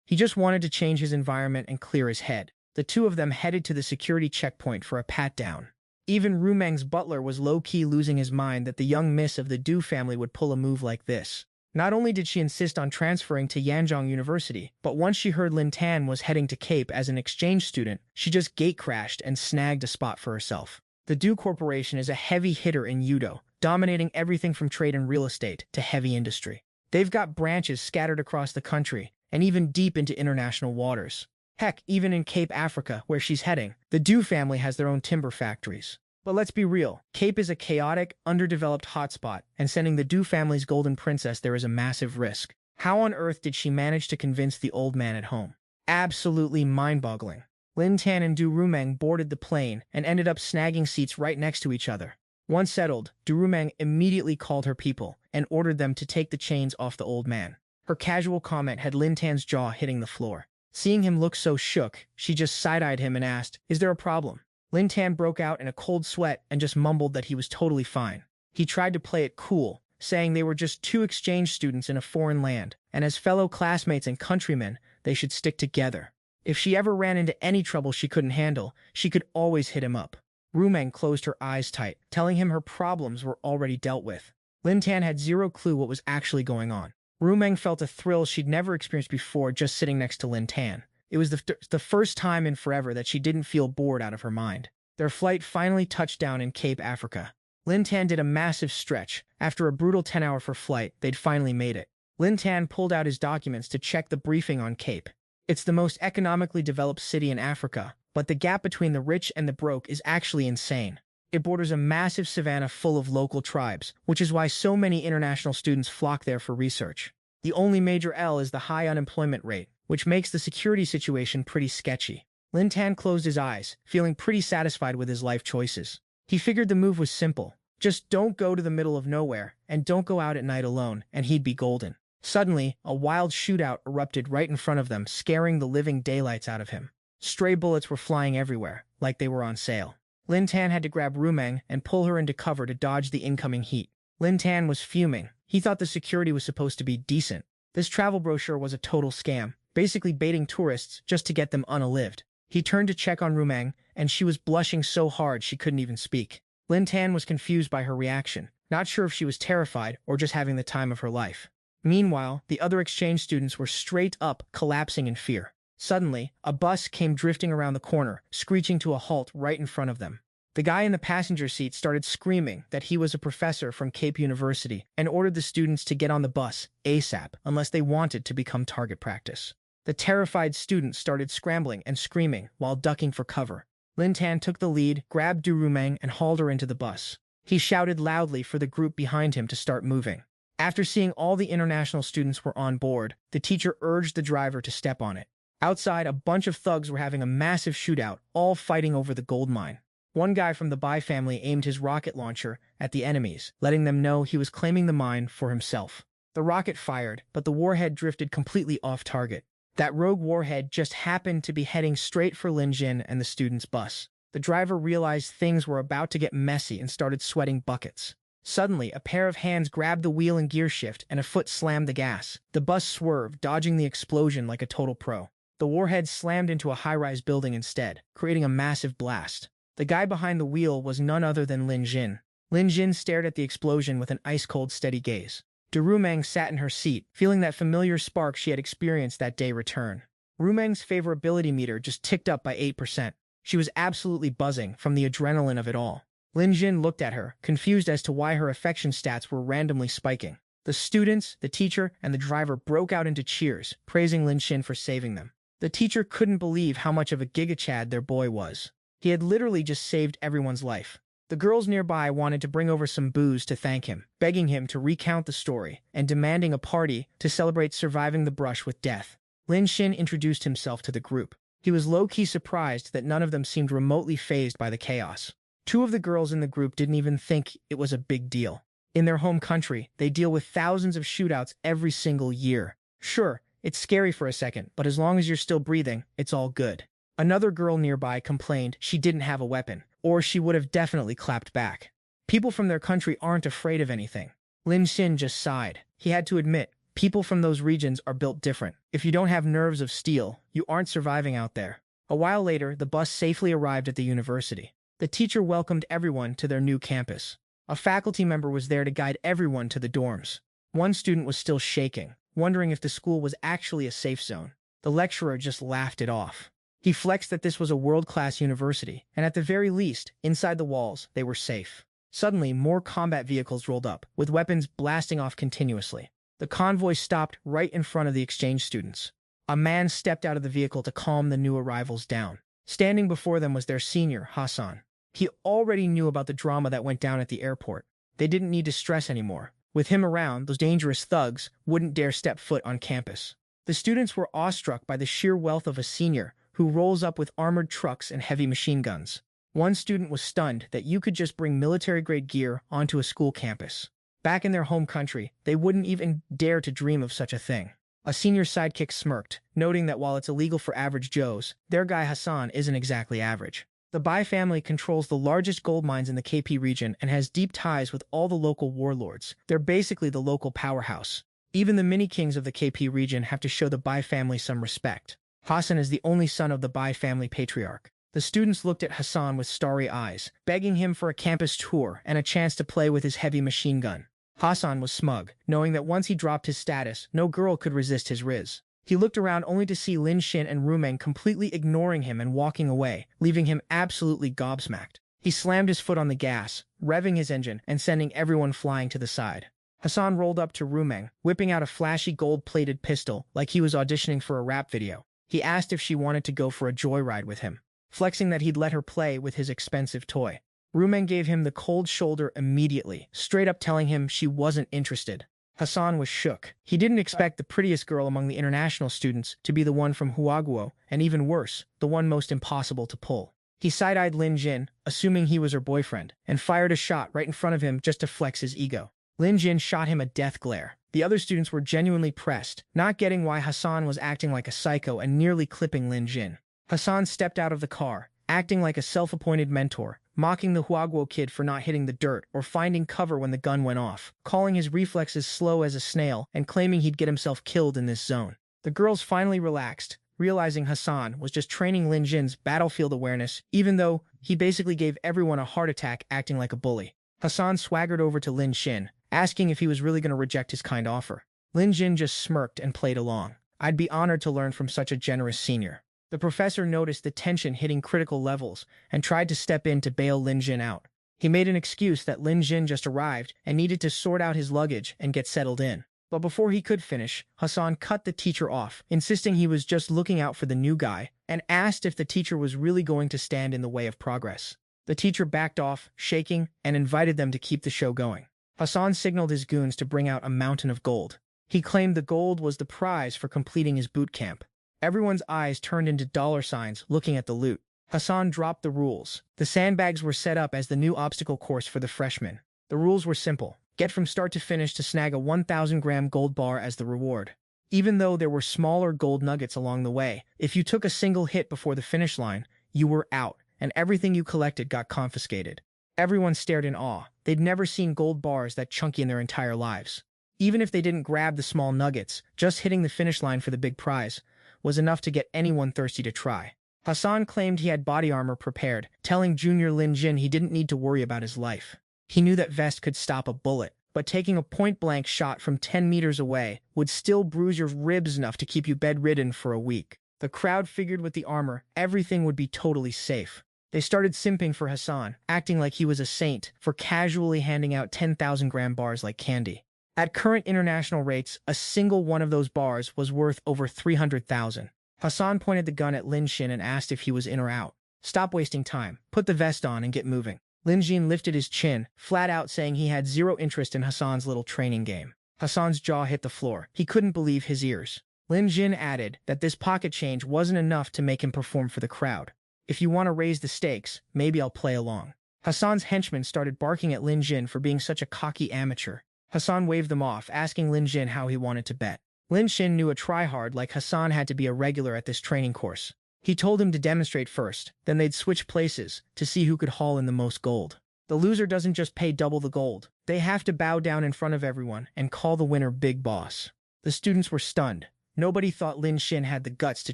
He just wanted to change his environment and clear his head. The two of them headed to the security checkpoint for a pat-down. Even Rumeng's butler was low-key losing his mind that the young miss of the Du family would pull a move like this. Not only did she insist on transferring to Yanjiang University, but once she heard Lin Tan was heading to Cape as an exchange student, she just gate-crashed and snagged a spot for herself. The Du Corporation is a heavy hitter in Yudo, dominating everything from trade and real estate to heavy industry. They've got branches scattered across the country, and even deep into international waters. Heck, even in Cape, Africa, where she's heading, the Du family has their own timber factories. But let's be real, Cape is a chaotic, underdeveloped hotspot, and sending the Du family's golden princess there is a massive risk. How on earth did she manage to convince the old man at home? Absolutely mind-boggling. Lin Tan and Du Rumeng boarded the plane and ended up snagging seats right next to each other. Once settled, Du Rumeng immediately called her people and ordered them to take the chains off the old man. Her casual comment had Lin Tan's jaw hitting the floor. Seeing him look so shook, she just side-eyed him and asked, "Is there a problem?" Lin Tan broke out in a cold sweat and just mumbled that he was totally fine. He tried to play it cool, saying they were just two exchange students in a foreign land, and as fellow classmates and countrymen, they should stick together. If she ever ran into any trouble she couldn't handle, she could always hit him up. Rumeng closed her eyes tight, telling him her problems were already dealt with. Lin Tan had zero clue what was actually going on. Rumeng felt a thrill she'd never experienced before just sitting next to Lin Tan. It was the first time in forever that she didn't feel bored out of her mind. Their flight finally touched down in Cape, Africa. Lin Tan did a massive stretch. After a brutal 10-hour flight, they'd finally made it. Lin Tan pulled out his documents to check the briefing on Cape. It's the most economically developed city in Africa, but the gap between the rich and the broke is actually insane. It borders a massive savanna full of local tribes, which is why so many international students flock there for research. The only major L is the high unemployment rate, which makes the security situation pretty sketchy. Lin Tan closed his eyes, feeling pretty satisfied with his life choices. He figured the move was simple. Just don't go to the middle of nowhere, and don't go out at night alone, and he'd be golden. Suddenly, a wild shootout erupted right in front of them, scaring the living daylights out of him. Stray bullets were flying everywhere, like they were on sale. Lin Tan had to grab Rumeng and pull her into cover to dodge the incoming heat. Lin Tan was fuming. He thought the security was supposed to be decent. This travel brochure was a total scam, basically baiting tourists just to get them unalived. He turned to check on Rumeng, and she was blushing so hard she couldn't even speak. Lin Tan was confused by her reaction, not sure if she was terrified or just having the time of her life. Meanwhile, the other exchange students were straight up collapsing in fear. Suddenly, a bus came drifting around the corner, screeching to a halt right in front of them. The guy in the passenger seat started screaming that he was a professor from Cape University and ordered the students to get on the bus ASAP unless they wanted to become target practice. The terrified students started scrambling and screaming while ducking for cover. Lin Tan took the lead, grabbed Du Rumeng, and hauled her into the bus. He shouted loudly for the group behind him to start moving. After seeing all the international students were on board, the teacher urged the driver to step on it. Outside, a bunch of thugs were having a massive shootout, all fighting over the gold mine. One guy from the Bai family aimed his rocket launcher at the enemies, letting them know he was claiming the mine for himself. The rocket fired, but the warhead drifted completely off target. That rogue warhead just happened to be heading straight for Lin Jin and the students' bus. The driver realized things were about to get messy and started sweating buckets. Suddenly, a pair of hands grabbed the wheel and gear shift, and a foot slammed the gas. The bus swerved, dodging the explosion like a total pro. The warhead slammed into a high-rise building instead, creating a massive blast. The guy behind the wheel was none other than Lin Jin. Lin Jin stared at the explosion with an ice-cold, steady gaze. Du Rumeng sat in her seat, feeling that familiar spark she had experienced that day return. Rumeng's favorability meter just ticked up by 8%. She was absolutely buzzing from the adrenaline of it all. Lin Jin looked at her, confused as to why her affection stats were randomly spiking. The students, the teacher, and the driver broke out into cheers, praising Lin Jin for saving them. The teacher couldn't believe how much of a gigachad their boy was. He had literally just saved everyone's life. The girls nearby wanted to bring over some booze to thank him, begging him to recount the story and demanding a party to celebrate surviving the brush with death. Lin Jin introduced himself to the group. He was low-key surprised that none of them seemed remotely fazed by the chaos. Two of the girls in the group didn't even think it was a big deal. In their home country, they deal with thousands of shootouts every single year. Sure, it's scary for a second, but as long as you're still breathing, it's all good. Another girl nearby complained she didn't have a weapon, or she would have definitely clapped back. People from their country aren't afraid of anything. Lin Xin just sighed. He had to admit, people from those regions are built different. If you don't have nerves of steel, you aren't surviving out there. A while later, the bus safely arrived at the university. The teacher welcomed everyone to their new campus. A faculty member was there to guide everyone to the dorms. One student was still shaking, wondering if the school was actually a safe zone. The lecturer just laughed it off. He flexed that this was a world-class university, and at the very least, inside the walls, they were safe. Suddenly, more combat vehicles rolled up, with weapons blasting off continuously. The convoy stopped right in front of the exchange students. A man stepped out of the vehicle to calm the new arrivals down. Standing before them was their senior, Hassan. He already knew about the drama that went down at the airport. They didn't need to stress anymore. With him around, those dangerous thugs wouldn't dare step foot on campus. The students were awestruck by the sheer wealth of a senior who rolls up with armored trucks and heavy machine guns. One student was stunned that you could just bring military-grade gear onto a school campus. Back in their home country, they wouldn't even dare to dream of such a thing. A senior sidekick smirked, noting that while it's illegal for average Joes, their guy Hassan isn't exactly average. The Bai family controls the largest gold mines in the KP region and has deep ties with all the local warlords. They're basically the local powerhouse. Even the mini-kings of the KP region have to show the Bai family some respect. Hassan is the only son of the Bai family patriarch. The students looked at Hassan with starry eyes, begging him for a campus tour and a chance to play with his heavy machine gun. Hassan was smug, knowing that once he dropped his status, no girl could resist his riz. He looked around only to see Lin Xin and Rumeng completely ignoring him and walking away, leaving him absolutely gobsmacked. He slammed his foot on the gas, revving his engine and sending everyone flying to the side. Hassan rolled up to Rumeng, whipping out a flashy gold-plated pistol like he was auditioning for a rap video. He asked if she wanted to go for a joyride with him, flexing that he'd let her play with his expensive toy. Rumeng gave him the cold shoulder immediately, straight up telling him she wasn't interested. Hassan was shook. He didn't expect the prettiest girl among the international students to be the one from Huaguo, and even worse, the one most impossible to pull. He side-eyed Lin Jin, assuming he was her boyfriend, and fired a shot right in front of him just to flex his ego. Lin Jin shot him a death glare. The other students were genuinely pressed, not getting why Hassan was acting like a psycho and nearly clipping Lin Jin. Hassan stepped out of the car, acting like a self-appointed mentor, mocking the Huaguo kid for not hitting the dirt or finding cover when the gun went off, calling his reflexes slow as a snail and claiming he'd get himself killed in this zone. The girls finally relaxed, realizing Hassan was just training Lin Jin's battlefield awareness, even though he basically gave everyone a heart attack acting like a bully. Hassan swaggered over to Lin Xin, asking if he was really going to reject his kind offer. Lin Jin just smirked and played along. I'd be honored to learn from such a generous senior. The professor noticed the tension hitting critical levels and tried to step in to bail Lin Jin out. He made an excuse that Lin Jin just arrived and needed to sort out his luggage and get settled in. But before he could finish, Hassan cut the teacher off, insisting he was just looking out for the new guy, and asked if the teacher was really going to stand in the way of progress. The teacher backed off, shaking, and invited them to keep the show going. Hassan signaled his goons to bring out a mountain of gold. He claimed the gold was the prize for completing his boot camp. Everyone's eyes turned into dollar signs looking at the loot. Hassan dropped the rules. The sandbags were set up as the new obstacle course for the freshmen. The rules were simple. Get from start to finish to snag a 1,000-gram gold bar as the reward. Even though there were smaller gold nuggets along the way, if you took a single hit before the finish line, you were out, and everything you collected got confiscated. Everyone stared in awe. They'd never seen gold bars that chunky in their entire lives. Even if they didn't grab the small nuggets, just hitting the finish line for the big prize was enough to get anyone thirsty to try. Hassan claimed he had body armor prepared, telling Junior Lin Jin he didn't need to worry about his life. He knew that vest could stop a bullet, but taking a point-blank shot from 10 meters away would still bruise your ribs enough to keep you bedridden for a week. The crowd figured with the armor, everything would be totally safe. They started simping for Hassan, acting like he was a saint for casually handing out 10,000-gram bars like candy. At current international rates, a single one of those bars was worth over 300,000. Hassan pointed the gun at Lin Xin and asked if he was in or out. Stop wasting time. Put the vest on and get moving. Lin Xin lifted his chin, flat out saying he had zero interest in Hassan's little training game. Hassan's jaw hit the floor. He couldn't believe his ears. Lin Xin added that this pocket change wasn't enough to make him perform for the crowd. If you want to raise the stakes, maybe I'll play along. Hassan's henchmen started barking at Lin Xin for being such a cocky amateur. Hassan waved them off, asking Lin Xin how he wanted to bet. Lin Xin knew a tryhard like Hassan had to be a regular at this training course. He told him to demonstrate first, then they'd switch places to see who could haul in the most gold. The loser doesn't just pay double the gold. They have to bow down in front of everyone and call the winner Big Boss. The students were stunned. Nobody thought Lin Xin had the guts to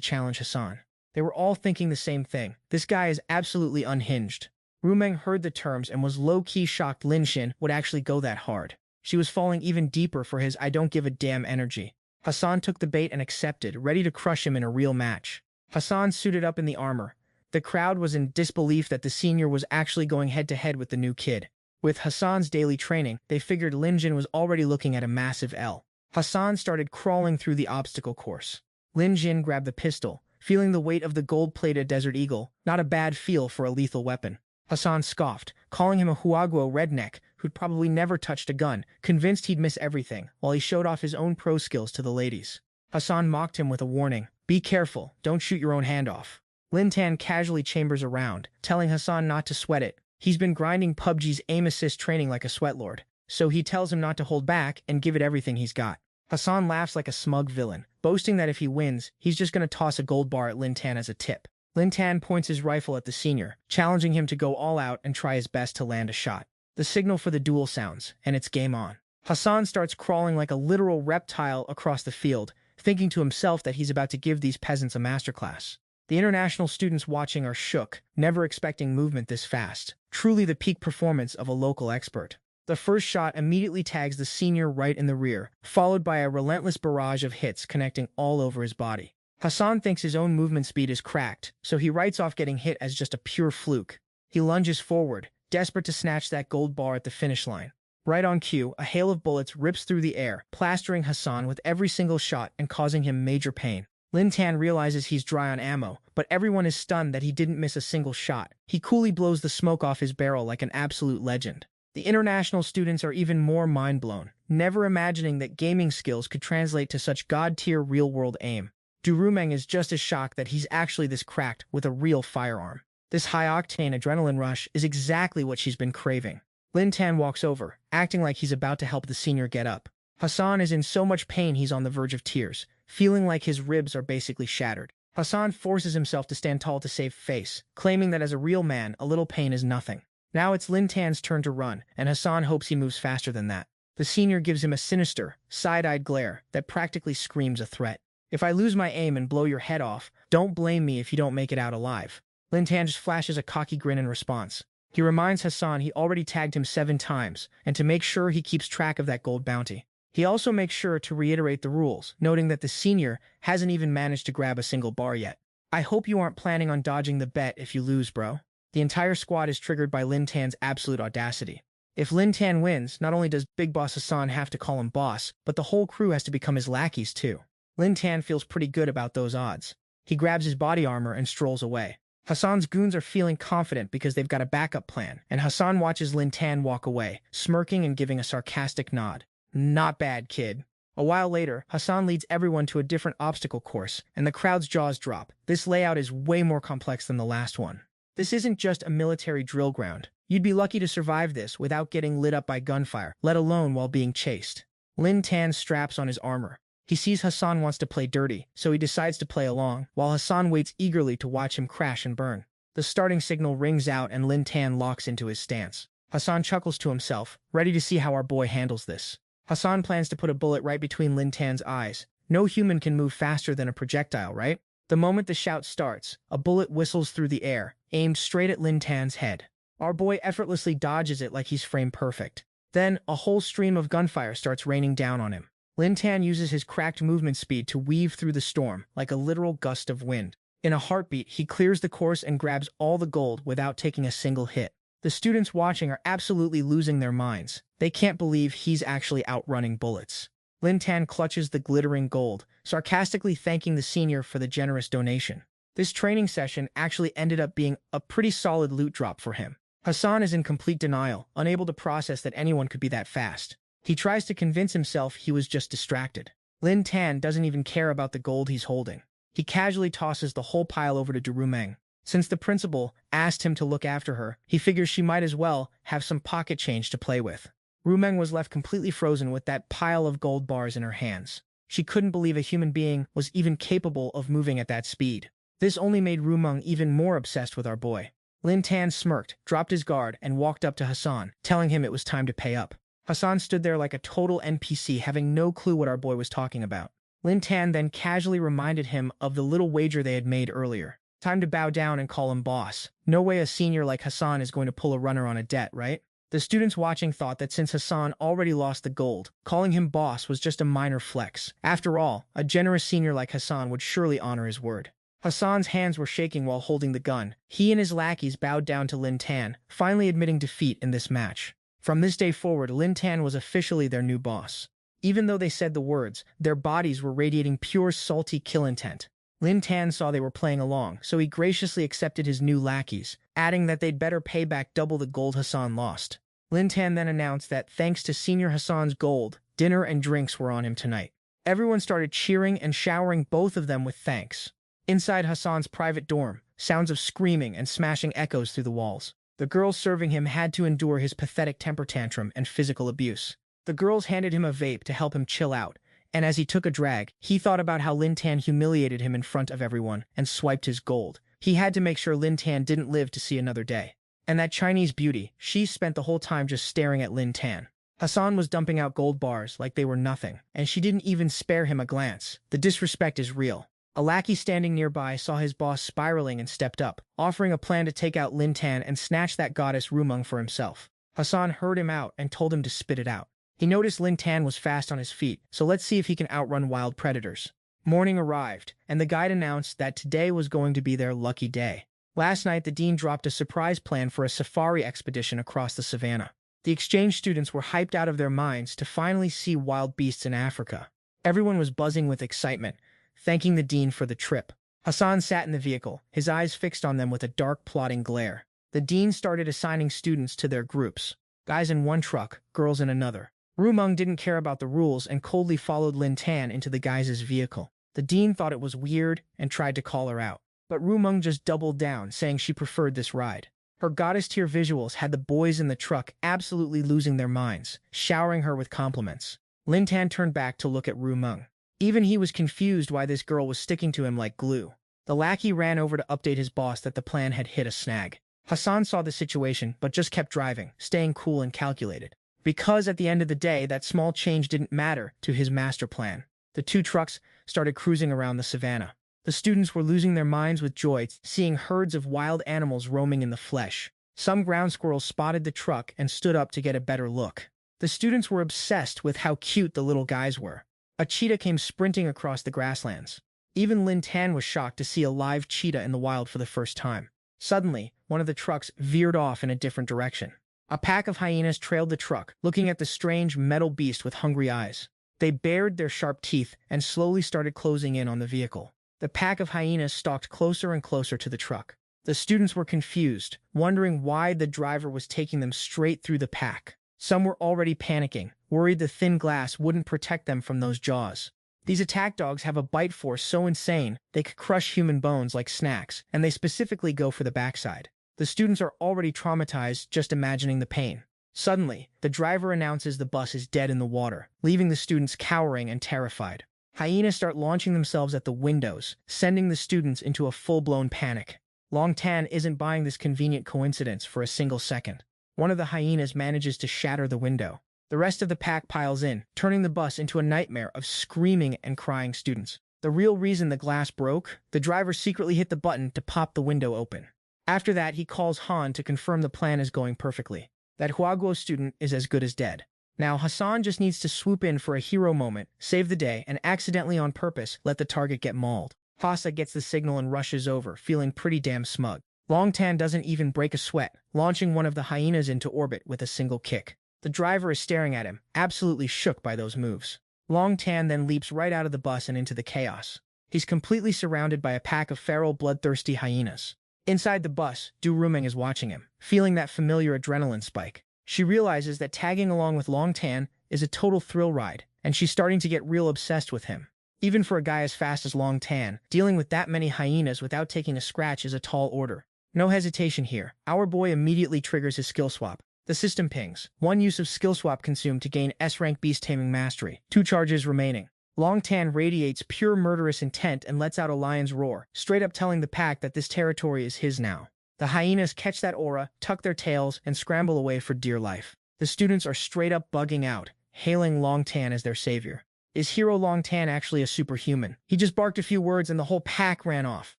challenge Hassan. They were all thinking the same thing. This guy is absolutely unhinged. Rumeng heard the terms and was low-key shocked Lin Xin would actually go that hard. She was falling even deeper for his I don't give a damn energy. Hassan took the bait and accepted, ready to crush him in a real match. Hassan suited up in the armor. The crowd was in disbelief that the senior was actually going head-to-head with the new kid. With Hassan's daily training, they figured Lin Xin was already looking at a massive L. Hassan started crawling through the obstacle course. Lin Xin grabbed the pistol, feeling the weight of the gold-plated Desert Eagle, not a bad feel for a lethal weapon. Hassan scoffed, calling him a Huaguo redneck who'd probably never touched a gun, convinced he'd miss everything, while he showed off his own pro skills to the ladies. Hassan mocked him with a warning, "Be careful, don't shoot your own hand off." Lin Tan casually chambers around, telling Hassan not to sweat it. He's been grinding PUBG's aim assist training like a sweatlord, so he tells him not to hold back and give it everything he's got. Hassan laughs like a smug villain, boasting that if he wins, he's just going to toss a gold bar at Lin Tan as a tip. Lin Tan points his rifle at the senior, challenging him to go all out and try his best to land a shot. The signal for the duel sounds, and it's game on. Hassan starts crawling like a literal reptile across the field, thinking to himself that he's about to give these peasants a masterclass. The international students watching are shook, never expecting movement this fast. Truly the peak performance of a local expert. The first shot immediately tags the senior right in the rear, followed by a relentless barrage of hits connecting all over his body. Hassan thinks his own movement speed is cracked, so he writes off getting hit as just a pure fluke. He lunges forward, desperate to snatch that gold bar at the finish line. Right on cue, a hail of bullets rips through the air, plastering Hassan with every single shot and causing him major pain. Lin Tan realizes he's dry on ammo, but everyone is stunned that he didn't miss a single shot. He coolly blows the smoke off his barrel like an absolute legend. The international students are even more mind-blown, never imagining that gaming skills could translate to such god-tier real-world aim. Rumeng is just as shocked that he's actually this cracked with a real firearm. This high-octane adrenaline rush is exactly what she's been craving. Lin Tan walks over, acting like he's about to help the senior get up. Hassan is in so much pain he's on the verge of tears, feeling like his ribs are basically shattered. Hassan forces himself to stand tall to save face, claiming that as a real man, a little pain is nothing. Now it's Lin Tan's turn to run, and Hassan hopes he moves faster than that. The senior gives him a sinister, side-eyed glare that practically screams a threat. "If I lose my aim and blow your head off, don't blame me if you don't make it out alive." Lin Tan just flashes a cocky grin in response. He reminds Hassan he already tagged him 7 times, and to make sure he keeps track of that gold bounty. He also makes sure to reiterate the rules, noting that the senior hasn't even managed to grab a single bar yet. "I hope you aren't planning on dodging the bet if you lose, bro." The entire squad is triggered by Lin Tan's absolute audacity. If Lin Tan wins, not only does Big Boss Hassan have to call him boss, but the whole crew has to become his lackeys too. Lin Tan feels pretty good about those odds. He grabs his body armor and strolls away. Hassan's goons are feeling confident because they've got a backup plan, and Hassan watches Lin Tan walk away, smirking and giving a sarcastic nod. "Not bad, kid." A while later, Hassan leads everyone to a different obstacle course, and the crowd's jaws drop. This layout is way more complex than the last one. This isn't just a military drill ground. You'd be lucky to survive this without getting lit up by gunfire, let alone while being chased. Lin Tan straps on his armor. He sees Hassan wants to play dirty, so he decides to play along, while Hassan waits eagerly to watch him crash and burn. The starting signal rings out and Lin Tan locks into his stance. Hassan chuckles to himself, ready to see how our boy handles this. Hassan plans to put a bullet right between Lin Tan's eyes. No human can move faster than a projectile, right? The moment the shout starts, a bullet whistles through the air, aimed straight at Lin Tan's head. Our boy effortlessly dodges it like he's frame perfect. Then, a whole stream of gunfire starts raining down on him. Lin Tan uses his cracked movement speed to weave through the storm, like a literal gust of wind. In a heartbeat, he clears the course and grabs all the gold without taking a single hit. The students watching are absolutely losing their minds. They can't believe he's actually outrunning bullets. Lin Tan clutches the glittering gold, sarcastically thanking the senior for the generous donation. This training session actually ended up being a pretty solid loot drop for him. Hassan is in complete denial, unable to process that anyone could be that fast. He tries to convince himself he was just distracted. Lin Tan doesn't even care about the gold he's holding. He casually tosses the whole pile over to Rumeng. Since the principal asked him to look after her, he figures she might as well have some pocket change to play with. Rumeng was left completely frozen with that pile of gold bars in her hands. She couldn't believe a human being was even capable of moving at that speed. This only made Rumeng even more obsessed with our boy. Lin Tan smirked, dropped his guard, and walked up to Hassan, telling him it was time to pay up. Hassan stood there like a total NPC, having no clue what our boy was talking about. Lin Tan then casually reminded him of the little wager they had made earlier. Time to bow down and call him boss. No way a senior like Hassan is going to pull a runner on a debt, right? The students watching thought that since Hassan already lost the gold, calling him boss was just a minor flex. After all, a generous senior like Hassan would surely honor his word. Hassan's hands were shaking while holding the gun. He and his lackeys bowed down to Lin Tan, finally admitting defeat in this match. From this day forward, Lin Tan was officially their new boss. Even though they said the words, their bodies were radiating pure salty kill intent. Lin Tan saw they were playing along, so he graciously accepted his new lackeys, adding that they'd better pay back double the gold Hassan lost. Lin Tan then announced that thanks to Senior Hassan's gold, dinner and drinks were on him tonight. Everyone started cheering and showering both of them with thanks. Inside Hassan's private dorm, sounds of screaming and smashing echoes through the walls. The girls serving him had to endure his pathetic temper tantrum and physical abuse. The girls handed him a vape to help him chill out, and as he took a drag, he thought about how Lin Tan humiliated him in front of everyone and swiped his gold. He had to make sure Lin Tan didn't live to see another day. And that Chinese beauty, she spent the whole time just staring at Lin Tan. Hassan was dumping out gold bars like they were nothing, and she didn't even spare him a glance. The disrespect is real. A lackey standing nearby saw his boss spiraling and stepped up, offering a plan to take out Lin Tan and snatch that goddess Rumeng for himself. Hassan heard him out and told him to spit it out. He noticed Lin Tan was fast on his feet, so let's see if he can outrun wild predators. Morning arrived, and the guide announced that today was going to be their lucky day. Last night, the dean dropped a surprise plan for a safari expedition across the savannah. The exchange students were hyped out of their minds to finally see wild beasts in Africa. Everyone was buzzing with excitement, thanking the dean for the trip. Hassan sat in the vehicle, his eyes fixed on them with a dark, plotting glare. The dean started assigning students to their groups. Guys in one truck, girls in another. Rumeng didn't care about the rules and coldly followed Lin Tan into the guys' vehicle. The dean thought it was weird and tried to call her out. But Rumeng just doubled down, saying she preferred this ride. Her goddess-tier visuals had the boys in the truck absolutely losing their minds, showering her with compliments. Lin Tan turned back to look at Rumeng. Even he was confused why this girl was sticking to him like glue. The lackey ran over to update his boss that the plan had hit a snag. Hassan saw the situation, but just kept driving, staying cool and calculated. Because at the end of the day, that small change didn't matter to his master plan. The two trucks started cruising around the savannah. The students were losing their minds with joy, seeing herds of wild animals roaming in the flesh. Some ground squirrels spotted the truck and stood up to get a better look. The students were obsessed with how cute the little guys were. A cheetah came sprinting across the grasslands. Even Lin Tan was shocked to see a live cheetah in the wild for the first time. Suddenly, one of the trucks veered off in a different direction. A pack of hyenas trailed the truck, looking at the strange metal beast with hungry eyes. They bared their sharp teeth and slowly started closing in on the vehicle. The pack of hyenas stalked closer and closer to the truck. The students were confused, wondering why the driver was taking them straight through the pack. Some were already panicking, worried the thin glass wouldn't protect them from those jaws. These attack dogs have a bite force so insane they could crush human bones like snacks, and they specifically go for the backside. The students are already traumatized just imagining the pain. Suddenly, the driver announces the bus is dead in the water, leaving the students cowering and terrified. Hyenas start launching themselves at the windows, sending the students into a full-blown panic. Lin Tan isn't buying this convenient coincidence for a single second. One of the hyenas manages to shatter the window. The rest of the pack piles in, turning the bus into a nightmare of screaming and crying students. The real reason the glass broke, the driver secretly hit the button to pop the window open. After that, he calls Han to confirm the plan is going perfectly. That Huaguo student is as good as dead. Now, Hassan just needs to swoop in for a hero moment, save the day, and accidentally on purpose let the target get mauled. Hasa gets the signal and rushes over, feeling pretty damn smug. Lin Tan doesn't even break a sweat, launching one of the hyenas into orbit with a single kick. The driver is staring at him, absolutely shook by those moves. Lin Tan then leaps right out of the bus and into the chaos. He's completely surrounded by a pack of feral, bloodthirsty hyenas. Inside the bus, Du Rumeng is watching him, feeling that familiar adrenaline spike. She realizes that tagging along with Lin Tan is a total thrill ride, and she's starting to get real obsessed with him. Even for a guy as fast as Lin Tan, dealing with that many hyenas without taking a scratch is a tall order. No hesitation here. Our boy immediately triggers his skill swap. The system pings. 1 use of skill swap consumed to gain S-rank beast taming mastery. 2 charges remaining. Long Tan radiates pure murderous intent and lets out a lion's roar, straight up telling the pack that this territory is his now. The hyenas catch that aura, tuck their tails, and scramble away for dear life. The students are straight up bugging out, hailing Long Tan as their savior. Is Hero Long Tan actually a superhuman? He just barked a few words and the whole pack ran off.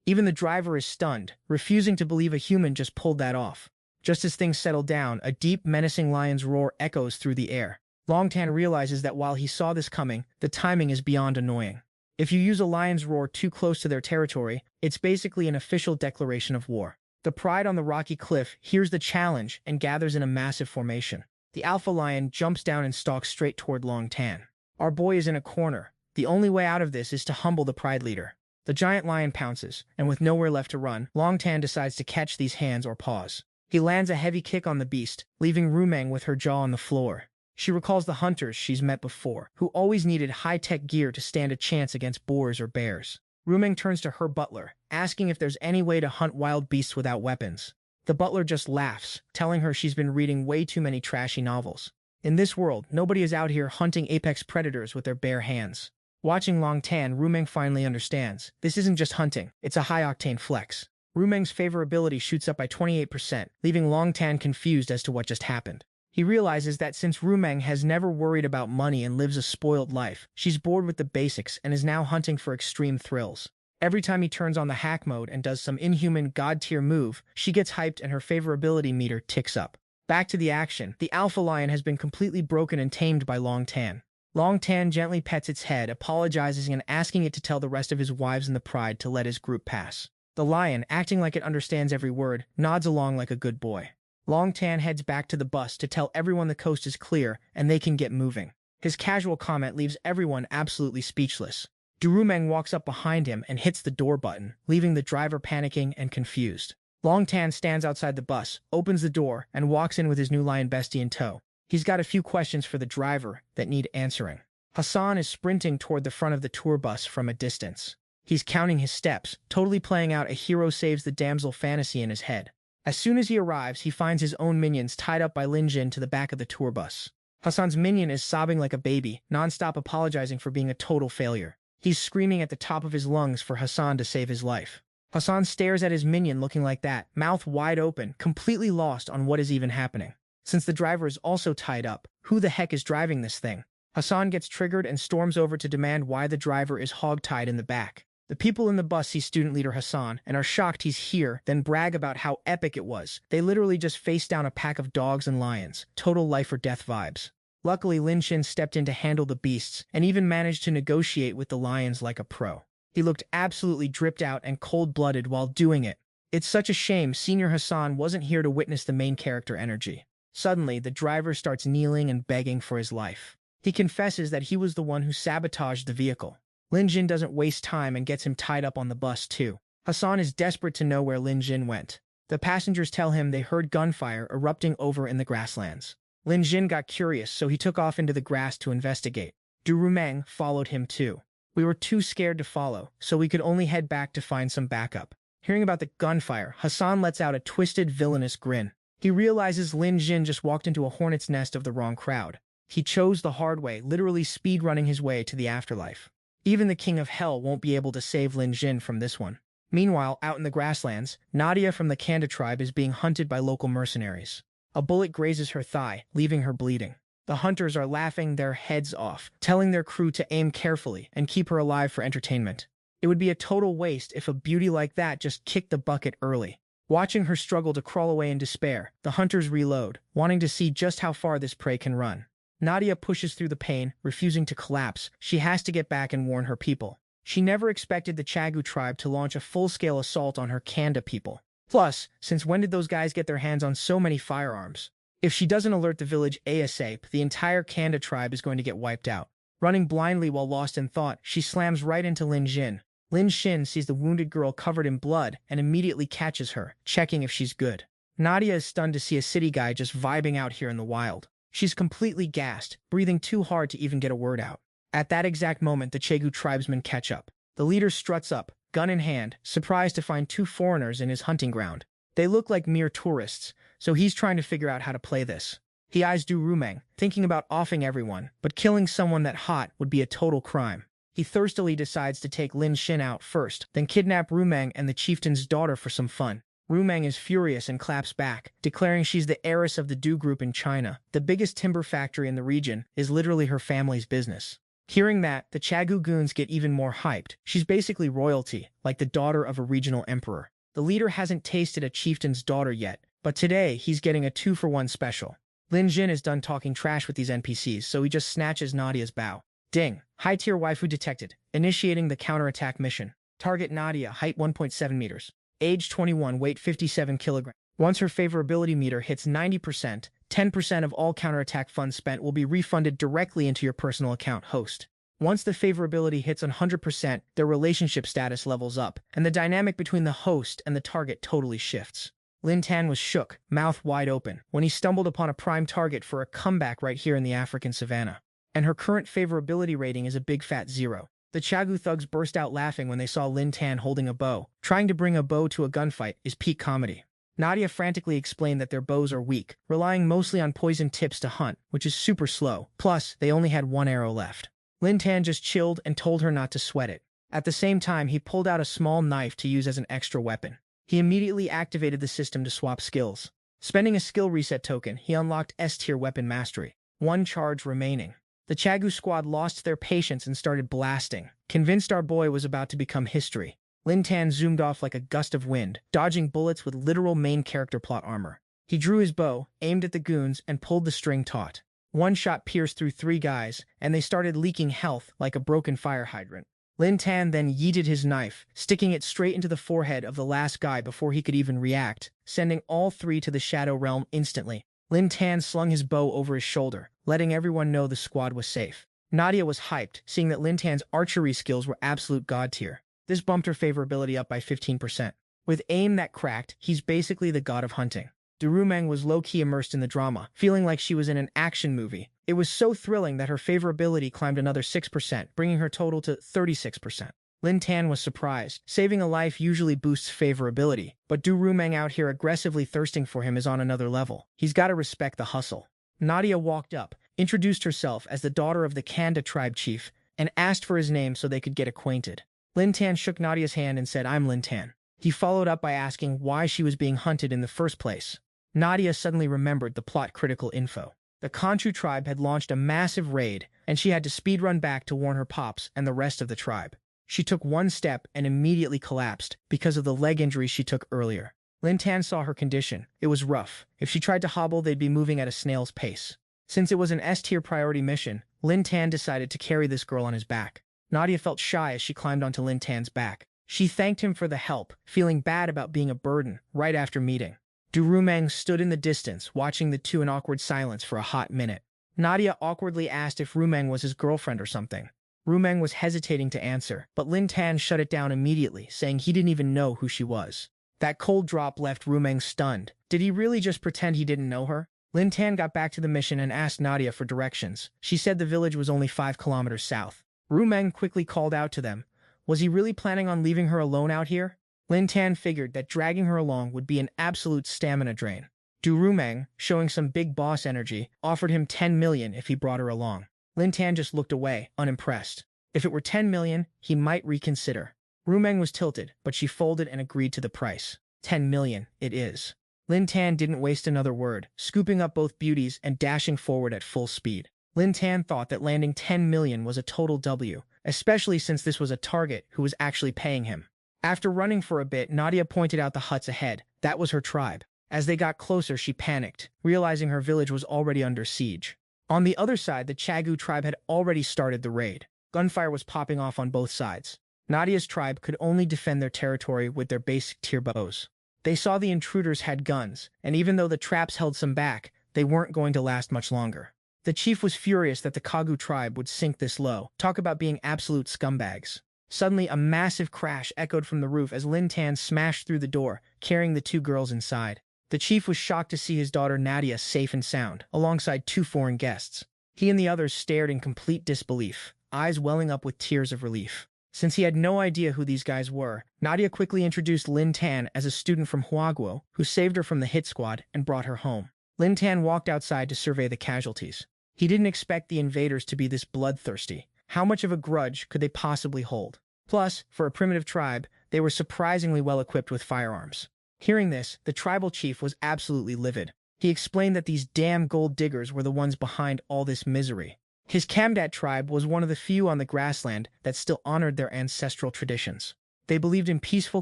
Even the driver is stunned, refusing to believe a human just pulled that off. Just as things settle down, a deep, menacing lion's roar echoes through the air. Long Tan realizes that while he saw this coming, the timing is beyond annoying. If you use a lion's roar too close to their territory, it's basically an official declaration of war. The pride on the rocky cliff hears the challenge and gathers in a massive formation. The alpha lion jumps down and stalks straight toward Long Tan. Our boy is in a corner. The only way out of this is to humble the pride leader. The giant lion pounces, and with nowhere left to run, Long Tan decides to catch these hands or paws. He lands a heavy kick on the beast, leaving Rumeng with her jaw on the floor. She recalls the hunters she's met before, who always needed high-tech gear to stand a chance against boars or bears. Rumeng turns to her butler, asking if there's any way to hunt wild beasts without weapons. The butler just laughs, telling her she's been reading way too many trashy novels. In this world, nobody is out here hunting apex predators with their bare hands. Watching Long Tan, Rumeng finally understands. This isn't just hunting, it's a high-octane flex. Rumeng's favorability shoots up by 28%, leaving Long Tan confused as to what just happened. He realizes that since Rumeng has never worried about money and lives a spoiled life, she's bored with the basics and is now hunting for extreme thrills. Every time he turns on the hack mode and does some inhuman god-tier move, she gets hyped and her favorability meter ticks up. Back to the action, the alpha lion has been completely broken and tamed by Long Tan. Long Tan gently pets its head, apologizing and asking it to tell the rest of his wives in the pride to let his group pass. The lion, acting like it understands every word, nods along like a good boy. Long Tan heads back to the bus to tell everyone the coast is clear and they can get moving. His casual comment leaves everyone absolutely speechless. Rumeng walks up behind him and hits the door button, leaving the driver panicking and confused. Long Tan stands outside the bus, opens the door, and walks in with his new lion bestie in tow. He's got a few questions for the driver that need answering. Hassan is sprinting toward the front of the tour bus from a distance. He's counting his steps, totally playing out a hero saves the damsel fantasy in his head. As soon as he arrives, he finds his own minions tied up by Lin Jin to the back of the tour bus. Hassan's minion is sobbing like a baby, non-stop apologizing for being a total failure. He's screaming at the top of his lungs for Hassan to save his life. Hassan stares at his minion looking like that, mouth wide open, completely lost on what is even happening. Since the driver is also tied up, who the heck is driving this thing? Hassan gets triggered and storms over to demand why the driver is hog-tied in the back. The people in the bus see student leader Hassan and are shocked he's here, then brag about how epic it was. They literally just faced down a pack of dogs and lions. Total life or death vibes. Luckily, Lin Shin stepped in to handle the beasts and even managed to negotiate with the lions like a pro. He looked absolutely dripped out and cold-blooded while doing it. It's such a shame Senior Hassan wasn't here to witness the main character energy. Suddenly, the driver starts kneeling and begging for his life. He confesses that he was the one who sabotaged the vehicle. Lin Jin doesn't waste time and gets him tied up on the bus too. Hassan is desperate to know where Lin Jin went. The passengers tell him they heard gunfire erupting over in the grasslands. Lin Jin got curious, so he took off into the grass to investigate. Rumeng followed him too. We were too scared to follow, so we could only head back to find some backup. Hearing about the gunfire, Hassan lets out a twisted, villainous grin. He realizes Lin Jin just walked into a hornet's nest of the wrong crowd. He chose the hard way, literally speed-running his way to the afterlife. Even the King of Hell won't be able to save Lin Jin from this one. Meanwhile, out in the grasslands, Nadia from the Kanda tribe is being hunted by local mercenaries. A bullet grazes her thigh, leaving her bleeding. The hunters are laughing their heads off, telling their crew to aim carefully and keep her alive for entertainment. It would be a total waste if a beauty like that just kicked the bucket early. Watching her struggle to crawl away in despair, the hunters reload, wanting to see just how far this prey can run. Nadia pushes through the pain, refusing to collapse. She has to get back and warn her people. She never expected the Chagu tribe to launch a full-scale assault on her Kanda people. Plus, since when did those guys get their hands on so many firearms? If she doesn't alert the village ASAP, the entire Kanda tribe is going to get wiped out. Running blindly while lost in thought, she slams right into Lin Jin. Lin Shin sees the wounded girl covered in blood and immediately catches her, checking if she's good. Nadia is stunned to see a city guy just vibing out here in the wild. She's completely gassed, breathing too hard to even get a word out. At that exact moment, the Chagu tribesmen catch up. The leader struts up, gun in hand, surprised to find two foreigners in his hunting ground. They look like mere tourists, so he's trying to figure out how to play this. He eyes Du Rumeng, thinking about offing everyone, but killing someone that hot would be a total crime. He thirstily decides to take Lin Xin out first, then kidnap Rumeng and the chieftain's daughter for some fun. Rumeng is furious and claps back, declaring she's the heiress of the Du Group in China. The biggest timber factory in the region is literally her family's business. Hearing that, the Chagu goons get even more hyped. She's basically royalty, like the daughter of a regional emperor. The leader hasn't tasted a chieftain's daughter yet, but today he's getting a 2-for-1 special. Lin Jin is done talking trash with these NPCs, so he just snatches Nadia's bow. Ding! High-tier waifu detected. Initiating the counterattack mission. Target Nadia, height 1.7 meters. Age 21, weight 57 kilograms. Once her favorability meter hits 90%, 10% of all counterattack funds spent will be refunded directly into your personal account host. Once the favorability hits 100%, their relationship status levels up, and the dynamic between the host and the target totally shifts. Lin Tan was shook, mouth wide open, when he stumbled upon a prime target for a comeback right here in the African savannah. And her current favorability rating is a big fat 0. The Chagu thugs burst out laughing when they saw Lin Tan holding a bow. Trying to bring a bow to a gunfight is peak comedy. Nadia frantically explained that their bows are weak, relying mostly on poison tips to hunt, which is super slow. Plus, they only had 1 arrow left. Lin Tan just chilled and told her not to sweat it. At the same time, he pulled out a small knife to use as an extra weapon. He immediately activated the system to swap skills. Spending a skill reset token, he unlocked S-tier weapon mastery. 1 charge remaining. The Chagu squad lost their patience and started blasting, convinced our boy was about to become history. Lin Tan zoomed off like a gust of wind, dodging bullets with literal main character plot armor. He drew his bow, aimed at the goons, and pulled the string taut. 1 shot pierced through 3 guys, and they started leaking health like a broken fire hydrant. Lin Tan then yeeted his knife, sticking it straight into the forehead of the last guy before he could even react, sending all 3 to the Shadow Realm instantly. Lin Tan slung his bow over his shoulder, letting everyone know the squad was safe. Nadia was hyped, seeing that Lin Tan's archery skills were absolute god tier. This bumped her favorability up by 15%. With aim that cracked, he's basically the god of hunting. Du Rumeng was low-key immersed in the drama, feeling like she was in an action movie. It was so thrilling that her favorability climbed another 6%, bringing her total to 36%. Lin Tan was surprised. Saving a life usually boosts favorability, but Du Rumeng out here aggressively thirsting for him is on another level. He's got to respect the hustle. Nadia walked up, introduced herself as the daughter of the Kanda tribe chief, and asked for his name so they could get acquainted. Lin Tan shook Nadia's hand and said, "I'm Lin Tan." He followed up by asking why she was being hunted in the first place. Nadia suddenly remembered the plot-critical info. The Kanchu tribe had launched a massive raid, and she had to speedrun back to warn her pops and the rest of the tribe. She took 1 step and immediately collapsed because of the leg injury she took earlier. Lin Tan saw her condition. It was rough. If she tried to hobble, they'd be moving at a snail's pace. Since it was an S-tier priority mission, Lin Tan decided to carry this girl on his back. Nadia felt shy as she climbed onto Lin Tan's back. She thanked him for the help, feeling bad about being a burden, right after meeting. Du Rumeng stood in the distance, watching the two in awkward silence for a hot minute. Nadia awkwardly asked if Rumeng was his girlfriend or something. Rumeng was hesitating to answer, but Lin Tan shut it down immediately, saying he didn't even know who she was. That cold drop left Rumeng stunned. Did he really just pretend he didn't know her? Lin Tan got back to the mission and asked Nadia for directions. She said the village was only 5 kilometers south. Rumeng quickly called out to them. Was he really planning on leaving her alone out here? Lin Tan figured that dragging her along would be an absolute stamina drain. Du Rumeng, showing some big boss energy, offered him 10 million if he brought her along. Lin Tan just looked away, unimpressed. If it were 10 million, he might reconsider. Rumeng was tilted, but she folded and agreed to the price. 10 million, it is. Lin Tan didn't waste another word, scooping up both beauties and dashing forward at full speed. Lin Tan thought that landing 10 million was a total W, especially since this was a target who was actually paying him. After running for a bit, Nadia pointed out the huts ahead. That was her tribe. As they got closer, she panicked, realizing her village was already under siege. On the other side, the Chagu tribe had already started the raid. Gunfire was popping off on both sides. Nadia's tribe could only defend their territory with their basic tier bows. They saw the intruders had guns, and even though the traps held some back, they weren't going to last much longer. The chief was furious that the Kagu tribe would sink this low. Talk about being absolute scumbags. Suddenly, a massive crash echoed from the roof as Lin Tan smashed through the door, carrying the 2 girls inside. The chief was shocked to see his daughter Nadia safe and sound, alongside 2 foreign guests. He and the others stared in complete disbelief, eyes welling up with tears of relief. Since he had no idea who these guys were, Nadia quickly introduced Lin Tan as a student from Huaguo, who saved her from the hit squad and brought her home. Lin Tan walked outside to survey the casualties. He didn't expect the invaders to be this bloodthirsty. How much of a grudge could they possibly hold? Plus, for a primitive tribe, they were surprisingly well equipped with firearms. Hearing this, the tribal chief was absolutely livid. He explained that these damn gold diggers were the ones behind all this misery. His Kamdat tribe was one of the few on the grassland that still honored their ancestral traditions. They believed in peaceful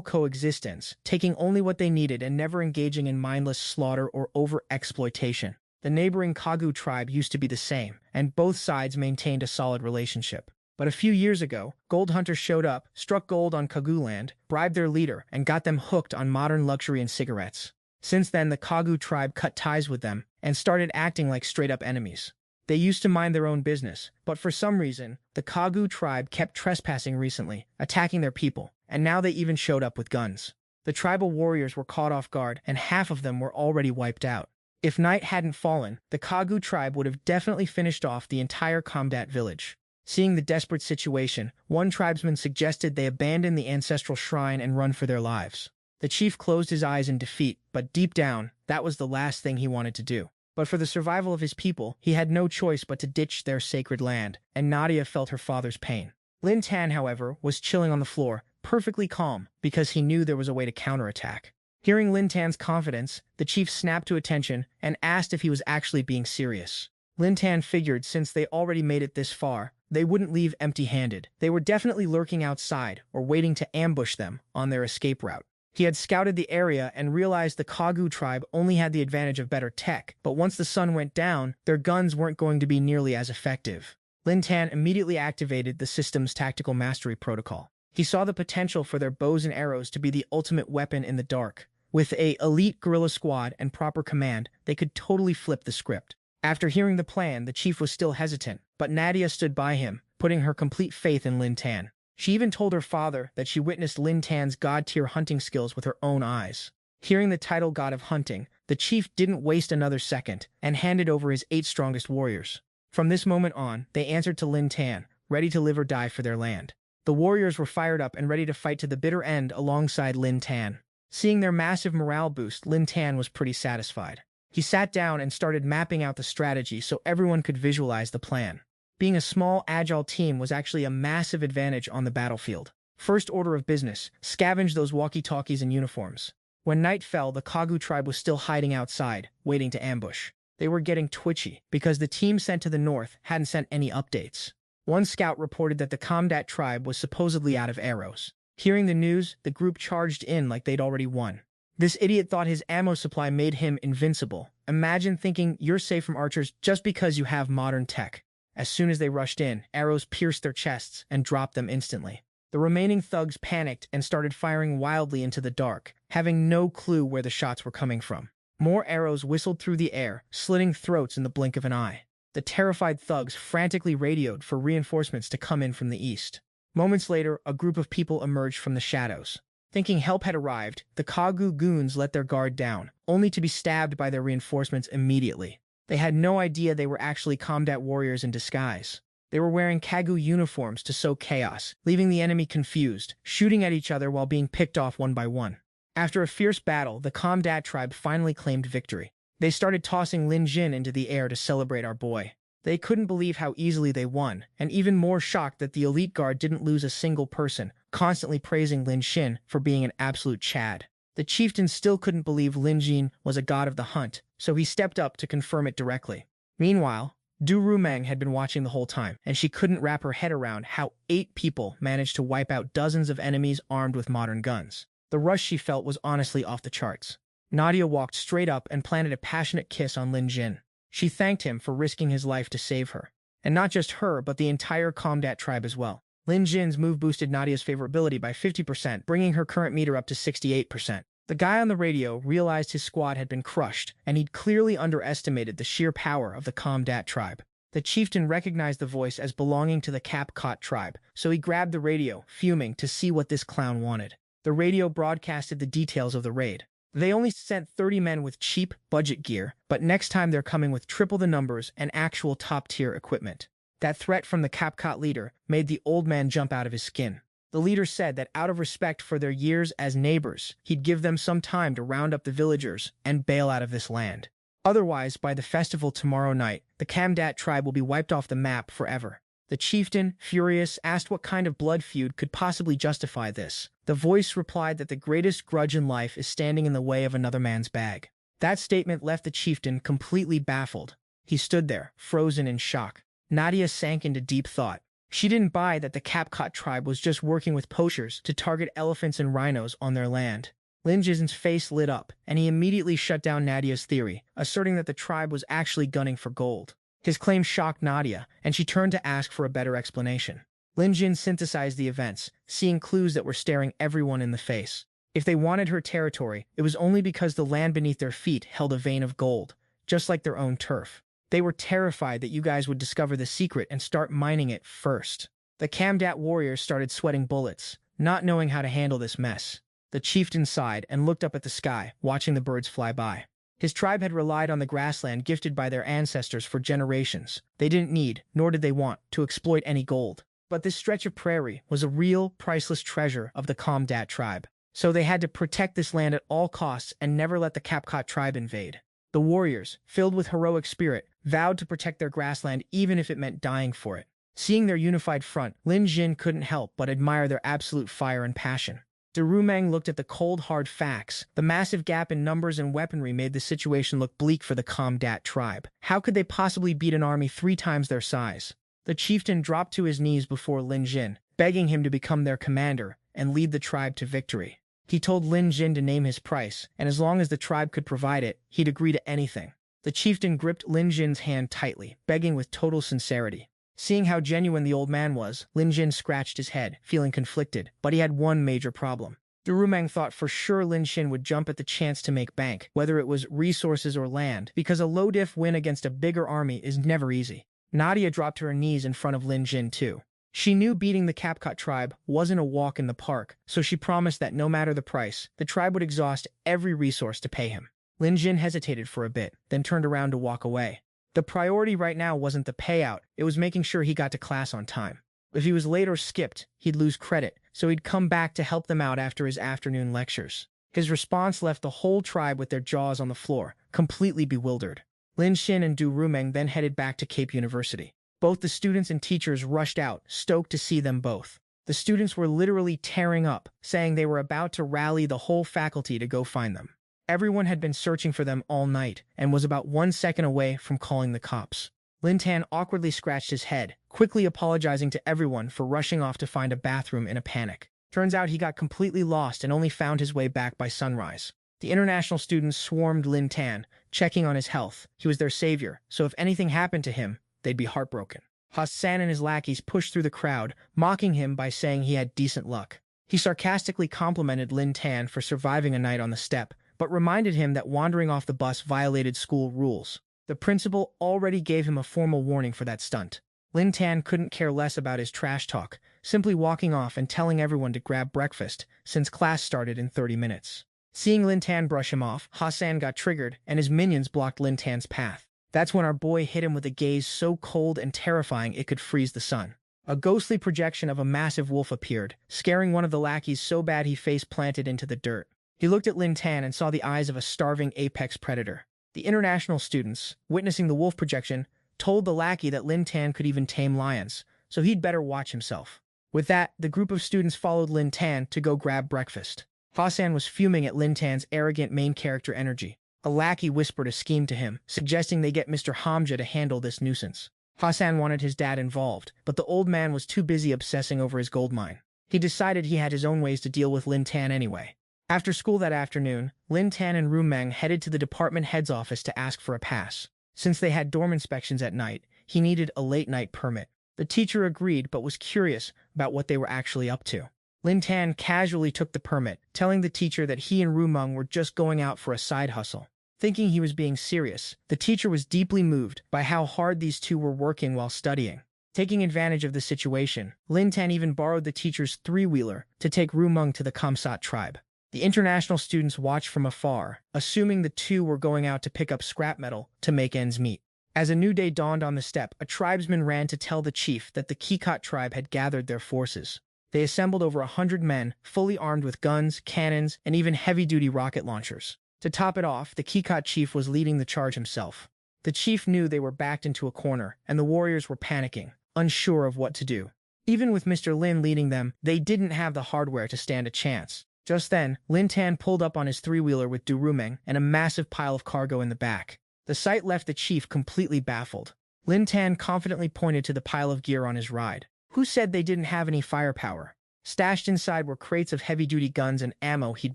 coexistence, taking only what they needed and never engaging in mindless slaughter or over-exploitation. The neighboring Kagu tribe used to be the same, and both sides maintained a solid relationship. But a few years ago, gold hunters showed up, struck gold on Kagu land, bribed their leader, and got them hooked on modern luxury and cigarettes. Since then, the Kagu tribe cut ties with them and started acting like straight-up enemies. They used to mind their own business, but for some reason, the Kagu tribe kept trespassing recently, attacking their people, and now they even showed up with guns. The tribal warriors were caught off guard, and half of them were already wiped out. If night hadn't fallen, the Kagu tribe would have definitely finished off the entire Kamdat village. Seeing the desperate situation, one tribesman suggested they abandon the ancestral shrine and run for their lives. The chief closed his eyes in defeat, but deep down, that was the last thing he wanted to do. But for the survival of his people, he had no choice but to ditch their sacred land, and Nadia felt her father's pain. Lin Tan, however, was chilling on the floor, perfectly calm, because he knew there was a way to counterattack. Hearing Lin Tan's confidence, the chief snapped to attention and asked if he was actually being serious. Lin Tan figured since they already made it this far, they wouldn't leave empty-handed. They were definitely lurking outside or waiting to ambush them on their escape route. He had scouted the area and realized the Kagu tribe only had the advantage of better tech, but once the sun went down, their guns weren't going to be nearly as effective. Lin Tan immediately activated the system's tactical mastery protocol. He saw the potential for their bows and arrows to be the ultimate weapon in the dark. With an elite guerrilla squad and proper command, they could totally flip the script. After hearing the plan, the chief was still hesitant, but Nadia stood by him, putting her complete faith in Lin Tan. She even told her father that she witnessed Lin Tan's god-tier hunting skills with her own eyes. Hearing the title god of hunting, the chief didn't waste another second and handed over his 8 strongest warriors. From this moment on, they answered to Lin Tan, ready to live or die for their land. The warriors were fired up and ready to fight to the bitter end alongside Lin Tan. Seeing their massive morale boost, Lin Tan was pretty satisfied. He sat down and started mapping out the strategy so everyone could visualize the plan. Being a small, agile team was actually a massive advantage on the battlefield. First order of business, scavenge those walkie-talkies and uniforms. When night fell, the Kagu tribe was still hiding outside, waiting to ambush. They were getting twitchy, because the team sent to the north hadn't sent any updates. One scout reported that the Kamdat tribe was supposedly out of arrows. Hearing the news, the group charged in like they'd already won. This idiot thought his ammo supply made him invincible. Imagine thinking you're safe from archers just because you have modern tech. As soon as they rushed in, arrows pierced their chests and dropped them instantly. The remaining thugs panicked and started firing wildly into the dark, having no clue where the shots were coming from. More arrows whistled through the air, slitting throats in the blink of an eye. The terrified thugs frantically radioed for reinforcements to come in from the east. Moments later, a group of people emerged from the shadows. Thinking help had arrived, the Kagu goons let their guard down, only to be stabbed by their reinforcements immediately. They had no idea they were actually Kamdat warriors in disguise. They were wearing Kagu uniforms to sow chaos, leaving the enemy confused, shooting at each other while being picked off one by one. After a fierce battle, the Kamdat tribe finally claimed victory. They started tossing Lin Jin into the air to celebrate our boy. They couldn't believe how easily they won, and even more shocked that the elite guard didn't lose a single person, constantly praising Lin Xin for being an absolute Chad. The chieftain still couldn't believe Lin Jin was a god of the hunt, so he stepped up to confirm it directly. Meanwhile, Du Rumeng had been watching the whole time, and she couldn't wrap her head around how 8 people managed to wipe out dozens of enemies armed with modern guns. The rush she felt was honestly off the charts. Nadia walked straight up and planted a passionate kiss on Lin Jin. She thanked him for risking his life to save her. And not just her, but the entire Kamdat tribe as well. Lin Jin's move boosted Nadia's favorability by 50%, bringing her current meter up to 68%. The guy on the radio realized his squad had been crushed, and he'd clearly underestimated the sheer power of the Kamdat tribe. The chieftain recognized the voice as belonging to the Kapkot tribe, so he grabbed the radio, fuming, to see what this clown wanted. The radio broadcasted the details of the raid. They only sent 30 men with cheap, budget gear, but next time they're coming with triple the numbers and actual top-tier equipment. That threat from the Kapkot leader made the old man jump out of his skin. The leader said that out of respect for their years as neighbors, he'd give them some time to round up the villagers and bail out of this land. Otherwise, by the festival tomorrow night, the Kamdat tribe will be wiped off the map forever. The chieftain, furious, asked what kind of blood feud could possibly justify this. The voice replied that the greatest grudge in life is standing in the way of another man's bag. That statement left the chieftain completely baffled. He stood there, frozen in shock. Nadia sank into deep thought. She didn't buy that the Kapkot tribe was just working with poachers to target elephants and rhinos on their land. Lin Jin's face lit up, and he immediately shut down Nadia's theory, asserting that the tribe was actually gunning for gold. His claim shocked Nadia, and she turned to ask for a better explanation. Lin Jin synthesized the events, seeing clues that were staring everyone in the face. If they wanted her territory, it was only because the land beneath their feet held a vein of gold, just like their own turf. They were terrified that you guys would discover the secret and start mining it first. The Kamdat warriors started sweating bullets, not knowing how to handle this mess. The chieftain sighed and looked up at the sky, watching the birds fly by. His tribe had relied on the grassland gifted by their ancestors for generations. They didn't need, nor did they want, to exploit any gold. But this stretch of prairie was a real, priceless treasure of the Kamdat tribe. So they had to protect this land at all costs and never let the Kapkot tribe invade. The warriors, filled with heroic spirit, vowed to protect their grassland even if it meant dying for it. Seeing their unified front, Lin Jin couldn't help but admire their absolute fire and passion. De Rumeng looked at the cold, hard facts. The massive gap in numbers and weaponry made the situation look bleak for the Kamdat tribe. How could they possibly beat an army 3 times their size? The chieftain dropped to his knees before Lin Jin, begging him to become their commander and lead the tribe to victory. He told Lin Jin to name his price, and as long as the tribe could provide it, he'd agree to anything. The chieftain gripped Lin Jin's hand tightly, begging with total sincerity. Seeing how genuine the old man was, Lin Jin scratched his head, feeling conflicted, but he had one major problem. De Rumeng thought for sure Lin Jin would jump at the chance to make bank, whether it was resources or land, because a low-diff win against a bigger army is never easy. Nadia dropped to her knees in front of Lin Jin too. She knew beating the Kapkot tribe wasn't a walk in the park, so she promised that no matter the price, the tribe would exhaust every resource to pay him. Lin Jin hesitated for a bit, then turned around to walk away. The priority right now wasn't the payout, it was making sure he got to class on time. If he was late or skipped, he'd lose credit, so he'd come back to help them out after his afternoon lectures. His response left the whole tribe with their jaws on the floor, completely bewildered. Lin Jin and Du Rumeng then headed back to Cape University. Both the students and teachers rushed out, stoked to see them both. The students were literally tearing up, saying they were about to rally the whole faculty to go find them. Everyone had been searching for them all night and was about 1 second away from calling the cops. Lin Tan awkwardly scratched his head, quickly apologizing to everyone for rushing off to find a bathroom in a panic. Turns out he got completely lost and only found his way back by sunrise. The international students swarmed Lin Tan, checking on his health. He was their savior, so if anything happened to him, they'd be heartbroken. Hassan and his lackeys pushed through the crowd, mocking him by saying he had decent luck. He sarcastically complimented Lin Tan for surviving a night on the steppe, but reminded him that wandering off the bus violated school rules. The principal already gave him a formal warning for that stunt. Lin Tan couldn't care less about his trash talk, simply walking off and telling everyone to grab breakfast, since class started in 30 minutes. Seeing Lin Tan brush him off, Hassan got triggered, and his minions blocked Lin Tan's path. That's when our boy hit him with a gaze so cold and terrifying it could freeze the sun. A ghostly projection of a massive wolf appeared, scaring one of the lackeys so bad he face planted into the dirt. He looked at Lin Tan and saw the eyes of a starving apex predator. The international students, witnessing the wolf projection, told the lackey that Lin Tan could even tame lions, so he'd better watch himself. With that, the group of students followed Lin Tan to go grab breakfast. Hassan was fuming at Lin Tan's arrogant main character energy. A lackey whispered a scheme to him, suggesting they get Mr. Hamja to handle this nuisance. Hassan wanted his dad involved, but the old man was too busy obsessing over his gold mine. He decided he had his own ways to deal with Lin Tan anyway. After school that afternoon, Lin Tan and Rumeng headed to the department head's office to ask for a pass. Since they had dorm inspections at night, he needed a late-night permit. The teacher agreed but was curious about what they were actually up to. Lin Tan casually took the permit, telling the teacher that he and Rumeng were just going out for a side hustle. Thinking he was being serious, the teacher was deeply moved by how hard these two were working while studying. Taking advantage of the situation, Lin Tan even borrowed the teacher's 3-wheeler to take Rumeng to the Kamsat tribe. The international students watched from afar, assuming the two were going out to pick up scrap metal to make ends meet. As a new day dawned on the steppe, a tribesman ran to tell the chief that the Kikot tribe had gathered their forces. They assembled over 100 men, fully armed with guns, cannons, and even heavy-duty rocket launchers. To top it off, the Kikat chief was leading the charge himself. The chief knew they were backed into a corner, and the warriors were panicking, unsure of what to do. Even with Mr. Lin leading them, they didn't have the hardware to stand a chance. Just then, Lin Tan pulled up on his three-wheeler with Du Rumeng and a massive pile of cargo in the back. The sight left the chief completely baffled. Lin Tan confidently pointed to the pile of gear on his ride. Who said they didn't have any firepower? Stashed inside were crates of heavy-duty guns and ammo he'd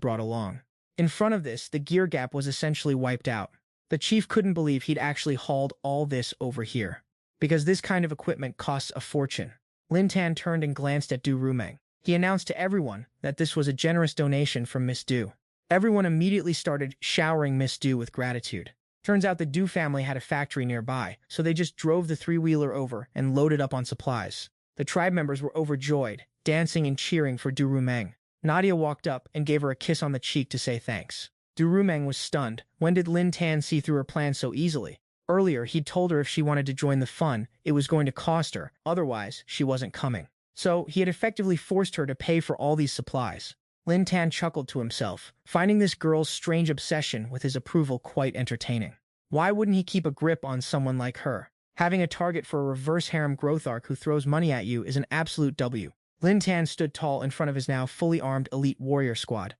brought along. In front of this, the gear gap was essentially wiped out. The chief couldn't believe he'd actually hauled all this over here, because this kind of equipment costs a fortune. Lin Tan turned and glanced at Du Rumeng. He announced to everyone that this was a generous donation from Miss Du. Everyone immediately started showering Miss Du with gratitude. Turns out the Du family had a factory nearby, so they just drove the three-wheeler over and loaded up on supplies. The tribe members were overjoyed, dancing and cheering for Du Rumeng. Nadia walked up and gave her a kiss on the cheek to say thanks. Du Rumeng was stunned. When did Lin Tan see through her plan so easily? Earlier, he'd told her if she wanted to join the fun, it was going to cost her, otherwise she wasn't coming. So, he had effectively forced her to pay for all these supplies. Lin Tan chuckled to himself, finding this girl's strange obsession with his approval quite entertaining. Why wouldn't he keep a grip on someone like her? Having a target for a reverse harem growth arc who throws money at you is an absolute W. Lin Tan stood tall in front of his now fully armed elite warrior squad.